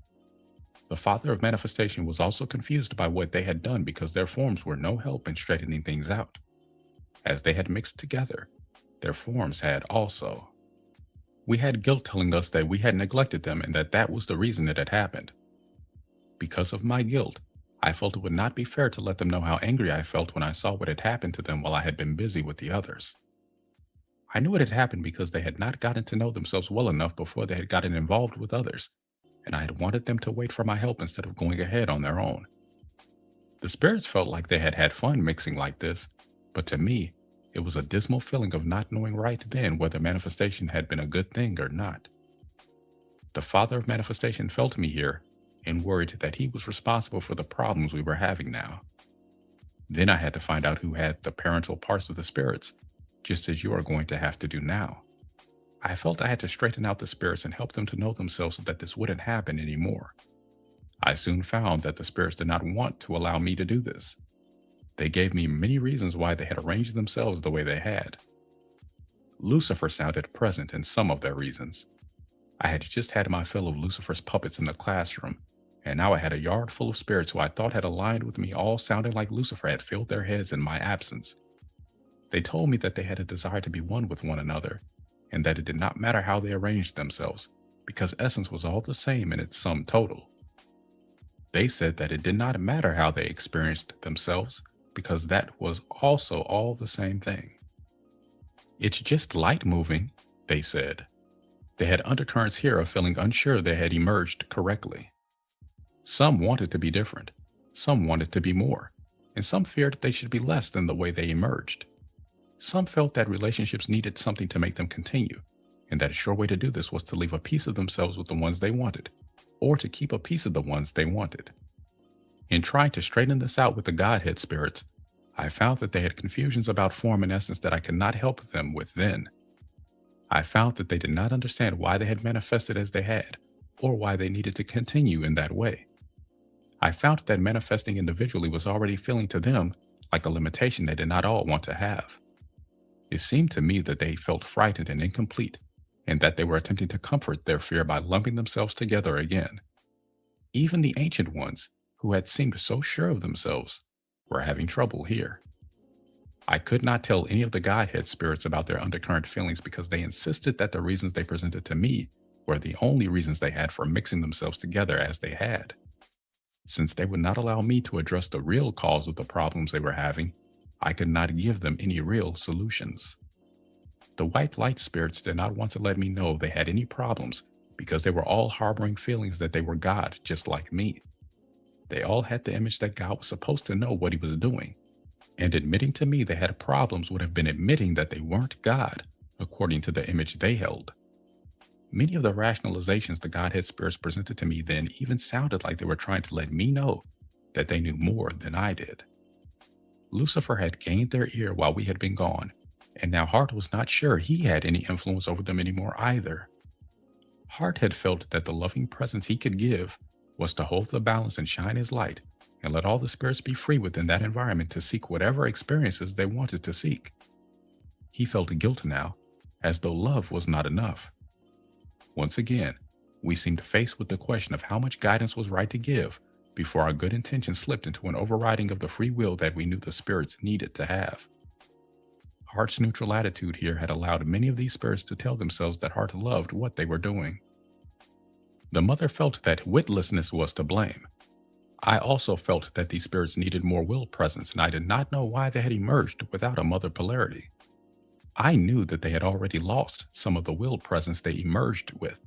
The Father of Manifestation was also confused by what they had done because their forms were no help in straightening things out. As they had mixed together, their forms had also. We had guilt telling us that we had neglected them and that that was the reason it had happened. Because of my guilt, I felt it would not be fair to let them know how angry I felt when I saw what had happened to them while I had been busy with the others. I knew it had happened because they had not gotten to know themselves well enough before they had gotten involved with others, and I had wanted them to wait for my help instead of going ahead on their own. The spirits felt like they had had fun mixing like this, but to me, it was a dismal feeling of not knowing right then whether manifestation had been a good thing or not. The Father of Manifestation felt me here and worried that he was responsible for the problems we were having now. Then I had to find out who had the parental parts of the spirits, just as you are going to have to do now. I felt I had to straighten out the spirits and help them to know themselves so that this wouldn't happen anymore. I soon found that the spirits did not want to allow me to do this. They gave me many reasons why they had arranged themselves the way they had. Lucifer sounded present in some of their reasons. I had just had my fill of Lucifer's puppets in the classroom, and now I had a yard full of spirits who I thought had aligned with me, all sounding like Lucifer had filled their heads in my absence. They told me that they had a desire to be one with one another, and that it did not matter how they arranged themselves, because essence was all the same in its sum total. They said that it did not matter how they experienced themselves, because that was also all the same thing. It's just light moving, they said. They had undercurrents here of feeling unsure they had emerged correctly. Some wanted to be different, some wanted to be more, and some feared they should be less than the way they emerged. Some felt that relationships needed something to make them continue, and that a sure way to do this was to leave a piece of themselves with the ones they wanted, or to keep a piece of the ones they wanted. In trying to straighten this out with the Godhead spirits, I found that they had confusions about form and essence that I could not help them with then. I found that they did not understand why they had manifested as they had, or why they needed to continue in that way. I found that manifesting individually was already feeling to them like a limitation they did not all want to have. It seemed to me that they felt frightened and incomplete, and that they were attempting to comfort their fear by lumping themselves together again. Even the ancient ones, who had seemed so sure of themselves, were having trouble here. I could not tell any of the Godhead spirits about their undercurrent feelings because they insisted that the reasons they presented to me were the only reasons they had for mixing themselves together as they had. Since they would not allow me to address the real cause of the problems they were having, I could not give them any real solutions. The white light spirits did not want to let me know they had any problems because they were all harboring feelings that they were God just like me. They all had the image that God was supposed to know what he was doing, and admitting to me they had problems would have been admitting that they weren't God according to the image they held. Many of the rationalizations the Godhead spirits presented to me then even sounded like they were trying to let me know that they knew more than I did. Lucifer had gained their ear while we had been gone, and now Hart was not sure he had any influence over them anymore either. Hart had felt that the loving presence he could give was to hold the balance and shine his light and let all the spirits be free within that environment to seek whatever experiences they wanted to seek. He felt guilt now, as though love was not enough. Once again, we seemed faced with the question of how much guidance was right to give before our good intentions slipped into an overriding of the free will that we knew the spirits needed to have. Hart's neutral attitude here had allowed many of these spirits to tell themselves that Hart loved what they were doing. The mother felt that witlessness was to blame. I also felt that these spirits needed more will presence, and I did not know why they had emerged without a mother polarity. I knew that they had already lost some of the will presence they emerged with,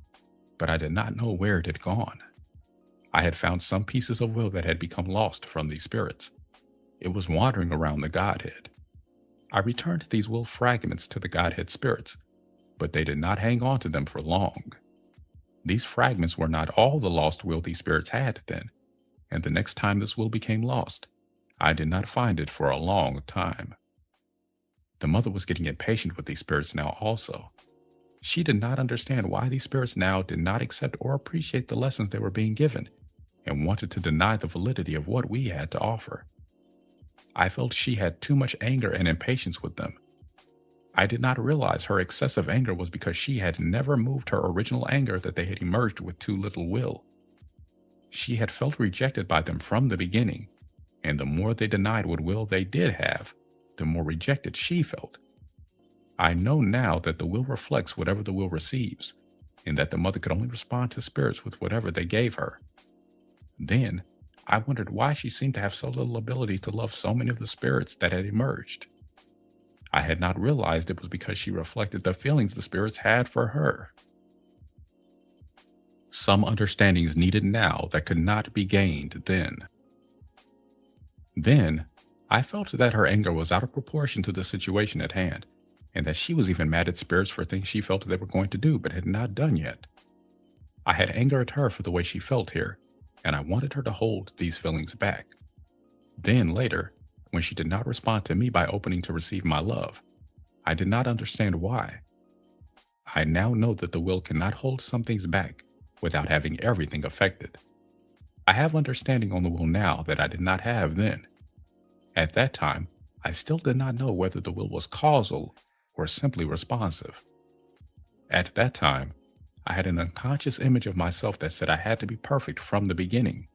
but I did not know where it had gone. I had found some pieces of will that had become lost from these spirits. It was wandering around the Godhead. I returned these will fragments to the Godhead spirits, but they did not hang on to them for long. These fragments were not all the lost will these spirits had then, and the next time this will became lost, I did not find it for a long time. The mother was getting impatient with these spirits now also. She did not understand why these spirits now did not accept or appreciate the lessons they were being given and wanted to deny the validity of what we had to offer. I felt she had too much anger and impatience with them. I did not realize her excessive anger was because she had never moved her original anger that they had emerged with too little will. She had felt rejected by them from the beginning, and the more they denied what will they did have, the more rejected she felt. I know now that the will reflects whatever the will receives, and that the mother could only respond to spirits with whatever they gave her. Then, I wondered why she seemed to have so little ability to love so many of the spirits that had emerged. I had not realized it was because she reflected the feelings the spirits had for her. Some understandings needed now that could not be gained then. Then, I felt that her anger was out of proportion to the situation at hand, and that she was even mad at spirits for things she felt they were going to do but had not done yet. I had anger at her for the way she felt here, and I wanted her to hold these feelings back. Then later, when she did not respond to me by opening to receive my love, I did not understand why. I now know that the will cannot hold some things back without having everything affected. I have understanding on the will now that I did not have then. At that time, I still did not know whether the will was causal or simply responsive. At that time, I had an unconscious image of myself that said I had to be perfect from the beginning,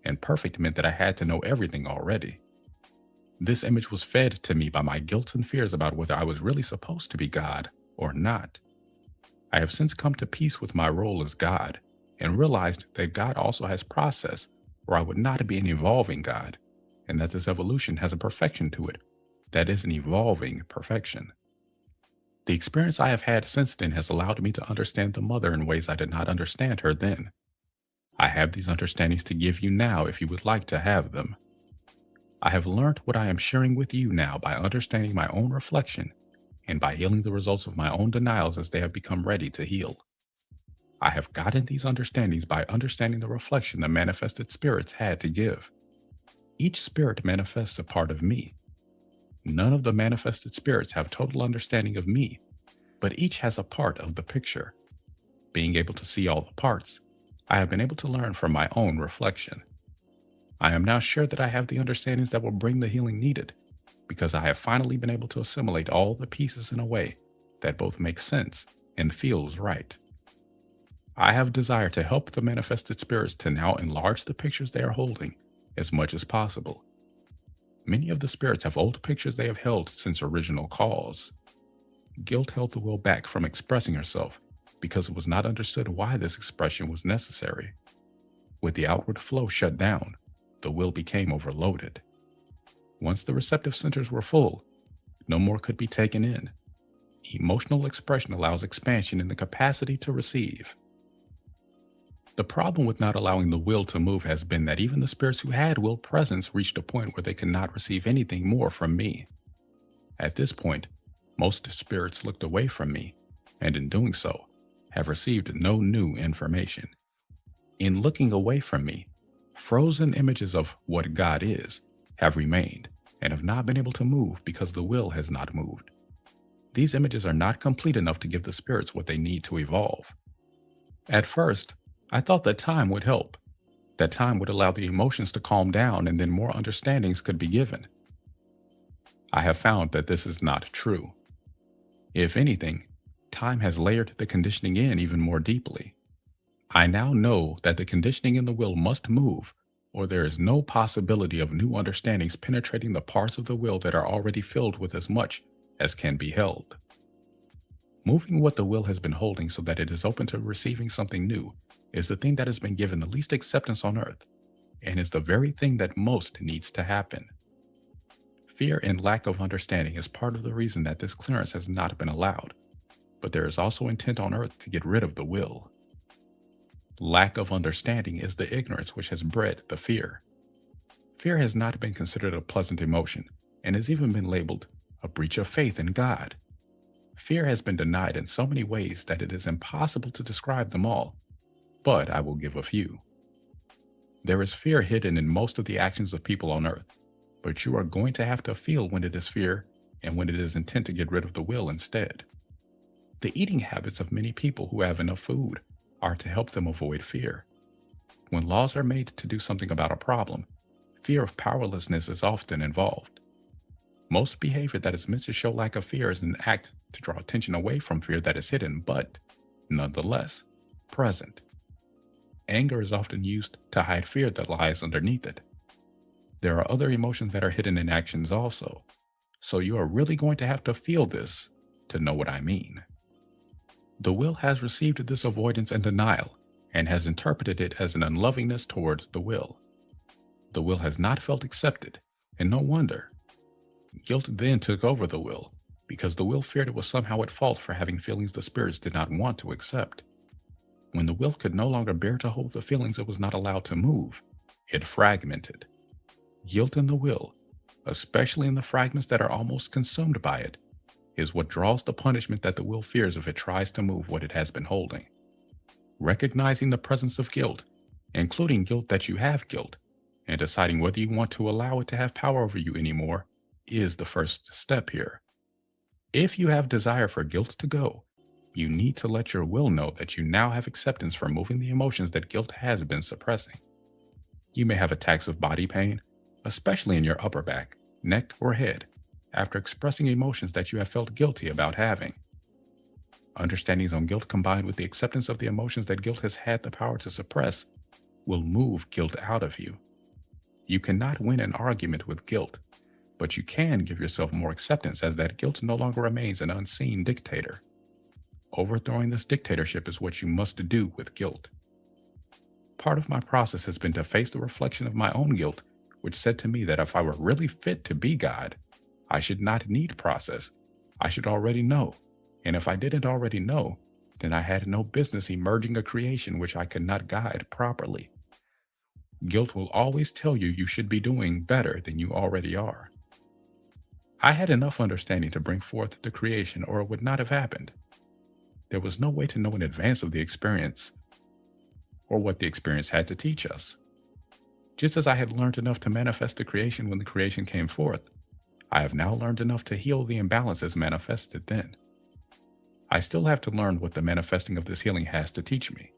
and perfect meant that I had to know everything already. This image was fed to me by my guilt and fears about whether I was really supposed to be God or not. I have since come to peace with my role as God, and realized that God also has process, or I would not be an evolving God, and that this evolution has a perfection to it that is an evolving perfection. The experience I have had since then has allowed me to understand the mother in ways I did not understand her then. I have these understandings to give you now if you would like to have them. I have learned what I am sharing with you now by understanding my own reflection and by healing the results of my own denials as they have become ready to heal. I have gotten these understandings by understanding the reflection the manifested spirits had to give. Each spirit manifests a part of me. None of the manifested spirits have total understanding of me, but each has a part of the picture. Being able to see all the parts, I have been able to learn from my own reflection. I am now sure that I have the understandings that will bring the healing needed, because I have finally been able to assimilate all the pieces in a way that both makes sense and feels right. I have desire to help the manifested spirits to now enlarge the pictures they are holding as much as possible. Many of the spirits have old pictures they have held since original cause. Guilt held the will back from expressing herself because it was not understood why this expression was necessary. With the outward flow shut down, the will became overloaded. Once the receptive centers were full, no more could be taken in. Emotional expression allows expansion in the capacity to receive. The problem with not allowing the will to move has been that even the spirits who had will presence reached a point where they could not receive anything more from me. At this point, most spirits looked away from me, and in doing so, have received no new information. In looking away from me, frozen images of what God is have remained and have not been able to move because the will has not moved. These images are not complete enough to give the spirits what they need to evolve. At first, I thought that time would help. That time would allow the emotions to calm down and then more understandings could be given. I have found that this is not true. If anything, time has layered the conditioning in even more deeply. I now know that the conditioning in the will must move, or there is no possibility of new understandings penetrating the parts of the will that are already filled with as much as can be held. Moving what the will has been holding so that it is open to receiving something new is the thing that has been given the least acceptance on earth, and is the very thing that most needs to happen. Fear and lack of understanding is part of the reason that this clearance has not been allowed, but there is also intent on earth to get rid of the will. Lack of understanding is the ignorance which has bred the fear. Fear has not been considered a pleasant emotion, and has even been labeled a breach of faith in God. Fear has been denied in so many ways that it is impossible to describe them all, but I will give a few. There is fear hidden in most of the actions of people on earth, but you are going to have to feel when it is fear and when it is intent to get rid of the will instead. The eating habits of many people who have enough food are to help them avoid fear. When laws are made to do something about a problem, fear of powerlessness is often involved. Most behavior that is meant to show lack of fear is an act to draw attention away from fear that is hidden, but, nonetheless, present. Anger is often used to hide fear that lies underneath it. There are other emotions that are hidden in actions also, so you are really going to have to feel this to know what I mean. The will has received this avoidance and denial and has interpreted it as an unlovingness toward the will. The will has not felt accepted, and no wonder. Guilt then took over the will, because the will feared it was somehow at fault for having feelings the spirits did not want to accept. When the will could no longer bear to hold the feelings it was not allowed to move, it fragmented. Guilt in the will, especially in the fragments that are almost consumed by it, is what draws the punishment that the will fears if it tries to move what it has been holding. Recognizing the presence of guilt, including guilt that you have guilt, and deciding whether you want to allow it to have power over you anymore, is the first step here. If you have desire for guilt to go, you need to let your will know that you now have acceptance for moving the emotions that guilt has been suppressing. You may have attacks of body pain, especially in your upper back, neck, or head, after expressing emotions that you have felt guilty about having. Understandings on guilt combined with the acceptance of the emotions that guilt has had the power to suppress will move guilt out of you. You cannot win an argument with guilt, but you can give yourself more acceptance as that guilt no longer remains an unseen dictator. Overthrowing this dictatorship is what you must do with guilt. Part of my process has been to face the reflection of my own guilt, which said to me that if I were really fit to be God, I should not need process. I should already know. And if I didn't already know, then I had no business emerging a creation which I could not guide properly. Guilt will always tell you you should be doing better than you already are. I had enough understanding to bring forth the creation, or it would not have happened. There was no way to know in advance of the experience, or what the experience had to teach us. Just as I had learned enough to manifest the creation when the creation came forth, I have now learned enough to heal the imbalances manifested then. I still have to learn what the manifesting of this healing has to teach me.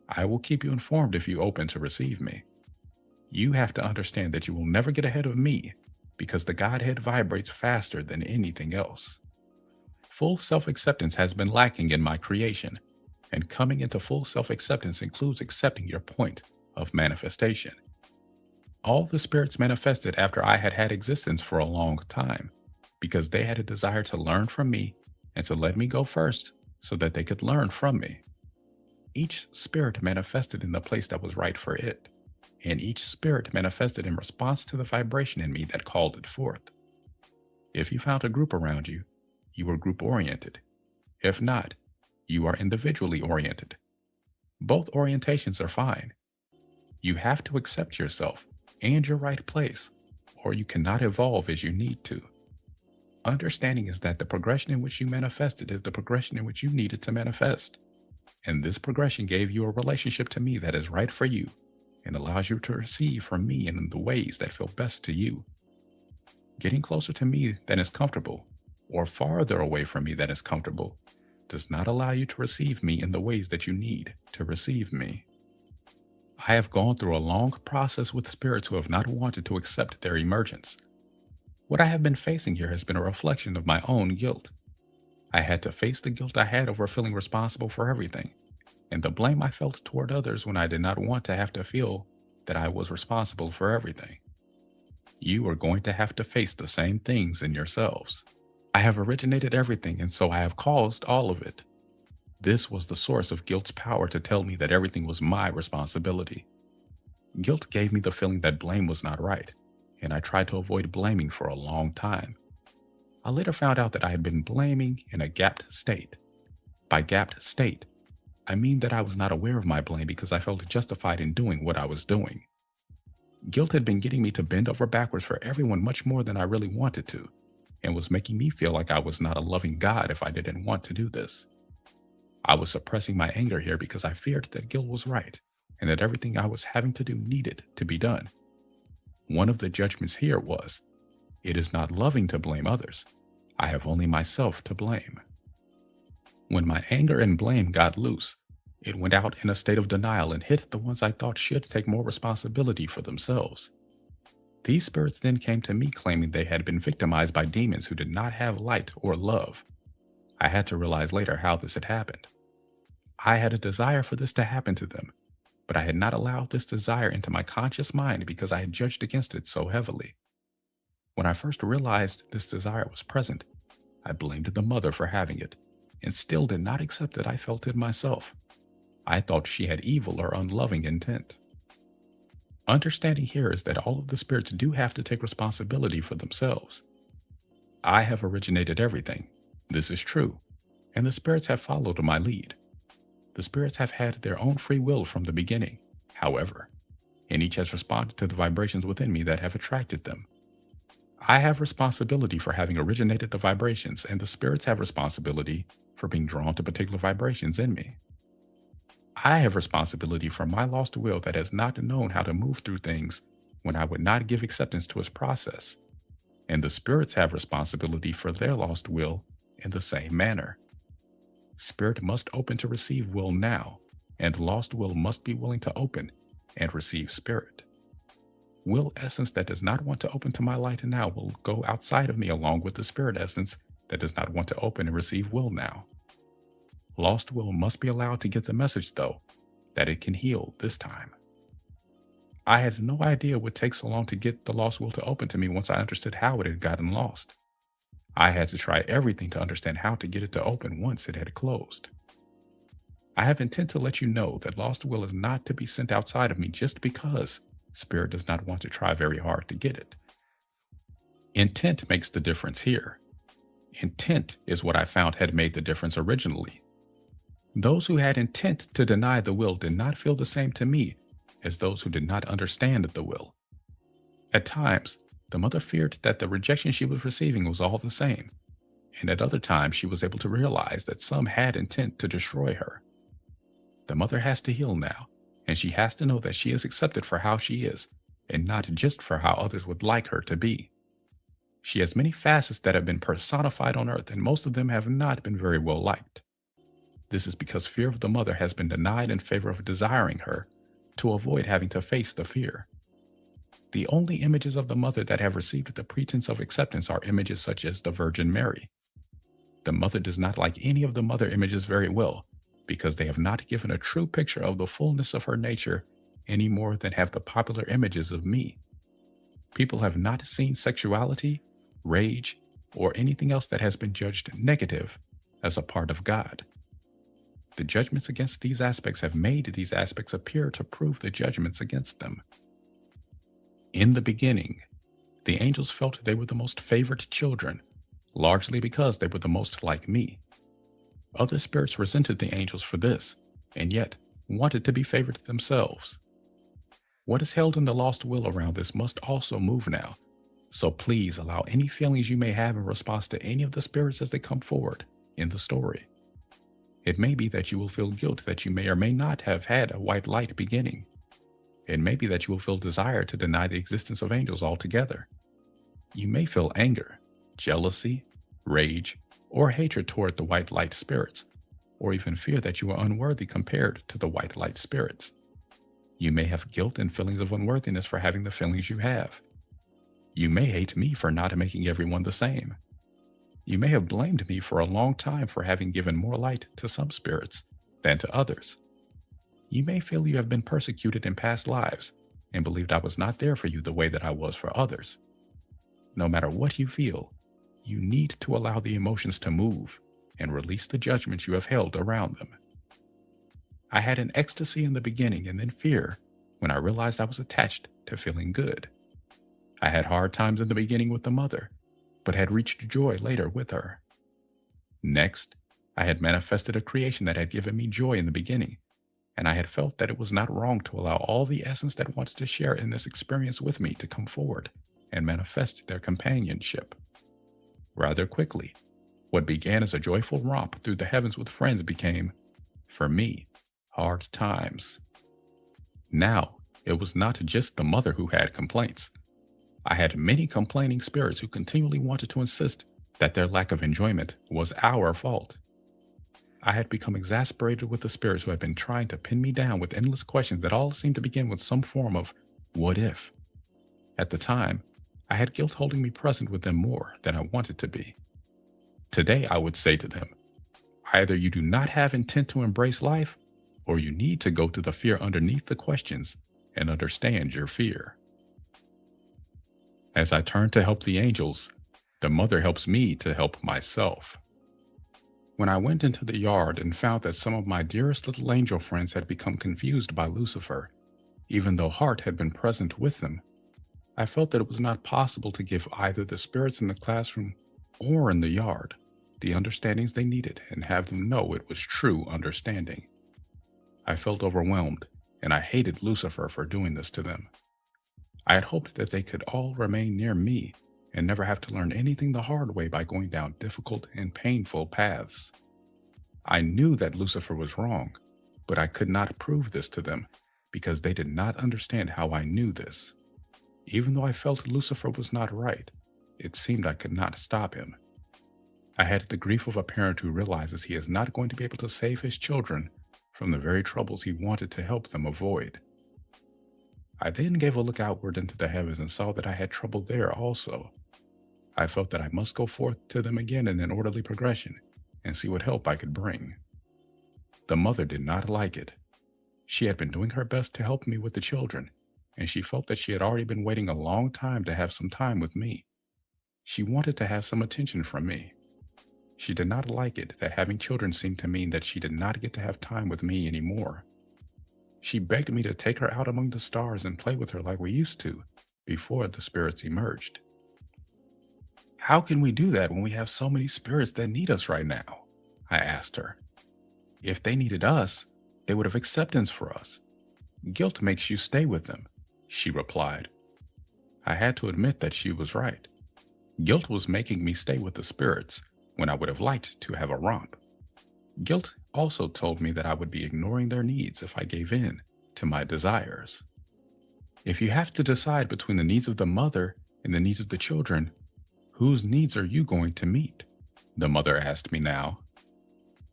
I will keep you informed if you open to receive me. You have to understand that you will never get ahead of me, because the Godhead vibrates faster than anything else. Full self-acceptance has been lacking in my creation, and coming into full self-acceptance includes accepting your point of manifestation. All the spirits manifested after I had had existence for a long time, because they had a desire to learn from me and to let me go first so that they could learn from me. Each spirit manifested in the place that was right for it, and each spirit manifested in response to the vibration in me that called it forth. If you found a group around you, you were group-oriented. If not, you are individually oriented. Both orientations are fine. You have to accept yourself and your right place, or you cannot evolve as you need to. Understanding is that the progression in which you manifested is the progression in which you needed to manifest. And this progression gave you a relationship to me that is right for you and allows you to receive from me in the ways that feel best to you. Getting closer to me than is comfortable, or farther away from me than is comfortable, does not allow you to receive me in the ways that you need to receive me. I have gone through a long process with spirits who have not wanted to accept their emergence. What I have been facing here has been a reflection of my own guilt. I had to face the guilt I had over feeling responsible for everything, and the blame I felt toward others when I did not want to have to feel that I was responsible for everything. You are going to have to face the same things in yourselves. I have originated everything, and so I have caused all of it. This was the source of guilt's power to tell me that everything was my responsibility. Guilt gave me the feeling that blame was not right, and I tried to avoid blaming for a long time. I later found out that I had been blaming in a gapped state. By gapped state, I mean that I was not aware of my blame because I felt justified in doing what I was doing. Guilt had been getting me to bend over backwards for everyone much more than I really wanted to, and was making me feel like I was not a loving God if I didn't want to do this. I was suppressing my anger here because I feared that guilt was right, and that everything I was having to do needed to be done. One of the judgments here was, it is not loving to blame others. I have only myself to blame. When my anger and blame got loose, it went out in a state of denial and hit the ones I thought should take more responsibility for themselves. These spirits then came to me claiming they had been victimized by demons who did not have light or love. I had to realize later how this had happened. I had a desire for this to happen to them, but I had not allowed this desire into my conscious mind because I had judged against it so heavily. When I first realized this desire was present, I blamed the mother for having it, and still did not accept that I felt it myself. I thought she had evil or unloving intent. Understanding here is that all of the spirits do have to take responsibility for themselves. I have originated everything. This is true, and the spirits have followed my lead. The spirits have had their own free will from the beginning, however, and each has responded to the vibrations within me that have attracted them. I have responsibility for having originated the vibrations, and the spirits have responsibility for being drawn to particular vibrations in me. I have responsibility for my lost will that has not known how to move through things when I would not give acceptance to its process, and the spirits have responsibility for their lost will in the same manner. Spirit must open to receive will now, and lost will must be willing to open and receive spirit. Will essence that does not want to open to my light now will go outside of me along with the spirit essence that does not want to open and receive will now. Lost will must be allowed to get the message, though, that it can heal this time. I had no idea it would take so long to get the lost will to open to me once I understood how it had gotten lost. I had to try everything to understand how to get it to open once it had closed. I have intent to let you know that lost will is not to be sent outside of me just because Spirit does not want to try very hard to get it. Intent makes the difference here. Intent is what I found had made the difference originally. Those who had intent to deny the will did not feel the same to me as those who did not understand the will. At times, the mother feared that the rejection she was receiving was all the same, and at other times she was able to realize that some had intent to destroy her. The mother has to heal now, and she has to know that she is accepted for how she is, and not just for how others would like her to be. She has many facets that have been personified on earth, and most of them have not been very well liked. This is because fear of the mother has been denied in favor of desiring her, to avoid having to face the fear. The only images of the mother that have received the pretense of acceptance are images such as the Virgin Mary. The mother does not like any of the mother images very well, because they have not given a true picture of the fullness of her nature any more than have the popular images of me. People have not seen sexuality, rage, or anything else that has been judged negative as a part of God. The judgments against these aspects have made these aspects appear to prove the judgments against them. In the beginning, the angels felt they were the most favored children, largely because they were the most like me. Other spirits resented the angels for this, and yet wanted to be favored themselves. What is held in the lost will around this must also move now, so please allow any feelings you may have in response to any of the spirits as they come forward in the story. It may be that you will feel guilt that you may or may not have had a white light beginning. It may be that you will feel desire to deny the existence of angels altogether. You may feel anger, jealousy, rage, or hatred toward the white light spirits, or even fear that you are unworthy compared to the white light spirits. You may have guilt and feelings of unworthiness for having the feelings you have. You may hate me for not making everyone the same. You may have blamed me for a long time for having given more light to some spirits than to others. You may feel you have been persecuted in past lives and believed I was not there for you the way that I was for others. No matter what you feel, you need to allow the emotions to move and release the judgments you have held around them. I had an ecstasy in the beginning and then fear when I realized I was attached to feeling good. I had hard times in the beginning with the mother, but had reached joy later with her. Next, I had manifested a creation that had given me joy in the beginning, and I had felt that it was not wrong to allow all the essence that wanted to share in this experience with me to come forward and manifest their companionship. Rather quickly, what began as a joyful romp through the heavens with friends became, for me, hard times. Now, it was not just the mother who had complaints. I had many complaining spirits who continually wanted to insist that their lack of enjoyment was our fault. I had become exasperated with the spirits who had been trying to pin me down with endless questions that all seemed to begin with some form of what if. At the time, I had guilt holding me present with them more than I wanted to be. Today, I would say to them, either you do not have intent to embrace life, or you need to go to the fear underneath the questions and understand your fear. As I turn to help the angels, the mother helps me to help myself. When I went into the yard and found that some of my dearest little angel friends had become confused by Lucifer, even though Hart had been present with them, I felt that it was not possible to give either the spirits in the classroom or in the yard the understandings they needed and have them know it was true understanding. I felt overwhelmed, and I hated Lucifer for doing this to them. I had hoped that they could all remain near me and never have to learn anything the hard way by going down difficult and painful paths. I knew that Lucifer was wrong, but I could not prove this to them because they did not understand how I knew this. Even though I felt Lucifer was not right, it seemed I could not stop him. I had the grief of a parent who realizes he is not going to be able to save his children from the very troubles he wanted to help them avoid. I then gave a look outward into the heavens and saw that I had trouble there also. I felt that I must go forth to them again in an orderly progression and see what help I could bring. The mother did not like it. She had been doing her best to help me with the children, and she felt that she had already been waiting a long time to have some time with me. She wanted to have some attention from me. She did not like it that having children seemed to mean that she did not get to have time with me anymore. She begged me to take her out among the stars and play with her like we used to, before the spirits emerged. How can we do that when we have so many spirits that need us right now? I asked her. If they needed us, they would have acceptance for us. Guilt makes you stay with them, she replied. I had to admit that she was right. Guilt was making me stay with the spirits when I would have liked to have a romp. Guilt also told me that I would be ignoring their needs if I gave in to my desires. If you have to decide between the needs of the mother and the needs of the children, whose needs are you going to meet? The mother asked me now.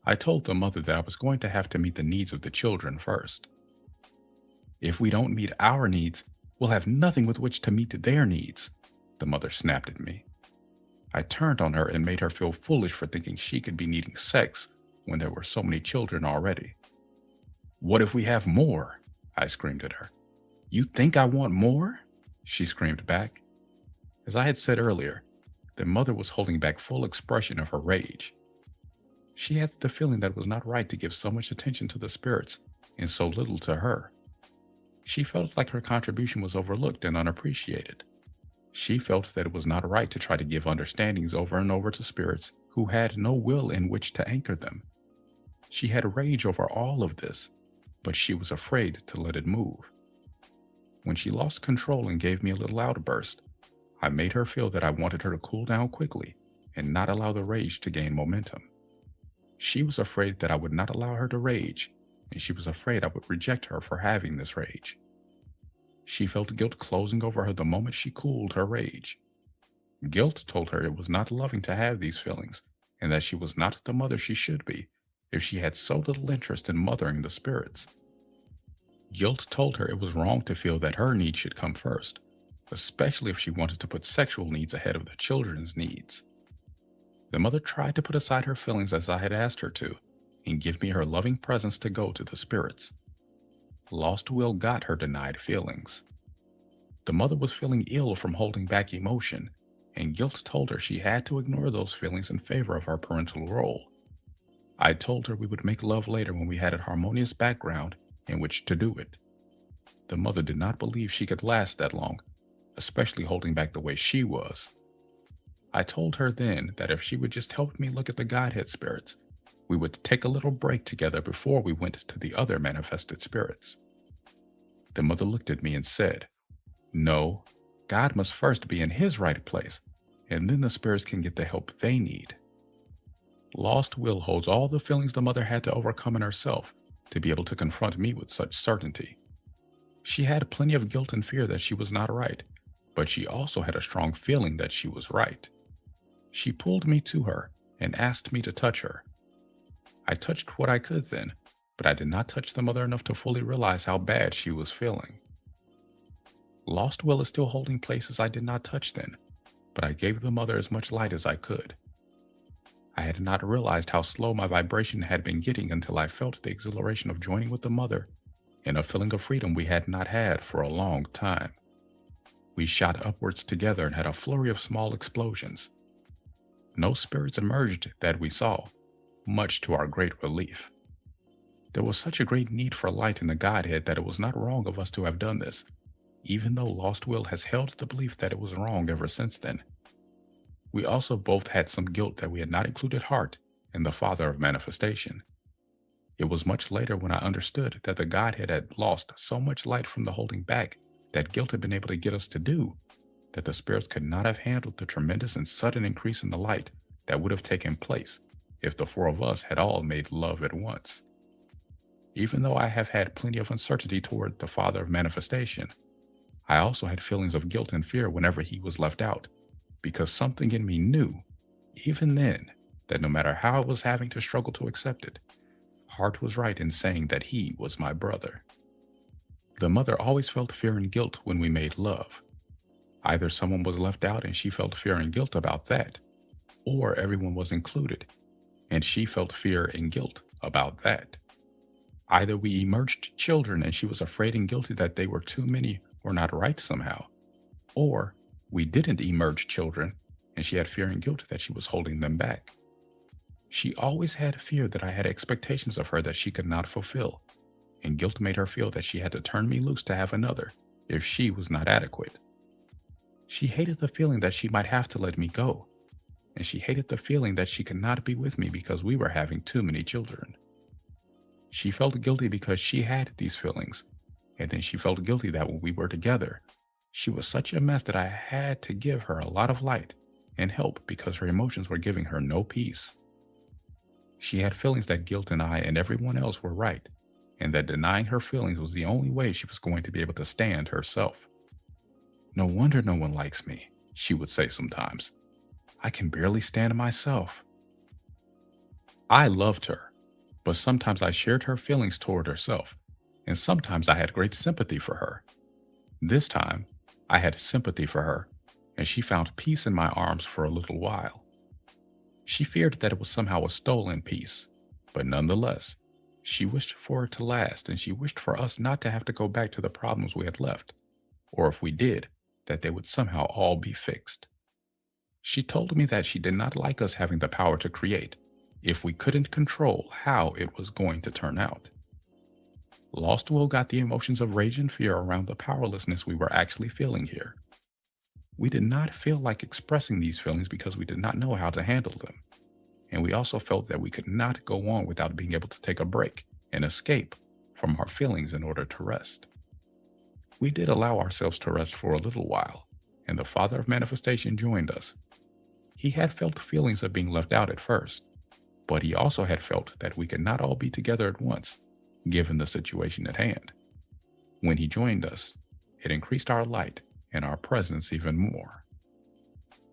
I told the mother that I was going to have to meet the needs of the children first. If we don't meet our needs, we'll have nothing with which to meet their needs, the mother snapped at me. I turned on her and made her feel foolish for thinking she could be needing sex when there were so many children already. What if we have more? I screamed at her. You think I want more? She screamed back. As I had said earlier, the mother was holding back full expression of her rage. She had the feeling that it was not right to give so much attention to the spirits and so little to her. She felt like her contribution was overlooked and unappreciated. She felt that it was not right to try to give understandings over and over to spirits who had no will in which to anchor them. She had rage over all of this, but she was afraid to let it move. When she lost control and gave me a little outburst, I made her feel that I wanted her to cool down quickly and not allow the rage to gain momentum. She was afraid that I would not allow her to rage, and she was afraid I would reject her for having this rage. She felt guilt closing over her the moment she cooled her rage. Guilt told her it was not loving to have these feelings, and that she was not the mother she should be if she had so little interest in mothering the spirits. Guilt told her it was wrong to feel that her needs should come first, especially if she wanted to put sexual needs ahead of the children's needs. The mother tried to put aside her feelings as I had asked her to, and give me her loving presence to go to the spirits. Lost will got her denied feelings. The mother was feeling ill from holding back emotion, and guilt told her she had to ignore those feelings in favor of her parental role. I told her we would make love later when we had a harmonious background in which to do it. The mother did not believe she could last that long, especially holding back the way she was. I told her then that if she would just help me look at the Godhead spirits, we would take a little break together before we went to the other manifested spirits. The mother looked at me and said, "No, God must first be in his right place, and then the spirits can get the help they need." Lost will holds all the feelings the mother had to overcome in herself to be able to confront me with such certainty. She had plenty of guilt and fear that she was not right, but she also had a strong feeling that she was right. She pulled me to her and asked me to touch her. I touched what I could then, but I did not touch the mother enough to fully realize how bad she was feeling. Lost will is still holding places I did not touch then, but I gave the mother as much light as I could. I had not realized how slow my vibration had been getting until I felt the exhilaration of joining with the mother in a feeling of freedom we had not had for a long time. We shot upwards together and had a flurry of small explosions. No spirits emerged that we saw, much to our great relief. There was such a great need for light in the Godhead that it was not wrong of us to have done this, even though Lost Will has held the belief that it was wrong ever since then. We also both had some guilt that we had not included Heart in the Father of Manifestation. It was much later when I understood that the Godhead had lost so much light from the holding back that guilt had been able to get us to do, that the spirits could not have handled the tremendous and sudden increase in the light that would have taken place if the four of us had all made love at once. Even though I have had plenty of uncertainty toward the Father of Manifestation, I also had feelings of guilt and fear whenever he was left out, because something in me knew, even then, that no matter how I was having to struggle to accept it, Heart was right in saying that he was my brother. The mother always felt fear and guilt when we made love. Either someone was left out and she felt fear and guilt about that, or everyone was included, and she felt fear and guilt about that. Either we emerged children and she was afraid and guilty that they were too many or not right somehow, or we didn't emerge children and she had fear and guilt that she was holding them back. She always had fear that I had expectations of her that she could not fulfill, and guilt made her feel that she had to turn me loose to have another if she was not adequate. She hated the feeling that she might have to let me go, and she hated the feeling that she could not be with me because we were having too many children. She felt guilty because she had these feelings, and then she felt guilty that when we were together, she was such a mess that I had to give her a lot of light and help because her emotions were giving her no peace. She had feelings that guilt and I and everyone else were right, and that denying her feelings was the only way she was going to be able to stand herself. "No wonder no one likes me," she would say sometimes. "I can barely stand myself." I loved her, but sometimes I shared her feelings toward herself, and sometimes I had great sympathy for her. This time, I had sympathy for her, and she found peace in my arms for a little while. She feared that it was somehow a stolen peace, but nonetheless, she wished for it to last, and she wished for us not to have to go back to the problems we had left, or if we did, that they would somehow all be fixed. She told me that she did not like us having the power to create if we couldn't control how it was going to turn out. Lost Will got the emotions of rage and fear around the powerlessness we were actually feeling here. We did not feel like expressing these feelings because we did not know how to handle them, and we also felt that we could not go on without being able to take a break and escape from our feelings in order to rest. We did allow ourselves to rest for a little while, and the Father of Manifestation joined us. He had felt feelings of being left out at first, but he also had felt that we could not all be together at once, given the situation at hand. When he joined us, it increased our light and our presence even more.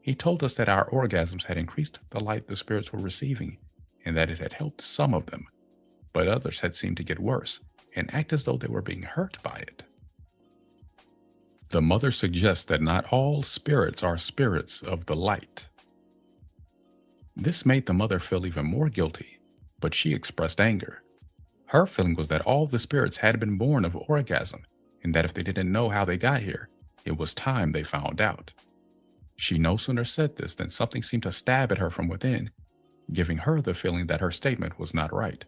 He told us that our orgasms had increased the light the spirits were receiving, and that it had helped some of them, but others had seemed to get worse and act as though they were being hurt by it. The mother suggests that not all spirits are spirits of the light. This made the mother feel even more guilty, but she expressed anger. Her feeling was that all the spirits had been born of orgasm, and that if they didn't know how they got here, it was time they found out. She no sooner said this than something seemed to stab at her from within, giving her the feeling that her statement was not right.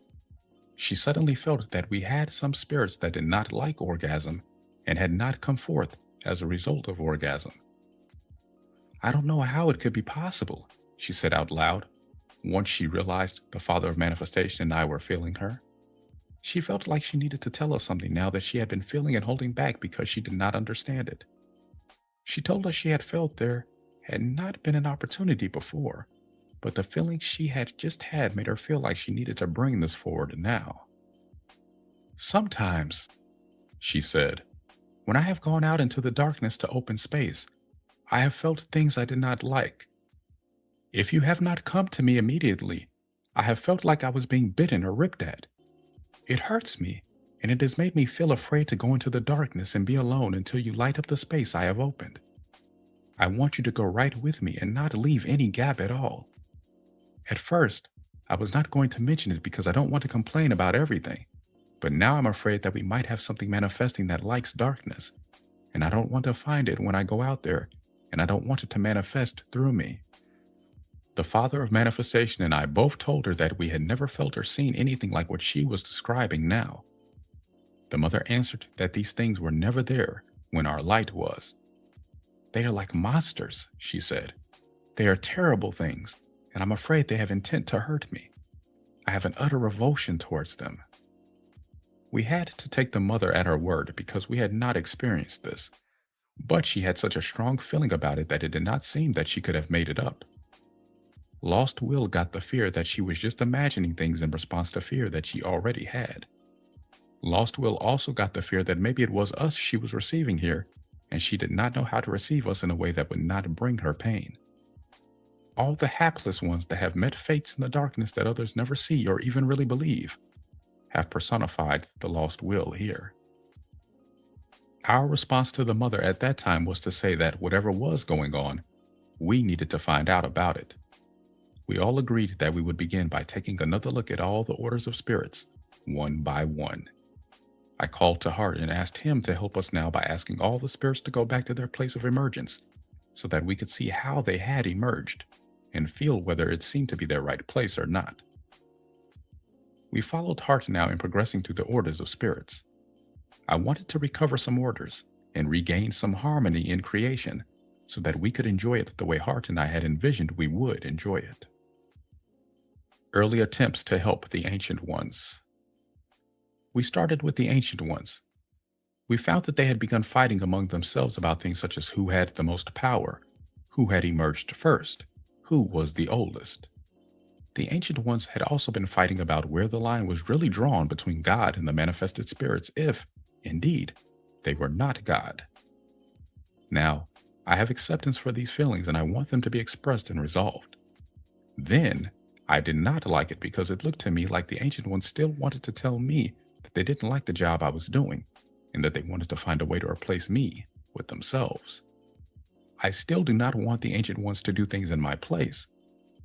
She suddenly felt that we had some spirits that did not like orgasm and had not come forth as a result of orgasm. "I don't know how it could be possible," she said out loud, once she realized the Father of Manifestation and I were feeling her. She felt like she needed to tell us something now that she had been feeling and holding back because she did not understand it. She told us she had felt there had not been an opportunity before, but the feeling she had just had made her feel like she needed to bring this forward now. "Sometimes," she said, "when I have gone out into the darkness to open space, I have felt things I did not like. If you have not come to me immediately, I have felt like I was being bitten or ripped at. It hurts me, and it has made me feel afraid to go into the darkness and be alone until you light up the space I have opened. I want you to go right with me and not leave any gap at all. At first, I was not going to mention it because I don't want to complain about everything, but now I'm afraid that we might have something manifesting that likes darkness, and I don't want to find it when I go out there, and I don't want it to manifest through me. The father of manifestation and I both told her that we had never felt or seen anything like what she was describing now. The mother answered that these things were never there when our light was. They are like monsters, she said. They are terrible things, and I'm afraid they have intent to hurt me. I have an utter revulsion towards them. We had to take the mother at her word because we had not experienced this, but she had such a strong feeling about it that it did not seem that she could have made it up. Lost Will got the fear that she was just imagining things in response to fear that she already had. Lost Will also got the fear that maybe it was us she was receiving here, and she did not know how to receive us in a way that would not bring her pain. All the hapless ones that have met fates in the darkness that others never see or even really believe have personified the lost will here. Our response to the mother at that time was to say that whatever was going on, we needed to find out about it. We all agreed that we would begin by taking another look at all the orders of spirits, one by one. I called to Hart and asked him to help us now by asking all the spirits to go back to their place of emergence so that we could see how they had emerged and feel whether it seemed to be their right place or not. We followed Hart now in progressing through the orders of spirits. I wanted to recover some orders and regain some harmony in creation so that we could enjoy it the way Hart and I had envisioned we would enjoy it. Early attempts to help the Ancient Ones. We started with the Ancient Ones. We found that they had begun fighting among themselves about things such as who had the most power, who had emerged first, who was the oldest. The Ancient Ones had also been fighting about where the line was really drawn between God and the manifested spirits if, indeed, they were not God. Now, I have acceptance for these feelings and I want them to be expressed and resolved. Then, I did not like it because it looked to me like the Ancient Ones still wanted to tell me that they didn't like the job I was doing and that they wanted to find a way to replace me with themselves. I still do not want the Ancient Ones to do things in my place,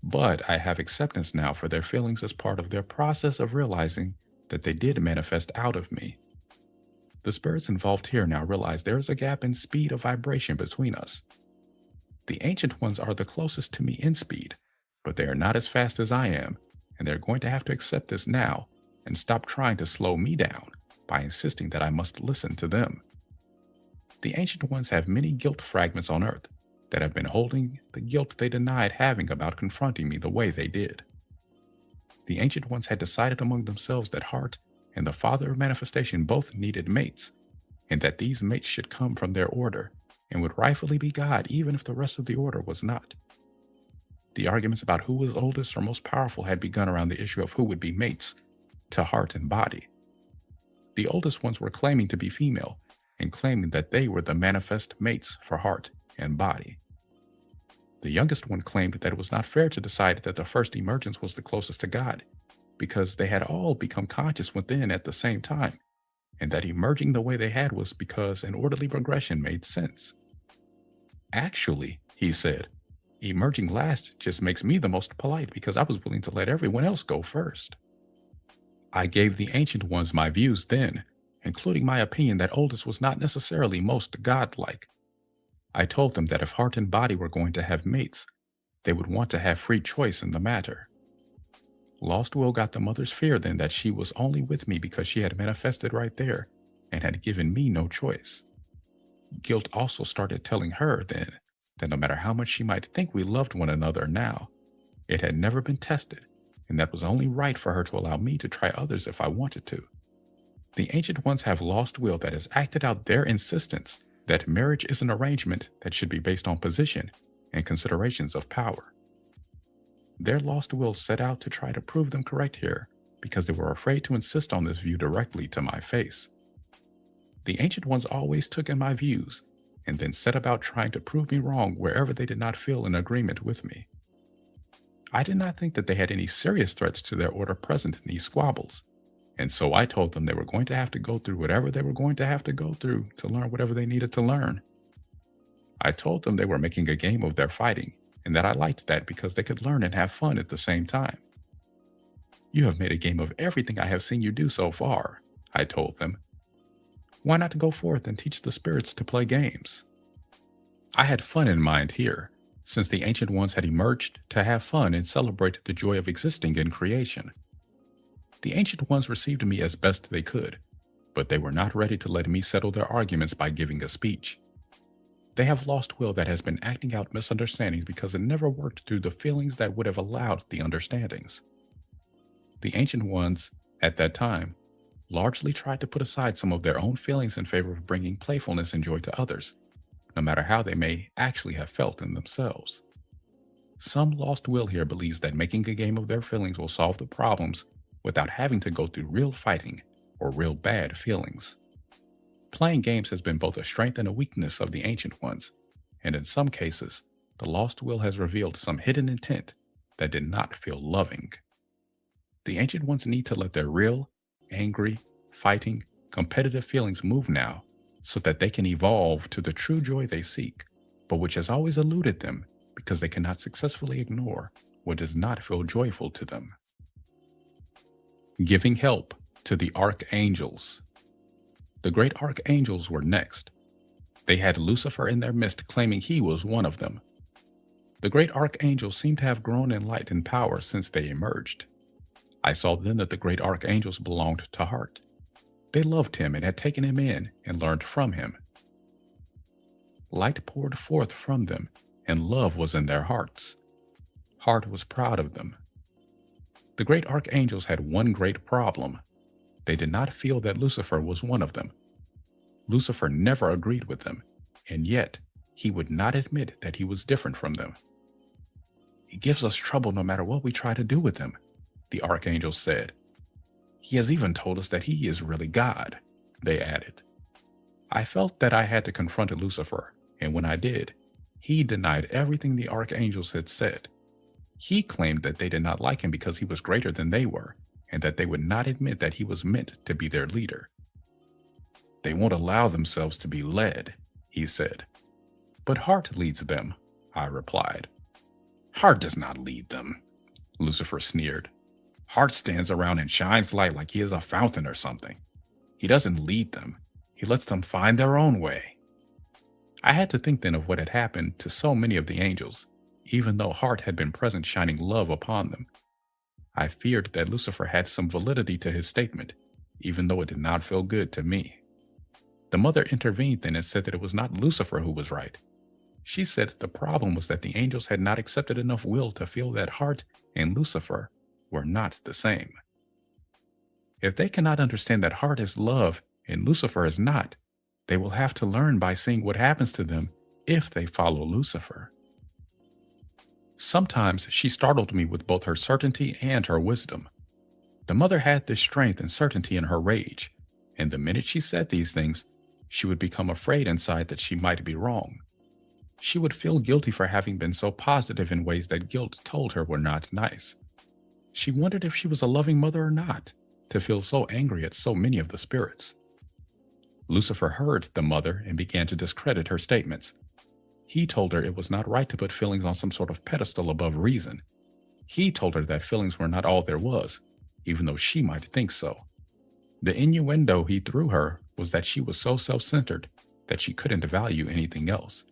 but I have acceptance now for their feelings as part of their process of realizing that they did manifest out of me. The spirits involved here now realize there is a gap in speed of vibration between us. The Ancient Ones are the closest to me in speed, but they are not as fast as I am, and they're going to have to accept this now and stop trying to slow me down by insisting that I must listen to them. The Ancient Ones have many guilt fragments on Earth that have been holding the guilt they denied having about confronting me the way they did. The Ancient Ones had decided among themselves that Hart and the Father of Manifestation both needed mates, and that these mates should come from their order and would rightfully be God even if the rest of the order was not. The arguments about who was oldest or most powerful had begun around the issue of who would be mates to Heart and Body. The oldest ones were claiming to be female and claiming that they were the manifest mates for Heart and Body. The youngest one claimed that it was not fair to decide that the first emergence was the closest to God, because they had all become conscious within at the same time, and that emerging the way they had was because an orderly progression made sense. Actually, he said, emerging last just makes me the most polite because I was willing to let everyone else go first. I gave the Ancient Ones my views then, including my opinion that oldest was not necessarily most godlike. I told them that if Heart and Body were going to have mates, they would want to have free choice in the matter. Lost Will got the mother's fear then that she was only with me because she had manifested right there and had given me no choice. Guilt also started telling her then that no matter how much she might think we loved one another now, it had never been tested, and that was only right for her to allow me to try others if I wanted to. The Ancient Ones have lost will that has acted out their insistence that marriage is an arrangement that should be based on position and considerations of power. Their lost will set out to try to prove them correct here because they were afraid to insist on this view directly to my face. The Ancient Ones always took in my views and then set about trying to prove me wrong wherever they did not feel in agreement with me. I did not think that they had any serious threats to their order present in these squabbles, and so I told them they were going to have to go through whatever they were going to have to go through to learn whatever they needed to learn. I told them they were making a game of their fighting, and that I liked that because they could learn and have fun at the same time. You have made a game of everything I have seen you do so far, I told them. Why not go forth and teach the spirits to play games? I had fun in mind here, since the Ancient Ones had emerged to have fun and celebrate the joy of existing in creation. The Ancient Ones received me as best they could, but they were not ready to let me settle their arguments by giving a speech. They have lost will that has been acting out misunderstandings because it never worked through the feelings that would have allowed the understandings. The Ancient Ones, at that time, largely tried to put aside some of their own feelings in favor of bringing playfulness and joy to others, no matter how they may actually have felt in themselves. Some lost will here believes that making a game of their feelings will solve the problems without having to go through real fighting or real bad feelings. Playing games has been both a strength and a weakness of the Ancient Ones, and in some cases, the lost will has revealed some hidden intent that did not feel loving. The Ancient Ones need to let their real, angry, fighting, competitive feelings move now so that they can evolve to the true joy they seek, but which has always eluded them because they cannot successfully ignore what does not feel joyful to them. Giving help to the archangels. The great archangels were next. They had Lucifer in their midst, claiming he was one of them. The great archangels seem to have grown in light and power since they emerged. I saw then that the great archangels belonged to Heart. They loved him and had taken him in and learned from him. Light poured forth from them, and love was in their hearts. Heart was proud of them. The great archangels had one great problem. They did not feel that Lucifer was one of them. Lucifer never agreed with them, and yet he would not admit that he was different from them. He gives us trouble no matter what we try to do with him, the archangels said. He has even told us that he is really God, they added. I felt that I had to confront Lucifer, and when I did, he denied everything the archangels had said. He claimed that they did not like him because he was greater than they were, and that they would not admit that he was meant to be their leader. They won't allow themselves to be led, he said. But Heart leads them, I replied. Heart does not lead them, Lucifer sneered. Heart stands around and shines light like he is a fountain or something. He doesn't lead them. He lets them find their own way. I had to think then of what had happened to so many of the angels, even though Heart had been present shining love upon them. I feared that Lucifer had some validity to his statement, even though it did not feel good to me. The mother intervened then and said that it was not Lucifer who was right. She said the problem was that the angels had not accepted enough will to feel that Heart and Lucifer were not the same. If they cannot understand that Heart is love and Lucifer is not, they will have to learn by seeing what happens to them if they follow Lucifer. Sometimes she startled me with both her certainty and her wisdom. The mother had this strength and certainty in her rage, and the minute she said these things, she would become afraid inside that she might be wrong. She would feel guilty for having been so positive in ways that guilt told her were not nice. She wondered if she was a loving mother or not, to feel so angry at so many of the spirits. Lucifer heard the mother and began to discredit her statements. He told her it was not right to put feelings on some sort of pedestal above reason. He told her that feelings were not all there was, even though she might think so. The innuendo he threw her was that she was so self-centered that she couldn't value anything else.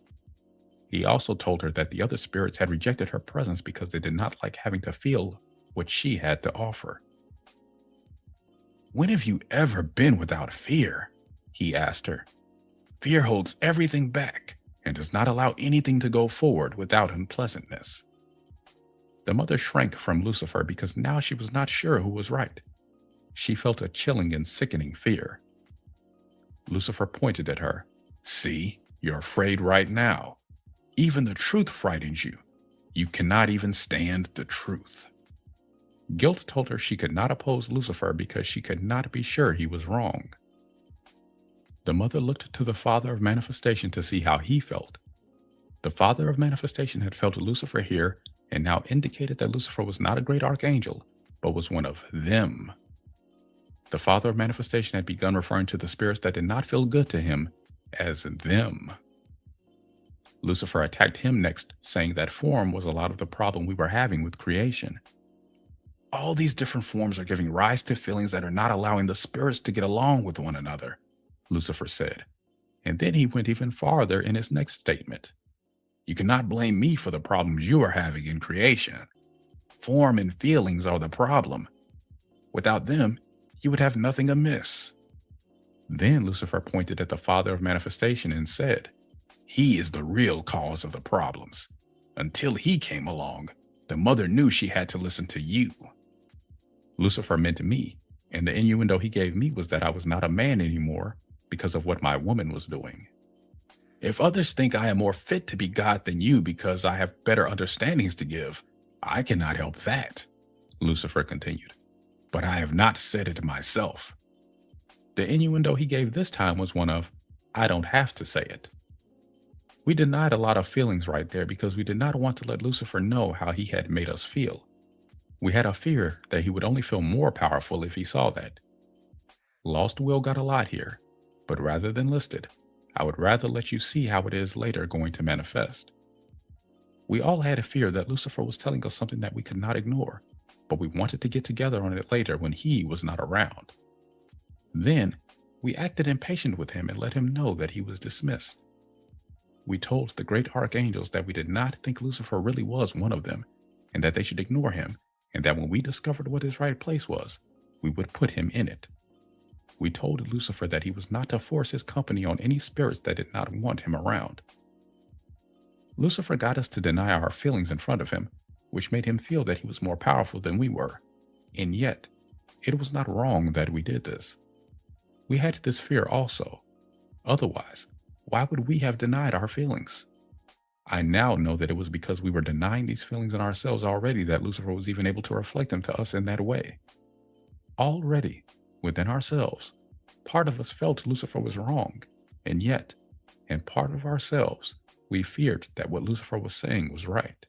He also told her that the other spirits had rejected her presence because they did not like having to feel what she had to offer. "When have you ever been without fear?" he asked her. "Fear holds everything back and does not allow anything to go forward without unpleasantness." The mother shrank from Lucifer because now she was not sure who was right. She felt a chilling and sickening fear. Lucifer pointed at her. "See, you're afraid right now. Even the truth frightens you. You cannot even stand the truth." Guilt told her she could not oppose Lucifer because she could not be sure he was wrong. The mother looked to the Father of Manifestation to see how he felt. The Father of Manifestation had felt Lucifer here and now indicated that Lucifer was not a great archangel, but was one of them. The father of manifestation had begun referring to the spirits that did not feel good to him as them. Lucifer attacked him next, saying that form was a lot of the problem we were having with creation. All these different forms are giving rise to feelings that are not allowing the spirits to get along with one another, Lucifer said. And then he went even farther in his next statement. You cannot blame me for the problems you are having in creation. Form and feelings are the problem. Without them, you would have nothing amiss. Then Lucifer pointed at the father of manifestation and said, he is the real cause of the problems. Until he came along, the mother knew she had to listen to you. Lucifer meant me, and the innuendo he gave me was that I was not a man anymore because of what my woman was doing. If others think I am more fit to be God than you because I have better understandings to give, I cannot help that, Lucifer continued. But I have not said it myself. The innuendo he gave this time was one of, I don't have to say it. We denied a lot of feelings right there because we did not want to let Lucifer know how he had made us feel. We had a fear that he would only feel more powerful if he saw that. Lost will got a lot here, but rather than list it, I would rather let you see how it is later going to manifest. We all had a fear that Lucifer was telling us something that we could not ignore, but we wanted to get together on it later when he was not around. Then, we acted impatient with him and let him know that he was dismissed. We told the great archangels that we did not think Lucifer really was one of them, and that they should ignore him, and that when we discovered what his right place was, we would put him in it. We told Lucifer that he was not to force his company on any spirits that did not want him around. Lucifer got us to deny our feelings in front of him, which made him feel that he was more powerful than we were. And yet, it was not wrong that we did this. We had this fear also. Otherwise, why would we have denied our feelings? I now know that it was because we were denying these feelings in ourselves already that Lucifer was even able to reflect them to us in that way. Already, within ourselves, part of us felt Lucifer was wrong, and yet, in part of ourselves, we feared that what Lucifer was saying was right.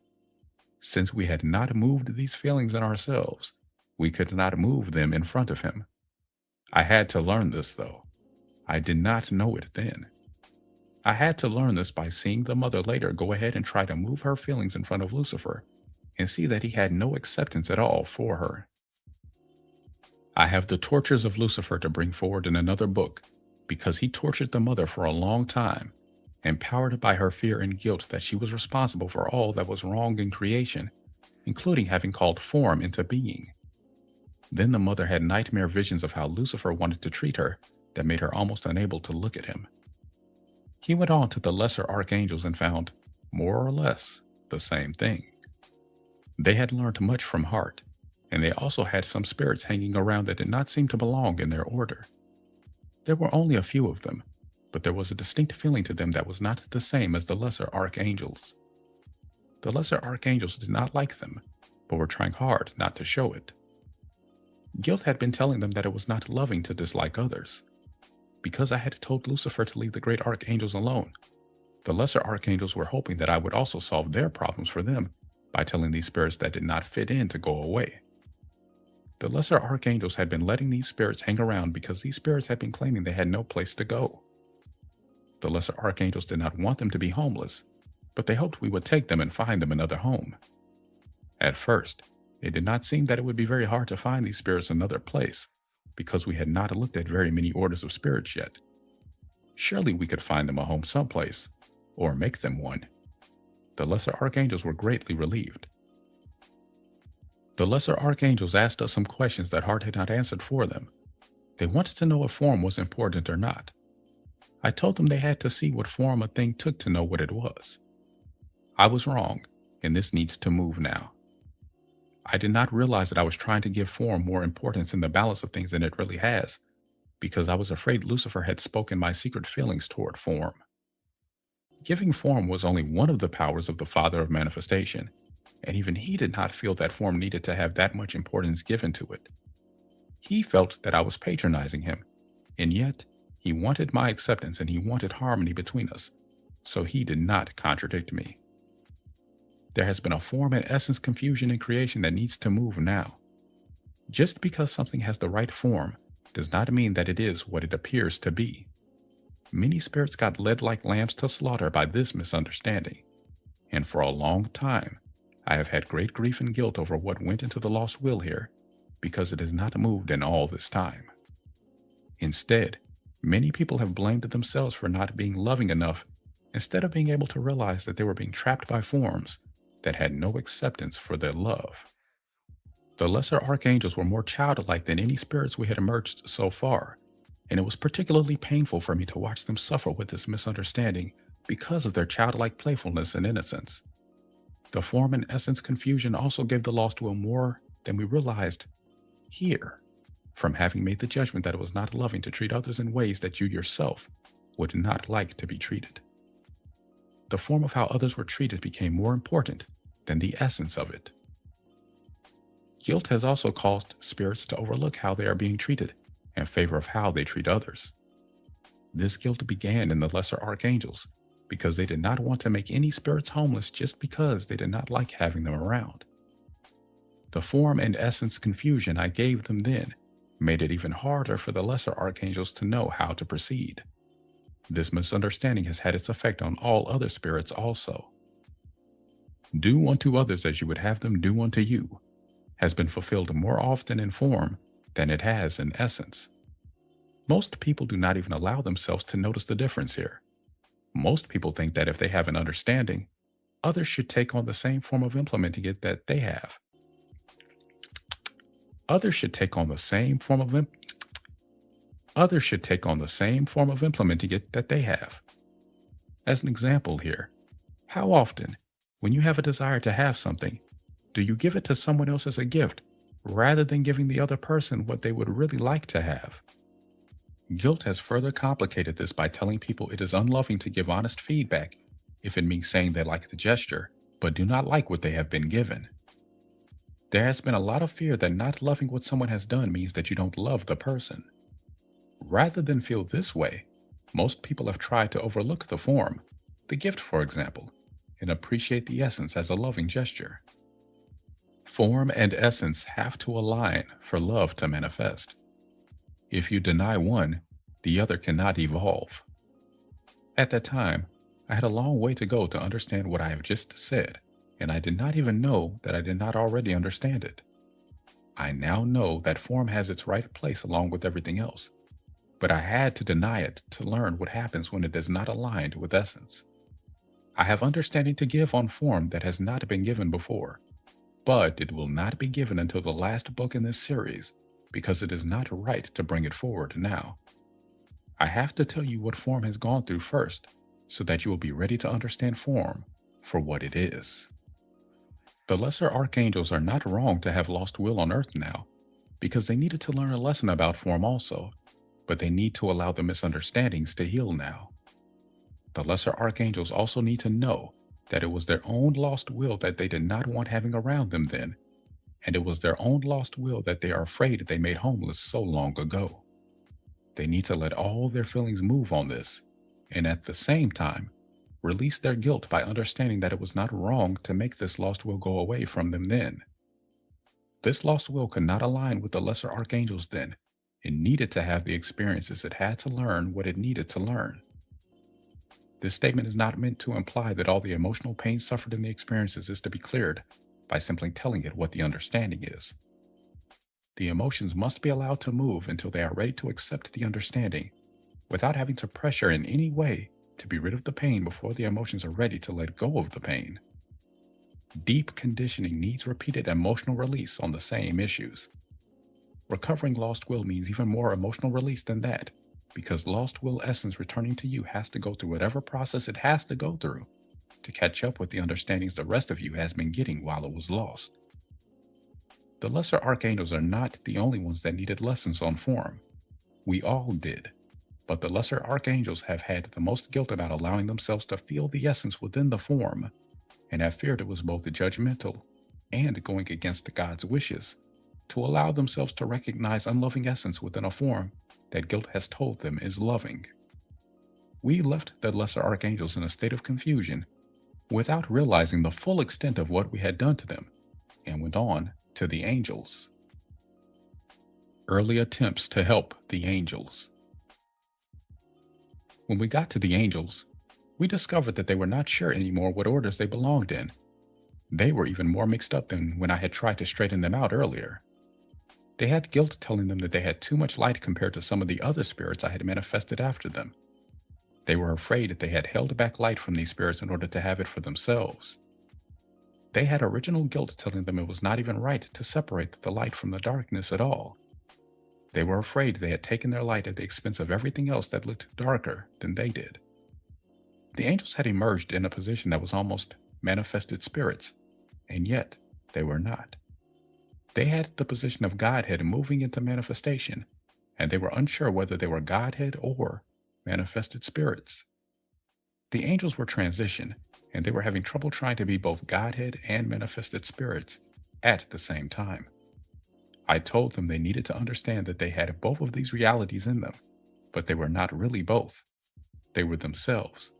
Since we had not moved these feelings in ourselves, we could not move them in front of him. I had to learn this, though. I did not know it then. I had to learn this by seeing the mother later go ahead and try to move her feelings in front of Lucifer and see that he had no acceptance at all for her. I have the tortures of Lucifer to bring forward in another book because he tortured the mother for a long time, empowered by her fear and guilt that she was responsible for all that was wrong in creation, including having called form into being. Then the mother had nightmare visions of how Lucifer wanted to treat her that made her almost unable to look at him. He went on to the lesser archangels and found, more or less, the same thing. They had learned much from heart, and they also had some spirits hanging around that did not seem to belong in their order. There were only a few of them, but there was a distinct feeling to them that was not the same as the lesser archangels. The lesser archangels did not like them, but were trying hard not to show it. Guilt had been telling them that it was not loving to dislike others. Because I had told Lucifer to leave the great archangels alone, the lesser archangels were hoping that I would also solve their problems for them by telling these spirits that did not fit in to go away. The lesser archangels had been letting these spirits hang around because these spirits had been claiming they had no place to go. The lesser archangels did not want them to be homeless, but they hoped we would take them and find them another home. At first, it did not seem that it would be very hard to find these spirits another place, because we had not looked at very many orders of spirits yet. Surely we could find them a home someplace, or make them one. The lesser archangels were greatly relieved. The lesser archangels asked us some questions that heart had not answered for them. They wanted to know if form was important or not. I told them they had to see what form a thing took to know what it was. I was wrong, and this needs to move now. I did not realize that I was trying to give form more importance in the balance of things than it really has, because I was afraid Lucifer had spoken my secret feelings toward form. Giving form was only one of the powers of the Father of Manifestation, and even he did not feel that form needed to have that much importance given to it. He felt that I was patronizing him, and yet he wanted my acceptance and he wanted harmony between us, so he did not contradict me. There has been a form and essence confusion in creation that needs to move now. Just because something has the right form does not mean that it is what it appears to be. Many spirits got led like lambs to slaughter by this misunderstanding, and for a long time, I have had great grief and guilt over what went into the lost will here, because it has not moved in all this time. Instead, many people have blamed themselves for not being loving enough instead of being able to realize that they were being trapped by forms that had no acceptance for their love. The lesser archangels were more childlike than any spirits we had emerged so far, and it was particularly painful for me to watch them suffer with this misunderstanding because of their childlike playfulness and innocence. The form and essence confusion also gave the lost will more than we realized here, from having made the judgment that it was not loving to treat others in ways that you yourself would not like to be treated. The form of how others were treated became more important than the essence of it. Guilt has also caused spirits to overlook how they are being treated in favor of how they treat others. This guilt began in the lesser archangels because they did not want to make any spirits homeless just because they did not like having them around. The form and essence confusion I gave them then made it even harder for the lesser archangels to know how to proceed. This misunderstanding has had its effect on all other spirits also. Do unto others as you would have them do unto you has been fulfilled more often in form than it has in essence. Most people do not even allow themselves to notice the difference here. Most people think that if they have an understanding, others should take on the same form of implementing it that they have. Others should take on the same form of implementing it that they have. As an example here, how often, when you have a desire to have something, do you give it to someone else as a gift rather than giving the other person what they would really like to have? Guilt has further complicated this by telling people it is unloving to give honest feedback if it means saying they like the gesture but do not like what they have been given. There has been a lot of fear that not loving what someone has done means that you don't love the person. Rather than feel this way, most people have tried to overlook the form, the gift for example, and appreciate the essence as a loving gesture. Form and essence have to align for love to manifest. If you deny one, the other cannot evolve. At that time, I had a long way to go to understand what I have just said, and I did not even know that I did not already understand it. I now know that form has its right place along with everything else, but I had to deny it to learn what happens when it is not aligned with essence. I have understanding to give on form that has not been given before, but it will not be given until the last book in this series because it is not right to bring it forward now. I have to tell you what form has gone through first so that you will be ready to understand form for what it is. The lesser archangels are not wrong to have lost will on earth now because they needed to learn a lesson about form also, but they need to allow the misunderstandings to heal now. The lesser archangels also need to know that it was their own lost will that they did not want having around them then, and it was their own lost will that they are afraid they made homeless so long ago. They need to let all their feelings move on this, and at the same time, release their guilt by understanding that it was not wrong to make this lost will go away from them then. This lost will could not align with the lesser archangels then. It needed to have the experiences it had to learn what it needed to learn. This statement is not meant to imply that all the emotional pain suffered in the experiences is to be cleared by simply telling it what the understanding is. The emotions must be allowed to move until they are ready to accept the understanding, without having to pressure in any way to be rid of the pain before the emotions are ready to let go of the pain. Deep conditioning needs repeated emotional release on the same issues. Recovering lost will means even more emotional release than that, because lost will essence returning to you has to go through whatever process it has to go through to catch up with the understandings the rest of you has been getting while it was lost. The lesser archangels are not the only ones that needed lessons on form. We all did, but the lesser archangels have had the most guilt about allowing themselves to feel the essence within the form, and have feared it was both judgmental and going against God's wishes to allow themselves to recognize unloving essence within a form that guilt has told them is loving. We left the lesser archangels in a state of confusion without realizing the full extent of what we had done to them, and went on to the angels. Early attempts to help the angels. When we got to the angels, we discovered that they were not sure anymore what orders they belonged in. They were even more mixed up than when I had tried to straighten them out earlier. They had guilt telling them that they had too much light compared to some of the other spirits I had manifested after them. They were afraid that they had held back light from these spirits in order to have it for themselves. They had original guilt telling them it was not even right to separate the light from the darkness at all. They were afraid they had taken their light at the expense of everything else that looked darker than they did. The angels had emerged in a position that was almost manifested spirits, and yet they were not. They had the position of Godhead moving into manifestation, and they were unsure whether they were Godhead or manifested spirits. The angels were transition, and they were having trouble trying to be both Godhead and manifested spirits at the same time. I told them they needed to understand that they had both of these realities in them, but they were not really both. They were themselves,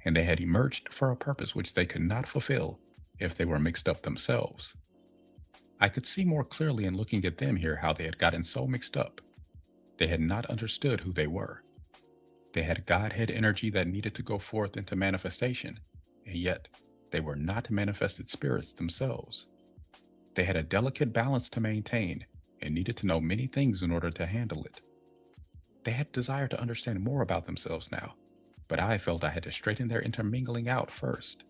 and they had emerged for a purpose which they could not fulfill if they were mixed up themselves. I could see more clearly in looking at them here how they had gotten so mixed up. They had not understood who they were. They had Godhead energy that needed to go forth into manifestation, and yet they were not manifested spirits themselves. They had a delicate balance to maintain and needed to know many things in order to handle it. They had desire to understand more about themselves now, but I felt I had to straighten their intermingling out first.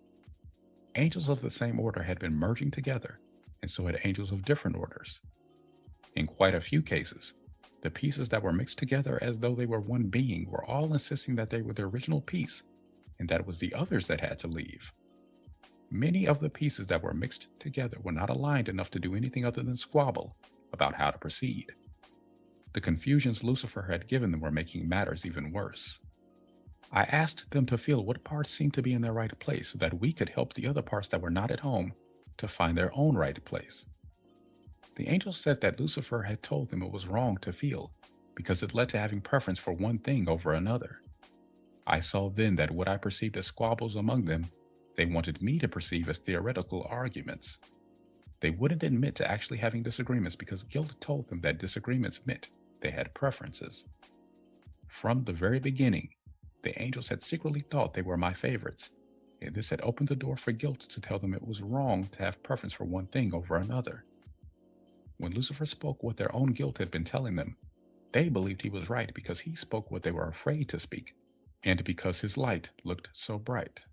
Angels of the same order had been merging together, and so had angels of different orders. In quite a few cases, the pieces that were mixed together as though they were one being were all insisting that they were the original piece, and that it was the others that had to leave. Many of the pieces that were mixed together were not aligned enough to do anything other than squabble about how to proceed. The confusions Lucifer had given them were making matters even worse. I asked them to feel what parts seemed to be in their right place so that we could help the other parts that were not at home to find their own right place. The angels said that Lucifer had told them it was wrong to feel because it led to having preference for one thing over another. I saw then that what I perceived as squabbles among them, they wanted me to perceive as theoretical arguments. They wouldn't admit to actually having disagreements because guilt told them that disagreements meant they had preferences. From the very beginning, the angels had secretly thought they were my favorites, and this had opened the door for guilt to tell them it was wrong to have preference for one thing over another. When Lucifer spoke what their own guilt had been telling them, they believed he was right because he spoke what they were afraid to speak, and because his light looked so bright.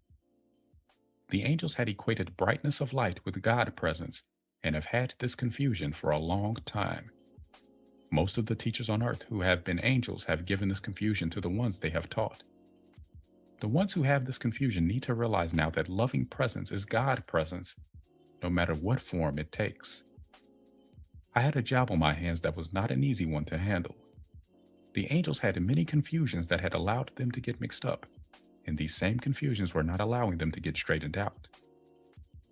The angels had equated brightness of light with God presence and have had this confusion for a long time. Most of the teachers on earth who have been angels have given this confusion to the ones they have taught. The ones who have this confusion need to realize now that loving presence is God presence, no matter what form it takes. I had a job on my hands that was not an easy one to handle. The angels had many confusions that had allowed them to get mixed up, and these same confusions were not allowing them to get straightened out.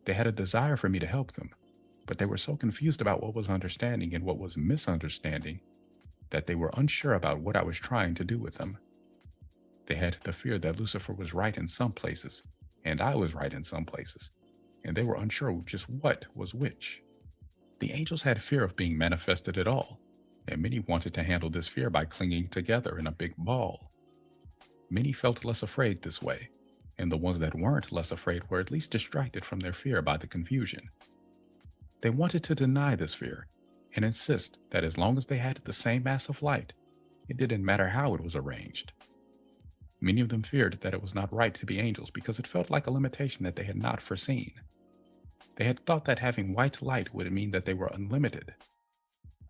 They had a desire for me to help them, but they were so confused about what was understanding and what was misunderstanding that they were unsure about what I was trying to do with them. They had the fear that Lucifer was right in some places, and I was right in some places, and they were unsure just what was which. The angels had fear of being manifested at all, and many wanted to handle this fear by clinging together in a big ball. Many felt less afraid this way, and the ones that weren't less afraid were at least distracted from their fear by the confusion. They wanted to deny this fear and insist that as long as they had the same mass of light, it didn't matter how it was arranged. Many of them feared that it was not right to be angels because it felt like a limitation that they had not foreseen. They had thought that having white light would mean that they were unlimited.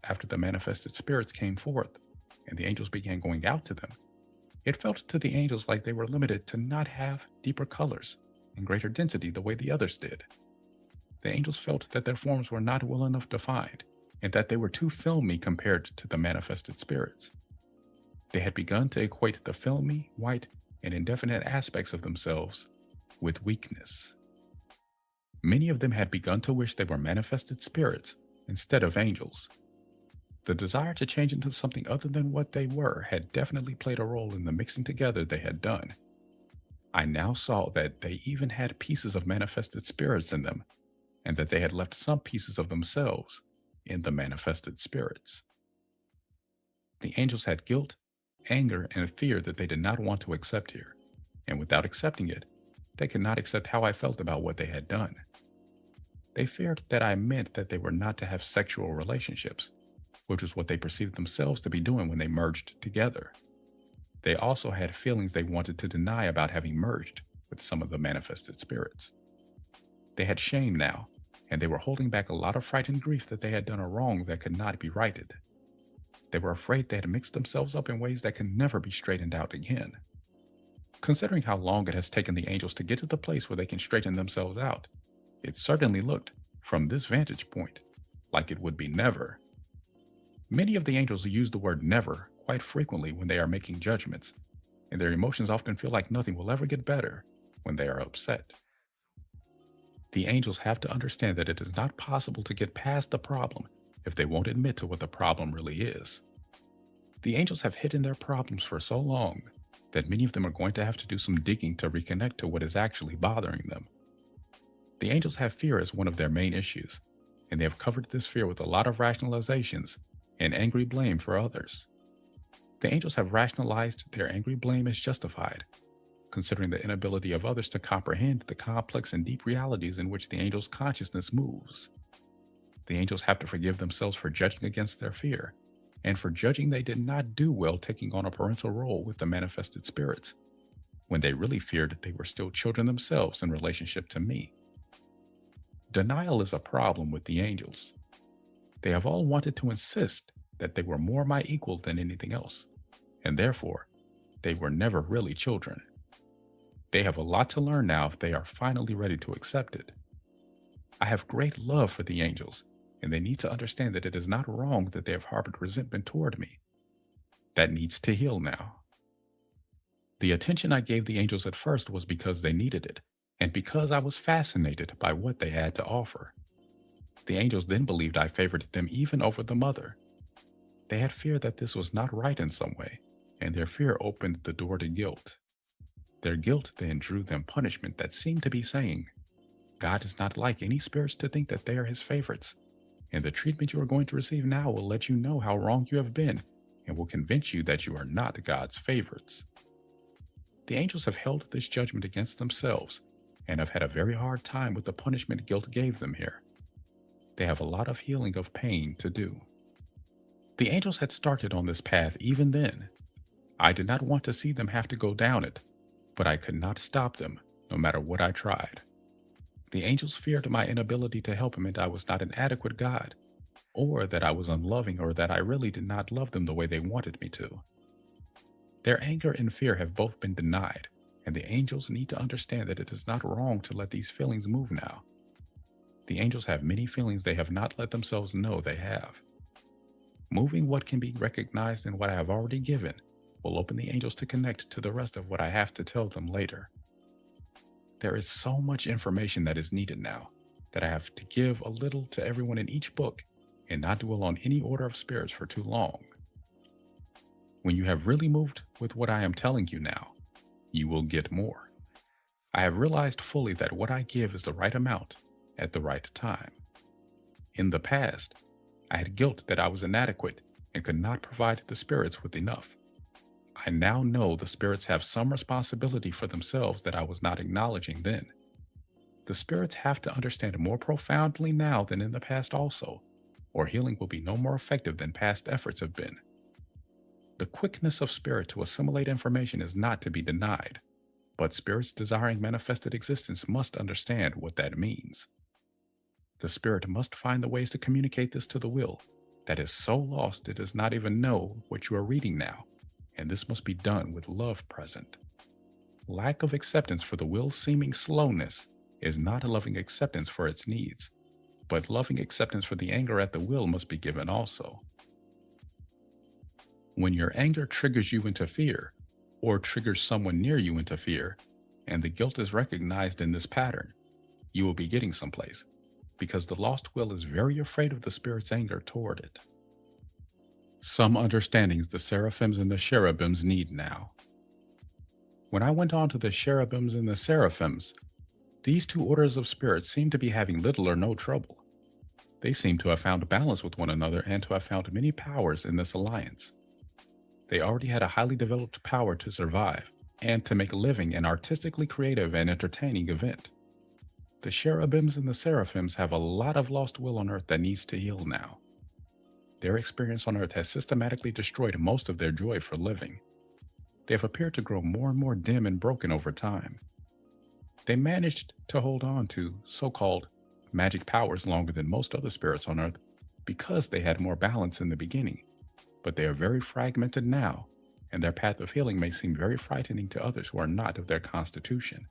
After the manifested spirits came forth and the angels began going out to them, it felt to the angels like they were limited to not have deeper colors and greater density the way the others did. The angels felt that their forms were not well enough defined and that they were too filmy compared to the manifested spirits. They had begun to equate the filmy, white, and indefinite aspects of themselves with weakness. Many of them had begun to wish they were manifested spirits instead of angels. The desire to change into something other than what they were had definitely played a role in the mixing together they had done. I now saw that they even had pieces of manifested spirits in them, and that they had left some pieces of themselves in the manifested spirits. The angels had guilt, anger, and fear that they did not want to accept here, and without accepting it, they could not accept how I felt about what they had done. They feared that I meant that they were not to have sexual relationships, which was what they perceived themselves to be doing when they merged together. They also had feelings they wanted to deny about having merged with some of the manifested spirits. They had shame now, and they were holding back a lot of frightened grief that they had done a wrong that could not be righted. They were afraid they had mixed themselves up in ways that can never be straightened out again. Considering how long it has taken the angels to get to the place where they can straighten themselves out, it certainly looked, from this vantage point, like it would be never. Many of the angels use the word never quite frequently when they are making judgments, and their emotions often feel like nothing will ever get better when they are upset. The angels have to understand that it is not possible to get past the problem if they won't admit to what the problem really is. The angels have hidden their problems for so long that many of them are going to have to do some digging to reconnect to what is actually bothering them. The angels have fear as one of their main issues, and they have covered this fear with a lot of rationalizations and angry blame for others. The angels have rationalized their angry blame as justified, considering the inability of others to comprehend the complex and deep realities in which the angel's consciousness moves. The angels have to forgive themselves for judging against their fear, and for judging they did not do well taking on a parental role with the manifested spirits, when they really feared they were still children themselves in relationship to me. Denial is a problem with the angels. They have all wanted to insist that they were more my equal than anything else, and therefore, they were never really children. They have a lot to learn now if they are finally ready to accept it. I have great love for the angels, and they need to understand that it is not wrong that they have harbored resentment toward me. That needs to heal now. The attention I gave the angels at first was because they needed it, and because I was fascinated by what they had to offer. The angels then believed I favored them even over the mother. They had fear that this was not right in some way, and their fear opened the door to guilt. Their guilt then drew them punishment that seemed to be saying, God does not like any spirits to think that they are his favorites, and the treatment you are going to receive now will let you know how wrong you have been and will convince you that you are not God's favorites. The angels have held this judgment against themselves and have had a very hard time with the punishment guilt gave them here. They have a lot of healing of pain to do. The angels had started on this path even then. I did not want to see them have to go down it, but I could not stop them, no matter what I tried. The angels feared my inability to help him and I was not an adequate God, or that I was unloving or that I really did not love them the way they wanted me to. Their anger and fear have both been denied, and the angels need to understand that it is not wrong to let these feelings move now. The angels have many feelings they have not let themselves know they have. Moving what can be recognized in what I have already given will open the angels to connect to the rest of what I have to tell them later. There is so much information that is needed now that I have to give a little to everyone in each book and not dwell on any order of spirits for too long. When you have really moved with what I am telling you now, you will get more. I have realized fully that what I give is the right amount at the right time. In the past, I had guilt that I was inadequate and could not provide the spirits with enough. I now know the spirits have some responsibility for themselves that I was not acknowledging then. The spirits have to understand more profoundly now than in the past also, or healing will be no more effective than past efforts have been. The quickness of spirit to assimilate information is not to be denied, but spirits desiring manifested existence must understand what that means. The spirit must find the ways to communicate this to the will that is so lost it does not even know what you are reading now, and this must be done with love present. Lack of acceptance for the will's seeming slowness is not a loving acceptance for its needs, but loving acceptance for the anger at the will must be given also. When your anger triggers you into fear, or triggers someone near you into fear, and the guilt is recognized in this pattern, you will be getting someplace, because the lost will is very afraid of the spirit's anger toward it. Some understandings the seraphims and the cherubims need now. When I went on to the cherubims and the seraphims, these two orders of spirits seemed to be having little or no trouble. They seem to have found balance with one another and to have found many powers in this alliance. They already had a highly developed power to survive and to make living an artistically creative and entertaining event. The cherubims and the seraphims have a lot of lost will on earth that needs to heal now. Their experience on earth has systematically destroyed most of their joy for living. They have appeared to grow more and more dim and broken over time. They managed to hold on to so-called magic powers longer than most other spirits on earth because they had more balance in the beginning, but they are very fragmented now, and their path of healing may seem very frightening to others who are not of their constitution.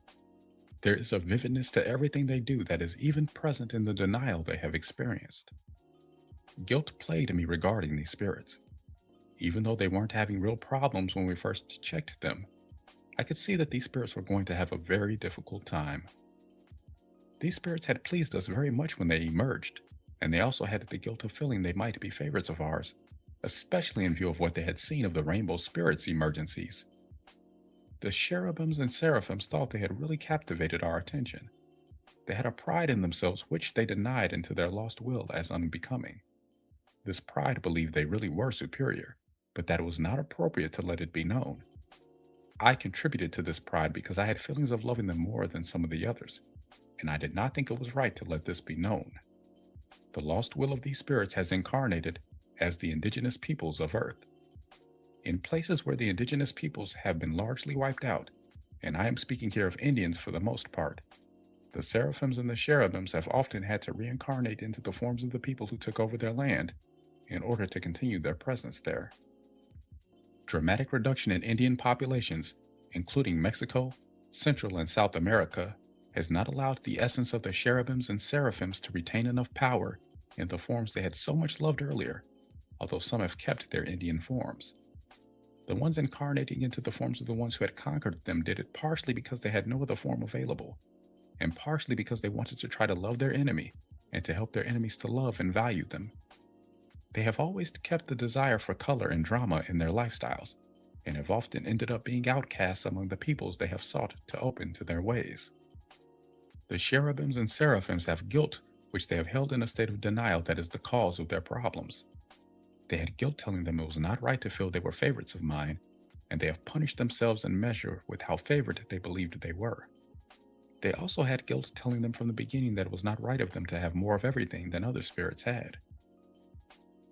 There is a vividness to everything they do that is even present in the denial they have experienced. Guilt plagued me regarding these spirits. Even though they weren't having real problems when we first checked them, I could see that these spirits were going to have a very difficult time. These spirits had pleased us very much when they emerged, and they also had the guilt of feeling they might be favorites of ours, especially in view of what they had seen of the rainbow spirits' emergencies. The cherubims and seraphims thought they had really captivated our attention. They had a pride in themselves which they denied into their lost will as unbecoming. This pride believed they really were superior, but that it was not appropriate to let it be known. I contributed to this pride because I had feelings of loving them more than some of the others, and I did not think it was right to let this be known. The lost will of these spirits has incarnated as the indigenous peoples of Earth. In places where the indigenous peoples have been largely wiped out, and I am speaking here of Indians for the most part, the seraphims and the cherubims have often had to reincarnate into the forms of the people who took over their land in order to continue their presence there. Dramatic reduction in Indian populations, including Mexico, Central and South America, has not allowed the essence of the cherubims and seraphims to retain enough power in the forms they had so much loved earlier, although some have kept their Indian forms. The ones incarnating into the forms of the ones who had conquered them did it partially because they had no other form available, and partially because they wanted to try to love their enemy and to help their enemies to love and value them. They have always kept the desire for color and drama in their lifestyles, and have often ended up being outcasts among the peoples they have sought to open to their ways. The cherubims and seraphims have guilt which they have held in a state of denial that is the cause of their problems. They had guilt telling them it was not right to feel they were favorites of mine, and they have punished themselves in measure with how favored they believed they were. They also had guilt telling them from the beginning that it was not right of them to have more of everything than other spirits had.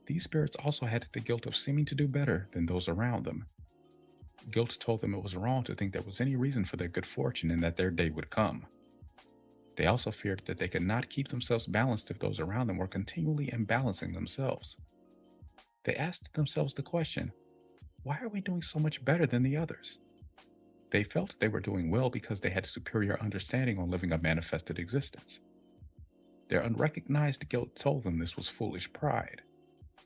These spirits also had the guilt of seeming to do better than those around them. Guilt told them it was wrong to think there was any reason for their good fortune and that their day would come. They also feared that they could not keep themselves balanced if those around them were continually imbalancing themselves. They asked themselves the question, why are we doing so much better than the others? They felt they were doing well because they had superior understanding on living a manifested existence. Their unrecognized guilt told them this was foolish pride.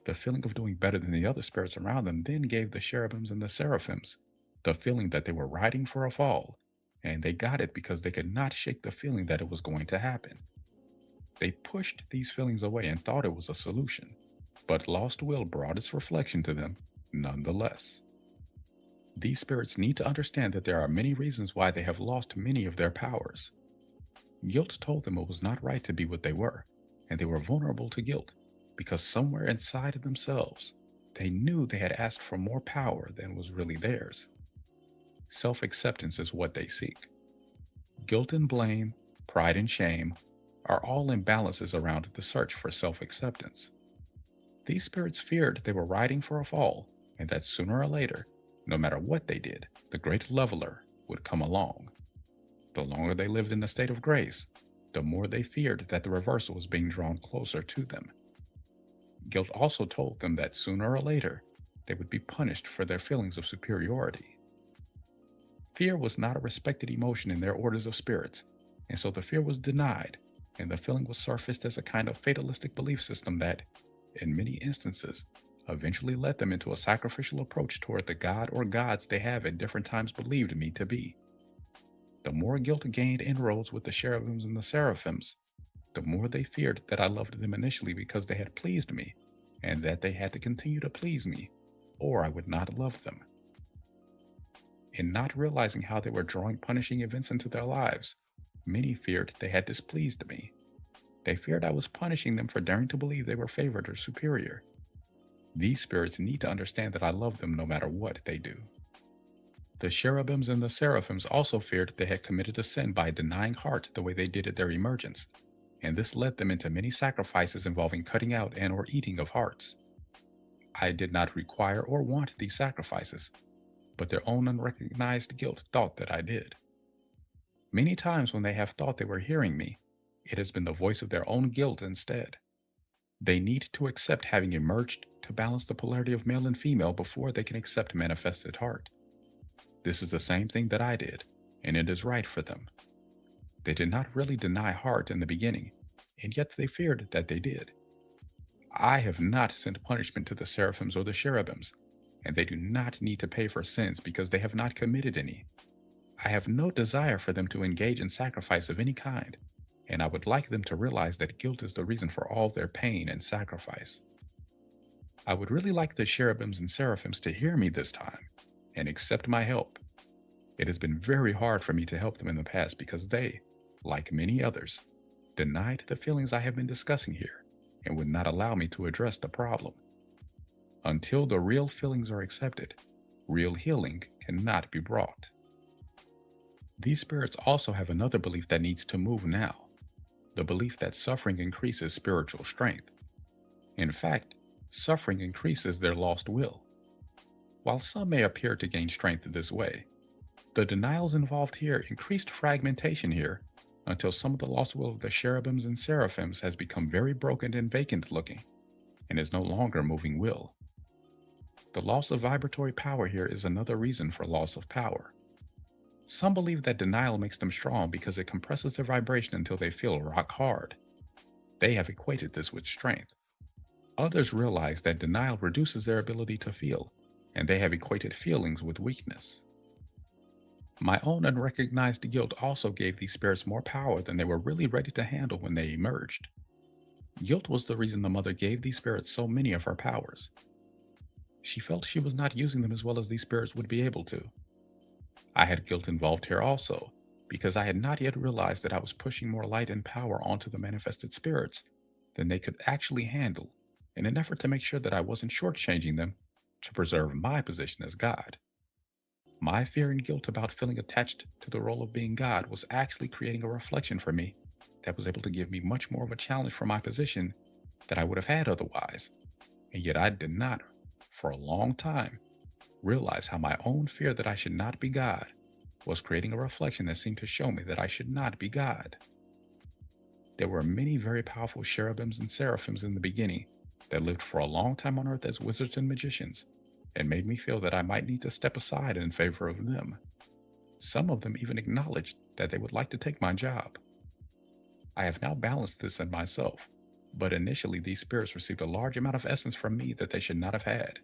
The feeling of doing better than the other spirits around them then gave the cherubims and the seraphims the feeling that they were riding for a fall, and they got it because they could not shake the feeling that it was going to happen. They pushed these feelings away and thought it was a solution, but lost will brought its reflection to them nonetheless. These spirits need to understand that there are many reasons why they have lost many of their powers. Guilt told them it was not right to be what they were, and they were vulnerable to guilt because somewhere inside of themselves, they knew they had asked for more power than was really theirs. Self-acceptance is what they seek. Guilt and blame, pride and shame are all imbalances around the search for self-acceptance. These spirits feared they were riding for a fall, and that sooner or later, no matter what they did, the great leveler would come along. The longer they lived in a state of grace, the more they feared that the reversal was being drawn closer to them. Guilt also told them that sooner or later, they would be punished for their feelings of superiority. Fear was not a respected emotion in their orders of spirits, and so the fear was denied, and the feeling was surfaced as a kind of fatalistic belief system that, in many instances, eventually led them into a sacrificial approach toward the god or gods they have at different times believed me to be. The more guilt gained inroads with the cherubims and the seraphims, the more they feared that I loved them initially because they had pleased me, and that they had to continue to please me, or I would not love them. In not realizing how they were drawing punishing events into their lives, many feared they had displeased me. They feared I was punishing them for daring to believe they were favored or superior. These spirits need to understand that I love them no matter what they do. The cherubims and the seraphims also feared they had committed a sin by denying heart the way they did at their emergence, and this led them into many sacrifices involving cutting out and or eating of hearts. I did not require or want these sacrifices, but their own unrecognized guilt thought that I did. Many times when they have thought they were hearing me, it has been the voice of their own guilt instead. They need to accept having emerged to balance the polarity of male and female before they can accept manifested heart. This is the same thing that I did, and it is right for them. They did not really deny heart in the beginning, and yet they feared that they did. I have not sent punishment to the seraphims or the cherubims, and they do not need to pay for sins because they have not committed any. I have no desire for them to engage in sacrifice of any kind, and I would like them to realize that guilt is the reason for all their pain and sacrifice. I would really like the cherubims and seraphims to hear me this time and accept my help. It has been very hard for me to help them in the past because they, like many others, denied the feelings I have been discussing here and would not allow me to address the problem. Until the real feelings are accepted, real healing cannot be brought. These spirits also have another belief that needs to move now, the belief that suffering increases spiritual strength. In fact, suffering increases their lost will. While some may appear to gain strength this way, the denials involved here increased fragmentation here until some of the lost will of the cherubims and seraphims has become very broken and vacant looking, and is no longer moving will. The loss of vibratory power here is another reason for loss of power. Some believe that denial makes them strong because it compresses their vibration until they feel rock hard. They have equated this with strength. Others realize that denial reduces their ability to feel, and they have equated feelings with weakness. My own unrecognized guilt also gave these spirits more power than they were really ready to handle when they emerged. Guilt was the reason the mother gave these spirits so many of her powers. She felt she was not using them as well as these spirits would be able to. I had guilt involved here also, because I had not yet realized that I was pushing more light and power onto the manifested spirits than they could actually handle, in an effort to make sure that I wasn't shortchanging them to preserve my position as God. My fear and guilt about feeling attached to the role of being God was actually creating a reflection for me that was able to give me much more of a challenge for my position that I would have had otherwise, and yet I did not, for a long time, realize how my own fear that I should not be God was creating a reflection that seemed to show me that I should not be God. There were many very powerful cherubims and seraphims in the beginning that lived for a long time on earth as wizards and magicians, and made me feel that I might need to step aside in favor of them. Some of them even acknowledged that they would like to take my job. I have now balanced this in myself, but initially these spirits received a large amount of essence from me that they should not have had,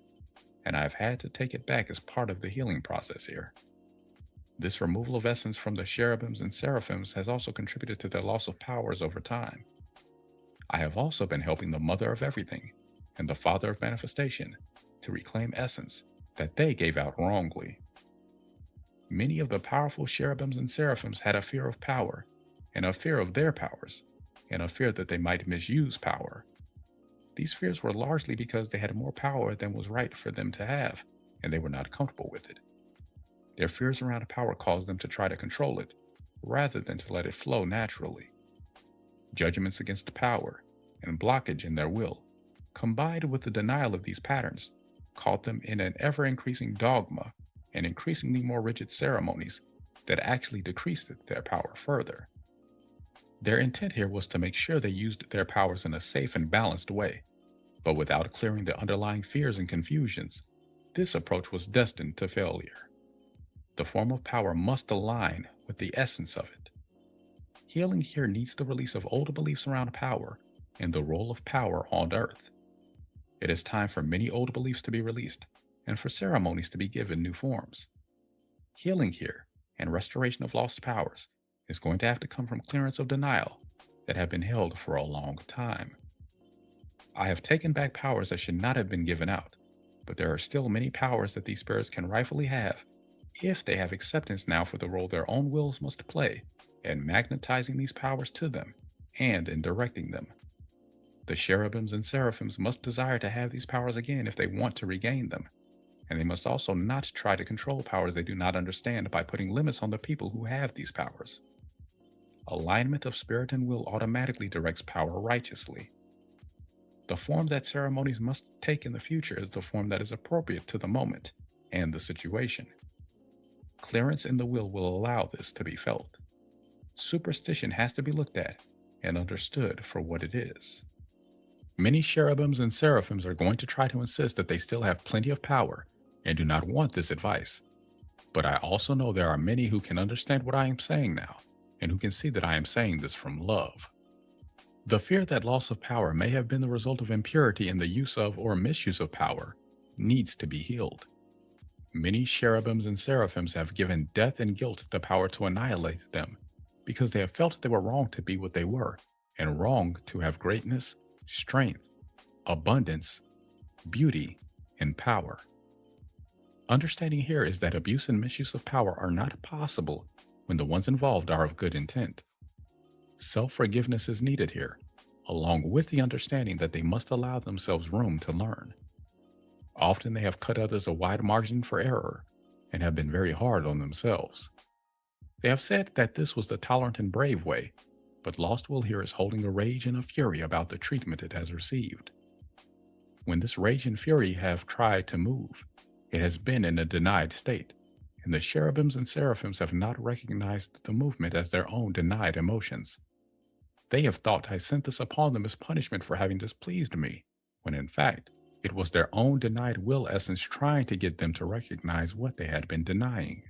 and I have had to take it back as part of the healing process here. This removal of essence from the cherubims and seraphims has also contributed to their loss of powers over time. I have also been helping the Mother of Everything and the Father of Manifestation to reclaim essence that they gave out wrongly. Many of the powerful cherubims and seraphims had a fear of power, and a fear of their powers, and a fear that they might misuse power. These fears were largely because they had more power than was right for them to have, and they were not comfortable with it. Their fears around power caused them to try to control it, rather than to let it flow naturally. Judgments against power and blockage in their will, combined with the denial of these patterns, caught them in an ever-increasing dogma and increasingly more rigid ceremonies that actually decreased their power further. Their intent here was to make sure they used their powers in a safe and balanced way, but without clearing the underlying fears and confusions, this approach was destined to failure. The form of power must align with the essence of it. Healing here needs the release of old beliefs around power and the role of power on earth. It is time for many old beliefs to be released and for ceremonies to be given new forms. Healing here and restoration of lost powers is going to have to come from clearance of denial that have been held for a long time. I have taken back powers that should not have been given out, but there are still many powers that these spirits can rightfully have, if they have acceptance now for the role their own wills must play in magnetizing these powers to them and in directing them. The cherubims and seraphims must desire to have these powers again if they want to regain them, and they must also not try to control powers they do not understand by putting limits on the people who have these powers. Alignment of spirit and will automatically directs power righteously. The form that ceremonies must take in the future is the form that is appropriate to the moment and the situation. Clearance in the will allow this to be felt. Superstition has to be looked at and understood for what it is. Many cherubims and seraphims are going to try to insist that they still have plenty of power and do not want this advice. But I also know there are many who can understand what I am saying now and who can see that I am saying this from love. The fear that loss of power may have been the result of impurity in the use of or misuse of power needs to be healed. Many cherubims and seraphims have given death and guilt the power to annihilate them because they have felt they were wrong to be what they were and wrong to have greatness, strength, abundance, beauty, and power. Understanding here is that abuse and misuse of power are not possible when the ones involved are of good intent. Self-forgiveness is needed here, along with the understanding that they must allow themselves room to learn. Often they have cut others a wide margin for error and have been very hard on themselves. They have said that this was the tolerant and brave way, but lost will here is holding a rage and a fury about the treatment it has received. When this rage and fury have tried to move, it has been in a denied state, and the cherubims and seraphims have not recognized the movement as their own denied emotions. They have thought I sent this upon them as punishment for having displeased me, when in fact, it was their own denied will essence trying to get them to recognize what they had been denying.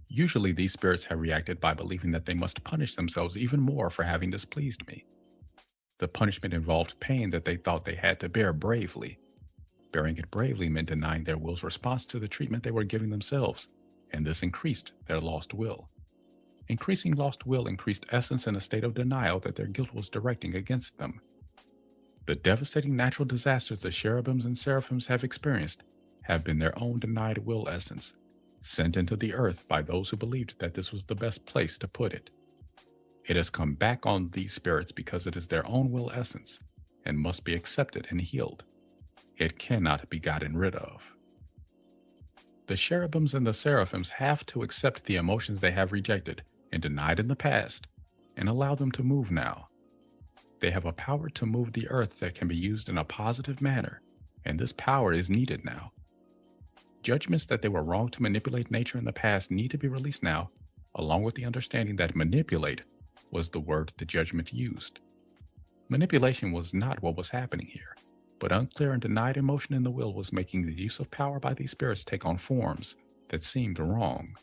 Usually these spirits have reacted by believing that they must punish themselves even more for having displeased me. The punishment involved pain that they thought they had to bear bravely. Bearing it bravely meant denying their will's response to the treatment they were giving themselves, and this increased their lost will. Increasing lost will increased essence in a state of denial that their guilt was directing against them. The devastating natural disasters the cherubims and seraphims have experienced have been their own denied will essence, sent into the earth by those who believed that this was the best place to put it. It has come back on these spirits because it is their own will essence and must be accepted and healed. It cannot be gotten rid of. The cherubims and the seraphims have to accept the emotions they have rejected and denied in the past and allow them to move now. They have a power to move the earth that can be used in a positive manner, and this power is needed now. Judgments that they were wrong to manipulate nature in the past need to be released now, along with the understanding that manipulate was the word the judgment used. Manipulation was not what was happening here, but unclear and denied emotion in the will was making the use of power by these spirits take on forms that seemed wrong.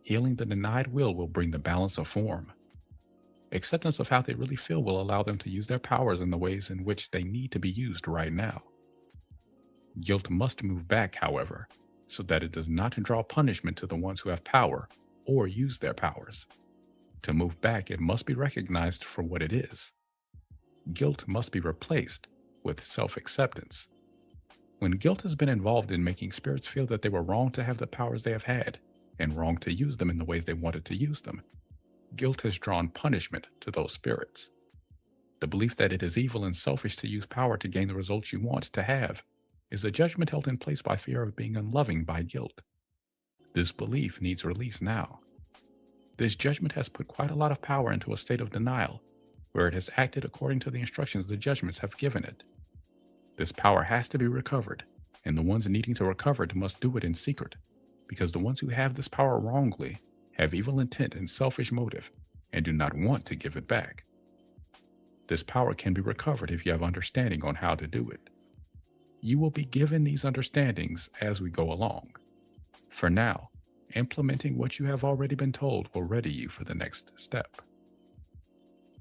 Healing the denied will bring the balance of form. Acceptance of how they really feel will allow them to use their powers in the ways in which they need to be used right now. Guilt must move back, however, so that it does not draw punishment to the ones who have power or use their powers. To move back, it must be recognized for what it is. Guilt must be replaced with self-acceptance. When guilt has been involved in making spirits feel that they were wrong to have the powers they have had, and wrong to use them in the ways they wanted to use them, guilt has drawn punishment to those spirits. The belief that it is evil and selfish to use power to gain the results you want to have is a judgment held in place by fear of being unloving by guilt. This belief needs release now. This judgment has put quite a lot of power into a state of denial, where it has acted according to the instructions the judgments have given it. This power has to be recovered, and the ones needing to recover it must do it in secret, because the ones who have this power wrongly have evil intent and selfish motive, and do not want to give it back. This power can be recovered if you have understanding on how to do it. You will be given these understandings as we go along. For now, implementing what you have already been told will ready you for the next step.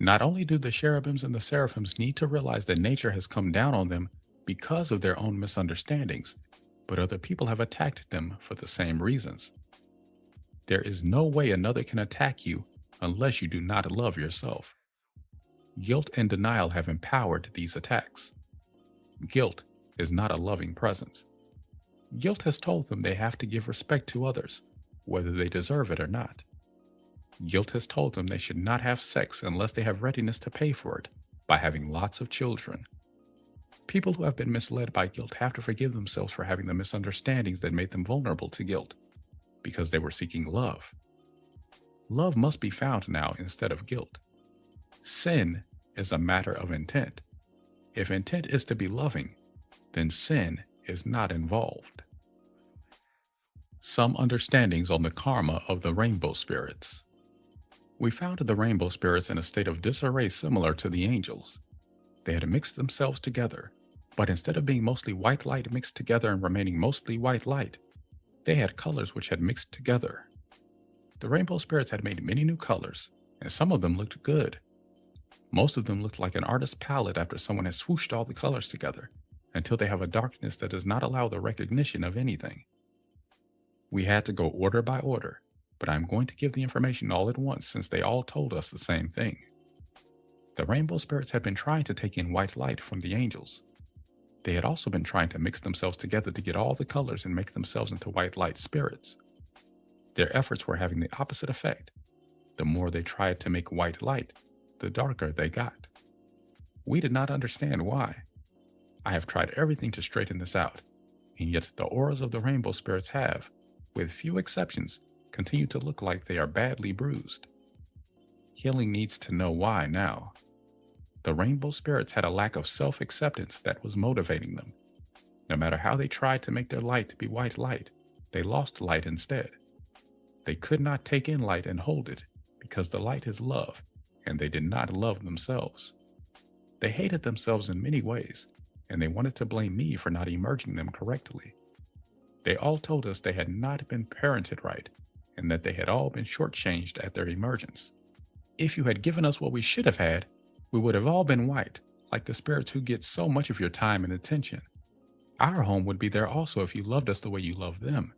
Not only do the cherubims and the seraphims need to realize that nature has come down on them because of their own misunderstandings, but other people have attacked them for the same reasons. There is no way another can attack you unless you do not love yourself. Guilt and denial have empowered these attacks. Guilt is not a loving presence. Guilt has told them they have to give respect to others, whether they deserve it or not. Guilt has told them they should not have sex unless they have readiness to pay for it by having lots of children. People who have been misled by guilt have to forgive themselves for having the misunderstandings that made them vulnerable to guilt, because they were seeking love. Love must be found now instead of guilt. Sin is a matter of intent. If intent is to be loving, then sin is not involved. Some understandings on the karma of the rainbow spirits. We found the rainbow spirits in a state of disarray similar to the angels. They had mixed themselves together, but instead of being mostly white light mixed together and remaining mostly white light, they had colors which had mixed together. The rainbow spirits had made many new colors, and some of them looked good. Most of them looked like an artist's palette after someone has swooshed all the colors together, until they have a darkness that does not allow the recognition of anything. We had to go order by order, but I'm going to give the information all at once since they all told us the same thing. The rainbow spirits had been trying to take in white light from the angels. They had also been trying to mix themselves together to get all the colors and make themselves into white light spirits. Their efforts were having the opposite effect. The more they tried to make white light, the darker they got. We did not understand why. I have tried everything to straighten this out, and yet the auras of the rainbow spirits have, with few exceptions, continued to look like they are badly bruised. Healing needs to know why now. The rainbow spirits had a lack of self-acceptance that was motivating them. No matter how they tried to make their light to be white light, they lost light instead. They could not take in light and hold it, because the light is love, and they did not love themselves. They hated themselves in many ways, and they wanted to blame me for not emerging them correctly. They all told us they had not been parented right, and that they had all been shortchanged at their emergence. If you had given us what we should have had, we would have all been white, like the spirits who get so much of your time and attention. Our home would be there also if you loved us the way you love them.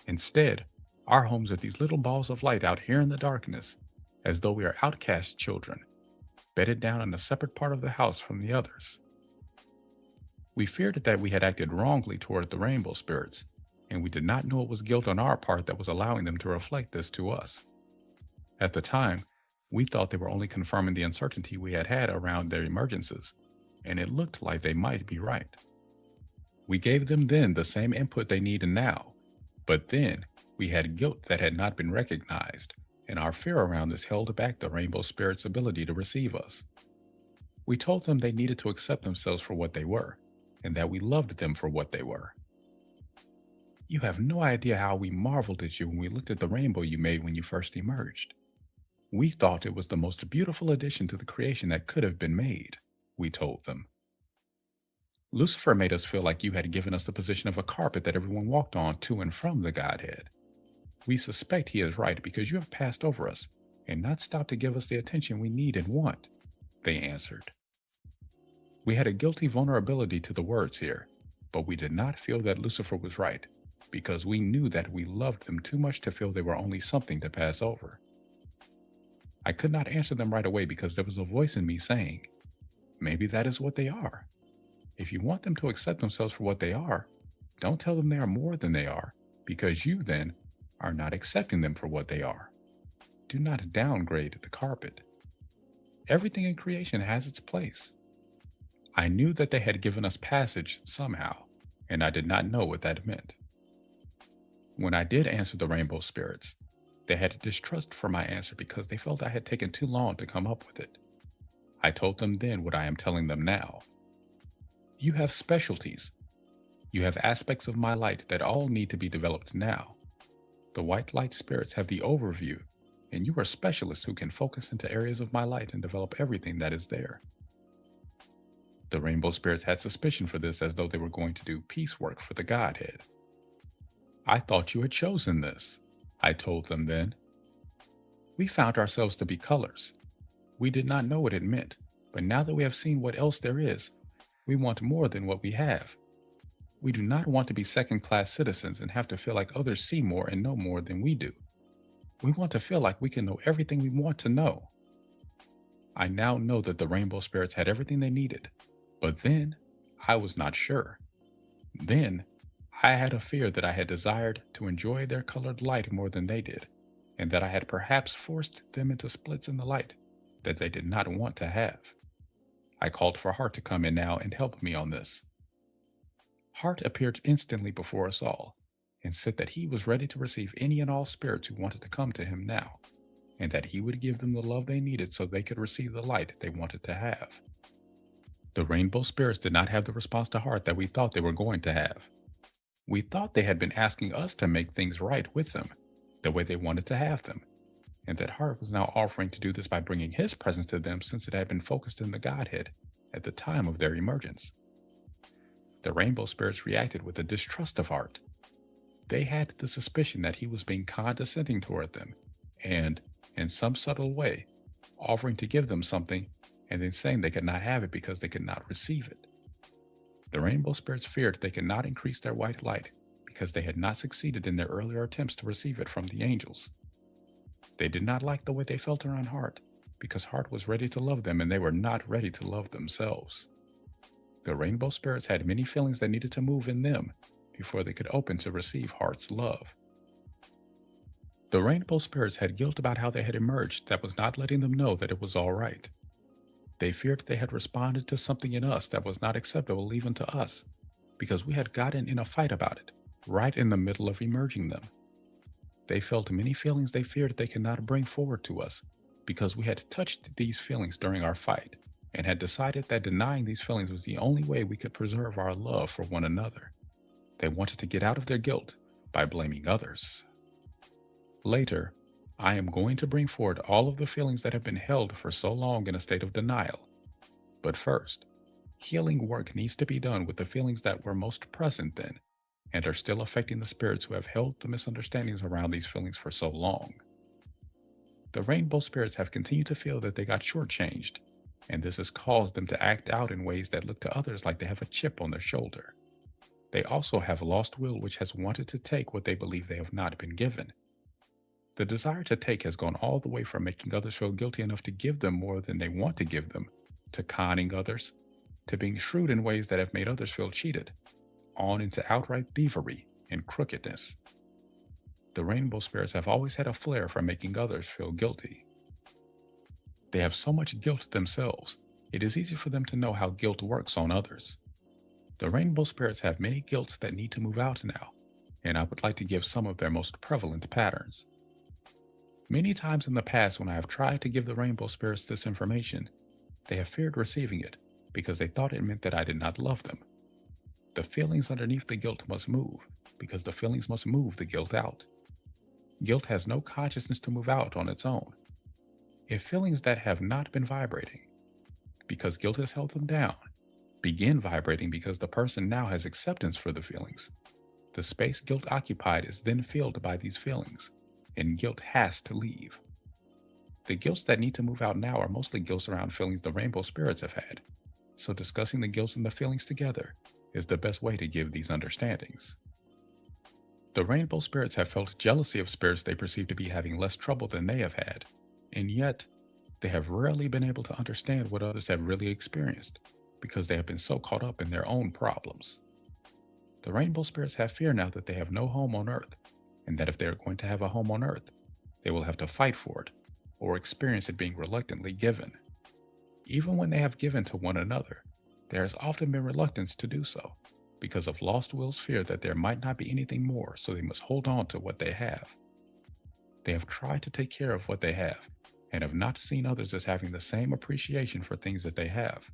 Instead, our homes are these little balls of light out here in the darkness, as though we are outcast children, bedded down in a separate part of the house from the others. We feared that we had acted wrongly toward the rainbow spirits, and we did not know it was guilt on our part that was allowing them to reflect this to us. At the time, we thought they were only confirming the uncertainty we had had around their emergences, and it looked like they might be right. We gave them then the same input they needed now, but then we had guilt that had not been recognized, and our fear around this held back the rainbow spirit's ability to receive us. We told them they needed to accept themselves for what they were, and that we loved them for what they were. You have no idea how we marveled at you when we looked at the rainbow you made when you first emerged. We thought it was the most beautiful addition to the creation that could have been made, we told them. Lucifer made us feel like you had given us the position of a carpet that everyone walked on to and from the Godhead. We suspect he is right because you have passed over us and not stopped to give us the attention we need and want, they answered. We had a guilty vulnerability to the words here, but we did not feel that Lucifer was right because we knew that we loved them too much to feel they were only something to pass over. I could not answer them right away because there was a voice in me saying, maybe that is what they are. If you want them to accept themselves for what they are, don't tell them they are more than they are, because you then are not accepting them for what they are. Do not downgrade the carpet. Everything in creation has its place. I knew that they had given us passage somehow, and I did not know what that meant. When I did answer the rainbow spirits, they had distrust for my answer because they felt I had taken too long to come up with it. I told them then what I am telling them now. You have specialties. You have aspects of my light that all need to be developed now. The white light spirits have the overview, and you are specialists who can focus into areas of my light and develop everything that is there. The rainbow spirits had suspicion for this as though they were going to do piecework for the Godhead. I thought you had chosen this, I told them then. We found ourselves to be colors. We did not know what it meant, but now that we have seen what else there is, we want more than what we have. We do not want to be second-class citizens and have to feel like others see more and know more than we do. We want to feel like we can know everything we want to know. I now know that the rainbow spirits had everything they needed, but then I was not sure. Then I had a fear that I had desired to enjoy their colored light more than they did, and that I had perhaps forced them into splits in the light that they did not want to have. I called for Hart to come in now and help me on this. Hart appeared instantly before us all, and said that he was ready to receive any and all spirits who wanted to come to him now, and that he would give them the love they needed so they could receive the light they wanted to have. The rainbow spirits did not have the response to Hart that we thought they were going to have. We thought they had been asking us to make things right with them, the way they wanted to have them, and that Hart was now offering to do this by bringing his presence to them since it had been focused in the Godhead at the time of their emergence. The rainbow spirits reacted with a distrust of Hart. They had the suspicion that he was being condescending toward them, and, in some subtle way, offering to give them something and then saying they could not have it because they could not receive it. The rainbow spirits feared they could not increase their white light because they had not succeeded in their earlier attempts to receive it from the angels. They did not like the way they felt around Hart because Hart was ready to love them and they were not ready to love themselves. The rainbow spirits had many feelings that needed to move in them before they could open to receive Hart's love. The rainbow spirits had guilt about how they had emerged that was not letting them know that it was all right. They feared they had responded to something in us that was not acceptable even to us, because we had gotten in a fight about it, right in the middle of emerging them. They felt many feelings they feared they could not bring forward to us, because we had touched these feelings during our fight, and had decided that denying these feelings was the only way we could preserve our love for one another. They wanted to get out of their guilt by blaming others. Later, I am going to bring forward all of the feelings that have been held for so long in a state of denial. But first, healing work needs to be done with the feelings that were most present then, and are still affecting the spirits who have held the misunderstandings around these feelings for so long. The rainbow spirits have continued to feel that they got shortchanged, and this has caused them to act out in ways that look to others like they have a chip on their shoulder. They also have lost will which has wanted to take what they believe they have not been given. The desire to take has gone all the way from making others feel guilty enough to give them more than they want to give them, to conning others, to being shrewd in ways that have made others feel cheated, on into outright thievery and crookedness. The rainbow spirits have always had a flair for making others feel guilty. They have so much guilt themselves, it is easy for them to know how guilt works on others. The rainbow spirits have many guilts that need to move out now, and I would like to give some of their most prevalent patterns. Many times in the past when I have tried to give the rainbow spirits this information, they have feared receiving it because they thought it meant that I did not love them. The feelings underneath the guilt must move because the feelings must move the guilt out. Guilt has no consciousness to move out on its own. If feelings that have not been vibrating, because guilt has held them down, begin vibrating because the person now has acceptance for the feelings, the space guilt occupied is then filled by these feelings, and guilt has to leave. The guilts that need to move out now are mostly guilts around feelings the rainbow spirits have had, so discussing the guilts and the feelings together is the best way to give these understandings. The rainbow spirits have felt jealousy of spirits they perceive to be having less trouble than they have had, and yet they have rarely been able to understand what others have really experienced because they have been so caught up in their own problems. The rainbow spirits have fear now that they have no home on earth, and that if they are going to have a home on earth, they will have to fight for it or experience it being reluctantly given. Even when they have given to one another, there has often been reluctance to do so because of lost will's fear that there might not be anything more, so they must hold on to what they have. They have tried to take care of what they have and have not seen others as having the same appreciation for things that they have.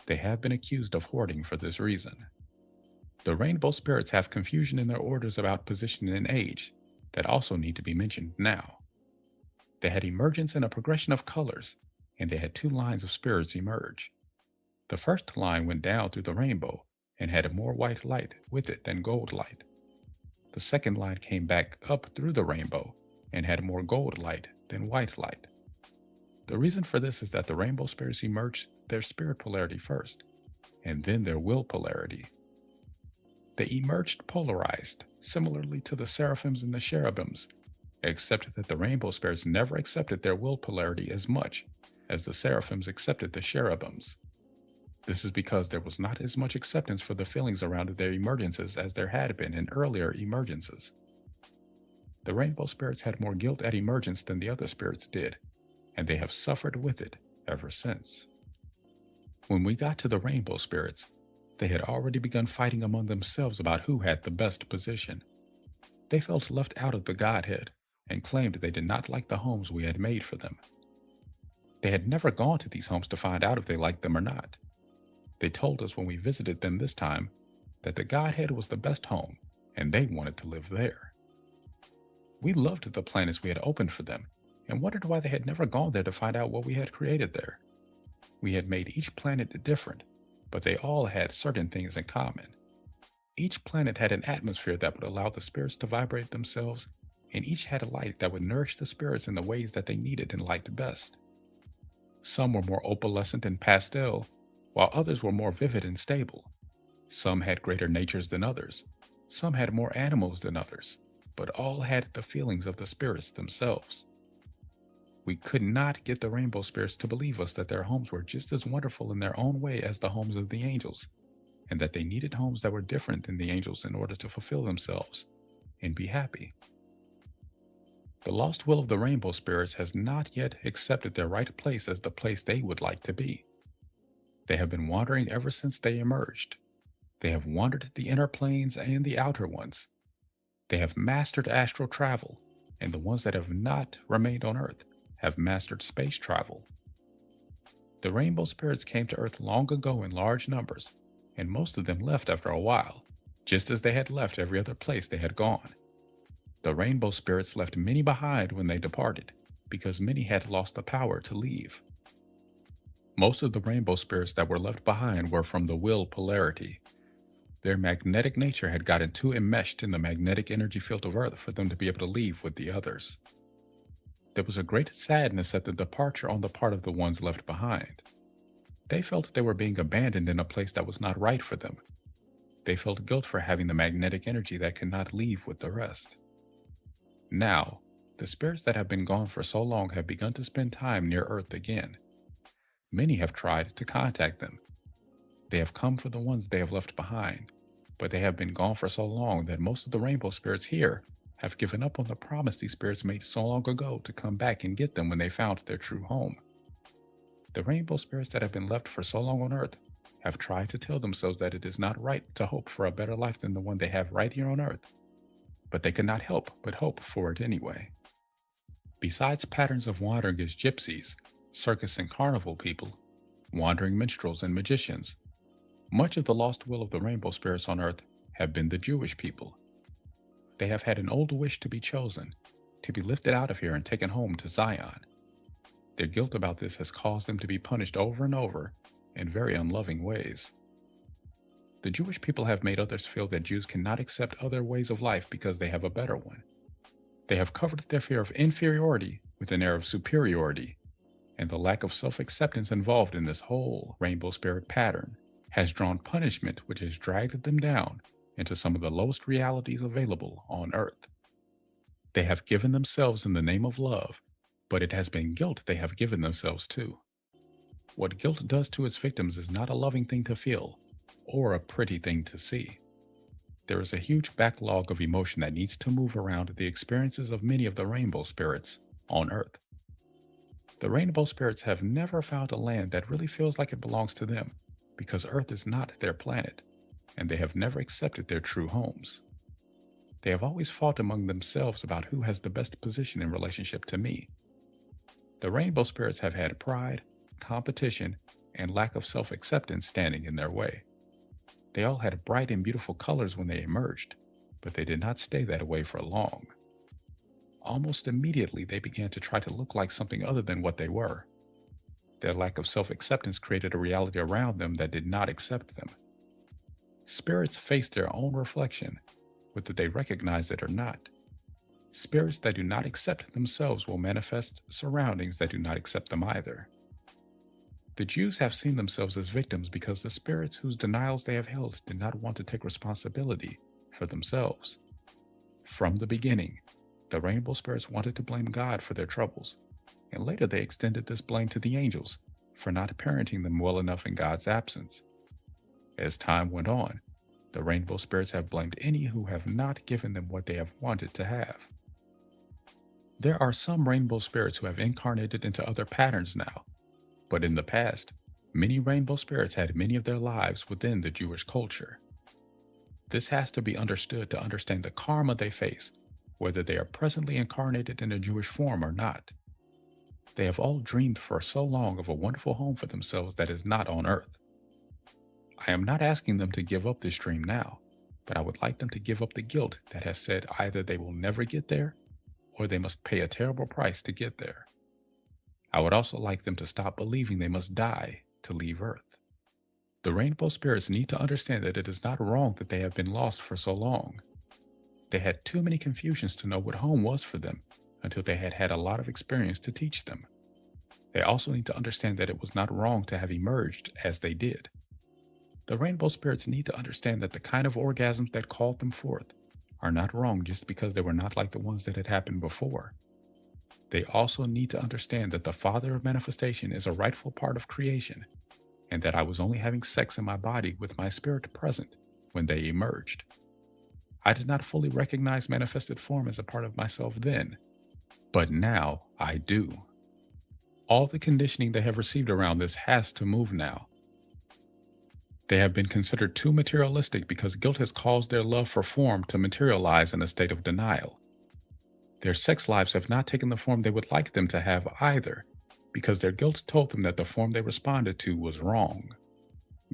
They have been accused of hoarding for this reason. The rainbow spirits have confusion in their orders about position and age that also need to be mentioned now. They had emergence in a progression of colors, and they had two lines of spirits emerge. The first line went down through the rainbow and had more white light with it than gold light. The second line came back up through the rainbow and had more gold light than white light. The reason for this is that the rainbow spirits emerged their spirit polarity first, and then their will polarity. They emerged polarized, similarly to the seraphims and the cherubims, except that the rainbow spirits never accepted their will polarity as much as the seraphims accepted the cherubims. This is because there was not as much acceptance for the feelings around their emergences as there had been in earlier emergences. The rainbow spirits had more guilt at emergence than the other spirits did, and they have suffered with it ever since. When we got to the rainbow spirits, they had already begun fighting among themselves about who had the best position. They felt left out of the Godhead and claimed they did not like the homes we had made for them. They had never gone to these homes to find out if they liked them or not. They told us when we visited them this time that the Godhead was the best home and they wanted to live there. We loved the planets we had opened for them and wondered why they had never gone there to find out what we had created there. We had made each planet different, but they all had certain things in common. Each planet had an atmosphere that would allow the spirits to vibrate themselves, and each had a light that would nourish the spirits in the ways that they needed and liked best. Some were more opalescent and pastel, while others were more vivid and stable. Some had greater natures than others. Some had more animals than others, but all had the feelings of the spirits themselves. We could not get the rainbow spirits to believe us that their homes were just as wonderful in their own way as the homes of the angels, and that they needed homes that were different than the angels in order to fulfill themselves and be happy. The lost will of the rainbow spirits has not yet accepted their right place as the place they would like to be. They have been wandering ever since they emerged. They have wandered the inner planes and the outer ones. They have mastered astral travel, and the ones that have not remained on Earth have mastered space travel. The rainbow spirits came to Earth long ago in large numbers, and most of them left after a while, just as they had left every other place they had gone. The rainbow spirits left many behind when they departed, because many had lost the power to leave. Most of the rainbow spirits that were left behind were from the will polarity. Their magnetic nature had gotten too enmeshed in the magnetic energy field of Earth for them to be able to leave with the others. There was a great sadness at the departure on the part of the ones left behind. They felt they were being abandoned in a place that was not right for them. They felt guilt for having the magnetic energy that could not leave with the rest. Now, the spirits that have been gone for so long have begun to spend time near Earth again. Many have tried to contact them. They have come for the ones they have left behind, but they have been gone for so long that most of the rainbow spirits here have given up on the promise these spirits made so long ago to come back and get them when they found their true home. The rainbow spirits that have been left for so long on Earth have tried to tell themselves that it is not right to hope for a better life than the one they have right here on Earth, but they could not help but hope for it anyway. Besides patterns of wandering as gypsies, circus and carnival people, wandering minstrels and magicians, much of the lost will of the rainbow spirits on Earth have been the Jewish people. They have had an old wish to be chosen, to be lifted out of here and taken home to Zion. Their guilt about this has caused them to be punished over and over in very unloving ways. The Jewish people have made others feel that Jews cannot accept other ways of life because they have a better one. They have covered their fear of inferiority with an air of superiority, and the lack of self-acceptance involved in this whole rainbow spirit pattern has drawn punishment which has dragged them down into some of the lowest realities available on Earth. They have given themselves in the name of love, but it has been guilt they have given themselves to. What guilt does to its victims is not a loving thing to feel, or a pretty thing to see. There is a huge backlog of emotion that needs to move around the experiences of many of the rainbow spirits on Earth. The rainbow spirits have never found a land that really feels like it belongs to them, because Earth is not their planet, and they have never accepted their true homes. They have always fought among themselves about who has the best position in relationship to me. The rainbow spirits have had pride, competition, and lack of self-acceptance standing in their way. They all had bright and beautiful colors when they emerged, but they did not stay that way for long. Almost immediately, they began to try to look like something other than what they were. Their lack of self-acceptance created a reality around them that did not accept them. Spirits face their own reflection, whether they recognize it or not. Spirits that do not accept themselves will manifest surroundings that do not accept them either. The Jews have seen themselves as victims because the spirits whose denials they have held did not want to take responsibility for themselves. From the beginning, the rainbow spirits wanted to blame God for their troubles, and later they extended this blame to the angels for not parenting them well enough in God's absence. As time went on, the rainbow spirits have blamed any who have not given them what they have wanted to have. There are some rainbow spirits who have incarnated into other patterns now, but in the past, many rainbow spirits had many of their lives within the Jewish culture. This has to be understood to understand the karma they face, whether they are presently incarnated in a Jewish form or not. They have all dreamed for so long of a wonderful home for themselves that is not on earth. I am not asking them to give up this dream now, but I would like them to give up the guilt that has said either they will never get there or they must pay a terrible price to get there. I would also like them to stop believing they must die to leave Earth. The rainbow spirits need to understand that it is not wrong that they have been lost for so long. They had too many confusions to know what home was for them until they had had a lot of experience to teach them. They also need to understand that it was not wrong to have emerged as they did. The rainbow spirits need to understand that the kind of orgasms that called them forth are not wrong just because they were not like the ones that had happened before. They also need to understand that the Father of manifestation is a rightful part of creation, and that I was only having sex in my body with my spirit present when they emerged. I did not fully recognize manifested form as a part of myself then, but now I do. All the conditioning they have received around this has to move now. They have been considered too materialistic because guilt has caused their love for form to materialize in a state of denial. Their sex lives have not taken the form they would like them to have either, because their guilt told them that the form they responded to was wrong.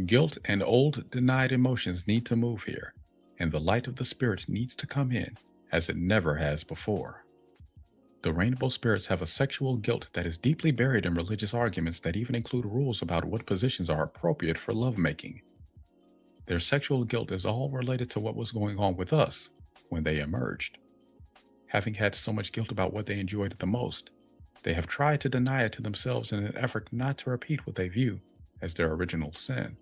Guilt and old denied emotions need to move here, and the light of the Spirit needs to come in as it never has before. The rainbow spirits have a sexual guilt that is deeply buried in religious arguments that even include rules about what positions are appropriate for lovemaking. Their sexual guilt is all related to what was going on with us when they emerged. Having had so much guilt about what they enjoyed the most, they have tried to deny it to themselves in an effort not to repeat what they view as their original sin.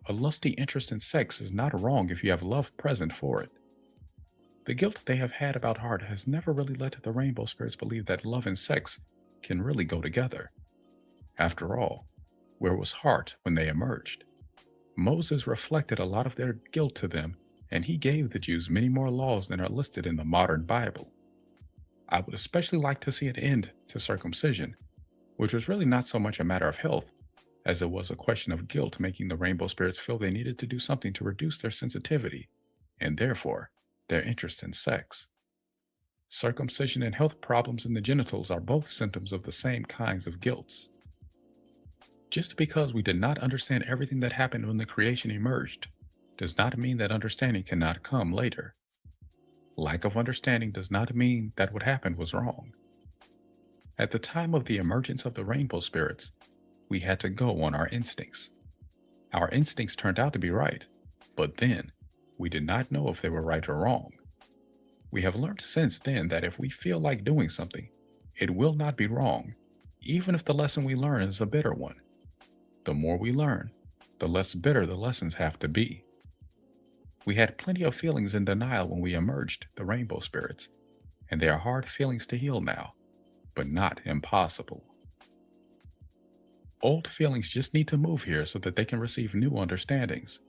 A lusty interest in sex is not wrong if you have love present for it. The guilt they have had about heart has never really let the rainbow spirits believe that love and sex can really go together. After all, where was heart when they emerged? Moses reflected a lot of their guilt to them, and he gave the Jews many more laws than are listed in the modern Bible. I would especially like to see an end to circumcision, which was really not so much a matter of health, as it was a question of guilt making the rainbow spirits feel they needed to do something to reduce their sensitivity, and therefore, their interest in sex. Circumcision and health problems in the genitals are both symptoms of the same kinds of guilts. Just because we did not understand everything that happened when the creation emerged, does not mean that understanding cannot come later. Lack of understanding does not mean that what happened was wrong. At the time of the emergence of the rainbow spirits, we had to go on our instincts. Our instincts turned out to be right, but then, we did not know if they were right or wrong. We have learned since then that if we feel like doing something, it will not be wrong, even if the lesson we learn is a bitter one. The more we learn, the less bitter the lessons have to be. We had plenty of feelings in denial when we emerged, the rainbow spirits, and they are hard feelings to heal now, but not impossible. Old feelings just need to move here so that they can receive new understandings.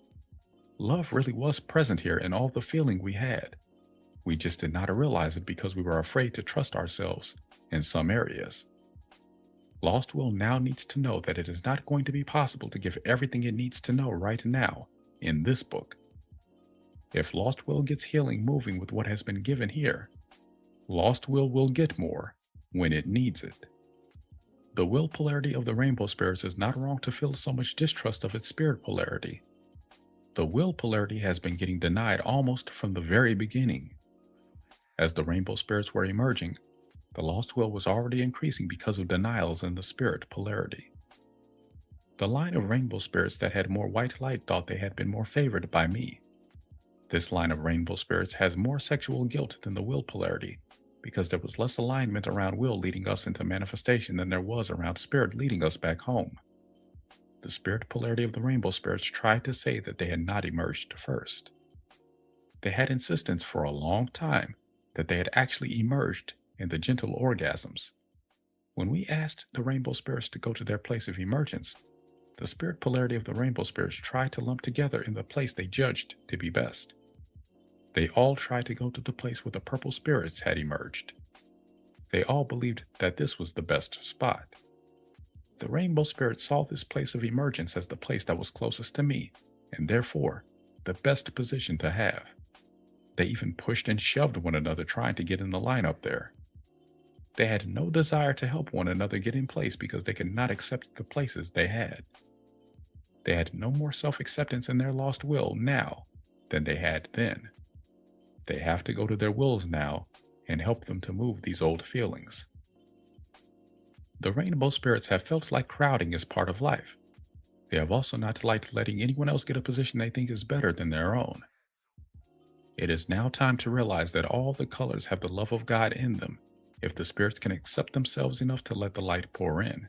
Love really was present here in all the feeling we had. We just did not realize it because we were afraid to trust ourselves in some areas. Lost Will now needs to know that it is not going to be possible to give everything it needs to know right now in this book. If Lost Will gets healing moving with what has been given here, Lost Will get more when it needs it. The will polarity of the rainbow spirits is not wrong to feel so much distrust of its spirit polarity. The will polarity has been getting denied almost from the very beginning. As the rainbow spirits were emerging, the lost will was already increasing because of denials in the spirit polarity. The line of rainbow spirits that had more white light thought they had been more favored by me. This line of rainbow spirits has more sexual guilt than the will polarity, because there was less alignment around will leading us into manifestation than there was around spirit leading us back home. The spirit polarity of the rainbow spirits tried to say that they had not emerged first. They had insistence for a long time that they had actually emerged in the gentle orgasms. When we asked the rainbow spirits to go to their place of emergence, the spirit polarity of the rainbow spirits tried to lump together in the place they judged to be best. They all tried to go to the place where the purple spirits had emerged. They all believed that this was the best spot. The rainbow spirit saw this place of emergence as the place that was closest to me, and therefore the best position to have. They even pushed and shoved one another trying to get in the line up there. They had no desire to help one another get in place because they could not accept the places they had. They had no more self-acceptance in their lost will now than they had then. They have to go to their wills now and help them to move these old feelings. The rainbow spirits have felt like crowding is part of life. They have also not liked letting anyone else get a position they think is better than their own. It is now time to realize that all the colors have the love of God in them if the spirits can accept themselves enough to let the light pour in.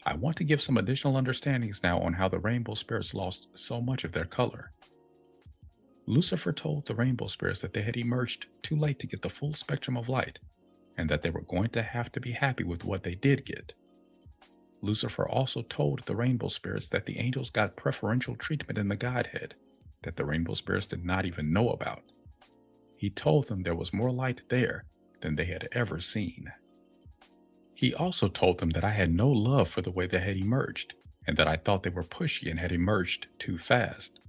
I want to give some additional understandings now on how the rainbow spirits lost so much of their color. Lucifer told the rainbow spirits that they had emerged too late to get the full spectrum of light, and that they were going to have to be happy with what they did get. Lucifer also told the rainbow spirits that the angels got preferential treatment in the Godhead that the rainbow spirits did not even know about. He told them there was more light there than they had ever seen. He also told them that I had no love for the way they had emerged, and that I thought they were pushy and had emerged too fast.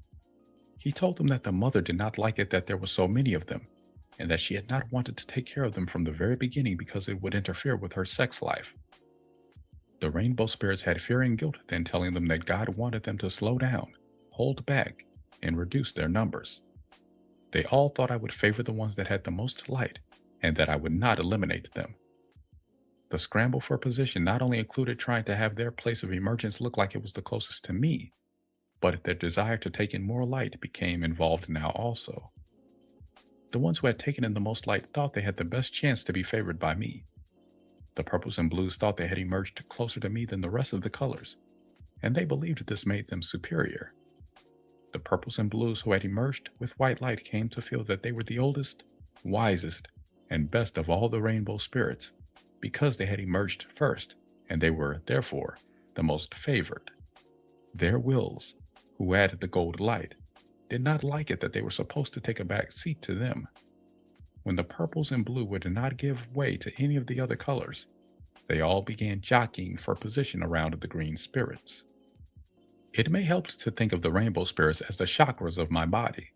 He told them that the mother did not like it that there were so many of them, and that she had not wanted to take care of them from the very beginning because it would interfere with her sex life. The rainbow spirits had fear and guilt then telling them that God wanted them to slow down, hold back, and reduce their numbers. They all thought I would favor the ones that had the most light, and that I would not eliminate them. The scramble for position not only included trying to have their place of emergence look like it was the closest to me, but their desire to take in more light became involved now also. The ones who had taken in the most light thought they had the best chance to be favored by me. The purples and blues thought they had emerged closer to me than the rest of the colors, and they believed this made them superior. The purples and blues who had emerged with white light came to feel that they were the oldest, wisest, and best of all the rainbow spirits, because they had emerged first, and they were, therefore, the most favored. Their wills, who had the gold light, did not like it that they were supposed to take a back seat to them. When the purples and blue would not give way to any of the other colors, they all began jockeying for position around the green spirits. It may help to think of the rainbow spirits as the chakras of my body.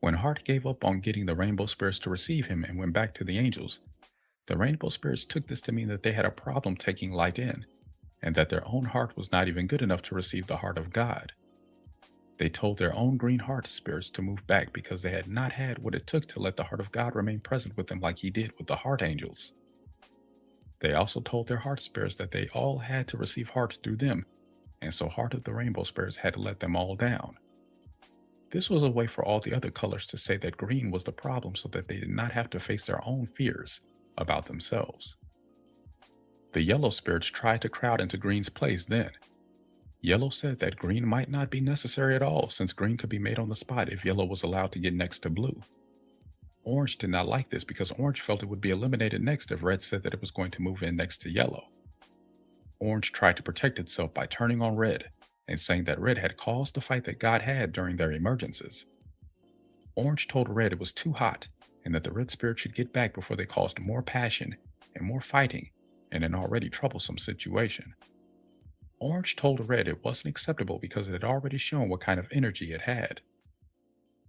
When Hart gave up on getting the rainbow spirits to receive him and went back to the angels, the rainbow spirits took this to mean that they had a problem taking light in, and that their own heart was not even good enough to receive the heart of God. They told their own green heart spirits to move back because they had not had what it took to let the heart of God remain present with them like he did with the heart angels. They also told their heart spirits that they all had to receive heart through them, and so Heart of the Rainbow Spirits had to let them all down. This was a way for all the other colors to say that green was the problem so that they did not have to face their own fears about themselves. The yellow spirits tried to crowd into green's place then. Yellow said that green might not be necessary at all since green could be made on the spot if yellow was allowed to get next to blue. Orange did not like this because orange felt it would be eliminated next if red said that it was going to move in next to yellow. Orange tried to protect itself by turning on red and saying that red had caused the fight that God had during their emergences. Orange told red it was too hot and that the red spirit should get back before they caused more passion and more fighting in an already troublesome situation. Orange told red it wasn't acceptable because it had already shown what kind of energy it had.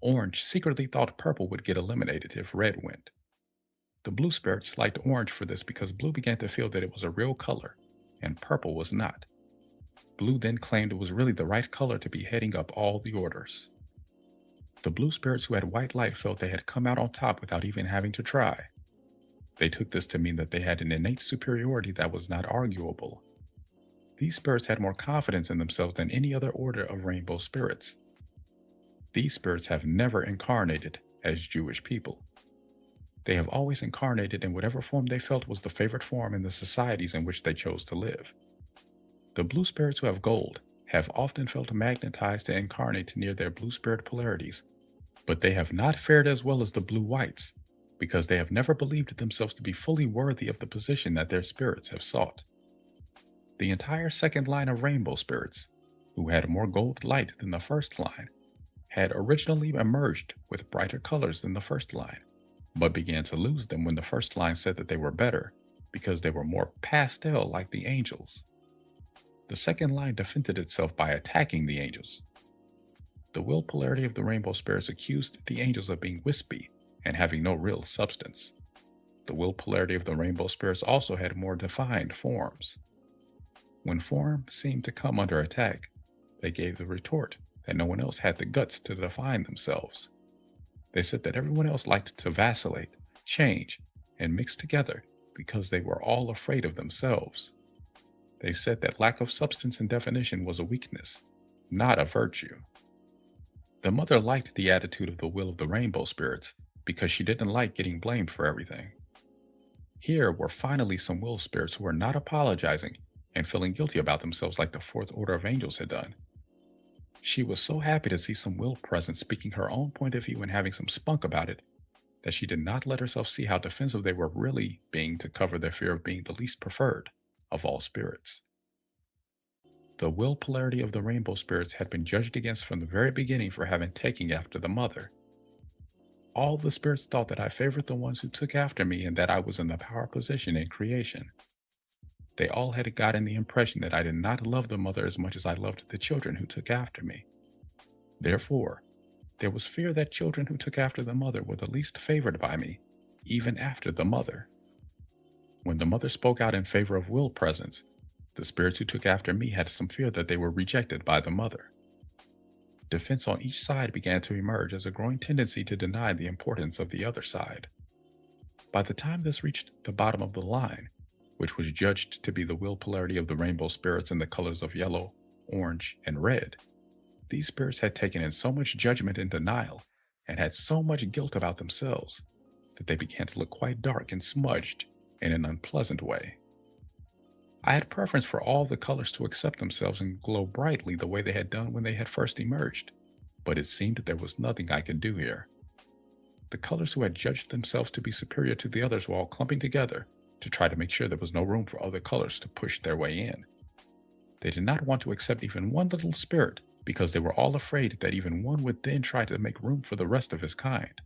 Orange secretly thought purple would get eliminated if red went. The blue spirits liked orange for this because blue began to feel that it was a real color, and purple was not. Blue then claimed it was really the right color to be heading up all the orders. The blue spirits who had white light felt they had come out on top without even having to try. They took this to mean that they had an innate superiority that was not arguable. These spirits had more confidence in themselves than any other order of rainbow spirits. These spirits have never incarnated as Jewish people. They have always incarnated in whatever form they felt was the favorite form in the societies in which they chose to live. The blue spirits who have gold have often felt magnetized to incarnate near their blue spirit polarities, but they have not fared as well as the blue whites, because they have never believed themselves to be fully worthy of the position that their spirits have sought. The entire second line of rainbow spirits, who had more gold light than the first line, had originally emerged with brighter colors than the first line, but began to lose them when the first line said that they were better because they were more pastel like the angels. The second line defended itself by attacking the angels. The will polarity of the rainbow spirits accused the angels of being wispy and having no real substance. The will polarity of the rainbow spirits also had more defined forms. When form seemed to come under attack, they gave the retort that no one else had the guts to define themselves. They said that everyone else liked to vacillate, change, and mix together because they were all afraid of themselves. They said that lack of substance and definition was a weakness, not a virtue. The mother liked the attitude of the will of the rainbow spirits because she didn't like getting blamed for everything. Here were finally some will spirits who were not apologizing and feeling guilty about themselves like the fourth order of angels had done. She was so happy to see some will present speaking her own point of view and having some spunk about it that she did not let herself see how defensive they were really being to cover their fear of being the least preferred of all spirits. The will polarity of the rainbow spirits had been judged against from the very beginning for having taken after the mother. All the spirits thought that I favored the ones who took after me and that I was in the power position in creation. They all had gotten the impression that I did not love the mother as much as I loved the children who took after me. Therefore, there was fear that children who took after the mother were the least favored by me, even after the mother. When the mother spoke out in favor of will presence, the spirits who took after me had some fear that they were rejected by the mother. Defense on each side began to emerge as a growing tendency to deny the importance of the other side. By the time this reached the bottom of the line, which was judged to be the will polarity of the rainbow spirits in the colors of yellow, orange, and red, these spirits had taken in so much judgment and denial and had so much guilt about themselves that they began to look quite dark and smudged in an unpleasant way. I had preference for all the colors to accept themselves and glow brightly the way they had done when they had first emerged, but it seemed that there was nothing I could do here. The colors who had judged themselves to be superior to the others were all clumping together to try to make sure there was no room for other colors to push their way in. They did not want to accept even one little spirit because they were all afraid that even one would then try to make room for the rest of his kind.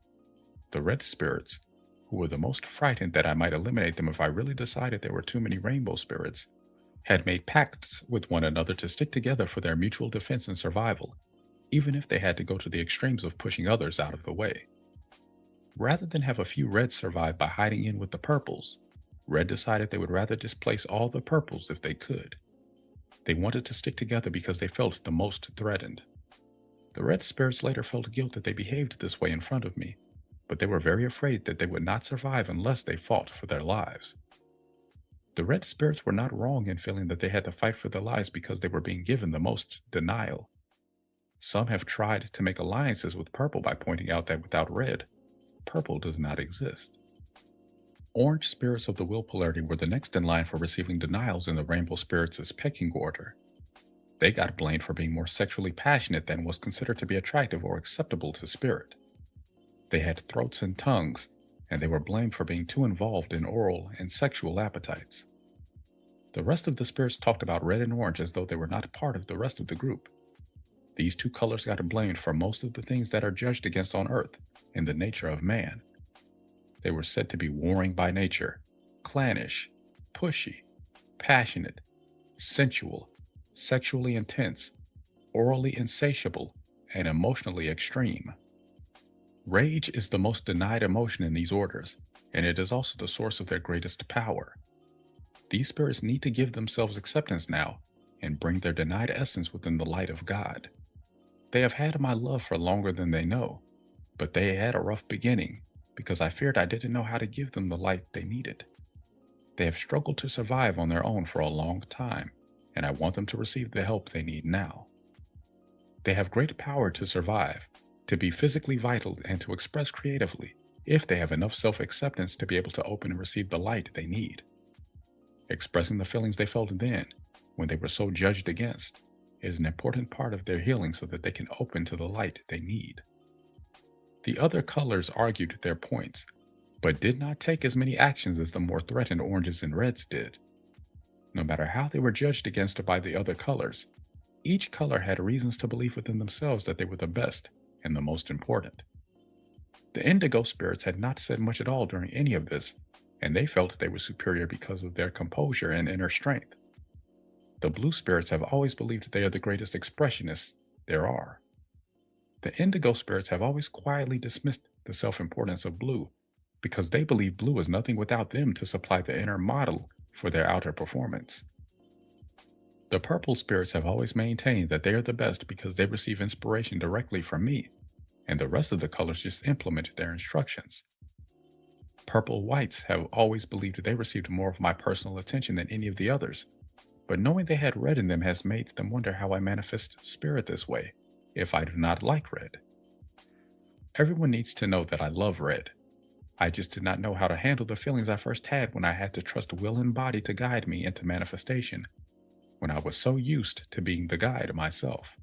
The red spirits, who were the most frightened that I might eliminate them if I really decided there were too many rainbow spirits, had made pacts with one another to stick together for their mutual defense and survival, even if they had to go to the extremes of pushing others out of the way. Rather than have a few reds survive by hiding in with the purples, red decided they would rather displace all the purples if they could. They wanted to stick together because they felt the most threatened. The red spirits later felt guilt that they behaved this way in front of me, but they were very afraid that they would not survive unless they fought for their lives. The red spirits were not wrong in feeling that they had to fight for their lives because they were being given the most denial. Some have tried to make alliances with purple by pointing out that without red, purple does not exist. Orange spirits of the will polarity were the next in line for receiving denials in the rainbow spirits' pecking order. They got blamed for being more sexually passionate than was considered to be attractive or acceptable to spirit. They had throats and tongues, and they were blamed for being too involved in oral and sexual appetites. The rest of the spirits talked about red and orange as though they were not part of the rest of the group. These two colors got blamed for most of the things that are judged against on earth in the nature of man. They were said to be warring by nature, clannish, pushy, passionate, sensual, sexually intense, orally insatiable, and emotionally extreme. Rage is the most denied emotion in these orders, and it is also the source of their greatest power. These spirits need to give themselves acceptance now and bring their denied essence within the light of God. They have had my love for longer than they know, but they had a rough beginning because I feared I didn't know how to give them the light they needed. They have struggled to survive on their own for a long time, and I want them to receive the help they need now. They have great power to survive, to be physically vital, and to express creatively, if they have enough self-acceptance to be able to open and receive the light they need. Expressing the feelings they felt then, when they were so judged against, is an important part of their healing so that they can open to the light they need. The other colors argued their points, but did not take as many actions as the more threatened oranges and reds did. No matter how they were judged against by the other colors, each color had reasons to believe within themselves that they were the best and the most important. The indigo spirits had not said much at all during any of this, and they felt they were superior because of their composure and inner strength. The blue spirits have always believed they are the greatest expressionists there are. The indigo spirits have always quietly dismissed the self-importance of blue because they believe blue is nothing without them to supply the inner model for their outer performance. The purple spirits have always maintained that they are the best because they receive inspiration directly from me, and the rest of the colors just implement their instructions. Purple whites have always believed they received more of my personal attention than any of the others, but knowing they had red in them has made them wonder how I manifest spirit this way, if I do not like red. Everyone needs to know that I love red. I just did not know how to handle the feelings I first had when I had to trust will and body to guide me into manifestation, when I was so used to being the guide myself.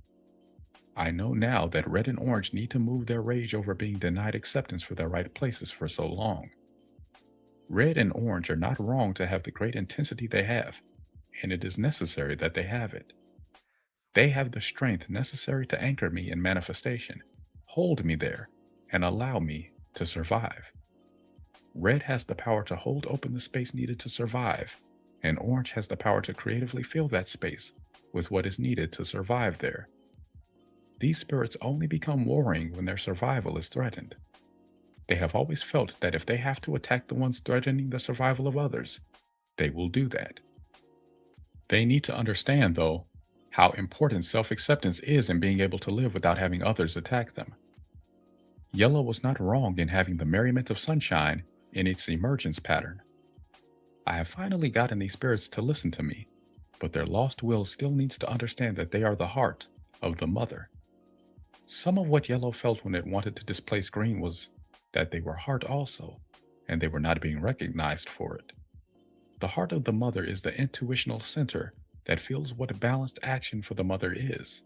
I know now that red and orange need to move their rage over being denied acceptance for their right places for so long. Red and orange are not wrong to have the great intensity they have, and it is necessary that they have it. They have the strength necessary to anchor me in manifestation, hold me there, and allow me to survive. Red has the power to hold open the space needed to survive, and orange has the power to creatively fill that space with what is needed to survive there. These spirits only become warring when their survival is threatened. They have always felt that if they have to attack the ones threatening the survival of others, they will do that. They need to understand, though, how important self-acceptance is in being able to live without having others attack them. Yellow was not wrong in having the merriment of sunshine in its emergence pattern. I have finally gotten these spirits to listen to me, but their lost will still needs to understand that they are the heart of the mother. Some of what yellow felt when it wanted to displace green was that they were heart also, and they were not being recognized for it. The heart of the mother is the intuitional center that feels what balanced action for the mother is.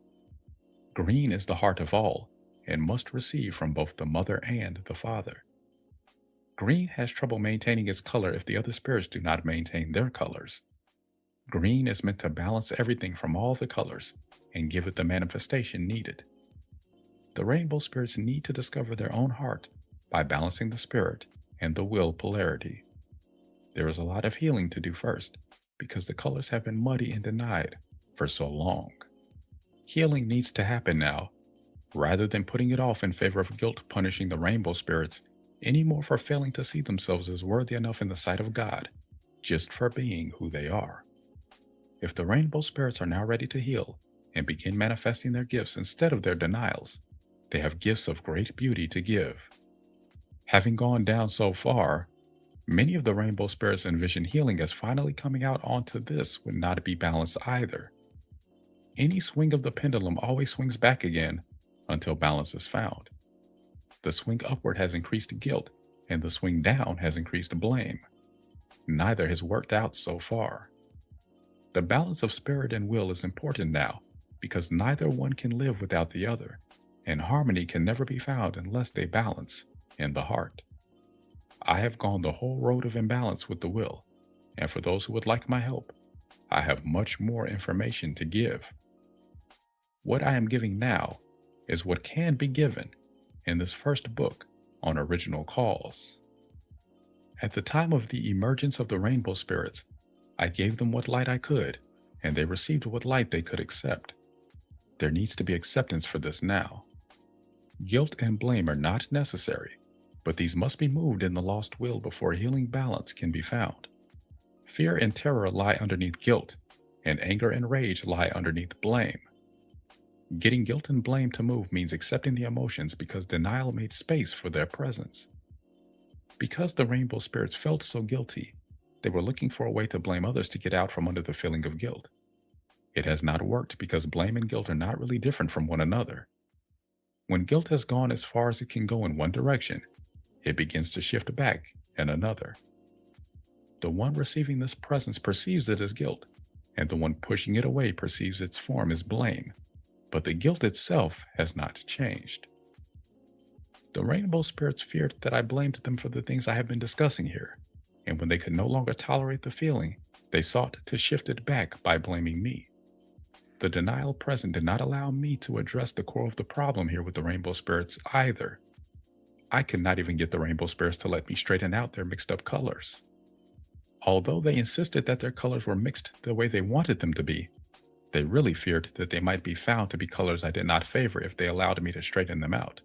Green is the heart of all, and must receive from both the mother and the father. Green has trouble maintaining its color if the other spirits do not maintain their colors. Green is meant to balance everything from all the colors and give it the manifestation needed. The rainbow spirits need to discover their own heart by balancing the spirit and the will polarity. There is a lot of healing to do first, because the colors have been muddy and denied for so long. Healing needs to happen now, rather than putting it off in favor of guilt punishing the rainbow spirits any more for failing to see themselves as worthy enough in the sight of God, just for being who they are. If the rainbow spirits are now ready to heal and begin manifesting their gifts instead of their denials, they have gifts of great beauty to give. Having gone down so far, many of the rainbow spirits envision healing as finally coming out onto this would not be balanced either. Any swing of the pendulum always swings back again until balance is found. The swing upward has increased guilt, and the swing down has increased blame. Neither has worked out so far. The balance of spirit and will is important now, because neither one can live without the other, and harmony can never be found unless they balance in the heart. I have gone the whole road of imbalance with the will, and for those who would like my help, I have much more information to give. What I am giving now is what can be given in this first book on original cause. At the time of the emergence of the rainbow spirits, I gave them what light I could, and they received what light they could accept. There needs to be acceptance for this now. Guilt and blame are not necessary, but these must be moved in the lost will before healing balance can be found. Fear and terror lie underneath guilt, and anger and rage lie underneath blame. Getting guilt and blame to move means accepting the emotions because denial made space for their presence. Because the rainbow spirits felt so guilty, they were looking for a way to blame others to get out from under the feeling of guilt. It has not worked because blame and guilt are not really different from one another. When guilt has gone as far as it can go in one direction, it begins to shift back in another. The one receiving this presence perceives it as guilt, and the one pushing it away perceives its form as blame, but the guilt itself has not changed. The rainbow spirits feared that I blamed them for the things I have been discussing here, and when they could no longer tolerate the feeling, they sought to shift it back by blaming me. The denial present did not allow me to address the core of the problem here with the rainbow spirits either. I could not even get the rainbow spirits to let me straighten out their mixed up colors. Although they insisted that their colors were mixed the way they wanted them to be, they really feared that they might be found to be colors I did not favor if they allowed me to straighten them out.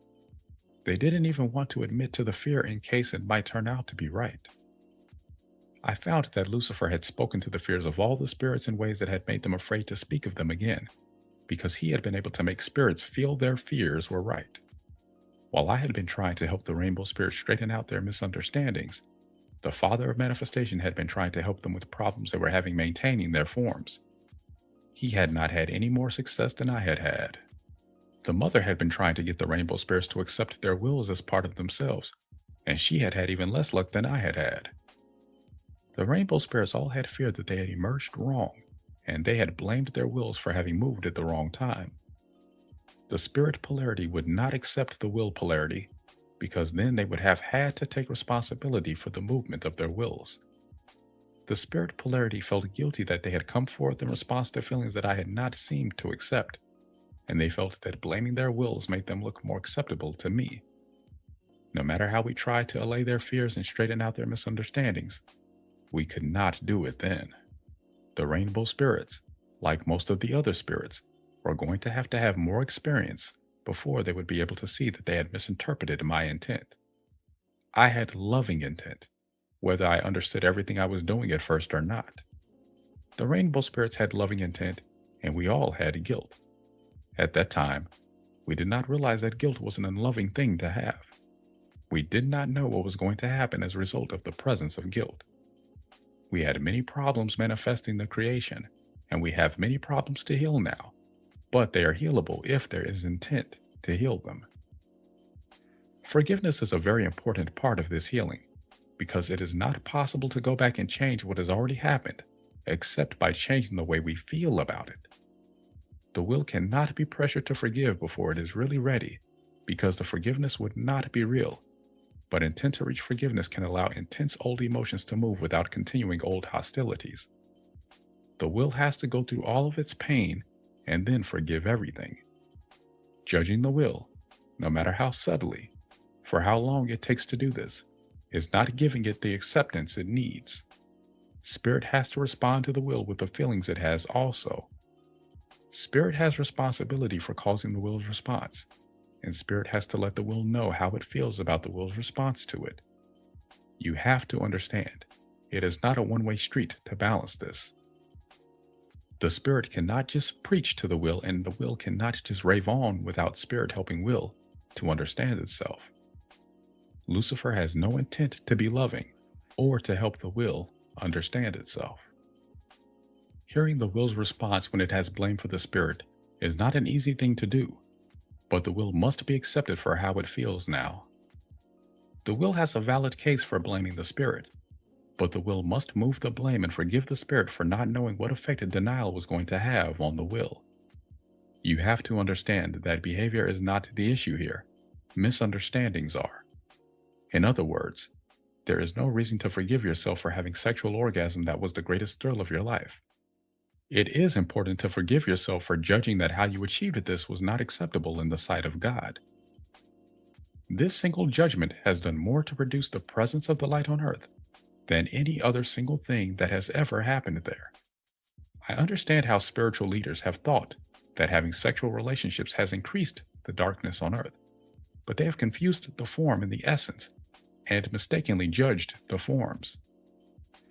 They didn't even want to admit to the fear in case it might turn out to be right. I found that Lucifer had spoken to the fears of all the spirits in ways that had made them afraid to speak of them again, because he had been able to make spirits feel their fears were right. While I had been trying to help the rainbow spirits straighten out their misunderstandings, the Father of Manifestation had been trying to help them with problems they were having maintaining their forms. He had not had any more success than I had had. The Mother had been trying to get the rainbow spirits to accept their wills as part of themselves, and she had had even less luck than I had had. The rainbow spirits all had feared that they had emerged wrong, and they had blamed their wills for having moved at the wrong time. The spirit polarity would not accept the will polarity, because then they would have had to take responsibility for the movement of their wills. The spirit polarity felt guilty that they had come forth in response to feelings that I had not seemed to accept, and they felt that blaming their wills made them look more acceptable to me. No matter how we tried to allay their fears and straighten out their misunderstandings, we could not do it then. The rainbow spirits, like most of the other spirits, were going to have more experience before they would be able to see that they had misinterpreted my intent. I had loving intent, whether I understood everything I was doing at first or not. The rainbow spirits had loving intent, and we all had guilt. At that time, we did not realize that guilt was an unloving thing to have. We did not know what was going to happen as a result of the presence of guilt. We had many problems manifesting the creation, and we have many problems to heal now, but they are healable if there is intent to heal them. Forgiveness is a very important part of this healing, because it is not possible to go back and change what has already happened, except by changing the way we feel about it. The will cannot be pressured to forgive before it is really ready, because the forgiveness would not be real. But intent to reach forgiveness can allow intense old emotions to move without continuing old hostilities. The will has to go through all of its pain and then forgive everything. Judging the will, no matter how subtly, for how long it takes to do this, is not giving it the acceptance it needs. Spirit has to respond to the will with the feelings it has also. Spirit has responsibility for causing the will's response, and Spirit has to let the will know how it feels about the will's response to it. You have to understand, it is not a one-way street to balance this. The Spirit cannot just preach to the will, and the will cannot just rave on without Spirit helping will to understand itself. Lucifer has no intent to be loving or to help the will understand itself. Hearing the will's response when it has blame for the Spirit is not an easy thing to do, but the will must be accepted for how it feels now. The will has a valid case for blaming the Spirit, but the will must move the blame and forgive the Spirit for not knowing what effect denial was going to have on the will. You have to understand that behavior is not the issue here. Misunderstandings are. In other words, there is no reason to forgive yourself for having sexual orgasm that was the greatest thrill of your life. It is important to forgive yourself for judging that how you achieved this was not acceptable in the sight of God. This single judgment has done more to produce the presence of the light on earth than any other single thing that has ever happened there. I understand how spiritual leaders have thought that having sexual relationships has increased the darkness on earth, but they have confused the form and the essence and mistakenly judged the forms.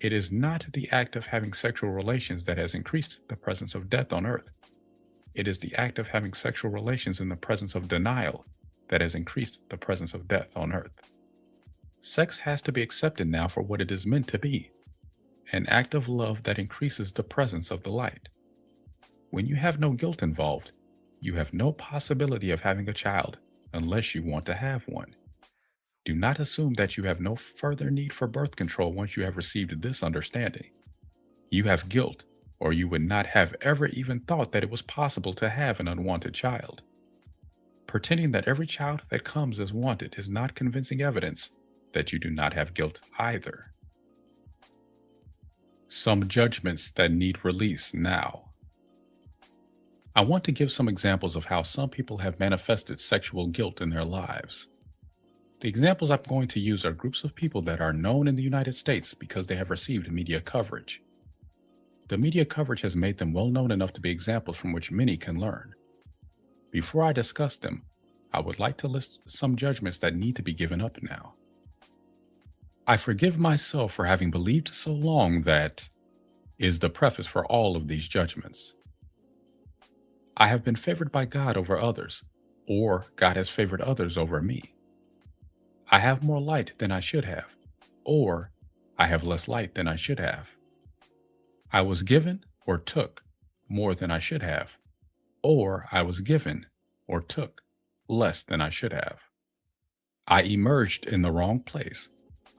It is not the act of having sexual relations that has increased the presence of death on earth. It is the act of having sexual relations in the presence of denial that has increased the presence of death on earth. Sex has to be accepted now for what it is meant to be, an act of love that increases the presence of the light. When you have no guilt involved, you have no possibility of having a child unless you want to have one. Do not assume that you have no further need for birth control once you have received this understanding. You have guilt, or you would not have ever even thought that it was possible to have an unwanted child. Pretending that every child that comes is wanted is not convincing evidence that you do not have guilt either. Some judgments that need release now. I want to give some examples of how some people have manifested sexual guilt in their lives. The examples I'm going to use are groups of people that are known in the United States because they have received media coverage. The media coverage has made them well known enough to be examples from which many can learn. Before I discuss them, I would like to list some judgments that need to be given up now. I forgive myself for having believed so long that is the preface for all of these judgments. I have been favored by God over others, or God has favored others over me. I have more light than I should have, or I have less light than I should have. I was given or took more than I should have, or I was given or took less than I should have. I emerged in the wrong place,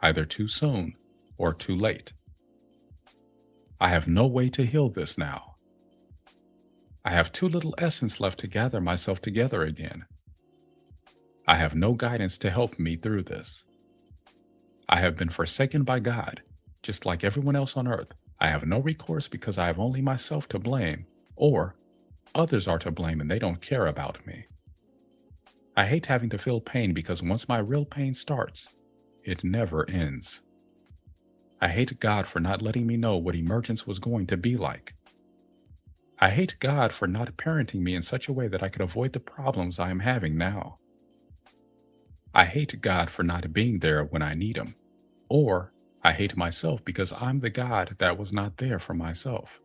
either too soon or too late. I have no way to heal this now. I have too little essence left to gather myself together again. I have no guidance to help me through this. I have been forsaken by God, just like everyone else on earth. I have no recourse because I have only myself to blame, or others are to blame and they don't care about me. I hate having to feel pain because once my real pain starts, it never ends. I hate God for not letting me know what emergence was going to be like. I hate God for not parenting me in such a way that I could avoid the problems I am having now. I hate God for not being there when I need Him, or I hate myself because I'm the God that was not there for myself.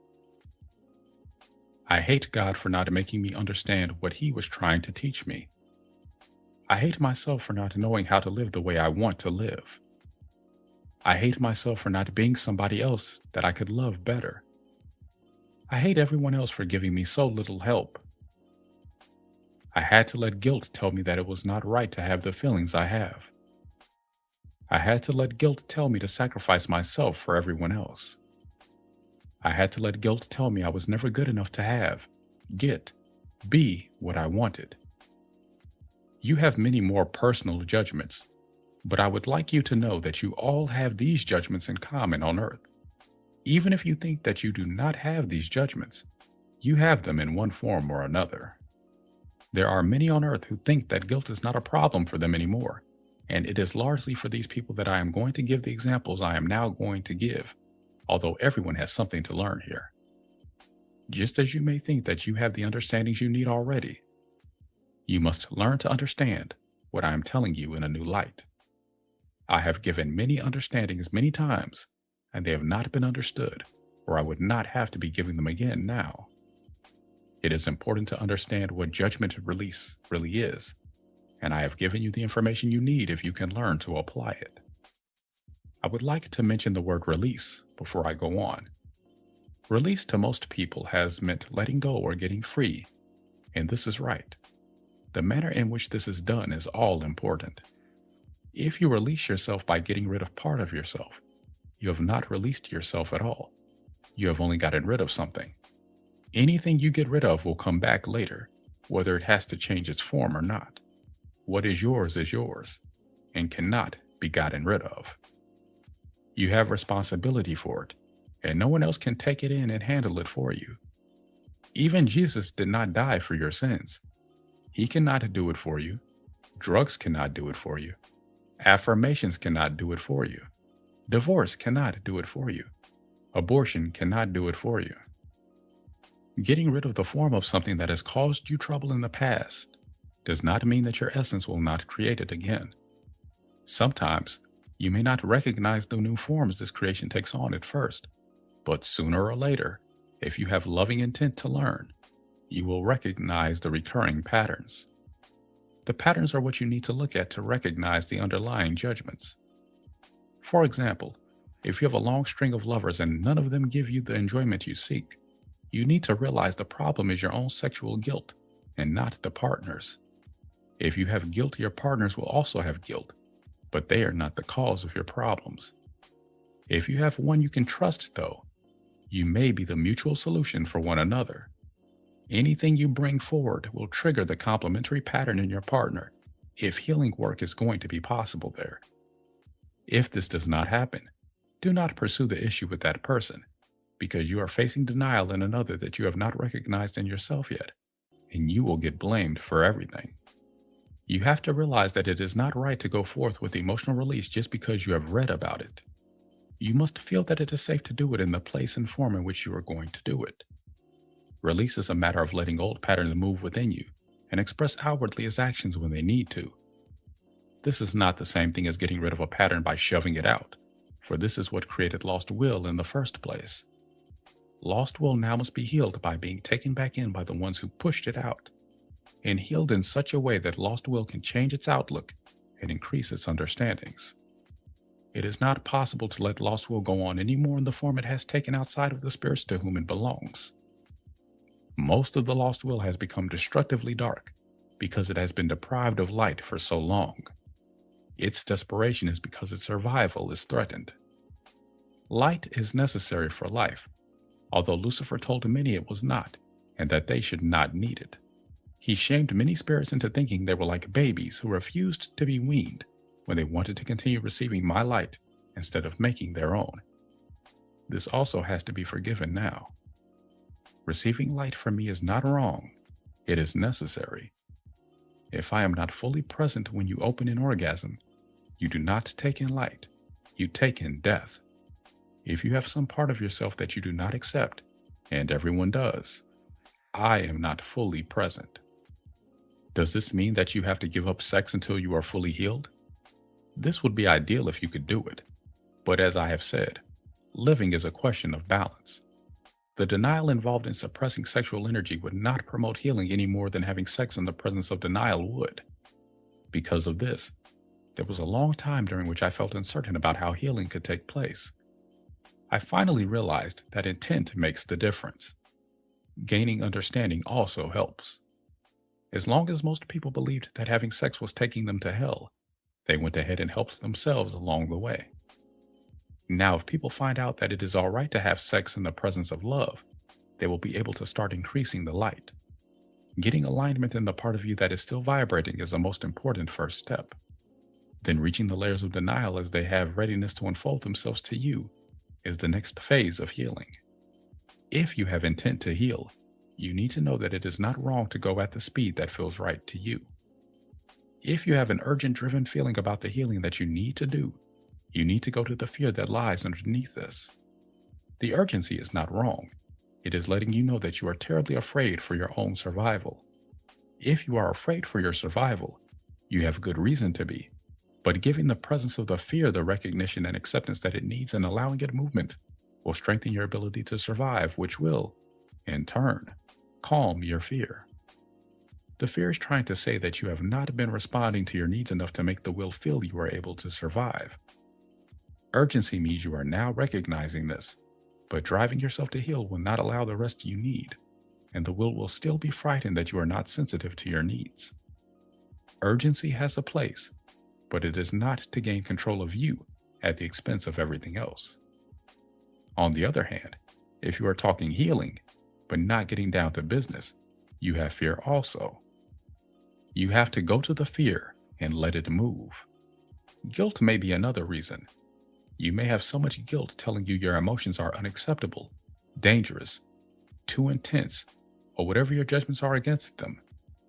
I hate God for not making me understand what He was trying to teach me. I hate myself for not knowing how to live the way I want to live. I hate myself for not being somebody else that I could love better. I hate everyone else for giving me so little help. I had to let guilt tell me that it was not right to have the feelings I have. I had to let guilt tell me to sacrifice myself for everyone else. I had to let guilt tell me I was never good enough to have, get, be what I wanted. You have many more personal judgments, but I would like you to know that you all have these judgments in common on earth. Even if you think that you do not have these judgments, you have them in one form or another. There are many on earth who think that guilt is not a problem for them anymore, and it is largely for these people that I am going to give the examples I am now going to give, although everyone has something to learn here. Just as you may think that you have the understandings you need already, you must learn to understand what I am telling you in a new light. I have given many understandings many times, and they have not been understood, or I would not have to be giving them again now. It is important to understand what judgment release really is, and I have given you the information you need if you can learn to apply it. I would like to mention the word release before I go on. Release to most people has meant letting go or getting free, and this is right. The manner in which this is done is all important. If you release yourself by getting rid of part of yourself, you have not released yourself at all. You have only gotten rid of something. Anything you get rid of will come back later, whether it has to change its form or not. What is yours and cannot be gotten rid of. You have responsibility for it, and no one else can take it in and handle it for you. Even Jesus did not die for your sins. He cannot do it for you. Drugs cannot do it for you. Affirmations cannot do it for you. Divorce cannot do it for you. Abortion cannot do it for you. Getting rid of the form of something that has caused you trouble in the past does not mean that your essence will not create it again. Sometimes you may not recognize the new forms this creation takes on at first, but sooner or later, if you have loving intent to learn, you will recognize the recurring patterns. The patterns are what you need to look at to recognize the underlying judgments. For example, if you have a long string of lovers and none of them give you the enjoyment you seek, you need to realize the problem is your own sexual guilt and not the partner's. If you have guilt, your partners will also have guilt, but they are not the cause of your problems. If you have one you can trust, though, you may be the mutual solution for one another. Anything you bring forward will trigger the complementary pattern in your partner if healing work is going to be possible there. If this does not happen, do not pursue the issue with that person because you are facing denial in another that you have not recognized in yourself yet, and you will get blamed for everything. You have to realize that it is not right to go forth with emotional release just because you have read about it. You must feel that it is safe to do it in the place and form in which you are going to do it. Release is a matter of letting old patterns move within you and express outwardly as actions when they need to. This is not the same thing as getting rid of a pattern by shoving it out, for this is what created lost will in the first place. Lost will now must be healed by being taken back in by the ones who pushed it out, and healed in such a way that lost will can change its outlook and increase its understandings. It is not possible to let lost will go on anymore in the form it has taken outside of the spirits to whom it belongs. Most of the lost will has become destructively dark because it has been deprived of light for so long. Its desperation is because its survival is threatened. Light is necessary for life, although Lucifer told many it was not, and that they should not need it. He shamed many spirits into thinking they were like babies who refused to be weaned when they wanted to continue receiving my light instead of making their own. This also has to be forgiven now. Receiving light from me is not wrong, it is necessary. If I am not fully present when you open an orgasm, you do not take in light, you take in death. If you have some part of yourself that you do not accept, and everyone does, I am not fully present. Does this mean that you have to give up sex until you are fully healed? This would be ideal if you could do it, but as I have said, living is a question of balance. The denial involved in suppressing sexual energy would not promote healing any more than having sex in the presence of denial would. Because of this, there was a long time during which I felt uncertain about how healing could take place. I finally realized that intent makes the difference. Gaining understanding also helps. As long as most people believed that having sex was taking them to hell, they went ahead and helped themselves along the way. Now, if people find out that it is all right to have sex in the presence of love, they will be able to start increasing the light. Getting alignment in the part of you that is still vibrating is the most important first step. Then reaching the layers of denial as they have readiness to unfold themselves to you is the next phase of healing. If you have intent to heal, you need to know that it is not wrong to go at the speed that feels right to you. If you have an urgent driven feeling about the healing that you need to do, you need to go to the fear that lies underneath this. The urgency is not wrong. It is letting you know that you are terribly afraid for your own survival. If you are afraid for your survival, you have good reason to be, but giving the presence of the fear the recognition and acceptance that it needs and allowing it movement will strengthen your ability to survive, which will, in turn, calm your fear. The fear is trying to say that you have not been responding to your needs enough to make the will feel you are able to survive. Urgency means you are now recognizing this, but driving yourself to heal will not allow the rest you need, and the will still be frightened that you are not sensitive to your needs. Urgency has a place, but it is not to gain control of you at the expense of everything else. On the other hand, if you are talking healing, but not getting down to business, you have fear also. You have to go to the fear and let it move. Guilt may be another reason. You may have so much guilt telling you your emotions are unacceptable, dangerous, too intense, or whatever your judgments are against them,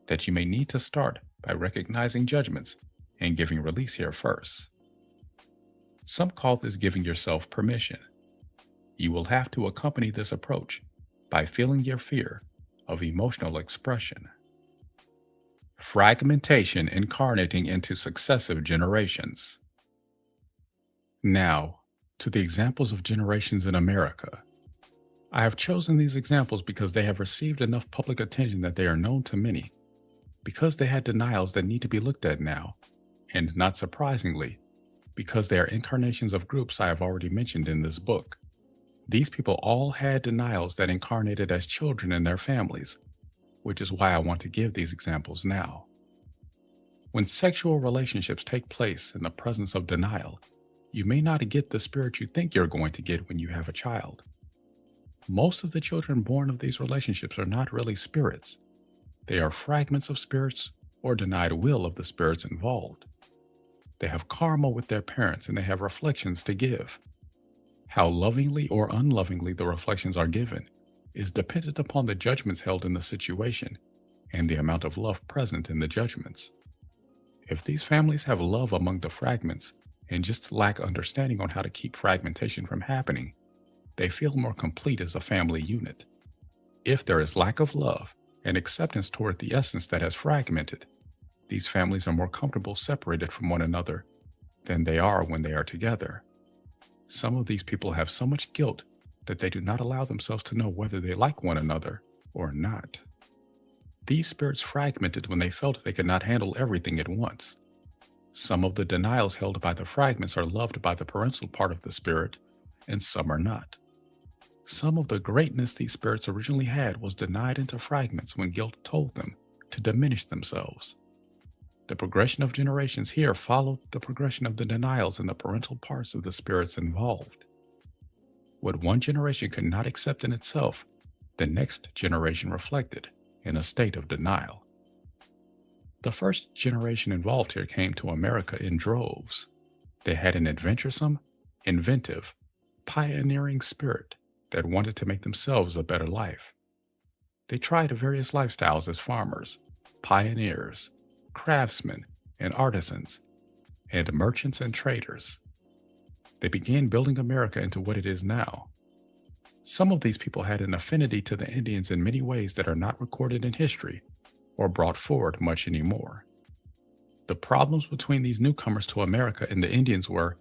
that you may need to start by recognizing judgments and giving release here first. Some call this giving yourself permission. You will have to accompany this approach by feeling your fear of emotional expression. Fragmentation incarnating into successive generations. Now, to the examples of generations in America. I have chosen these examples because they have received enough public attention that they are known to many, because they had denials that need to be looked at now, and not surprisingly, because they are incarnations of groups I have already mentioned in this book. These people all had denials that incarnated as children in their families, which is why I want to give these examples now. When sexual relationships take place in the presence of denial, you may not get the spirit you think you're going to get when you have a child. Most of the children born of these relationships are not really spirits. They are fragments of spirits or denied will of the spirits involved. They have karma with their parents and they have reflections to give. How lovingly or unlovingly the reflections are given is dependent upon the judgments held in the situation and the amount of love present in the judgments. If these families have love among the fragments and just lack understanding on how to keep fragmentation from happening, they feel more complete as a family unit. If there is lack of love and acceptance toward the essence that has fragmented, these families are more comfortable separated from one another than they are when they are together. Some of these people have so much guilt that they do not allow themselves to know whether they like one another or not. These spirits fragmented when they felt they could not handle everything at once. Some of the denials held by the fragments are loved by the parental part of the spirit, and some are not. Some of the greatness these spirits originally had was denied into fragments when guilt told them to diminish themselves. The progression of generations here followed the progression of the denials in the parental parts of the spirits involved. What one generation could not accept in itself, the next generation reflected in a state of denial. The first generation involved here came to America in droves. They had an adventuresome, inventive, pioneering spirit that wanted to make themselves a better life. They tried various lifestyles as farmers, pioneers, craftsmen and artisans, and merchants and traders. They began building America into what it is now. Some of these people had an affinity to the Indians in many ways that are not recorded in history or brought forward much anymore. The problems between these newcomers to America and the Indians were,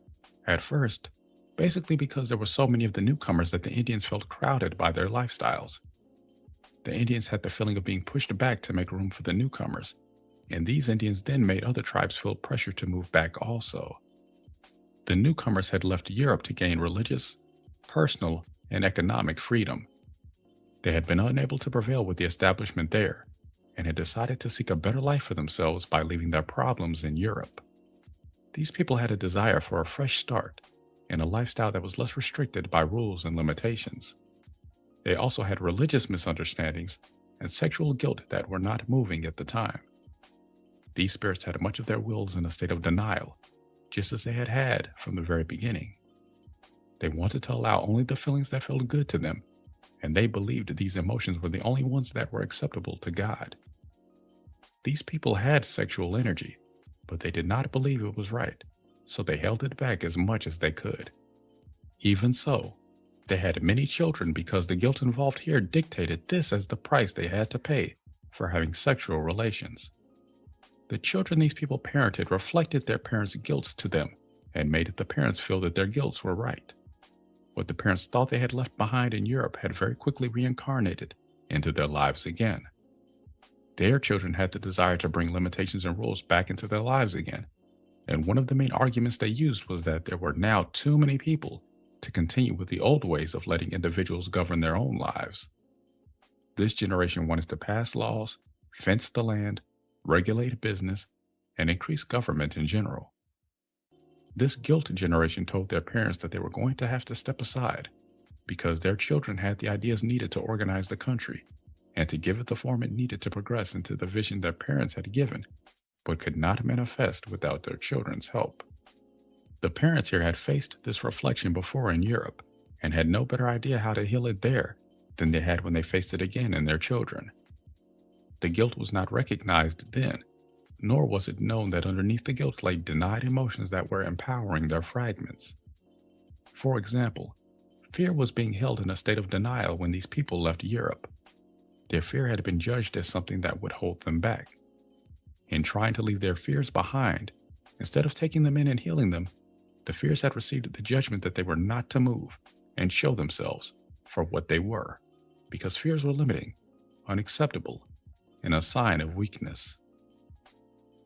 at first, basically because there were so many of the newcomers that the Indians felt crowded by their lifestyles. The Indians had the feeling of being pushed back to make room for the newcomers, and these Indians then made other tribes feel pressure to move back also. The newcomers had left Europe to gain religious, personal, and economic freedom. They had been unable to prevail with the establishment there, and had decided to seek a better life for themselves by leaving their problems in Europe. These people had a desire for a fresh start and a lifestyle that was less restricted by rules and limitations. They also had religious misunderstandings and sexual guilt that were not moving at the time. These spirits had much of their wills in a state of denial, just as they had had from the very beginning. They wanted to allow only the feelings that felt good to them, and they believed these emotions were the only ones that were acceptable to God. These people had sexual energy, but they did not believe it was right, so they held it back as much as they could. Even so, they had many children because the guilt involved here dictated this as the price they had to pay for having sexual relations. The children these people parented reflected their parents' guilts to them and made the parents feel that their guilts were right. What the parents thought they had left behind in Europe had very quickly reincarnated into their lives again. Their children had the desire to bring limitations and rules back into their lives again, and one of the main arguments they used was that there were now too many people to continue with the old ways of letting individuals govern their own lives. This generation wanted to pass laws, fence the land, regulate business, and increase government in general. This guilt generation told their parents that they were going to have to step aside because their children had the ideas needed to organize the country and to give it the form it needed to progress into the vision their parents had given, but could not manifest without their children's help. The parents here had faced this reflection before in Europe and had no better idea how to heal it there than they had when they faced it again in their children. The guilt was not recognized then, nor was it known that underneath the guilt lay denied emotions that were empowering their fragments. For example, fear was being held in a state of denial when these people left Europe. Their fear had been judged as something that would hold them back. In trying to leave their fears behind, instead of taking them in and healing them, the fears had received the judgment that they were not to move and show themselves for what they were, because fears were limiting, unacceptable, and a sign of weakness.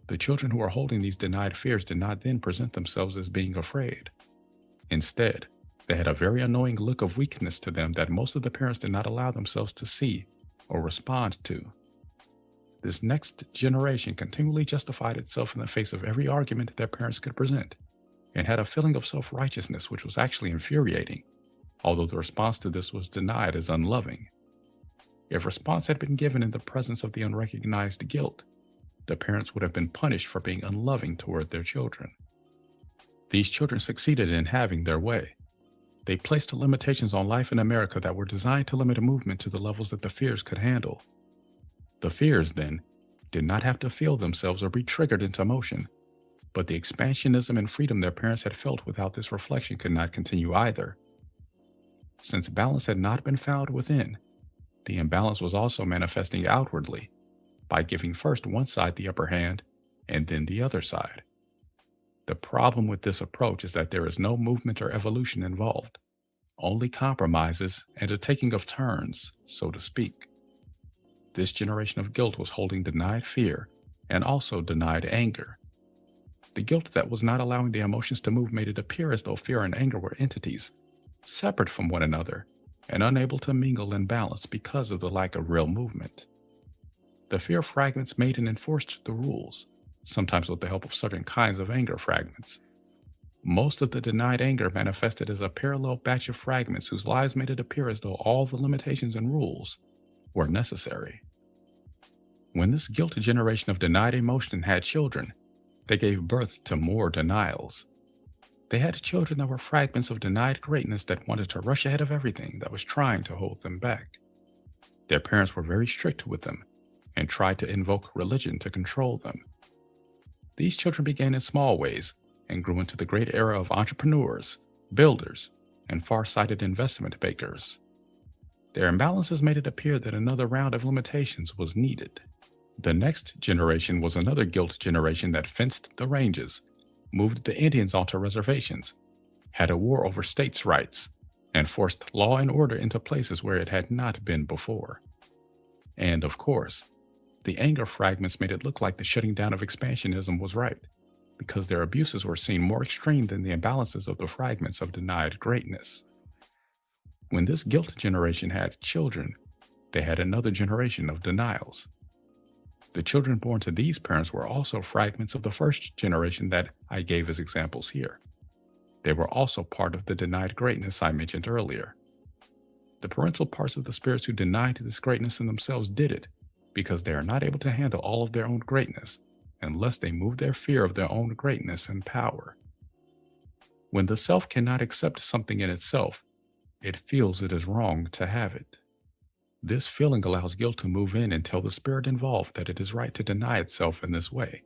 The children who were holding these denied fears did not then present themselves as being afraid. Instead, they had a very annoying look of weakness to them that most of the parents did not allow themselves to see or respond to. This next generation continually justified itself in the face of every argument their parents could present, and had a feeling of self-righteousness which was actually infuriating. although the response to this was denied as unloving. If response had been given in the presence of the unrecognized guilt, the parents would have been punished for being unloving toward their children. These children succeeded in having their way. They placed limitations on life in America that were designed to limit movement to the levels that the fears could handle. The fears, then, did not have to feel themselves or be triggered into motion, but the expansionism and freedom their parents had felt without this reflection could not continue either. Since balance had not been found within, the imbalance was also manifesting outwardly by giving first one side the upper hand and then the other side. The problem with this approach is that there is no movement or evolution involved, only compromises and a taking of turns, so to speak. This generation of guilt was holding denied fear and also denied anger. The guilt that was not allowing the emotions to move made it appear as though fear and anger were entities, separate from one another and unable to mingle and balance because of the lack of real movement. The fear fragments made and enforced the rules, sometimes with the help of certain kinds of anger fragments. Most of the denied anger manifested as a parallel batch of fragments whose lives made it appear as though all the limitations and rules were necessary. When this guilty generation of denied emotion had children, they gave birth to more denials. They had children that were fragments of denied greatness that wanted to rush ahead of everything that was trying to hold them back. Their parents were very strict with them and tried to invoke religion to control them. These children began in small ways and grew into the great era of entrepreneurs, builders, and far-sighted investment bakers. Their imbalances made it appear that another round of limitations was needed. The next generation was another guilt generation that fenced the ranges, moved the Indians onto reservations, had a war over states' rights, and forced law and order into places where it had not been before. And of course, the anger fragments made it look like the shutting down of expansionism was right, because their abuses were seen more extreme than the imbalances of the fragments of denied greatness. When this guilt generation had children, they had another generation of denials. The children born to these parents were also fragments of the first generation that I gave as examples here. They were also part of the denied greatness I mentioned earlier. The parental parts of the spirits who denied this greatness in themselves did it because they are not able to handle all of their own greatness unless they move their fear of their own greatness and power. When the self cannot accept something in itself, it feels it is wrong to have it. This feeling allows guilt to move in and tell the spirit involved that it is right to deny itself in this way.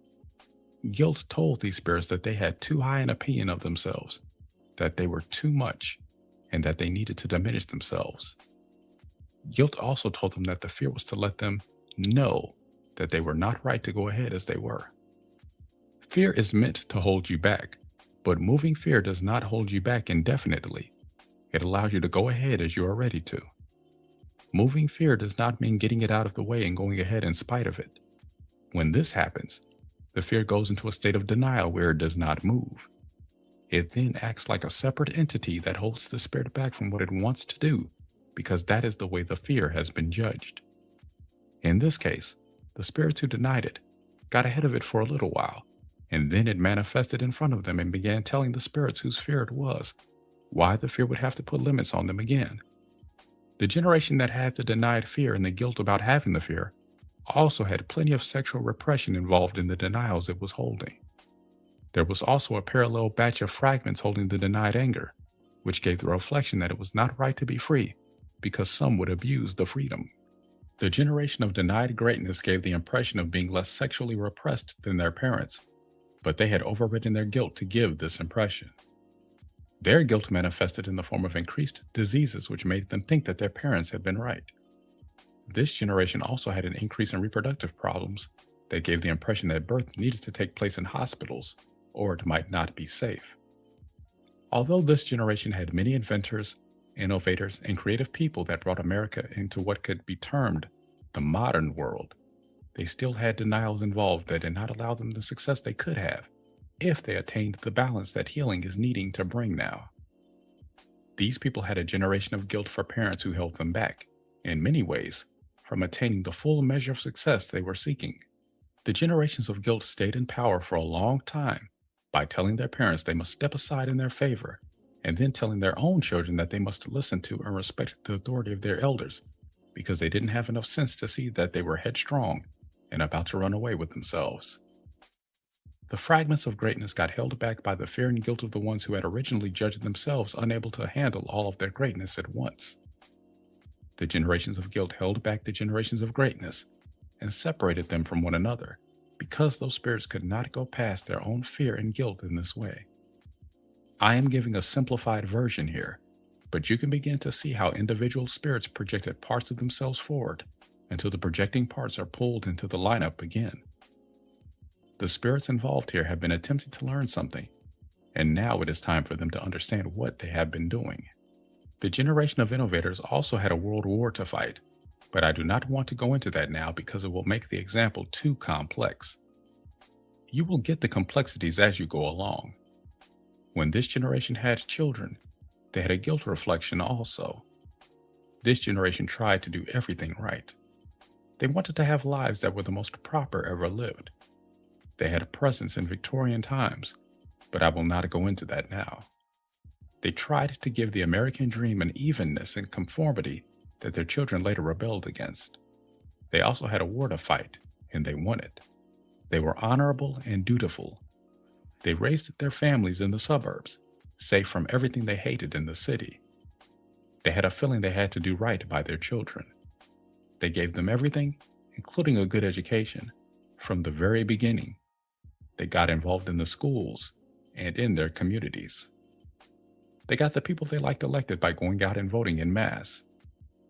Guilt told these spirits that they had too high an opinion of themselves, that they were too much, and that they needed to diminish themselves. Guilt also told them that the fear was to let them know that they were not right to go ahead as they were. Fear is meant to hold you back, but moving fear does not hold you back indefinitely. It allows you to go ahead as you are ready to. Moving fear does not mean getting it out of the way and going ahead in spite of it. When this happens, the fear goes into a state of denial where it does not move. It then acts like a separate entity that holds the spirit back from what it wants to do, because that is the way the fear has been judged. In this case, the spirits who denied it got ahead of it for a little while, and then it manifested in front of them and began telling the spirits whose fear it was why the fear would have to put limits on them again. The generation that had the denied fear and the guilt about having the fear also had plenty of sexual repression involved in the denials it was holding. There was also a parallel batch of fragments holding the denied anger, which gave the reflection that it was not right to be free because some would abuse the freedom. The generation of denied greatness gave the impression of being less sexually repressed than their parents, but they had overridden their guilt to give this impression. Their guilt manifested in the form of increased diseases which made them think that their parents had been right. This generation also had an increase in reproductive problems that gave the impression that birth needed to take place in hospitals or it might not be safe. Although this generation had many inventors, innovators, and creative people that brought America into what could be termed the modern world, they still had denials involved that did not allow them the success they could have if they attained the balance that healing is needing to bring now. These people had a generation of guilt for parents who held them back, in many ways, from attaining the full measure of success they were seeking. The generations of guilt stayed in power for a long time by telling their parents they must step aside in their favor and then telling their own children that they must listen to and respect the authority of their elders because they didn't have enough sense to see that they were headstrong and about to run away with themselves. The fragments of greatness got held back by the fear and guilt of the ones who had originally judged themselves unable to handle all of their greatness at once. The generations of guilt held back the generations of greatness and separated them from one another because those spirits could not go past their own fear and guilt in this way. I am giving a simplified version here, but you can begin to see how individual spirits projected parts of themselves forward until the projecting parts are pulled into the lineup again. The spirits involved here have been attempting to learn something, and now it is time for them to understand what they have been doing. The generation of innovators also had a world war to fight, but I do not want to go into that now because it will make the example too complex. You will get the complexities as you go along. When this generation had children, they had a guilt reflection also. This generation tried to do everything right. They wanted to have lives that were the most proper ever lived. They had a presence in Victorian times, but I will not go into that now. They tried to give the American dream an evenness and conformity that their children later rebelled against. They also had a war to fight, and they won it. They were honorable and dutiful. They raised their families in the suburbs, safe from everything they hated in the city. They had a feeling they had to do right by their children. They gave them everything, including a good education, from the very beginning. They got involved in the schools and in their communities. They got the people they liked elected by going out and voting en masse.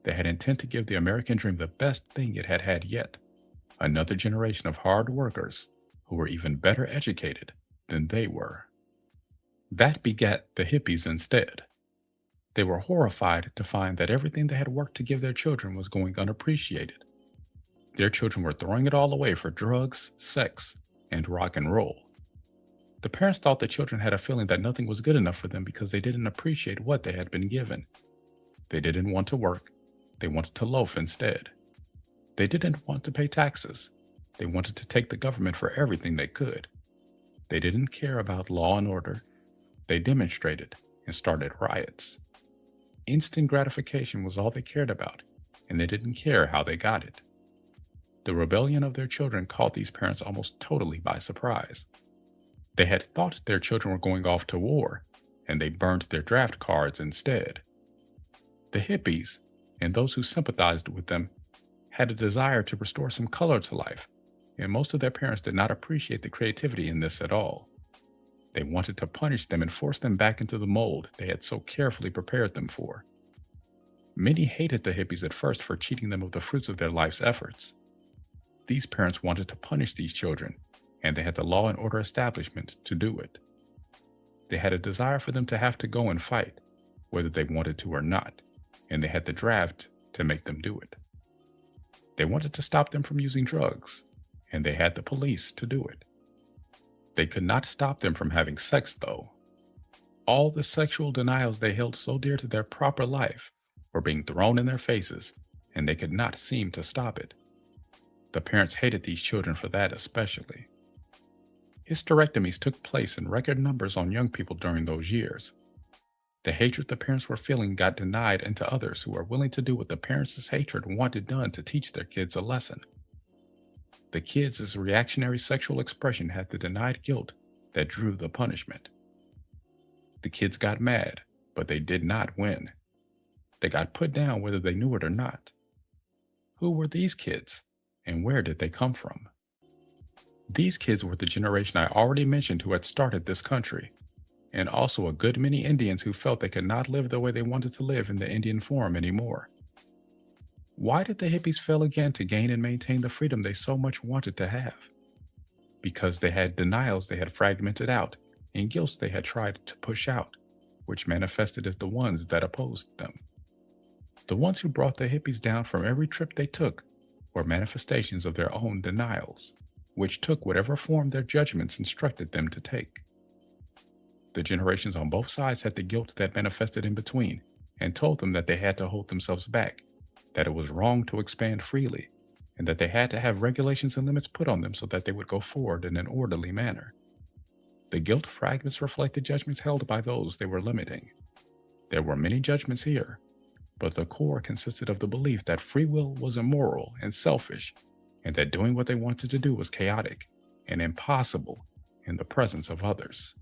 They had intent to give the American dream the best thing it had had yet, another generation of hard workers who were even better educated than they were. That begat the hippies instead. They were horrified to find that everything they had worked to give their children was going unappreciated. Their children were throwing it all away for drugs, sex, and rock and roll. The parents thought the children had a feeling that nothing was good enough for them because they didn't appreciate what they had been given. They didn't want to work. They wanted to loaf instead. They didn't want to pay taxes. They wanted to take the government for everything they could. They didn't care about law and order. They demonstrated and started riots. Instant gratification was all they cared about, and they didn't care how they got it. The rebellion of their children caught these parents almost totally by surprise. They had thought their children were going off to war, and they burned their draft cards instead. The hippies, and those who sympathized with them, had a desire to restore some color to life, and most of their parents did not appreciate the creativity in this at all. They wanted to punish them and force them back into the mold they had so carefully prepared them for. Many hated the hippies at first for cheating them of the fruits of their life's efforts. These parents wanted to punish these children, and they had the law and order establishment to do it. They had a desire for them to have to go and fight, whether they wanted to or not, and they had the draft to make them do it. They wanted to stop them from using drugs, and they had the police to do it. They could not stop them from having sex, though. All the sexual denials they held so dear to their proper life were being thrown in their faces, and they could not seem to stop it. The parents hated these children for that especially. Hysterectomies took place in record numbers on young people during those years. The hatred the parents were feeling got denied into others who were willing to do what the parents' hatred wanted done to teach their kids a lesson. The kids' reactionary sexual expression had the denied guilt that drew the punishment. The kids got mad, but they did not win. They got put down whether they knew it or not. Who were these kids, and where did they come from? These kids were the generation I already mentioned who had started this country, and also a good many Indians who felt they could not live the way they wanted to live in the Indian form anymore. Why did the hippies fail again to gain and maintain the freedom they so much wanted to have? Because they had denials they had fragmented out and guilts they had tried to push out, which manifested as the ones that opposed them. The ones who brought the hippies down from every trip they took were manifestations of their own denials, which took whatever form their judgments instructed them to take. The generations on both sides had the guilt that manifested in between and told them that they had to hold themselves back, that it was wrong to expand freely, and that they had to have regulations and limits put on them so that they would go forward in an orderly manner. The guilt fragments reflect the judgments held by those they were limiting. There were many judgments here, but the core consisted of the belief that free will was immoral and selfish, and that doing what they wanted to do was chaotic and impossible in the presence of others.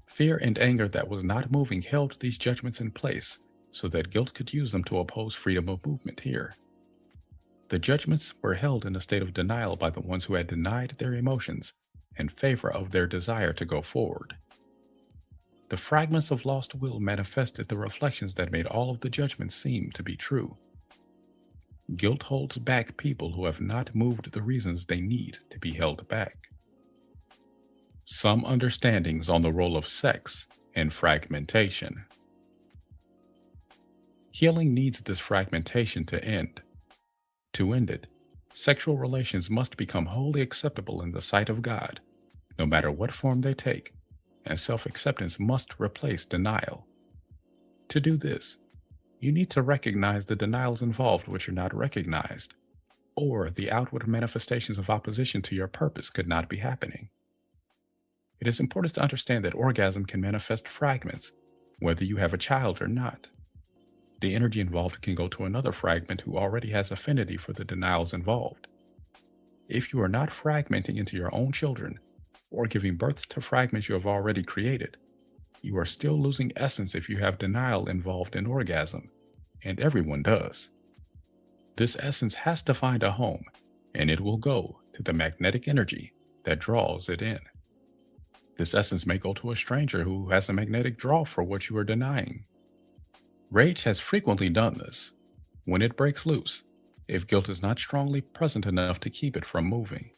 Fear and anger that was not moving held these judgments in place so that guilt could use them to oppose freedom of movement here. The judgments were held in a state of denial by the ones who had denied their emotions in favor of their desire to go forward. The fragments of lost will manifested the reflections that made all of the judgments seem to be true. Guilt holds back people who have not moved the reasons they need to be held back. Some understandings on the role of sex in fragmentation. Healing needs this fragmentation to end. To end it, sexual relations must become wholly acceptable in the sight of God, no matter what form they take, and self-acceptance must replace denial. To do this, you need to recognize the denials involved which are not recognized, or the outward manifestations of opposition to your purpose could not be happening. It is important to understand that orgasm can manifest fragments, whether you have a child or not. The energy involved can go to another fragment who already has affinity for the denials involved. If you are not fragmenting into your own children, or giving birth to fragments you have already created, you are still losing essence if you have denial involved in orgasm, and everyone does. This essence has to find a home, and it will go to the magnetic energy that draws it in. This essence may go to a stranger who has a magnetic draw for what you are denying. Rage has frequently done this. When it breaks loose, if guilt is not strongly present enough to keep it from moving.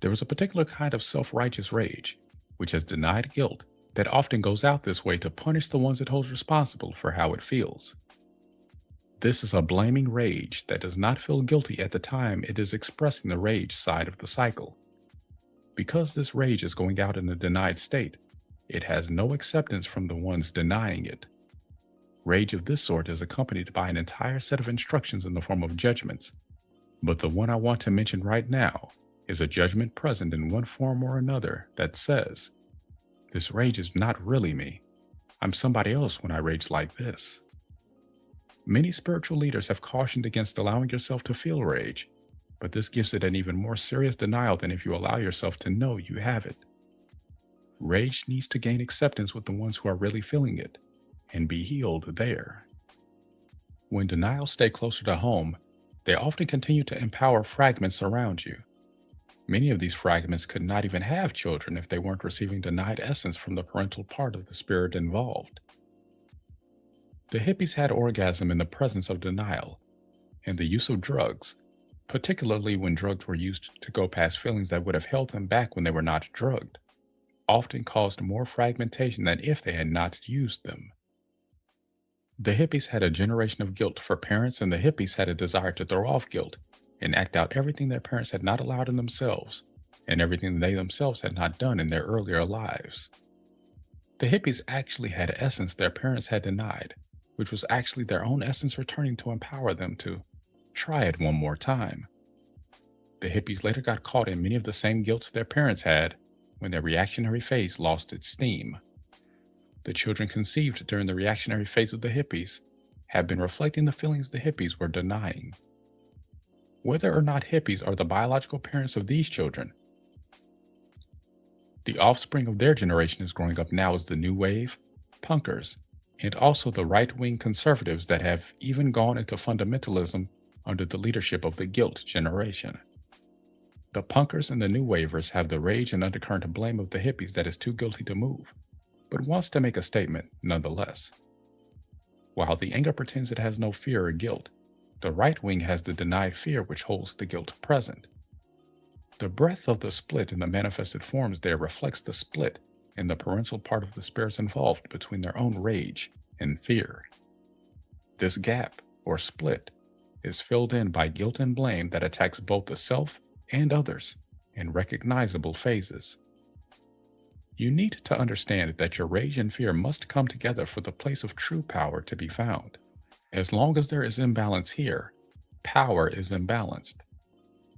There is a particular kind of self-righteous rage, which has denied guilt, that often goes out this way to punish the ones it holds responsible for how it feels. This is a blaming rage that does not feel guilty at the time it is expressing the rage side of the cycle. Because this rage is going out in a denied state, it has no acceptance from the ones denying it. Rage of this sort is accompanied by an entire set of instructions in the form of judgments, but the one I want to mention right now is a judgment present in one form or another that says, "This rage is not really me. I'm somebody else when I rage like this." Many spiritual leaders have cautioned against allowing yourself to feel rage, but this gives it an even more serious denial than if you allow yourself to know you have it. Rage needs to gain acceptance with the ones who are really feeling it, and be healed there. When denials stay closer to home, they often continue to empower fragments around you. Many of these fragments could not even have children if they weren't receiving denied essence from the parental part of the spirit involved. The hippies had orgasm in the presence of denial, and the use of drugs, particularly when drugs were used to go past feelings that would have held them back when they were not drugged, often caused more fragmentation than if they had not used them. The hippies had a generation of guilt for parents, and the hippies had a desire to throw off guilt and act out everything their parents had not allowed in themselves and everything they themselves had not done in their earlier lives. The hippies actually had essence their parents had denied, which was actually their own essence returning to empower them to try it one more time. The hippies later got caught in many of the same guilts their parents had when their reactionary phase lost its steam. The children conceived during the reactionary phase of the hippies have been reflecting the feelings the hippies were denying. Whether or not hippies are the biological parents of these children, the offspring of their generation is growing up now as the new wave, punkers, and also the right-wing conservatives that have even gone into fundamentalism under the leadership of the guilt generation. The punkers and the new wavers have the rage and undercurrent of blame of the hippies that is too guilty to move, but wants to make a statement nonetheless. While the anger pretends it has no fear or guilt, the right wing has the denied fear which holds the guilt present. The breadth of the split in the manifested forms there reflects the split in the parental part of the spirits involved between their own rage and fear. This gap, or split, is filled in by guilt and blame that attacks both the self and others in recognizable phases. You need to understand that your rage and fear must come together for the place of true power to be found. As long as there is imbalance here, power is imbalanced.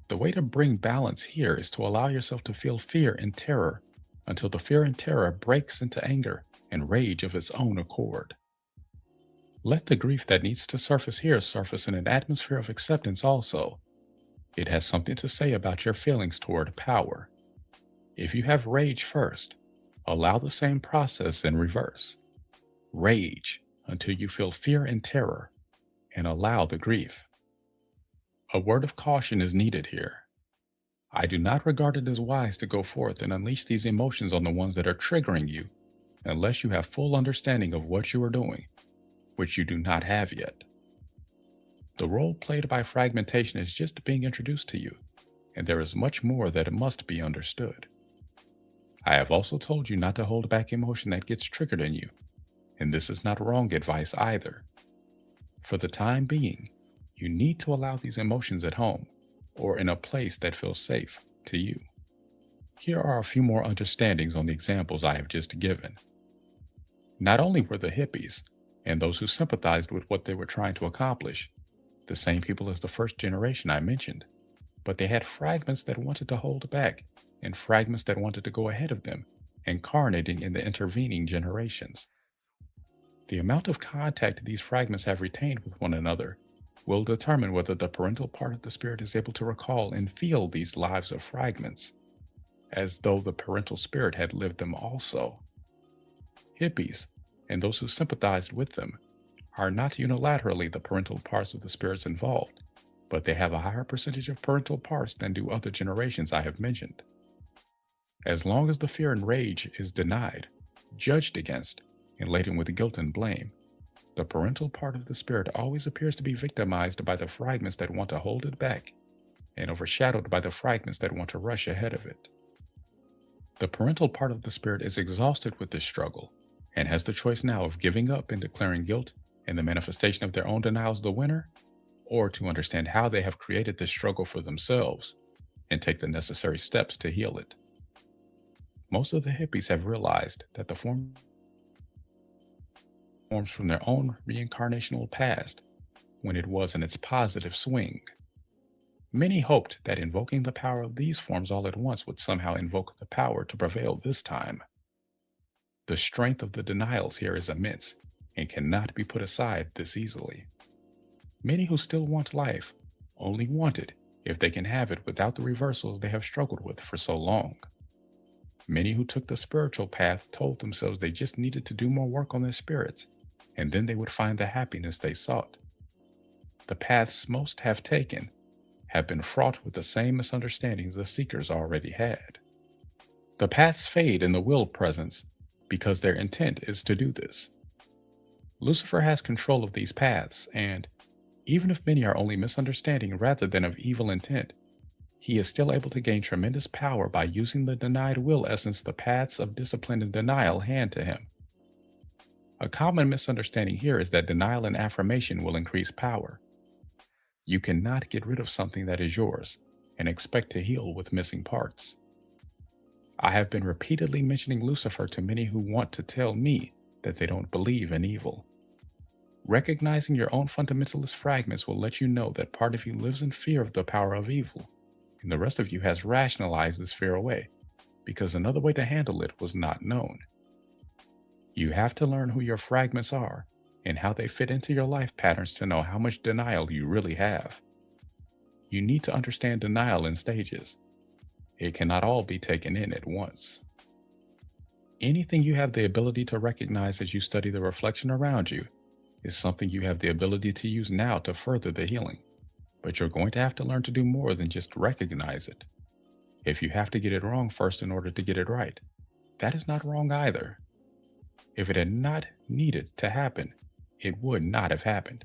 The way to bring balance here is to allow yourself to feel fear and terror until the fear and terror breaks into anger and rage of its own accord. Let the grief that needs to surface here surface in an atmosphere of acceptance also. It has something to say about your feelings toward power. If you have rage first, allow the same process in reverse. Rage until you feel fear and terror, and allow the grief. A word of caution is needed here. I do not regard it as wise to go forth and unleash these emotions on the ones that are triggering you unless you have full understanding of what you are doing, which you do not have yet. The role played by fragmentation is just being introduced to you, and there is much more that must be understood. I have also told you not to hold back emotion that gets triggered in you, and this is not wrong advice either. For the time being, you need to allow these emotions at home or in a place that feels safe to you. Here are a few more understandings on the examples I have just given. Not only were the hippies and those who sympathized with what they were trying to accomplish the same people as the first generation I mentioned, but they had fragments that wanted to hold back and fragments that wanted to go ahead of them, incarnating in the intervening generations. The amount of contact these fragments have retained with one another will determine whether the parental part of the spirit is able to recall and feel these lives of fragments, as though the parental spirit had lived them also. Hippies, and those who sympathized with them, are not unilaterally the parental parts of the spirits involved, but they have a higher percentage of parental parts than do other generations I have mentioned. As long as the fear and rage is denied, judged against, and laden with guilt and blame, the parental part of the spirit always appears to be victimized by the fragments that want to hold it back, and overshadowed by the fragments that want to rush ahead of it. The parental part of the spirit is exhausted with this struggle, and has the choice now of giving up and declaring guilt and the manifestation of their own denials the winner, or to understand how they have created this struggle for themselves and take the necessary steps to heal it. Most of the hippies have realized that the forms from their own reincarnational past when it was in its positive swing. Many hoped that invoking the power of these forms all at once would somehow invoke the power to prevail this time. The strength of the denials here is immense and cannot be put aside this easily. Many who still want life only want it if they can have it without the reversals they have struggled with for so long. Many who took the spiritual path told themselves they just needed to do more work on their spirits, and then they would find the happiness they sought. The paths most have taken have been fraught with the same misunderstandings the seekers already had. The paths fade in the will presence because their intent is to do this. Lucifer has control of these paths, and even if many are only misunderstanding rather than of evil intent, he is still able to gain tremendous power by using the denied will essence the paths of discipline and denial hand to him. A common misunderstanding here is that denial and affirmation will increase power. You cannot get rid of something that is yours and expect to heal with missing parts. I have been repeatedly mentioning Lucifer to many who want to tell me that they don't believe in evil. Recognizing your own fundamentalist fragments will let you know that part of you lives in fear of the power of evil, and the rest of you has rationalized this fear away, because another way to handle it was not known. You have to learn who your fragments are and how they fit into your life patterns to know how much denial you really have. You need to understand denial in stages. It cannot all be taken in at once. Anything you have the ability to recognize as you study the reflection around you is something you have the ability to use now to further the healing, but you're going to have to learn to do more than just recognize it. If you have to get it wrong first in order to get it right, that is not wrong either. If it had not needed to happen, it would not have happened.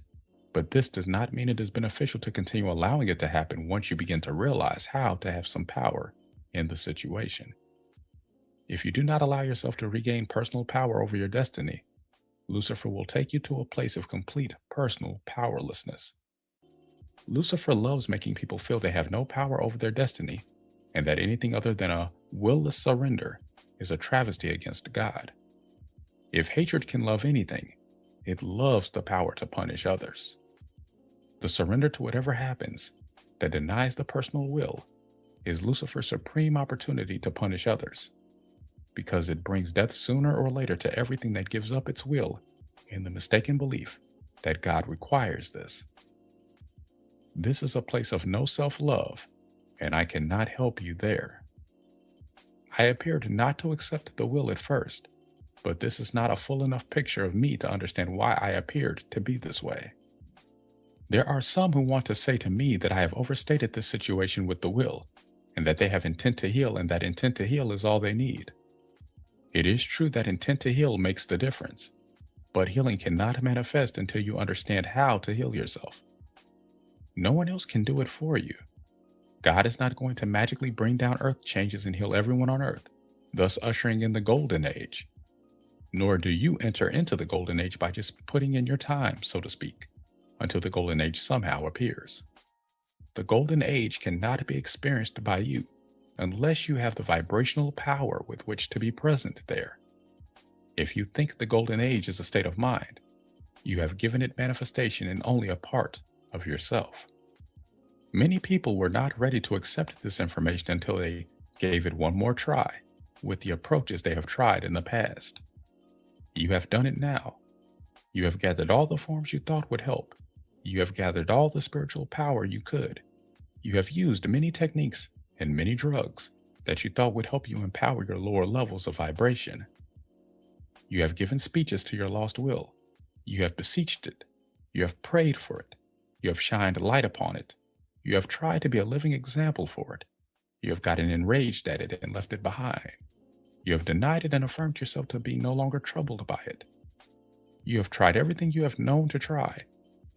But this does not mean it is beneficial to continue allowing it to happen once you begin to realize how to have some power in the situation. If you do not allow yourself to regain personal power over your destiny, Lucifer will take you to a place of complete personal powerlessness. Lucifer loves making people feel they have no power over their destiny, and that anything other than a willless surrender is a travesty against God. If hatred can love anything, it loves the power to punish others. The surrender to whatever happens that denies the personal will is Lucifer's supreme opportunity to punish others, because it brings death sooner or later to everything that gives up its will in the mistaken belief that God requires this. This is a place of no self-love, and I cannot help you there. I appeared not to accept the will at first, but this is not a full enough picture of me to understand why I appeared to be this way. There are some who want to say to me that I have overstated this situation with the will, and that they have intent to heal, and that intent to heal is all they need. It is true that intent to heal makes the difference, but healing cannot manifest until you understand how to heal yourself. No one else can do it for you. God is not going to magically bring down earth changes and heal everyone on earth, thus ushering in the golden age. Nor do you enter into the golden age by just putting in your time, so to speak, until the golden age somehow appears. The golden age cannot be experienced by you unless you have the vibrational power with which to be present there. If you think the golden age is a state of mind, you have given it manifestation in only a part of yourself. Many people were not ready to accept this information until they gave it one more try with the approaches they have tried in the past. You have done it now. You have gathered all the forms you thought would help. You have gathered all the spiritual power you could. You have used many techniques and many drugs that you thought would help you empower your lower levels of vibration. You have given speeches to your lost will. You have beseeched it. You have prayed for it. You have shined light upon it. You have tried to be a living example for it. You have gotten enraged at it and left it behind. You have denied it and affirmed yourself to be no longer troubled by it. You have tried everything you have known to try,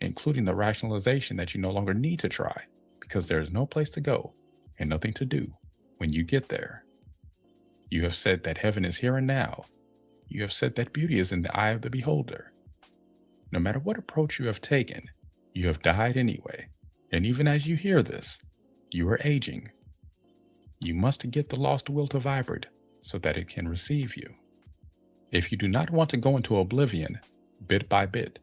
including the rationalization that you no longer need to try because there is no place to go and nothing to do when you get there. You have said that heaven is here and now. You have said that beauty is in the eye of the beholder. No matter what approach you have taken, you have died anyway. And even as you hear this, you are aging. You must get the lost will to vibrate so that it can receive you. If you do not want to go into oblivion, bit by bit,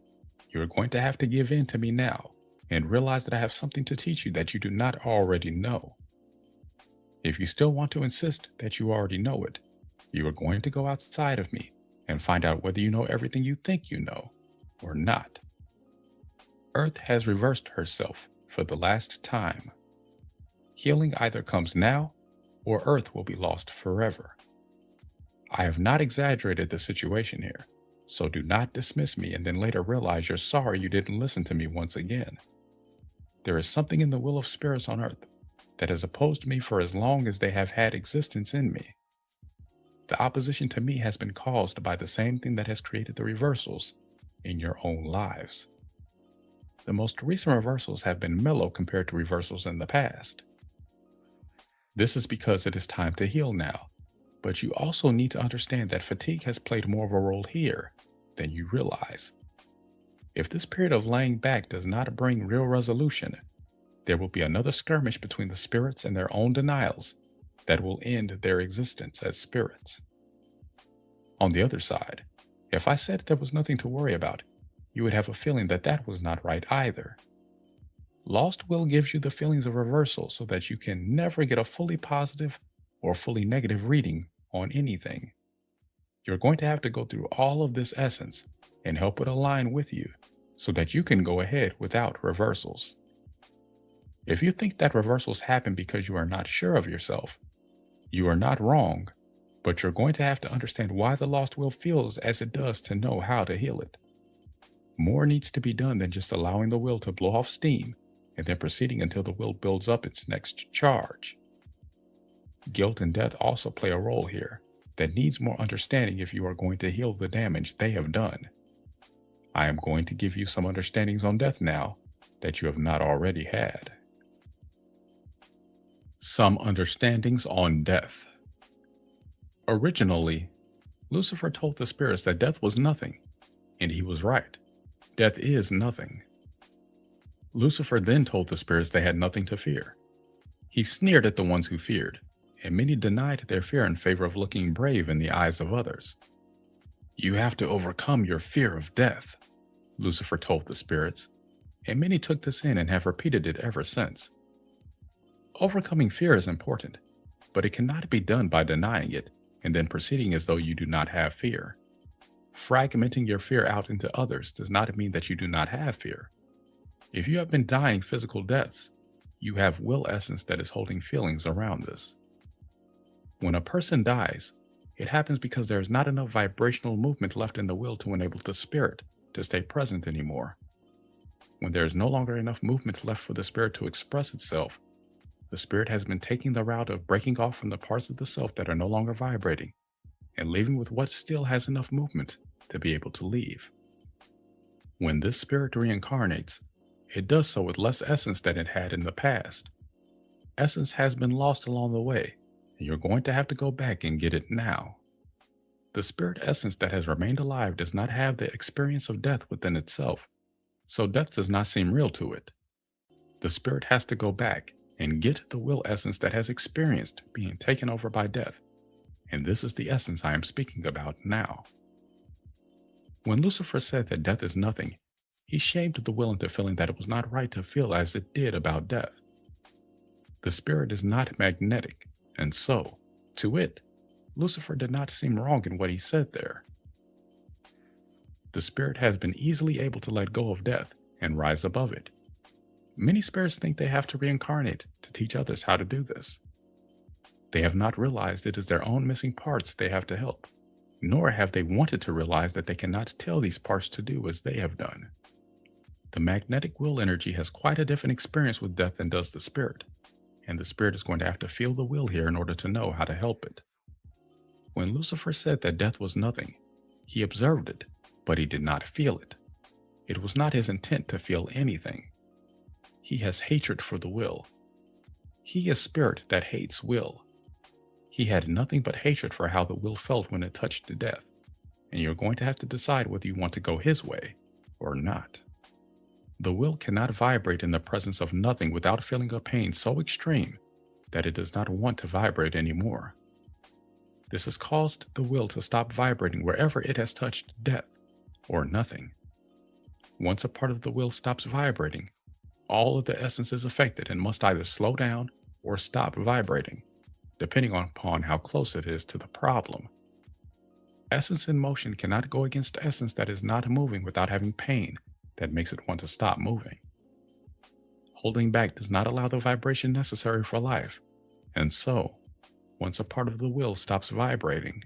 you are going to have to give in to me now and realize that I have something to teach you that you do not already know. If you still want to insist that you already know it, you are going to go outside of me and find out whether you know everything you think you know or not. Earth has reversed herself for the last time. Healing either comes now or Earth will be lost forever. I have not exaggerated the situation here, so do not dismiss me and then later realize you're sorry you didn't listen to me once again. There is something in the will of spirits on Earth that has opposed me for as long as they have had existence in me. The opposition to me has been caused by the same thing that has created the reversals in your own lives. The most recent reversals have been mellow compared to reversals in the past. This is because it is time to heal now, but you also need to understand that fatigue has played more of a role here than you realize. If this period of laying back does not bring real resolution, there will be another skirmish between the spirits and their own denials that will end their existence as spirits. On the other side, if I said there was nothing to worry about, you would have a feeling that that was not right either. Lost will gives you the feelings of reversal so that you can never get a fully positive or fully negative reading on anything. You're going to have to go through all of this essence and help it align with you so that you can go ahead without reversals. If you think that reversals happen because you are not sure of yourself, you are not wrong, but you're going to have to understand why the lost will feels as it does to know how to heal it. More needs to be done than just allowing the will to blow off steam and then proceeding until the will builds up its next charge. Guilt and death also play a role here that needs more understanding if you are going to heal the damage they have done. I am going to give you some understandings on death now that you have not already had. Some understandings on death. Originally, Lucifer told the spirits that death was nothing, and he was right. Death is nothing. Lucifer then told the spirits they had nothing to fear. He sneered at the ones who feared, and many denied their fear in favor of looking brave in the eyes of others. You have to overcome your fear of death, Lucifer told the spirits, and many took this in and have repeated it ever since. Overcoming fear is important, but it cannot be done by denying it and then proceeding as though you do not have fear. Fragmenting your fear out into others does not mean that you do not have fear. If you have been dying physical deaths, you have will essence that is holding feelings around this. When a person dies, it happens because there is not enough vibrational movement left in the will to enable the spirit to stay present anymore. When there is no longer enough movement left for the spirit to express itself, the spirit has been taking the route of breaking off from the parts of the self that are no longer vibrating and leaving with what still has enough movement to be able to leave. When this spirit reincarnates, it does so with less essence than it had in the past. Essence has been lost along the way, and you're going to have to go back and get it now. The spirit essence that has remained alive does not have the experience of death within itself, so death does not seem real to it. The spirit has to go back and get the will essence that has experienced being taken over by death, and this is the essence I am speaking about now. When Lucifer said that death is nothing, he shamed the will into feeling that it was not right to feel as it did about death. The spirit is not magnetic, and so, to it, Lucifer did not seem wrong in what he said there. The spirit has been easily able to let go of death and rise above it. Many spirits think they have to reincarnate to teach others how to do this. They have not realized it is their own missing parts they have to help, nor have they wanted to realize that they cannot tell these parts to do as they have done. The magnetic will energy has quite a different experience with death than does the spirit, and the spirit is going to have to feel the will here in order to know how to help it. When Lucifer said that death was nothing, he observed it, but he did not feel it. It was not his intent to feel anything. He has hatred for the will. He is spirit that hates will. He had nothing but hatred for how the will felt when it touched death, and you're going to have to decide whether you want to go his way or not. The will cannot vibrate in the presence of nothing without feeling a pain so extreme that it does not want to vibrate anymore. This has caused the will to stop vibrating wherever it has touched death or nothing. Once a part of the will stops vibrating, all of the essence is affected and must either slow down or stop vibrating, depending upon how close it is to the problem. Essence in motion cannot go against essence that is not moving without having pain that makes it want to stop moving. Holding back does not allow the vibration necessary for life, and so, once a part of the will stops vibrating,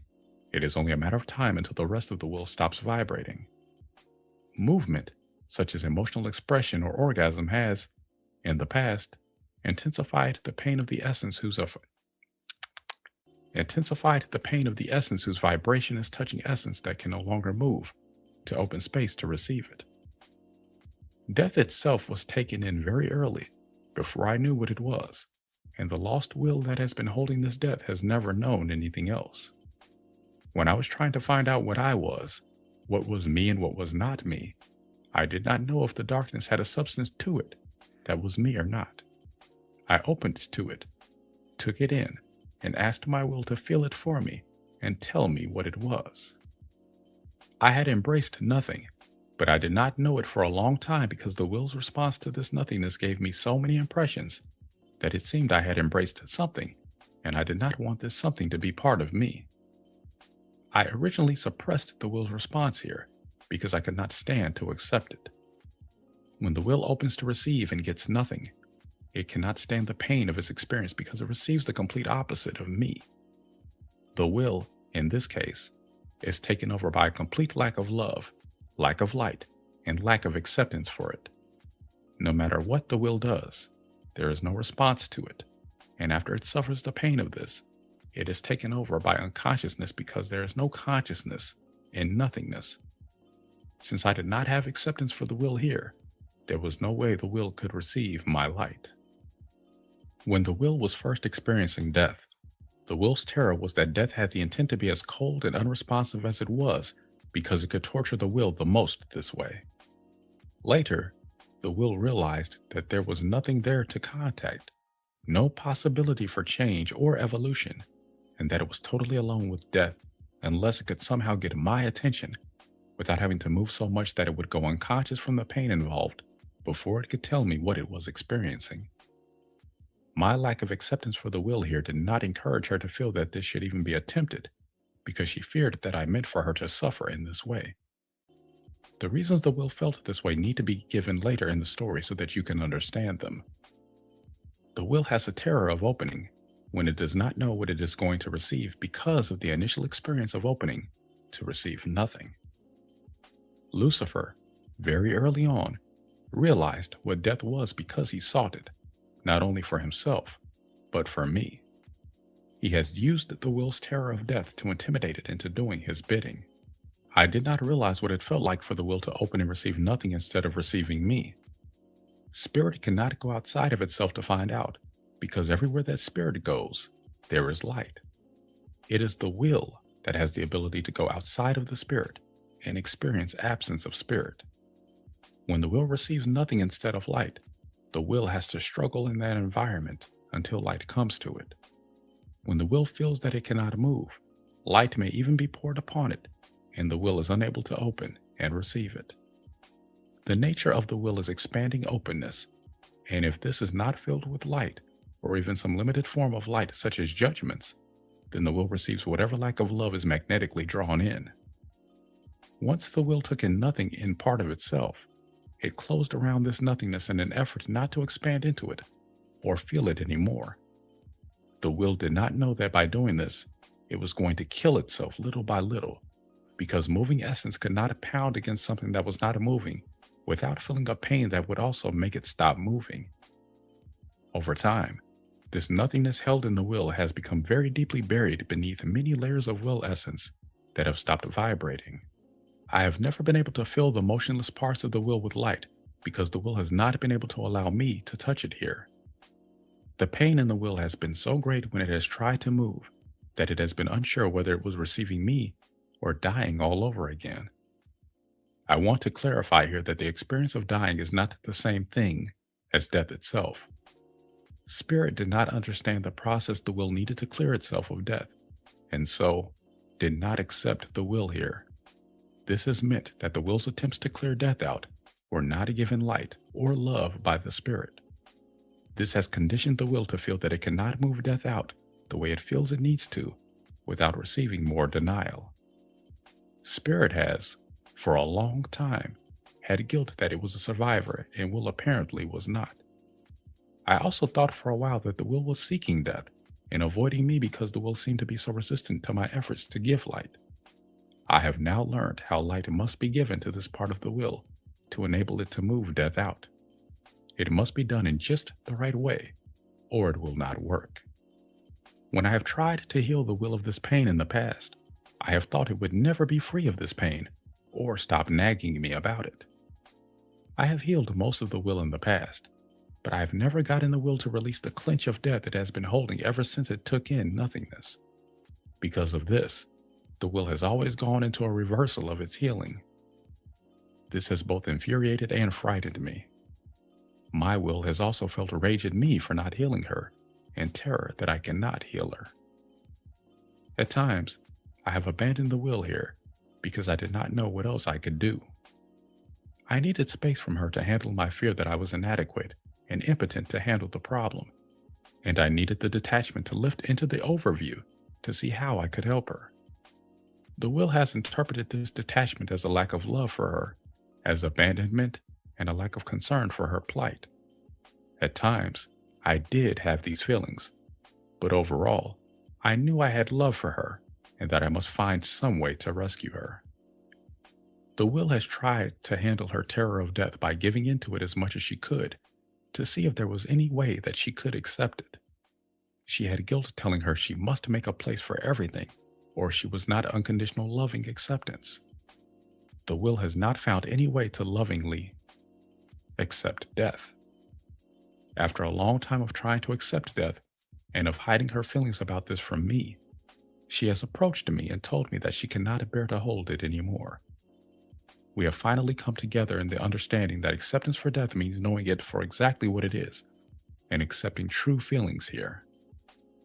it is only a matter of time until the rest of the will stops vibrating. Movement, such as emotional expression or orgasm, has, in the past, intensified the pain of the essence whose vibration is touching essence that can no longer move, to open space to receive it. Death itself was taken in very early, before I knew what it was, and the lost will that has been holding this death has never known anything else. When I was trying to find out what I was, what was me and what was not me, I did not know if the darkness had a substance to it that was me or not. I opened to it, took it in, and asked my will to feel it for me and tell me what it was. I had embraced nothing, but I did not know it for a long time because the will's response to this nothingness gave me so many impressions that it seemed I had embraced something, and I did not want this something to be part of me. I originally suppressed the will's response here because I could not stand to accept it. When the will opens to receive and gets nothing, it cannot stand the pain of its experience because it receives the complete opposite of me. The will, in this case, is taken over by a complete lack of love, lack of light, and lack of acceptance for it. No matter what the will does, there is no response to it, and after it suffers the pain of this, it is taken over by unconsciousness because there is no consciousness in nothingness. Since I did not have acceptance for the will here, there was no way the will could receive my light. When the will was first experiencing death, the will's terror was that death had the intent to be as cold and unresponsive as it was because it could torture the will the most this way. Later, the will realized that there was nothing there to contact, no possibility for change or evolution, and that it was totally alone with death unless it could somehow get my attention without having to move so much that it would go unconscious from the pain involved before it could tell me what it was experiencing. My lack of acceptance for the will here did not encourage her to feel that this should even be attempted, because she feared that I meant for her to suffer in this way. The reasons the will felt this way need to be given later in the story so that you can understand them. The will has a terror of opening when it does not know what it is going to receive because of the initial experience of opening to receive nothing. Lucifer, very early on, realized what death was because he sought it, not only for himself, but for me. He has used the will's terror of death to intimidate it into doing his bidding. I did not realize what it felt like for the will to open and receive nothing instead of receiving me. Spirit cannot go outside of itself to find out, because everywhere that spirit goes, there is light. It is the will that has the ability to go outside of the spirit and experience absence of spirit. When the will receives nothing instead of light, the will has to struggle in that environment until light comes to it. When the will feels that it cannot move, light may even be poured upon it, and the will is unable to open and receive it. The nature of the will is expanding openness, and if this is not filled with light, or even some limited form of light such as judgments, then the will receives whatever lack of love is magnetically drawn in. Once the will took in nothing in part of itself, it closed around this nothingness in an effort not to expand into it or feel it anymore. The will did not know that by doing this, it was going to kill itself little by little, because moving essence could not pound against something that was not moving without feeling a pain that would also make it stop moving. Over time, this nothingness held in the will has become very deeply buried beneath many layers of will essence that have stopped vibrating. I have never been able to fill the motionless parts of the will with light because the will has not been able to allow me to touch it here. The pain in the will has been so great when it has tried to move that it has been unsure whether it was receiving me or dying all over again. I want to clarify here that the experience of dying is not the same thing as death itself. Spirit did not understand the process the will needed to clear itself of death, and so did not accept the will here. This has meant that the will's attempts to clear death out were not given light or love by the Spirit. This has conditioned the will to feel that it cannot move death out the way it feels it needs to without receiving more denial. Spirit has, for a long time, had guilt that it was a survivor and will apparently was not. I also thought for a while that the will was seeking death and avoiding me because the will seemed to be so resistant to my efforts to give light. I have now learned how light must be given to this part of the will to enable it to move death out. It must be done in just the right way, or it will not work. When I have tried to heal the will of this pain in the past, I have thought it would never be free of this pain, or stop nagging me about it. I have healed most of the will in the past, but I have never gotten the will to release the clench of death it has been holding ever since it took in nothingness. Because of this, the will has always gone into a reversal of its healing. This has both infuriated and frightened me. My will has also felt rage at me for not healing her, and terror that I cannot heal her. At times, I have abandoned the will here because I did not know what else I could do. I needed space from her to handle my fear that I was inadequate and impotent to handle the problem, and I needed the detachment to lift into the overview to see how I could help her. The will has interpreted this detachment as a lack of love for her, as abandonment, and a lack of concern for her plight. At times, I did have these feelings, but overall, I knew I had love for her and that I must find some way to rescue her. The will has tried to handle her terror of death by giving into it as much as she could to see if there was any way that she could accept it. She had guilt telling her she must make a place for everything, or she was not unconditional loving acceptance. The will has not found any way to lovingly accept death. After a long time of trying to accept death and of hiding her feelings about this from me, she has approached me and told me that she cannot bear to hold it anymore. We have finally come together in the understanding that acceptance for death means knowing it for exactly what it is and accepting true feelings here.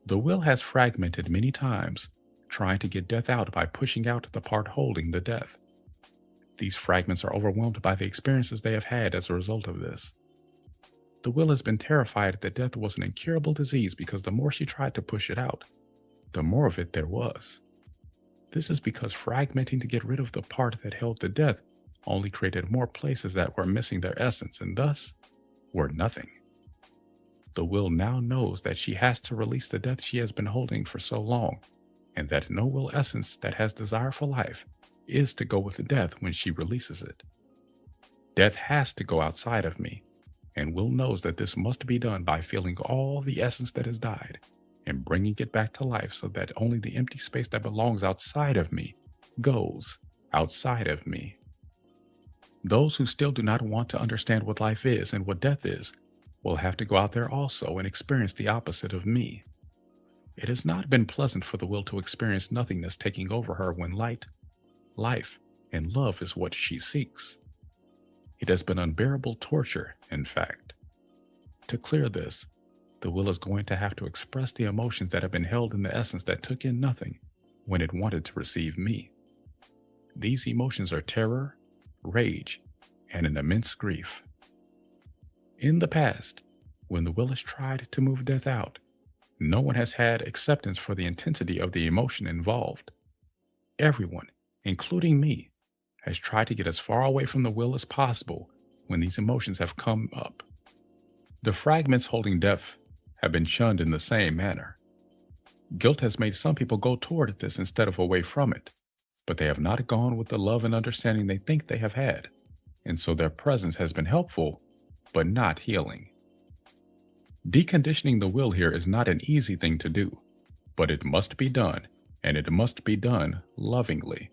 The will has fragmented many times, trying to get death out by pushing out the part holding the death. These fragments are overwhelmed by the experiences they have had as a result of this. The will has been terrified that death was an incurable disease because the more she tried to push it out, the more of it there was. This is because fragmenting to get rid of the part that held the death only created more places that were missing their essence and thus were nothing. The will now knows that she has to release the death she has been holding for so long, and that no will essence that has desire for life is to go with the death when she releases it. Death has to go outside of me, and will knows that this must be done by feeling all the essence that has died and bringing it back to life so that only the empty space that belongs outside of me goes outside of me. Those who still do not want to understand what life is and what death is will have to go out there also and experience the opposite of me. It has not been pleasant for the will to experience nothingness taking over her when light, life, and love is what she seeks. It has been unbearable torture, in fact. To clear this, the will is going to have to express the emotions that have been held in the essence that took in nothing when it wanted to receive me. These emotions are terror, rage, and an immense grief. In the past, when the will has tried to move death out, no one has had acceptance for the intensity of the emotion involved. Everyone, including me, has tried to get as far away from the will as possible when these emotions have come up. The fragments holding death have been shunned in the same manner. Guilt has made some people go toward this instead of away from it, but they have not gone with the love and understanding they think they have had, and so their presence has been helpful, but not healing. Deconditioning the will here is not an easy thing to do, but it must be done, and it must be done lovingly.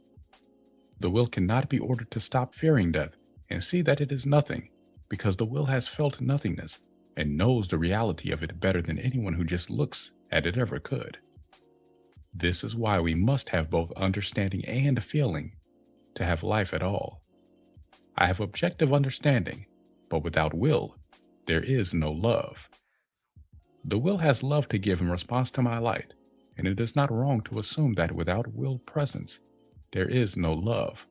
The will cannot be ordered to stop fearing death and see that it is nothing, because the will has felt nothingness and knows the reality of it better than anyone who just looks at it ever could. This is why we must have both understanding and feeling to have life at all. I have objective understanding, but without will, there is no love. The will has love to give in response to my light, and it is not wrong to assume that without will presence, there is no love.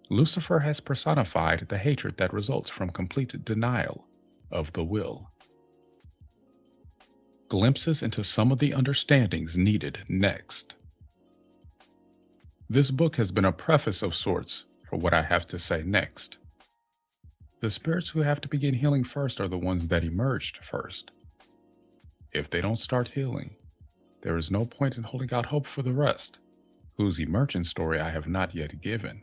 Lucifer has personified the hatred that results from complete denial of the will. Glimpses into some of the understandings needed next. This book has been a preface of sorts for what I have to say next. The spirits who have to begin healing first are the ones that emerged first. If they don't start healing, there is no point in holding out hope for the rest, whose emergence story I have not yet given.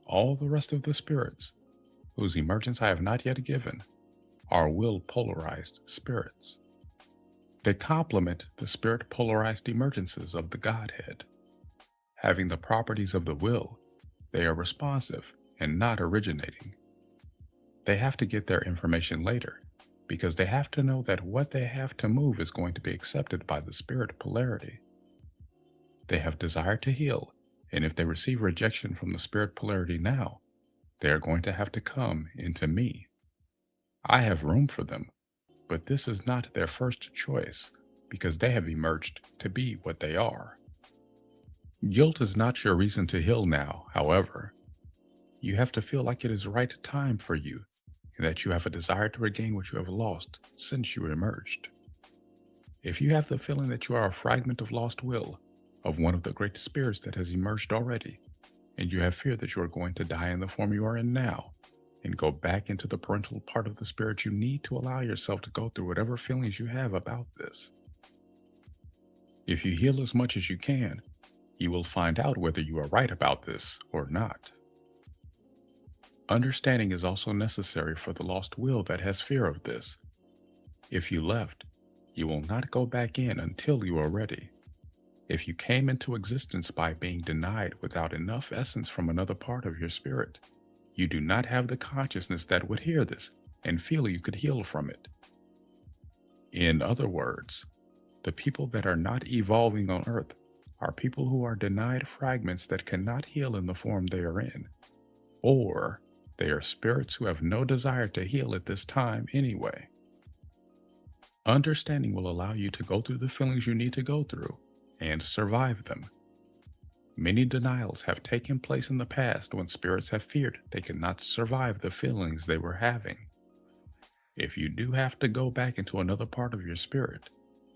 All the rest of the spirits, whose emergence I have not yet given, are will-polarized spirits. They complement the spirit-polarized emergences of the Godhead. Having the properties of the will, they are responsive and not originating. They have to get their information later, because they have to know that what they have to move is going to be accepted by the spirit polarity. They have desire to heal, and if they receive rejection from the spirit polarity now, they are going to have to come into me. I have room for them, but this is not their first choice, because they have emerged to be what they are. Guilt is not your reason to heal now, however. You have to feel like it is right time for you, and that you have a desire to regain what you have lost since you emerged. If you have the feeling that you are a fragment of lost will, of one of the great spirits that has emerged already, and you have fear that you are going to die in the form you are in now, and go back into the parental part of the spirit, you need to allow yourself to go through whatever feelings you have about this. If you heal as much as you can, you will find out whether you are right about this or not. Understanding is also necessary for the lost will that has fear of this. If you left, you will not go back in until you are ready. If you came into existence by being denied without enough essence from another part of your spirit, you do not have the consciousness that would hear this and feel you could heal from it. In other words, the people that are not evolving on Earth are people who are denied fragments that cannot heal in the form they are in, or they are spirits who have no desire to heal at this time anyway. Understanding will allow you to go through the feelings you need to go through and survive them. Many denials have taken place in the past when spirits have feared they could not survive the feelings they were having. If you do have to go back into another part of your spirit,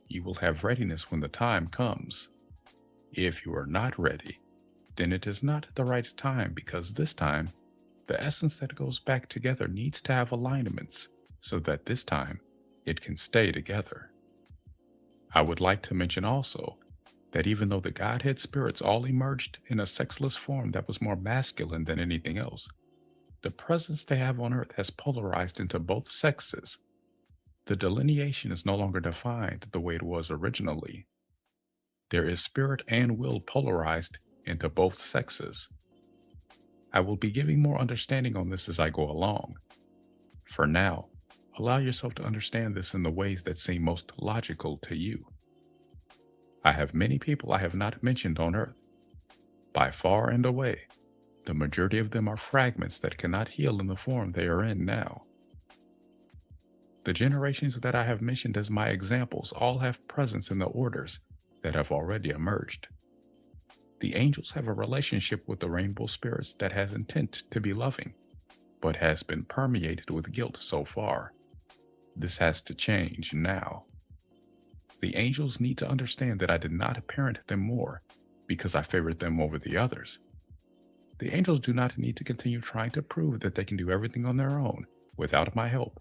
you will have readiness when the time comes. If you are not ready, then it is not the right time, because this time, the essence that goes back together needs to have alignments so that this time it can stay together. I would like to mention also that even though the Godhead spirits all emerged in a sexless form that was more masculine than anything else, the presence they have on earth has polarized into both sexes. The delineation is no longer defined the way it was originally. There is spirit and will polarized into both sexes. I will be giving more understanding on this as I go along. For now, allow yourself to understand this in the ways that seem most logical to you. I have many people I have not mentioned on earth. By far and away, the majority of them are fragments that cannot heal in the form they are in now. The generations that I have mentioned as my examples all have presence in the orders that have already emerged. The angels have a relationship with the rainbow spirits that has intent to be loving, but has been permeated with guilt so far. This has to change now. The angels need to understand that I did not parent them more because I favored them over the others. The angels do not need to continue trying to prove that they can do everything on their own without my help,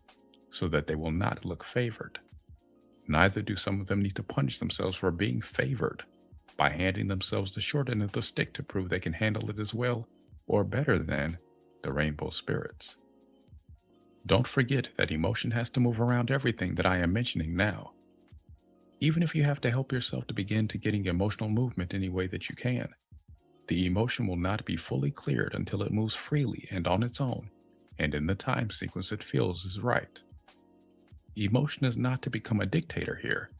so that they will not look favored. Neither do some of them need to punish themselves for being favored by handing themselves the short end of the stick to prove they can handle it as well or better than the rainbow spirits. Don't forget that emotion has to move around everything that I am mentioning now. Even if you have to help yourself to begin to getting emotional movement any way that you can, the emotion will not be fully cleared until it moves freely and on its own, and in the time sequence it feels is right. Emotion is not to become a dictator here,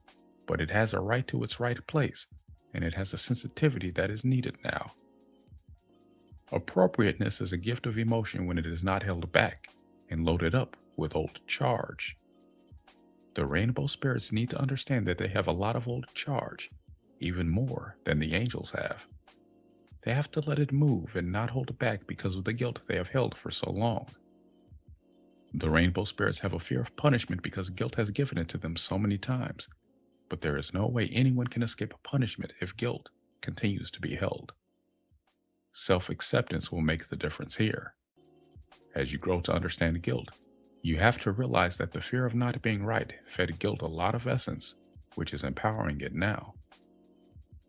but it has a right to its right place, and it has a sensitivity that is needed now. Appropriateness is a gift of emotion when it is not held back and loaded up with old charge. The rainbow spirits need to understand that they have a lot of old charge, even more than the angels have. They have to let it move and not hold it back because of the guilt they have held for so long. The rainbow spirits have a fear of punishment because guilt has given it to them so many times, but there is no way anyone can escape punishment if guilt continues to be held. Self-acceptance will make the difference here. As you grow to understand guilt, you have to realize that the fear of not being right fed guilt a lot of essence, which is empowering it now.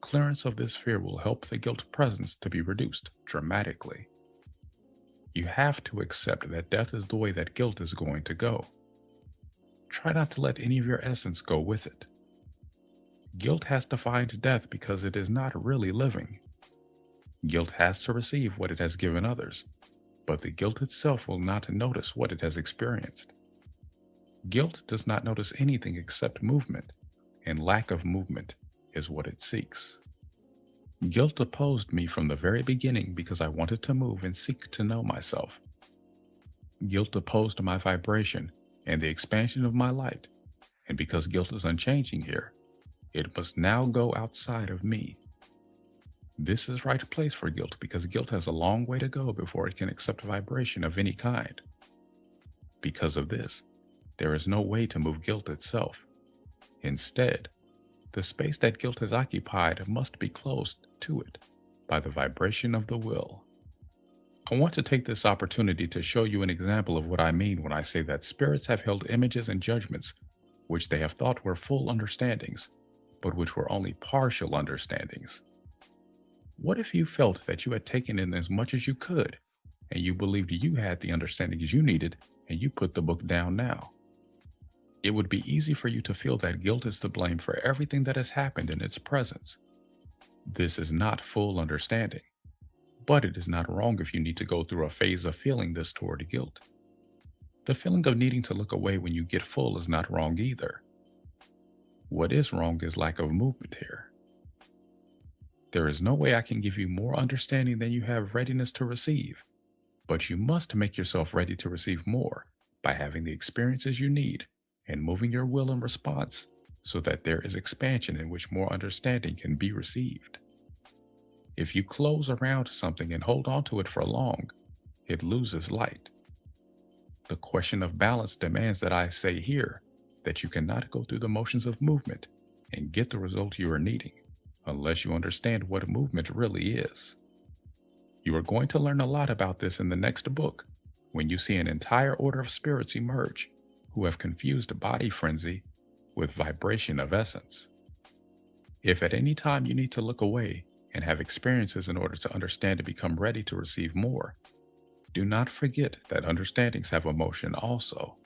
Clearance of this fear will help the guilt presence to be reduced dramatically. You have to accept that death is the way that guilt is going to go. Try not to let any of your essence go with it. Guilt has to find death because it is not really living. Guilt has to receive what it has given others, but the guilt itself will not notice what it has experienced. Guilt does not notice anything except movement, and lack of movement is what it seeks. Guilt opposed me from the very beginning because I wanted to move and seek to know myself. Guilt opposed my vibration and the expansion of my light, and because guilt is unchanging here, it must now go outside of me. This is right place for guilt because guilt has a long way to go before it can accept vibration of any kind. Because of this, there is no way to move guilt itself. Instead, the space that guilt has occupied must be closed to it by the vibration of the will. I want to take this opportunity to show you an example of what I mean when I say that spirits have held images and judgments which they have thought were full understandings, but which were only partial understandings. What if you felt that you had taken in as much as you could, and you believed you had the understandings you needed, and you put the book down now? It would be easy for you to feel that guilt is to blame for everything that has happened in its presence. This is not full understanding, but it is not wrong if you need to go through a phase of feeling this toward guilt. The feeling of needing to look away when you get full is not wrong either. What is wrong is lack of movement here. There is no way I can give you more understanding than you have readiness to receive, but you must make yourself ready to receive more by having the experiences you need and moving your will in response so that there is expansion in which more understanding can be received. If you close around something and hold on to it for long, it loses light. The question of balance demands that I say here that you cannot go through the motions of movement and get the result you are needing unless you understand what movement really is. You are going to learn a lot about this in the next book when you see an entire order of spirits emerge who have confused body frenzy with vibration of essence. If at any time you need to look away and have experiences in order to understand and become ready to receive more, do not forget that understandings have emotion also.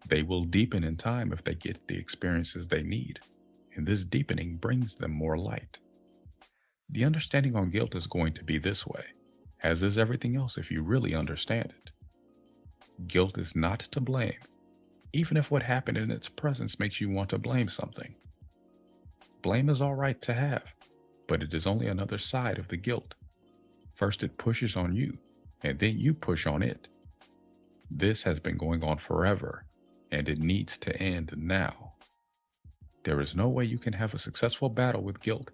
They will deepen in time if they get the experiences they need, and this deepening brings them more light. The understanding on guilt is going to be this way, as is everything else if you really understand it. Guilt is not to blame, even if what happened in its presence makes you want to blame something. Blame is all right to have, but it is only another side of the guilt. First it pushes on you, and then you push on it. This has been going on forever, and it needs to end now. There is no way you can have a successful battle with guilt,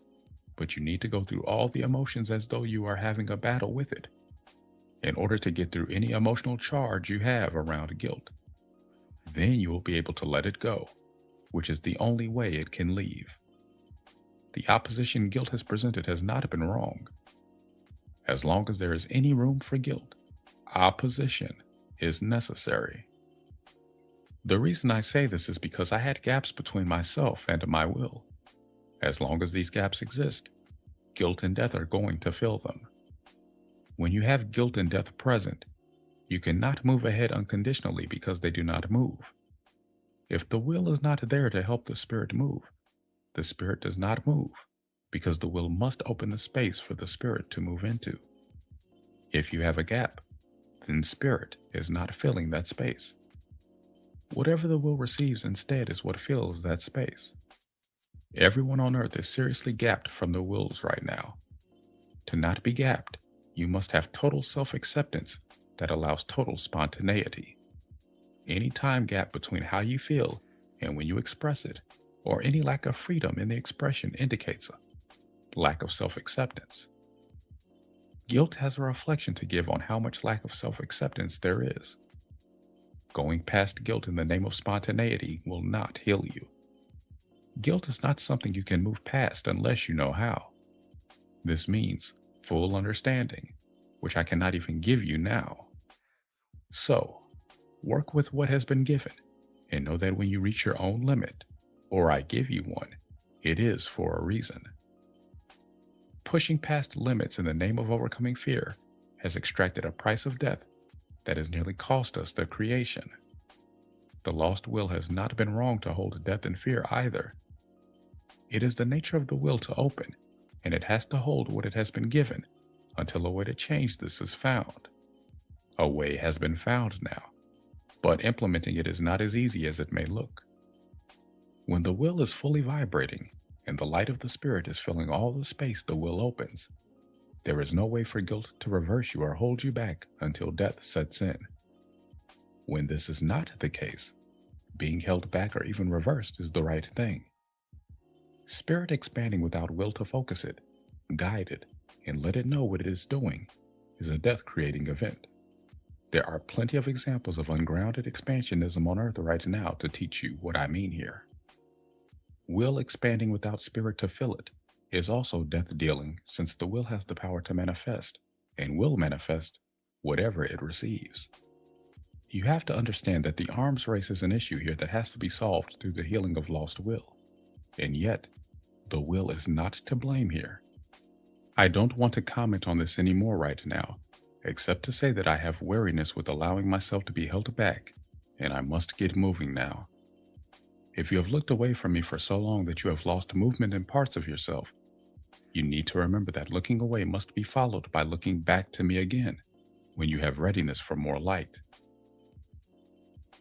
but you need to go through all the emotions as though you are having a battle with it, in order to get through any emotional charge you have around guilt. Then you will be able to let it go, which is the only way it can leave. The opposition guilt has presented has not been wrong. As long as there is any room for guilt, opposition is necessary. The reason I say this is because I had gaps between myself and my will. As long as these gaps exist, guilt and death are going to fill them. When you have guilt and death present, you cannot move ahead unconditionally because they do not move. If the will is not there to help the spirit move, the spirit does not move because the will must open the space for the spirit to move into. If you have a gap, then spirit is not filling that space. Whatever the will receives instead is what fills that space. Everyone on earth is seriously gapped from the wills right now. To not be gapped, you must have total self-acceptance that allows total spontaneity. Any time gap between how you feel and when you express it, or any lack of freedom in the expression indicates a lack of self-acceptance. Guilt has a reflection to give on how much lack of self-acceptance there is. Going past guilt in the name of spontaneity will not heal you. Guilt is not something you can move past unless you know how. This means full understanding, which I cannot even give you now. So, work with what has been given, and know that when you reach your own limit, or I give you one, it is for a reason. Pushing past limits in the name of overcoming fear has extracted a price of death that has nearly cost us the creation. The lost will has not been wrong to hold death and fear either. It is the nature of the will to open, and it has to hold what it has been given until a way to change this is found. A way has been found now, but implementing it is not as easy as it may look. When the will is fully vibrating and the light of the spirit is filling all the space the will opens, there is no way for guilt to reverse you or hold you back until death sets in. When this is not the case, being held back or even reversed is the right thing. Spirit expanding without will to focus it, guide it, and let it know what it is doing is a death-creating event. There are plenty of examples of ungrounded expansionism on Earth right now to teach you what I mean here. Will expanding without spirit to fill it is also death-dealing, since the will has the power to manifest, and will manifest whatever it receives. You have to understand that the arms race is an issue here that has to be solved through the healing of lost will. And yet, the will is not to blame here. I don't want to comment on this anymore right now, except to say that I have wariness with allowing myself to be held back, and I must get moving now. If you have looked away from me for so long that you have lost movement in parts of yourself, you need to remember that looking away must be followed by looking back to me again when you have readiness for more light.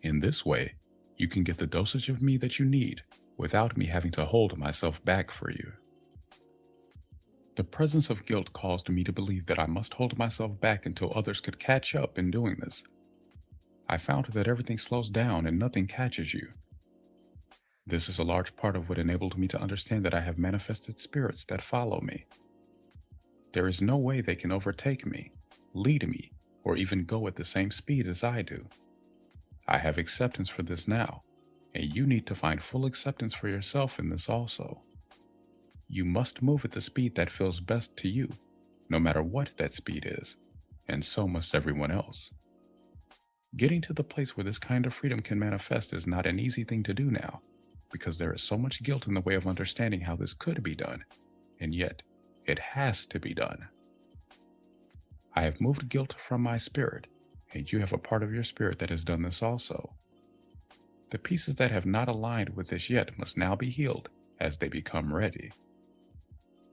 In this way, you can get the dosage of me that you need without me having to hold myself back for you. The presence of guilt caused me to believe that I must hold myself back until others could catch up in doing this. I found that everything slows down and nothing catches you. This is a large part of what enabled me to understand that I have manifested spirits that follow me. There is no way they can overtake me, lead me, or even go at the same speed as I do. I have acceptance for this now, and you need to find full acceptance for yourself in this also. You must move at the speed that feels best to you, no matter what that speed is, and so must everyone else. Getting to the place where this kind of freedom can manifest is not an easy thing to do now, because there is so much guilt in the way of understanding how this could be done, and yet it has to be done. I have moved guilt from my spirit, and you have a part of your spirit that has done this also. The pieces that have not aligned with this yet must now be healed as they become ready.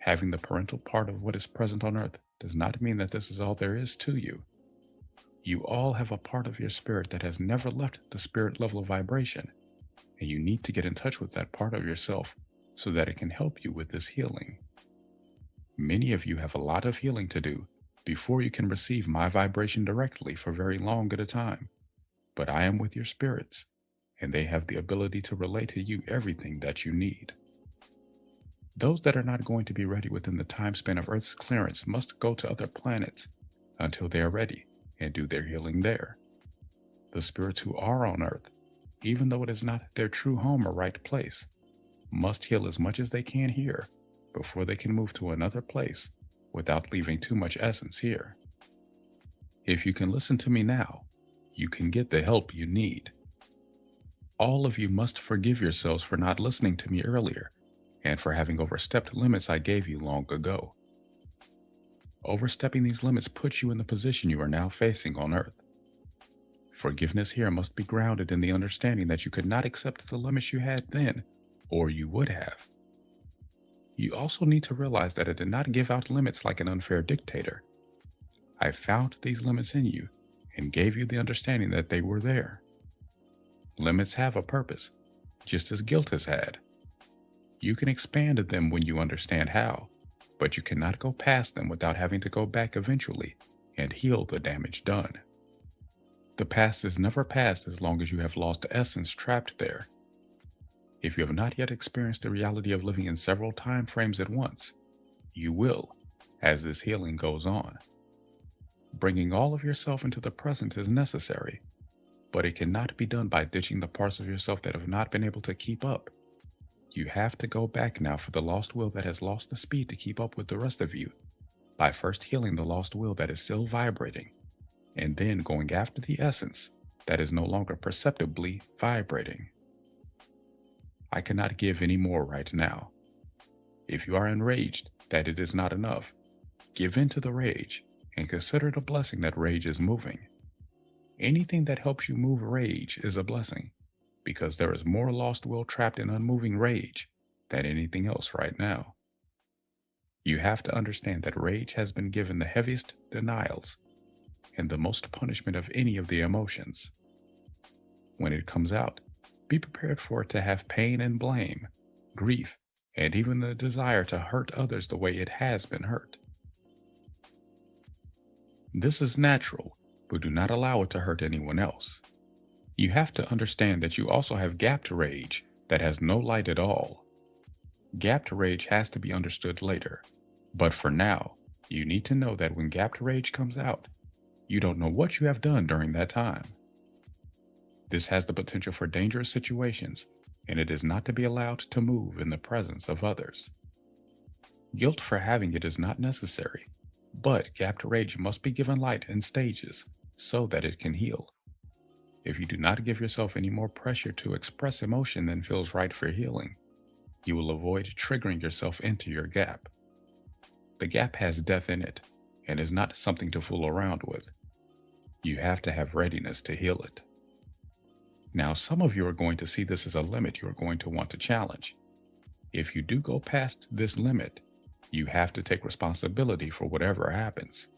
Having the parental part of what is present on earth does not mean that this is all there is to you. You all have a part of your spirit that has never left the spirit level of vibration, and you need to get in touch with that part of yourself so that it can help you with this healing. Many of you have a lot of healing to do before you can receive my vibration directly for very long at a time, but I am with your spirits, and they have the ability to relay to you everything that you need. Those that are not going to be ready within the time span of Earth's clearance must go to other planets until they are ready and do their healing there. The spirits who are on Earth, even though it is not their true home or right place, must heal as much as they can here before they can move to another place without leaving too much essence here. If you can listen to me now, you can get the help you need. All of you must forgive yourselves for not listening to me earlier and for having overstepped limits I gave you long ago. Overstepping these limits puts you in the position you are now facing on Earth. Forgiveness here must be grounded in the understanding that you could not accept the limits you had then, or you would have. You also need to realize that I did not give out limits like an unfair dictator. I found these limits in you and gave you the understanding that they were there. Limits have a purpose, just as guilt has had. You can expand them when you understand how, but you cannot go past them without having to go back eventually and heal the damage done. The past is never past as long as you have lost essence trapped there. If you have not yet experienced the reality of living in several time frames at once, you will, as this healing goes on. Bringing all of yourself into the present is necessary, but it cannot be done by ditching the parts of yourself that have not been able to keep up. You have to go back now for the lost will that has lost the speed to keep up with the rest of you, by first healing the lost will that is still vibrating, and then going after the essence that is no longer perceptibly vibrating. I cannot give any more right now. If you are enraged that it is not enough, give in to the rage and consider it a blessing that rage is moving. Anything that helps you move rage is a blessing, because there is more lost will trapped in unmoving rage than anything else right now. You have to understand that rage has been given the heaviest denials and the most punishment of any of the emotions. When it comes out, be prepared for it to have pain and blame, grief, and even the desire to hurt others the way it has been hurt. This is natural, but do not allow it to hurt anyone else. You have to understand that you also have gapped rage that has no light at all. Gapped rage has to be understood later, but for now, you need to know that when gapped rage comes out, you don't know what you have done during that time. This has the potential for dangerous situations, and it is not to be allowed to move in the presence of others. Guilt for having it is not necessary, but gapped rage must be given light in stages so that it can heal. If you do not give yourself any more pressure to express emotion than feels right for healing, you will avoid triggering yourself into your gap. The gap has death in it and is not something to fool around with. You have to have readiness to heal it. Now, some of you are going to see this as a limit you are going to want to challenge. If you do go past this limit, you have to take responsibility for whatever happens.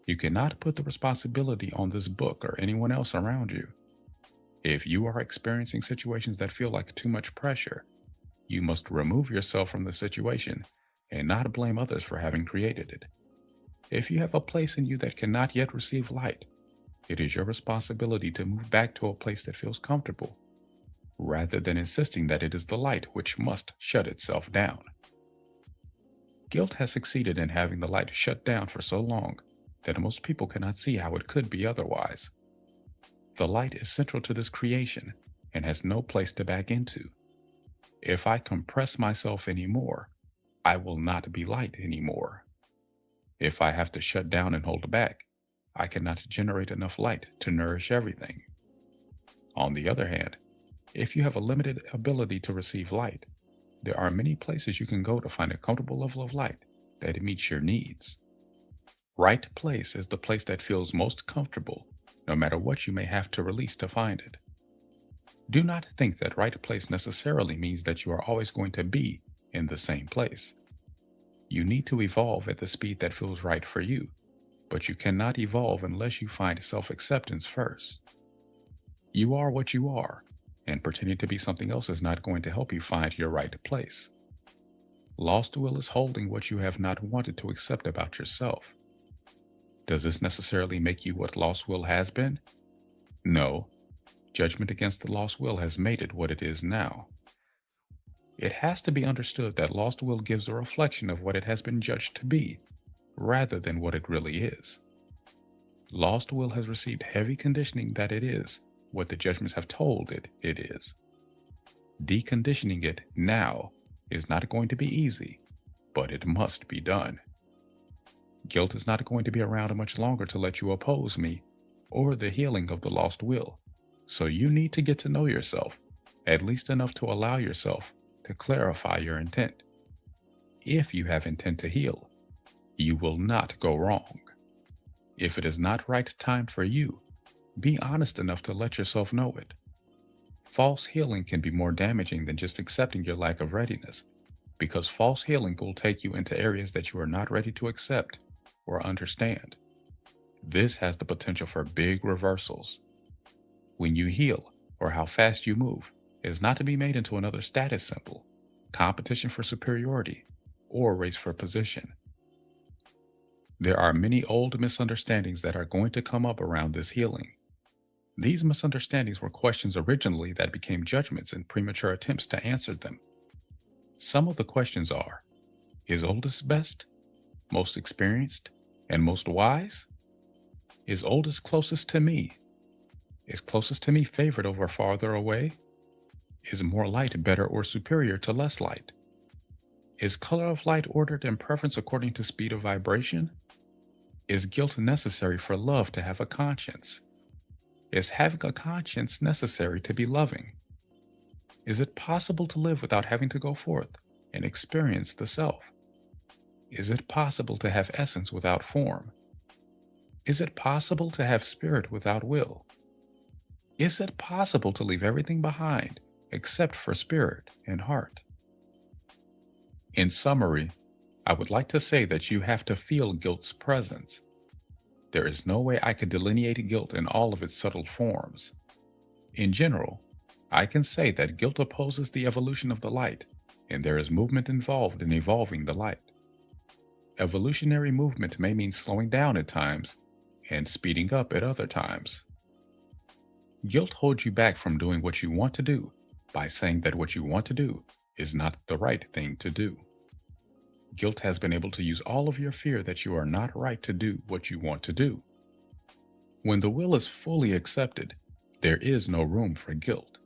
You cannot put the responsibility on this book or anyone else around you. If you are experiencing situations that feel like too much pressure, you must remove yourself from the situation and not blame others for having created it. If you have a place in you that cannot yet receive light, it is your responsibility to move back to a place that feels comfortable, rather than insisting that it is the light which must shut itself down. Guilt has succeeded in having the light shut down for so long that most people cannot see how it could be otherwise. The light is central to this creation and has no place to back into. If I compress myself anymore, I will not be light anymore. If I have to shut down and hold back, I cannot generate enough light to nourish everything. On the other hand, if you have a limited ability to receive light, there are many places you can go to find a comfortable level of light that meets your needs. Right place is the place that feels most comfortable, no matter what you may have to release to find it. Do not think that right place necessarily means that you are always going to be in the same place. You need to evolve at the speed that feels right for you, but you cannot evolve unless you find self-acceptance first. You are what you are, and pretending to be something else is not going to help you find your right place. Lost will is holding what you have not wanted to accept about yourself. Does this necessarily make you what lost will has been? No. Judgment against the lost will has made it what it is now. It has to be understood that lost will gives a reflection of what it has been judged to be, rather than what it really is. Lost will has received heavy conditioning that it is what the judgments have told it is. Deconditioning it now is not going to be easy, but it must be done. Guilt is not going to be around much longer to let you oppose me or the healing of the lost will. So you need to get to know yourself, at least enough to allow yourself to clarify your intent. If you have intent to heal, you will not go wrong. If it is not right time for you, be honest enough to let yourself know it. False healing can be more damaging than just accepting your lack of readiness, because false healing will take you into areas that you are not ready to accept or understand. This has the potential for big reversals. When you heal, or how fast you move, is not to be made into another status symbol, competition for superiority, or race for position. There are many old misunderstandings that are going to come up around this healing. These misunderstandings were questions originally that became judgments in premature attempts to answer them. Some of the questions are: is oldest best, most experienced, and most wise? Is oldest closest to me? Is closest to me favored over farther away? Is more light better or superior to less light? Is color of light ordered in preference according to speed of vibration? Is guilt necessary for love to have a conscience? Is having a conscience necessary to be loving? Is it possible to live without having to go forth and experience the self? Is it possible to have essence without form? Is it possible to have spirit without will? Is it possible to leave everything behind except for spirit and heart? In summary, I would like to say that you have to feel guilt's presence. There is no way I could delineate guilt in all of its subtle forms. In general, I can say that guilt opposes the evolution of the light, and there is movement involved in evolving the light. Evolutionary movement may mean slowing down at times and speeding up at other times. Guilt holds you back from doing what you want to do by saying that what you want to do is not the right thing to do. Guilt has been able to use all of your fear that you are not right to do what you want to do. When the will is fully accepted, there is no room for guilt.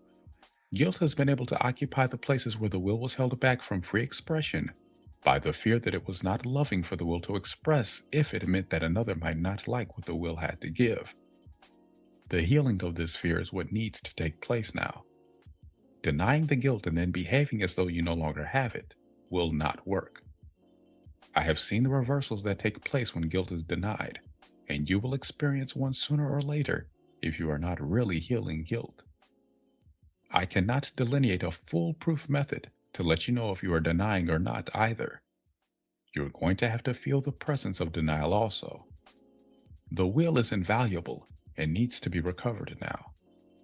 Guilt has been able to occupy the places where the will was held back from free expression by the fear that it was not loving for the will to express if it meant that another might not like what the will had to give. The healing of this fear is what needs to take place now. Denying the guilt and then behaving as though you no longer have it will not work. I have seen the reversals that take place when guilt is denied, and you will experience one sooner or later if you are not really healing guilt. I cannot delineate a foolproof method to let you know if you are denying or not either. You're going to have to feel the presence of denial also. The will is invaluable and needs to be recovered now.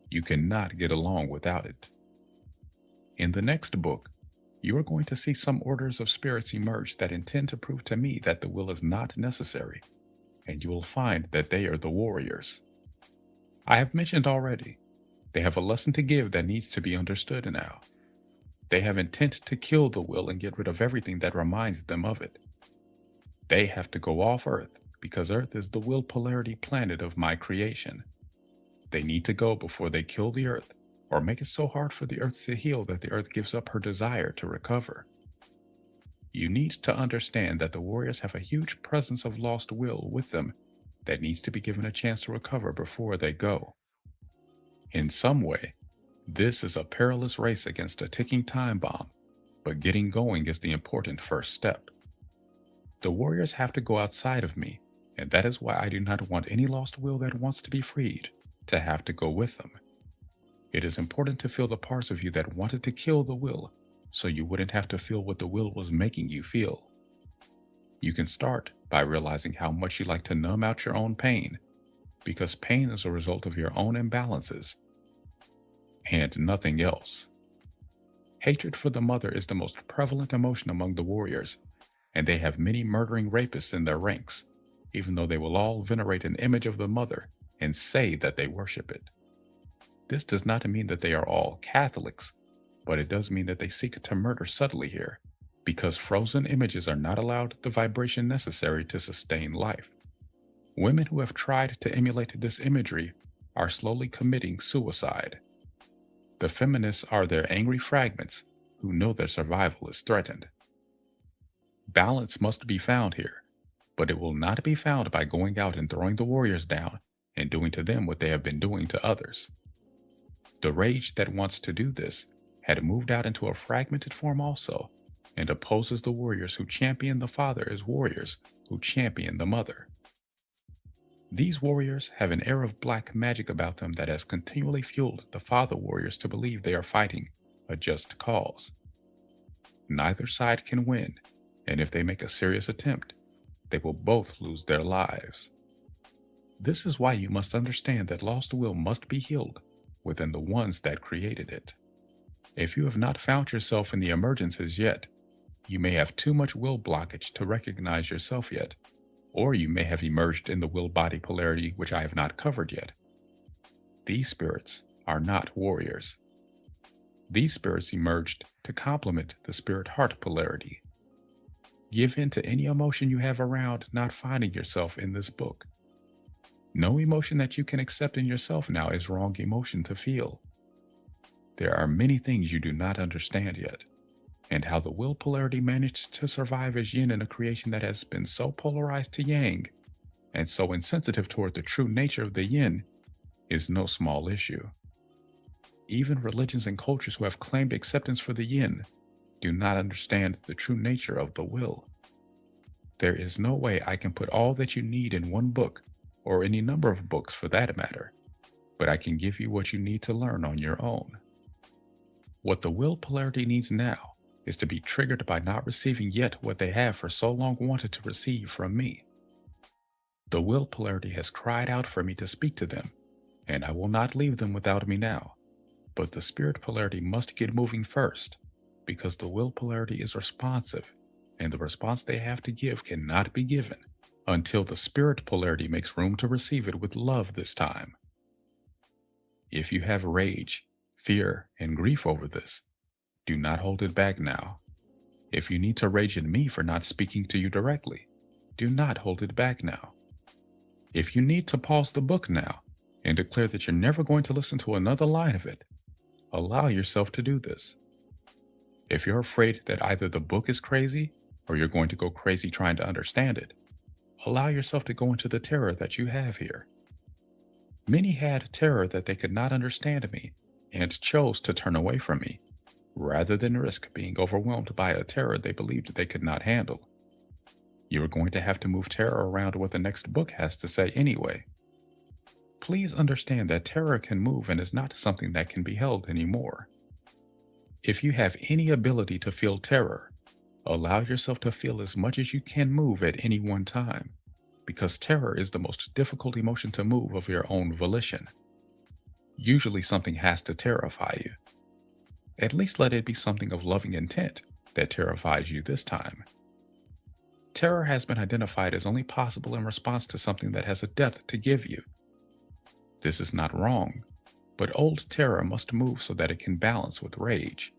You cannot get along without it. In the next book, you are going to see some orders of spirits emerge that intend to prove to me that the will is not necessary, and you will find that they are the warriors. I have mentioned already, they have a lesson to give that needs to be understood now. They have intent to kill the will and get rid of everything that reminds them of it. They have to go off Earth because Earth is the will polarity planet of my creation. They need to go before they kill the Earth or make it so hard for the Earth to heal that the Earth gives up her desire to recover. You need to understand that the warriors have a huge presence of lost will with them that needs to be given a chance to recover before they go. In some way, this is a perilous race against a ticking time bomb, but getting going is the important first step. The warriors have to go outside of me, and that is why I do not want any lost will that wants to be freed to have to go with them. It is important to feel the parts of you that wanted to kill the will, so you wouldn't have to feel what the will was making you feel. You can start by realizing how much you like to numb out your own pain, because pain is a result of your own imbalances and nothing else. Hatred for the mother is the most prevalent emotion among the warriors, and they have many murdering rapists in their ranks, even though they will all venerate an image of the mother and say that they worship it. This does not mean that they are all Catholics, but it does mean that they seek to murder subtly here, because frozen images are not allowed the vibration necessary to sustain life. Women who have tried to emulate this imagery are slowly committing suicide. The feminists are their angry fragments who know their survival is threatened. Balance must be found here, but it will not be found by going out and throwing the warriors down and doing to them what they have been doing to others. The rage that wants to do this had moved out into a fragmented form also, and opposes the warriors who champion the father as warriors who champion the mother. These warriors have an air of black magic about them that has continually fueled the father warriors to believe they are fighting a just cause. Neither side can win, and if they make a serious attempt, they will both lose their lives. This is why you must understand that lost will must be healed within the ones that created it. If you have not found yourself in the emergences yet, you may have too much will blockage to recognize yourself yet, or you may have emerged in the will-body polarity which I have not covered yet. These spirits are not warriors. These spirits emerged to complement the spirit-heart polarity. Give in to any emotion you have around not finding yourself in this book. No emotion that you can accept in yourself now is wrong emotion to feel. There are many things you do not understand yet, and how the will polarity managed to survive as yin in a creation that has been so polarized to yang, and so insensitive toward the true nature of the yin, is no small issue. Even religions and cultures who have claimed acceptance for the yin do not understand the true nature of the will. There is no way I can put all that you need in one book, or any number of books for that matter, but I can give you what you need to learn on your own. What the will polarity needs now is to be triggered by not receiving yet what they have for so long wanted to receive from me. The will polarity has cried out for me to speak to them, and I will not leave them without me now, but the spirit polarity must get moving first, because the will polarity is responsive, and the response they have to give cannot be given until the spirit polarity makes room to receive it with love this time. If you have rage, fear, and grief over this, do not hold it back now. If you need to rage at me for not speaking to you directly, do not hold it back now. If you need to pause the book now and declare that you're never going to listen to another line of it, allow yourself to do this. If you're afraid that either the book is crazy or you're going to go crazy trying to understand it, allow yourself to go into the terror that you have here. Many had terror that they could not understand me and chose to turn away from me, rather than risk being overwhelmed by a terror they believed they could not handle. You are going to have to move terror around what the next book has to say anyway. Please understand that terror can move and is not something that can be held anymore. If you have any ability to feel terror, allow yourself to feel as much as you can move at any one time, because terror is the most difficult emotion to move of your own volition. Usually something has to terrify you. At least let it be something of loving intent that terrifies you this time. Terror has been identified as only possible in response to something that has a death to give you. This is not wrong, but old terror must move so that it can balance with rage.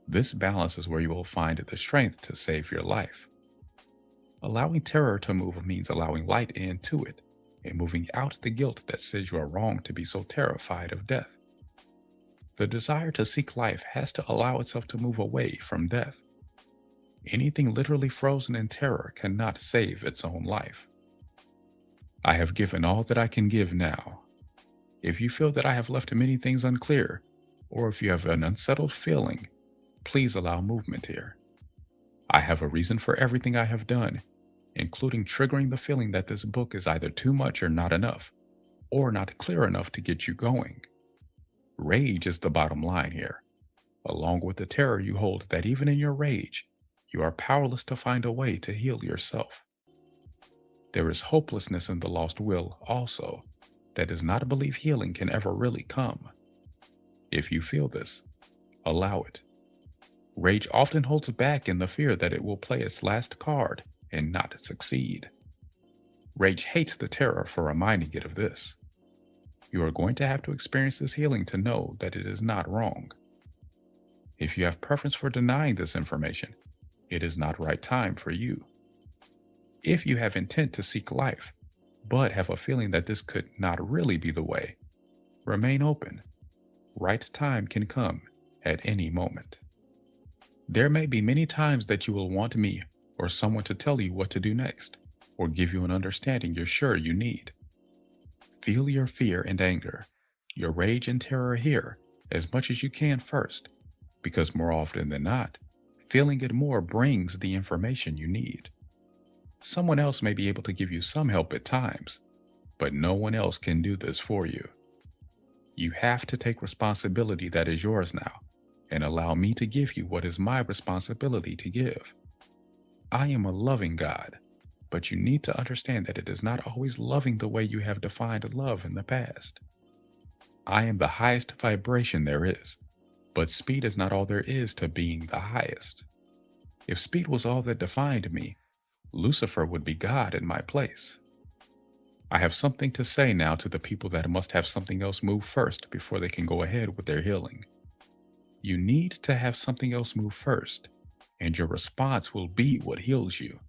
This balance is where you will find the strength to save your life. Allowing terror to move means allowing light into it, and moving out the guilt that says you are wrong to be so terrified of death. The desire to seek life has to allow itself to move away from death. Anything literally frozen in terror cannot save its own life. I have given all that I can give now. If you feel that I have left many things unclear, or if you have an unsettled feeling, please allow movement here. I have a reason for everything I have done, including triggering the feeling that this book is either too much or not enough, or not clear enough to get you going. Rage is the bottom line here, along with the terror you hold that even in your rage, you are powerless to find a way to heal yourself. There is hopelessness in the lost will also that does not believe healing can ever really come. If you feel this, allow it. Rage often holds back in the fear that it will play its last card and not succeed. Rage hates the terror for reminding it of this. You are going to have to experience this healing to know that it is not wrong. If you have preference for denying this information, it is not right time for you. If you have intent to seek life, but have a feeling that this could not really be the way, remain open. Right time can come at any moment. There may be many times that you will want me or someone to tell you what to do next, or give you an understanding you're sure you need. Feel your fear and anger, your rage and terror here as much as you can first, because more often than not, feeling it more brings the information you need. Someone else may be able to give you some help at times, but no one else can do this for you. You have to take responsibility that is yours now, and allow me to give you what is my responsibility to give. I am a loving God, but you need to understand that it is not always loving the way you have defined love in the past. I am the highest vibration there is, but speed is not all there is to being the highest. If speed was all that defined me, Lucifer would be God in my place. I have something to say now to the people that must have something else move first before they can go ahead with their healing. You need to have something else move first, and your response will be what heals you.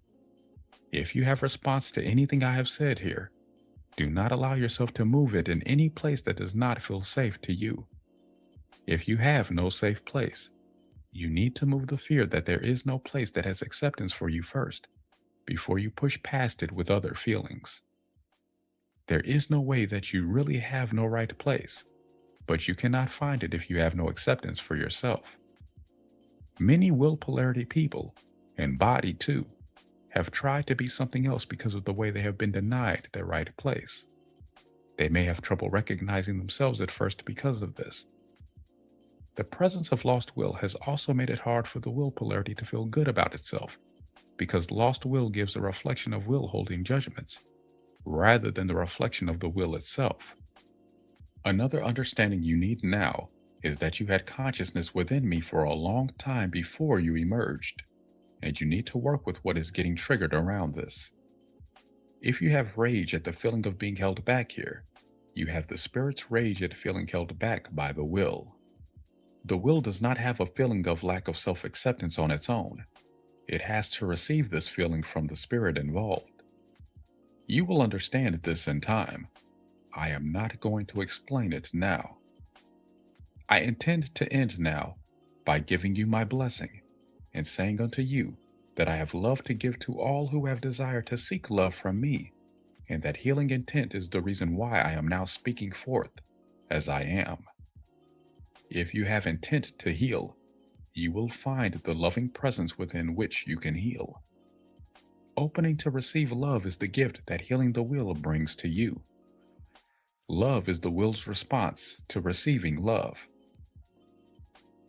If you have response to anything I have said here, do not allow yourself to move it in any place that does not feel safe to you. If you have no safe place, you need to move the fear that there is no place that has acceptance for you first, before you push past it with other feelings. There is no way that you really have no right place, but you cannot find it if you have no acceptance for yourself. Many will polarity people, and body too, have tried to be something else because of the way they have been denied their right place. They may have trouble recognizing themselves at first because of this. The presence of lost will has also made it hard for the will polarity to feel good about itself, because lost will gives a reflection of will holding judgments, rather than the reflection of the will itself. Another understanding you need now is that you had consciousness within me for a long time before you emerged, and you need to work with what is getting triggered around this. If you have rage at the feeling of being held back here, you have the spirit's rage at feeling held back by the will. The will does not have a feeling of lack of self-acceptance on its own. It has to receive this feeling from the spirit involved. You will understand this in time. I am not going to explain it now. I intend to end now by giving you my blessing and saying unto you that I have love to give to all who have desire to seek love from me, and that healing intent is the reason why I am now speaking forth as I am. If you have intent to heal, you will find the loving presence within which you can heal. Opening to receive love is the gift that healing the will brings to you. Love is the will's response to receiving love.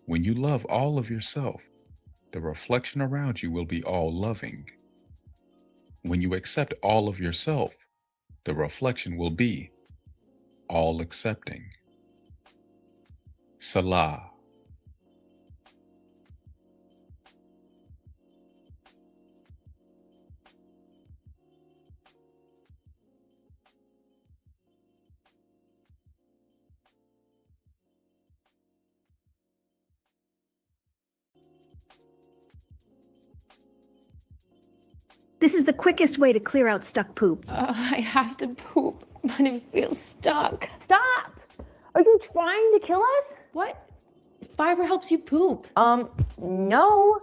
When you love all of yourself, the reflection around you will be all loving. When you accept all of yourself, the reflection will be all accepting. Salah. This is the quickest way to clear out stuck poop. I have to poop, but it feels stuck. Stop! Are you trying to kill us? What? Fiber helps you poop. No.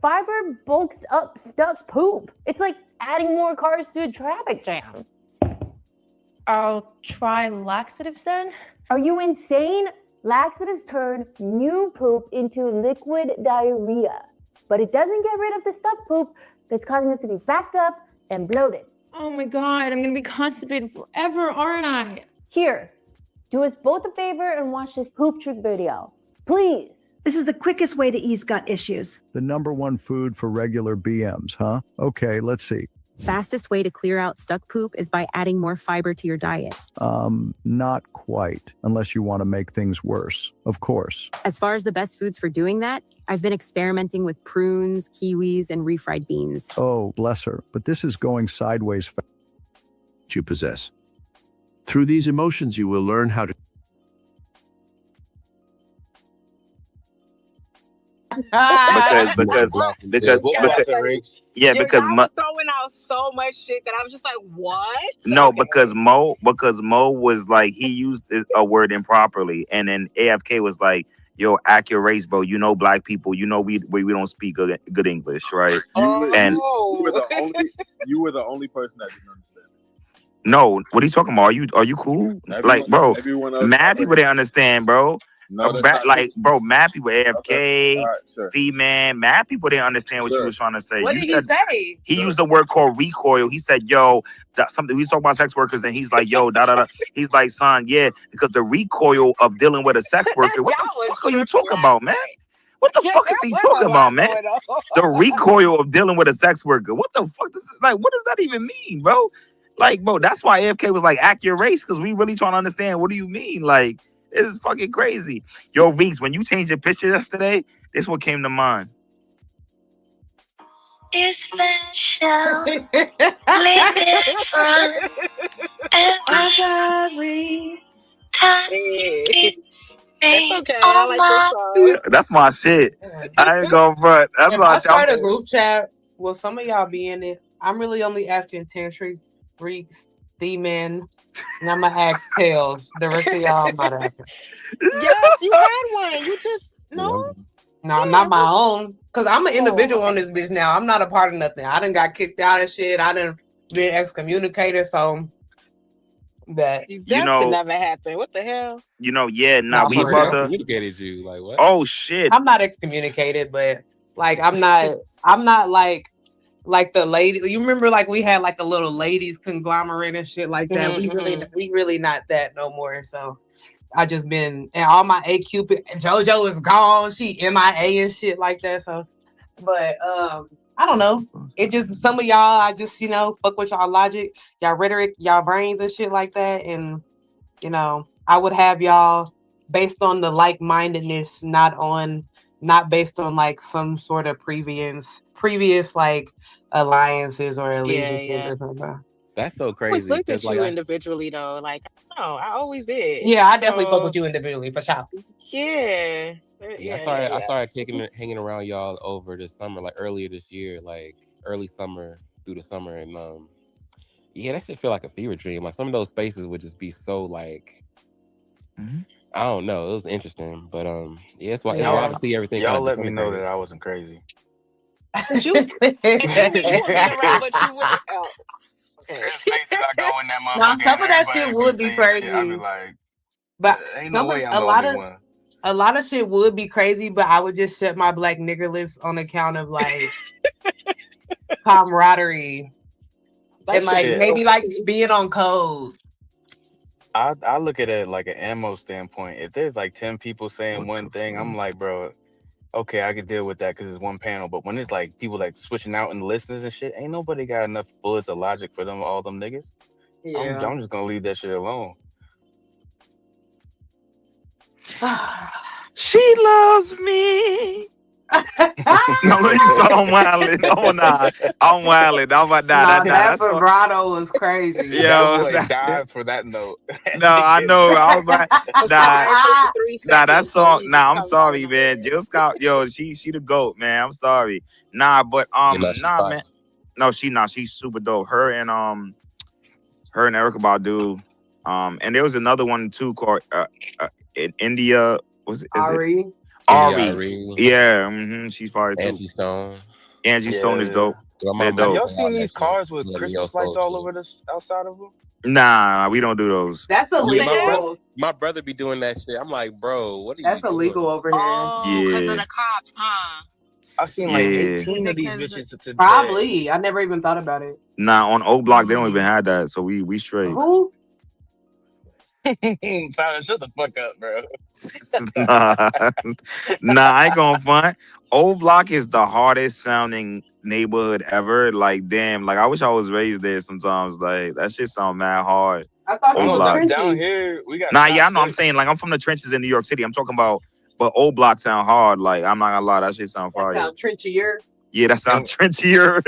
fiber bulks up stuck poop. It's like adding more cars to a traffic jam. I'll try laxatives then. Are you insane? Laxatives turn new poop into liquid diarrhea, but it doesn't get rid of the stuck poop that's causing us to be backed up and bloated. Oh my God, I'm gonna be constipated forever, aren't I? Here, do us both a favor and watch this poop trick video. Please. This is the quickest way to ease gut issues. The #1 food for regular BMs, huh? Okay, let's see. Fastest way to clear out stuck poop is by adding more fiber to your diet. Not quite, unless you want to make things worse, of course. As far as the best foods for doing that, I've been experimenting with prunes, kiwis, and refried beans. Oh, bless her, but this is going sideways. You possess. Through these emotions, you will learn how to. because was throwing out so much shit that I was just like, what? No, Okay. because Mo was like, he used a word improperly, and then AFK was like, yo, act your race, bro. You know, black people, you know, we don't speak good English, right? And you were the only person that didn't understand. no, what are you talking about? Are you cool? Like, bro, mad people didn't understand, bro. No, Mad people, AFK, All right, sure. V-Man, mad people didn't understand what you was trying to say. What You did said, he say? he used the word called recoil. He said, yo, something. He's talking about sex workers, and he's like, yo, da da da. He's like, son, yeah, because the recoil of dealing with a sex worker. What the fuck are you talking about, man? What the fuck is he talking about, man? The recoil of dealing with a sex worker. What the fuck? What does that even mean, bro? Like, bro, that's why AFK was like, act your race, because we really trying to understand. What do you mean? Like, it is fucking crazy. Yo, Reese, when you changed your picture yesterday, this what came to mind. It's special. Living from every time. It's okay. I like this song. That's my shit. I ain't going front. That's If my I shit. start a group chat, will some of y'all be in it? I'm really only asking Tantrix, Reeks, D-Men, and I'm gonna ask Tails. The rest of y'all, I'm not asking. Yes, you had one. You just no. No, not my own. Cause I'm an individual on this bitch now. I'm not a part of nothing. I done got kicked out of shit. I done been excommunicated. So that You That know- could never happen. What the hell? You know, yeah, nah, Nah, we for real. about to. Communicated you like what? Oh shit. I'm not excommunicated, but like I'm not like the lady. You remember like we had like a little ladies conglomerate and shit like that. Mhm, We really not that no more. So I just been and all my AQ JoJo is gone. She MIA and shit like that. So, but I don't know. It just some of y'all I just fuck with y'all logic, y'all rhetoric, y'all brains and shit like that. And I would have y'all based on the like-mindedness, not based on like some sort of previous like alliances or allegiances yeah. or something. That's so I always crazy. looked at 'cause, like, you I- individually though. Like, no, I always did. Yeah, I definitely fuck So, with you individually for sure. Yeah. I started hanging around y'all over this summer, like earlier this year, like early summer through the summer, and yeah, that shit feel like a fever dream. Like some of those spaces would just be so like, I don't know, it was interesting, but yeah, it's wild to see everything. Y'all kinda let me know disintegrate. that I wasn't crazy. You would be around, but you wouldn't else. Okay. There's spaces I go in that Now, motherfucker. some of that and shit everybody would be be saying shit. I be crazy. like, But ain't no way I'm a the lot only of one. a lot of shit would be crazy, but I would just shut my black nigger lips on account of like camaraderie and like shit. maybe like being on code. I look at it like an ammo standpoint. If there's like 10 people saying one thing, I'm like, bro, okay, I could deal with that because it's one panel. But when it's like people like switching out and listeners and shit, ain't nobody got enough bullets of logic for them, all them niggas. Yeah. I'm just gonna leave that shit alone. She loves me. No, I'm wildin'. Oh nah, I'm wildin'. I'm about Nah, that that's all. vibrato was crazy. Yo, That boy dies for that note. No, I know. I was like, nah, 3 that seconds, song. so you Nah, I'm just sorry, come man. Jill Scott, yo, she the goat, man. I'm sorry. Nah, but she nah, fine. man. No, she's super dope. Her and Erykah Badu, and there was another one too called in India. Is it Ari. Ari? Ari. Yeah, she's fire too. Angie Stone. Angie Stone is Yeah. dope. My They're mom Have dope. y'all used to seen have that these shit. cars with Yeah, Neo Christmas lights Soul all shit. over the outside of them? Nah, we don't do those. That's What the Yeah, hell? my brother be doing that shit. I'm like, bro, what are you That's illegal doing? over here. Oh, because of Yeah, the cops, huh? I seen like yeah. 18 Is of it these because bitches today. Probably. I never even thought about it. Nah, on O Block they don't even have that, so we straight. Who? Tyler, shut the fuck up, bro. nah, nah, I ain't gonna front. O Block is the hardest sounding neighborhood ever. Like, damn, like I wish I was raised there sometimes. Like that shit sound mad hard. I thought Oh you O no, was Block. down Trenchy. here we got Nah, stop yeah, I know. I'm six. saying like I'm from the trenches in New York City. I'm talking about, but O Block sound hard. Like I'm not gonna lie, that shit sound That fire. sounds trenchier. Yeah, that And sounds trenchier.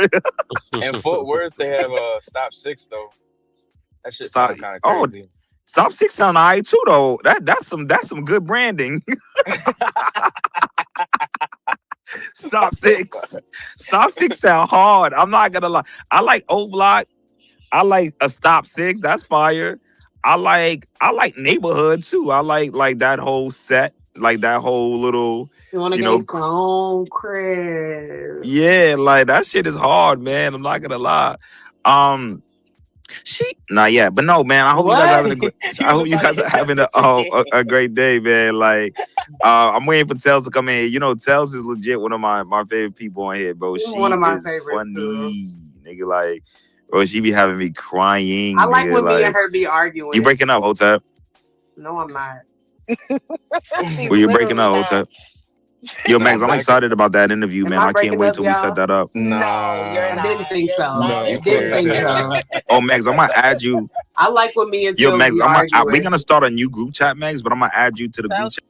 in Fort Worth they have stop six though. That shit Stop. sound kind of Oh, crazy. Stop Six sound alright too though. That's some good branding. Stop Six. Stop Six sound hard. I'm not gonna lie. I like O Block. I like a Stop Six. That's fire. I like neighborhood too. I like that whole set, like that whole little, You want to you know, gangsta on crib. yeah, like that shit is hard, man. I'm not gonna lie. Um, not yet, but no, man. I hope you guys are having a great. He I was hope you about to guys are hit that having bitch again. a great day, man. Like, I'm waiting for Tels to come in. You know, Tels is legit one of my favorite people on here, bro. She's one She of my is favorites too. funny, nigga. Like, bro, she be having me crying, I like nigga. when me and Like, her be you arguing. breaking up, Hotep? No, I'm not. She's Well, you breaking literally up, not. Hotep? Yo, Nah, Max, I'm back it. excited about that interview, Am man. I I can't breaking wait up, till we set y'all? that up. No, you're I Nah, didn't not. think You're so. loud you and Didn't clear as think clear. hell. so. Oh, Max, I'm gonna add you. I like when me and Yo, Till Max, be we're arguing. gonna start a new group chat, Max, but I'm gonna add you to the group Sounds chat.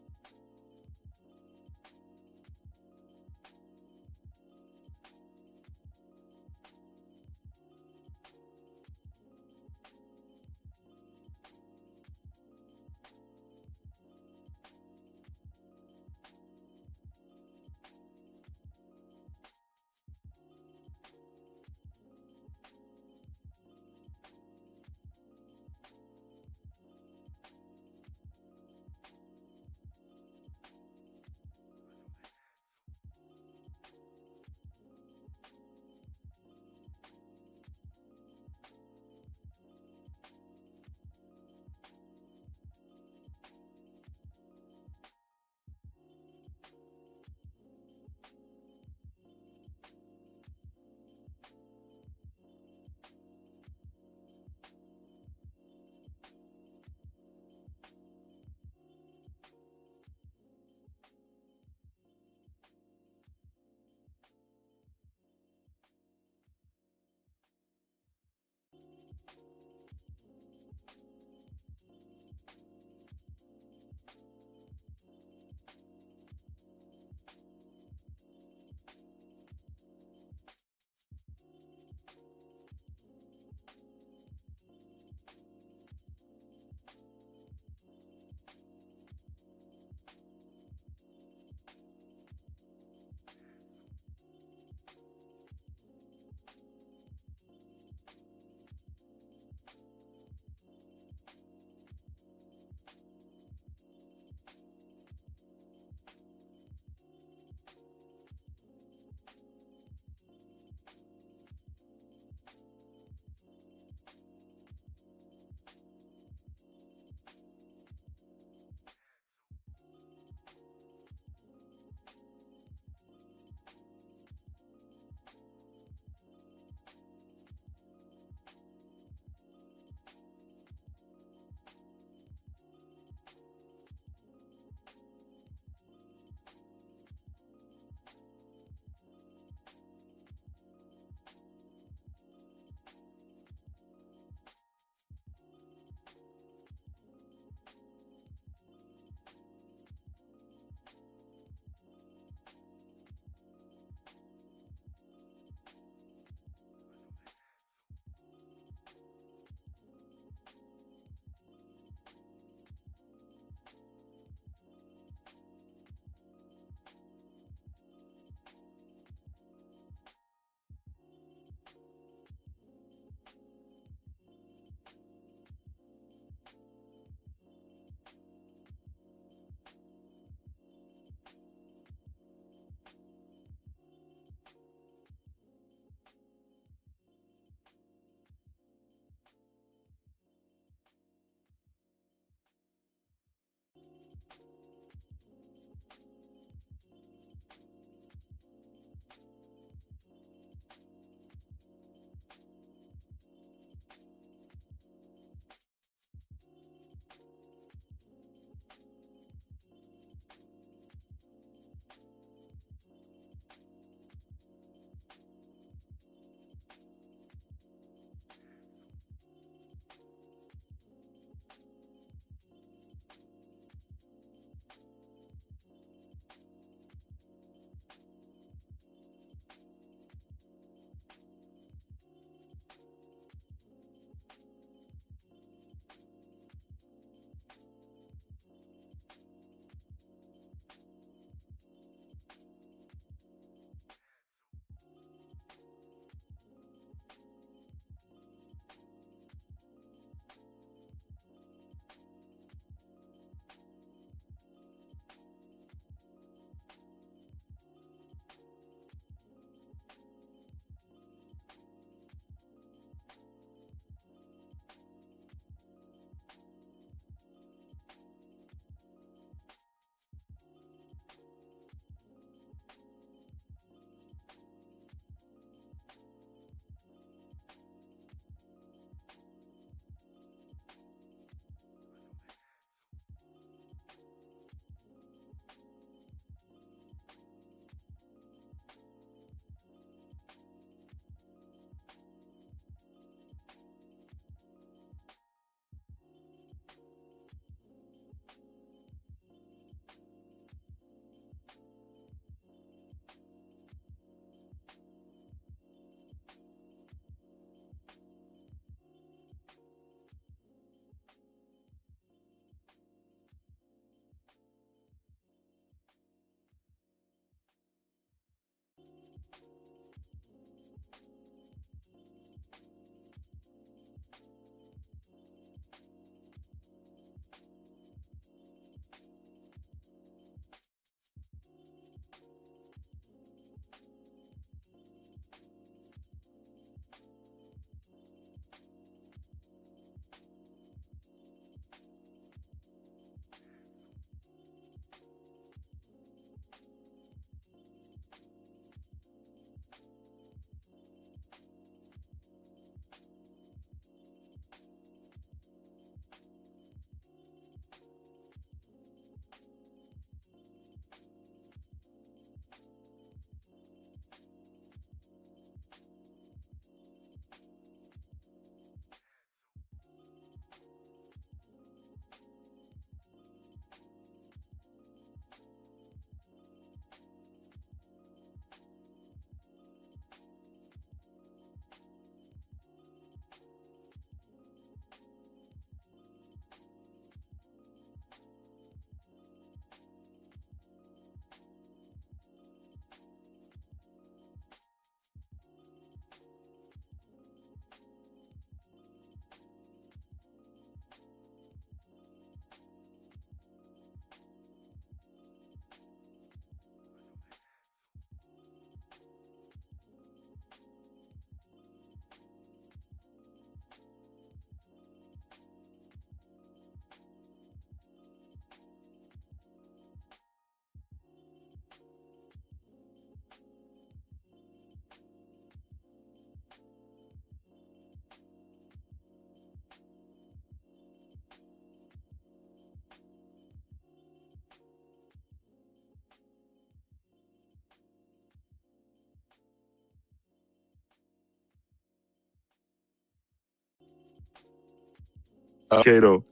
Okay though.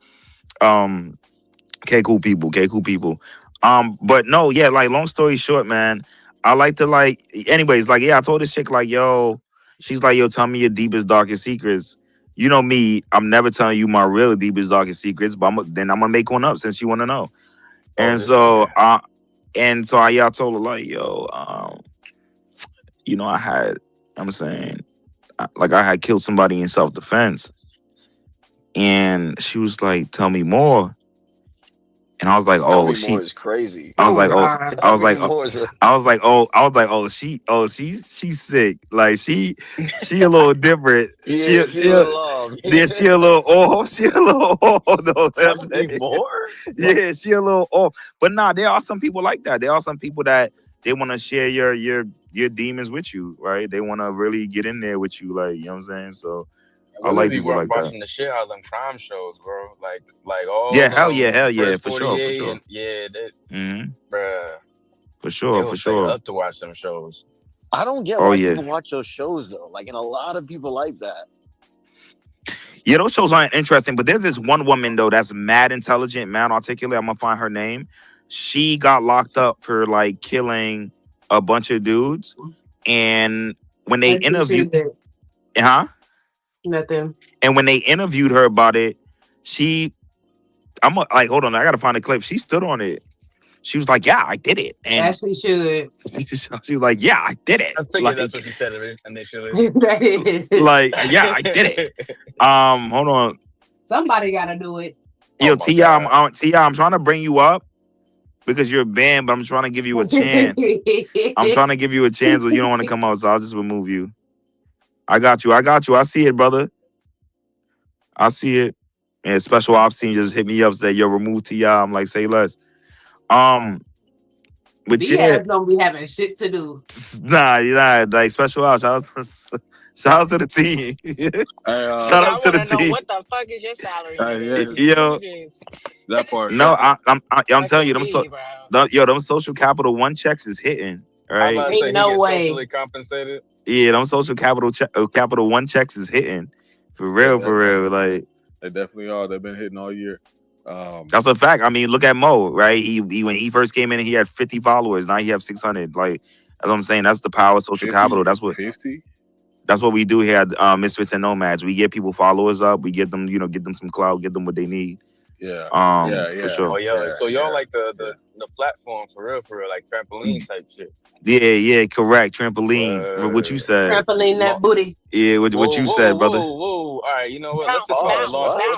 Okay, cool people. Okay, cool people. But no, yeah, like long story short, man, I like to like anyways, like yeah, I told this chick, like, yo, she's like, yo, tell me your deepest, darkest secrets. You know me, I'm never telling you my real deepest, darkest secrets, but then I'm gonna make one up since you wanna know. And so yeah, I told her like, yo, you know, I'm saying I had killed somebody in self-defense. And she was like, tell me more. And I was like, Tell oh, me more is crazy. I was like, oh, I was like, More is she's sick. Like she a little different. Yeah, she a little off. Yeah, she a little off. She a little off. Though, Tell me more. Yeah, she a little off. But nah, there are some people like that. There are some people that they want to share your demons with you, right? They want to really get in there with you, like, you know what I'm saying? So I like people like that. Watching the shit out of them crime shows, bro. Like all. Yeah, hell yeah, for sure. And, yeah, that, bruh. For sure. Up to watch them shows. I don't get why people watch those shows though. Like, and a lot of people like that. Yeah, those shows aren't interesting, but there's this one woman though that's mad intelligent, mad articulate. I'm gonna find her name. She got locked up for like killing a bunch of dudes, and when they interviewed, Nothing. And when they interviewed her about it, hold on, I gotta find a clip. She stood on it. She was like, "Yeah, I did it." And Ashley should. She was like, "Yeah, I did it." I figured that's what she said initially. Like, yeah, I did it. Hold on. Somebody gotta do it. Yo, T.I., I'm trying to bring you up because you're banned, but I'm trying to give you a chance. I'm trying to give you a chance, but you don't want to come out, so I'll just remove you. I got you. I see it, brother. I see it. And special ops team just hit me up, say, yo, remove T.I. I'm like, say less. But yeah, don't be having shit to do. Nah, you're not. Like, special ops. Shout out to the team. Shout out to the team. What the fuck is your salary? Yo, that part. No, I'm telling you, them social capital one checks is hitting. Right? Ain't no way. Socially compensated. Yeah, them social capital one checks is hitting. For real. Like, they definitely are. They've been hitting all year. That's a fact. I mean, look at Mo, right? He when he first came in, he had 50 followers. Now he have 600. Like, that's what I'm saying. That's the power of social capital. That's what 50. That's what we do here at Misfits and Nomads. We get people followers up. We get them, get them some clout, get them what they need. Yeah. For sure. Oh, yeah. So y'all like the platform for real, like trampoline type shit. Yeah, correct. Trampoline. What you said. Trampoline that booty. Yeah, what you said, brother. Whoa. All right, you know what? Let's just call it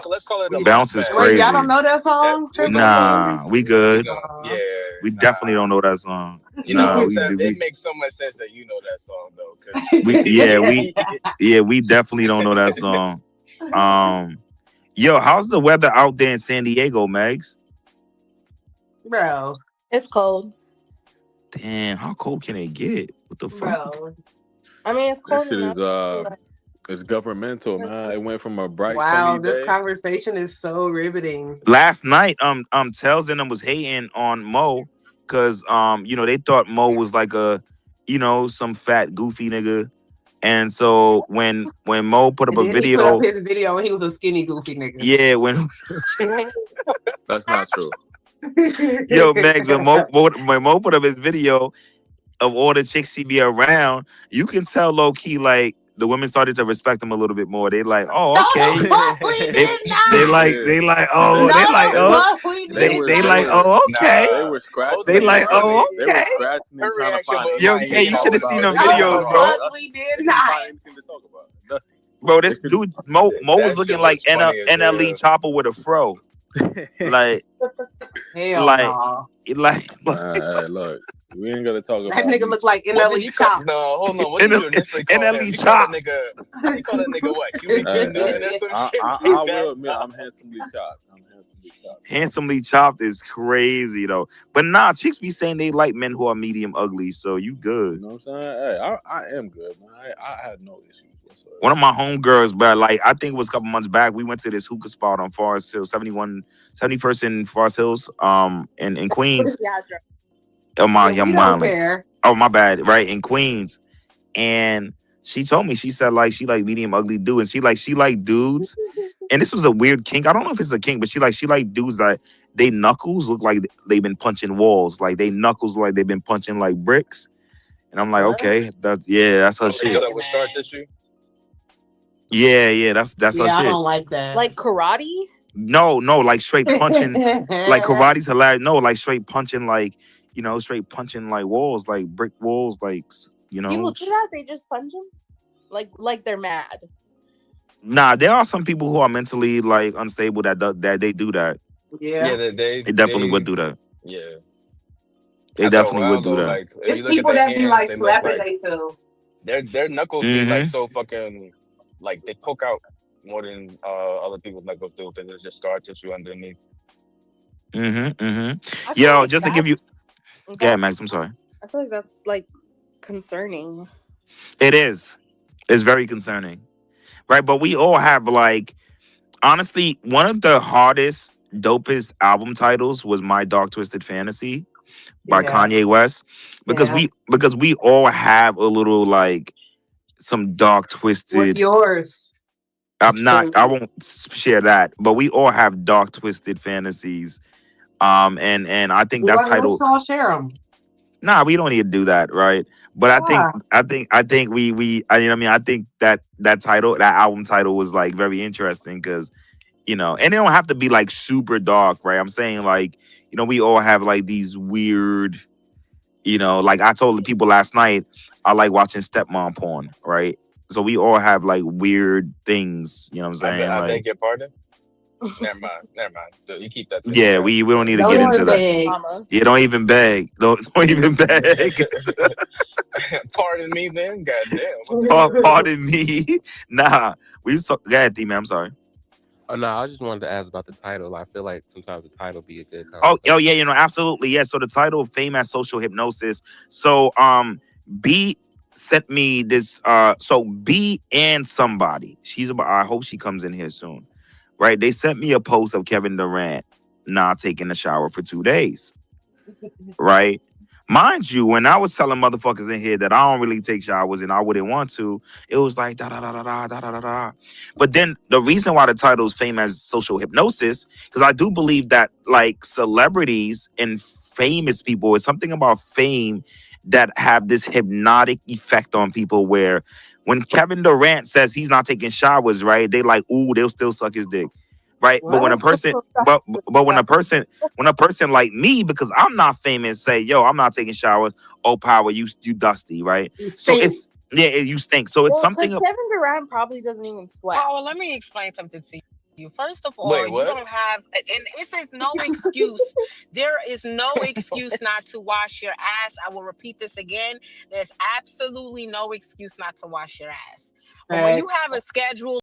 let's call it a bounce is crazy. Wait, y'all don't know that song? Nah, we good. Yeah. We definitely don't know that song. You know, it makes so much sense that you know that song though. We definitely don't know that song. Yo, how's the weather out there in San Diego, Megs? Bro, it's cold. Damn, how cold can it get? What the fuck? Bro. I mean, it's cold. This shit it's governmental, man. It went from a bright this day. conversation is so riveting. Last night, Tells and them was hating on Mo because they thought Mo was like some fat goofy nigga. And so when Mo put up a video, he put up his video and he was a skinny goofy nigga. Yeah, when that's not true. Yo, Max, when Mo put up his video of all the chicks he be around, you can tell low key like the women started to respect him a little bit more. They like, oh, okay. They like, oh, okay. They were scratching. They like, oh, okay. They were scratching and trying to find. Yo, okay, you should have seen them videos, bro. We did not. Bro, this dude Mo was looking like NLE Chopper with a fro. Like, hell look, we ain't gonna talk about that nigga look like NLE Chop. No, hold on. What you NLE Chop. You call that nigga what? I will admit I'm handsomely chopped. Handsomely chopped is crazy though. But nah, chicks be saying they like men who are medium ugly, so you good. You know what I'm saying? Hey, I am good, man. I had no issues whatsoever. One of my homegirls, but like I think it was a couple months back, we went to this hookah spot on Forest Hills, 71st in Forest Hills, in Queens. Oh my bad, right, in Queens. And she told me, she said like she like medium ugly dudes, and she like dudes and this was a weird kink. I don't know if it's a kink, but she like dudes that they knuckles look like they've been punching walls. Like they knuckles like they've been punching like bricks. And I'm like, okay, that's her shit. With scar tissue. Yeah, that's her I shit. don't like that. Like karate? No, like straight punching, like karate's hilarious. No, like straight punching, like straight punching like walls, like brick walls, like People do that? They just punch them? Like they're mad. Nah, there are some people who are mentally like unstable that they do that. Yeah, they definitely would do that. Yeah, they definitely would do that. Like, if it's you look people at their that be hands, like they look slapping like themselves. their knuckles be like so fucking like they poke out more than other people's knuckles do because there's just scar tissue underneath. Yo, like just to give you, yeah, Max. I'm sorry. I feel like that's like concerning. It is. It's very concerning, right? But we all have like, honestly, one of the hardest, dopest album titles was "My Dark Twisted Fantasy" by Kanye West, because we all have a little like some dark twisted. What's yours? I won't share that, but we all have dark twisted fantasies. And I think that title. Let's all share them. Nah, we don't need to do that, right? But I think we I mean I think that title, that album title was like very interesting because and it don't have to be like super dark, right? I'm saying like we all have like these weird, like I told the people last night, I like watching stepmom porn, right? So we all have like weird things, you know what I'm saying? I like, beg your pardon. Never mind. You keep that. Yeah, we don't need to get into that. Yeah, don't even beg. Don't even beg. Pardon me, then. Goddamn. Pardon me. Nah, we go ahead, D-Man. I'm sorry. Oh no, I just wanted to ask about the title. I feel like sometimes the title be a good conversation. Oh yeah, absolutely. Yeah. So the title, Fame as Social Hypnosis. So B sent me this. So B and somebody. I hope she comes in here soon. Right? They sent me a post of Kevin Durant not taking a shower for 2 days. Right? Mind you, when I was telling motherfuckers in here that I don't really take showers and I wouldn't want to, it was like da da da da da da da da da. But then the reason why the title is Fame as Social Hypnosis, because I do believe that like celebrities and famous people, is something about fame that have this hypnotic effect on people where when Kevin Durant says he's not taking showers, right? They like, ooh, they'll still suck his dick. Right. But when a person, but when a person like me, because I'm not famous, say, yo, I'm not taking showers. Oh, Power, you dusty, right? So it's you stink. So it's something. Kevin Durant probably doesn't even sweat. Oh, well, let me explain something to you. First of all, you don't have, and this is no excuse. There is no excuse not to wash your ass. I will repeat this again. There's absolutely no excuse not to wash your ass. But when you have a schedule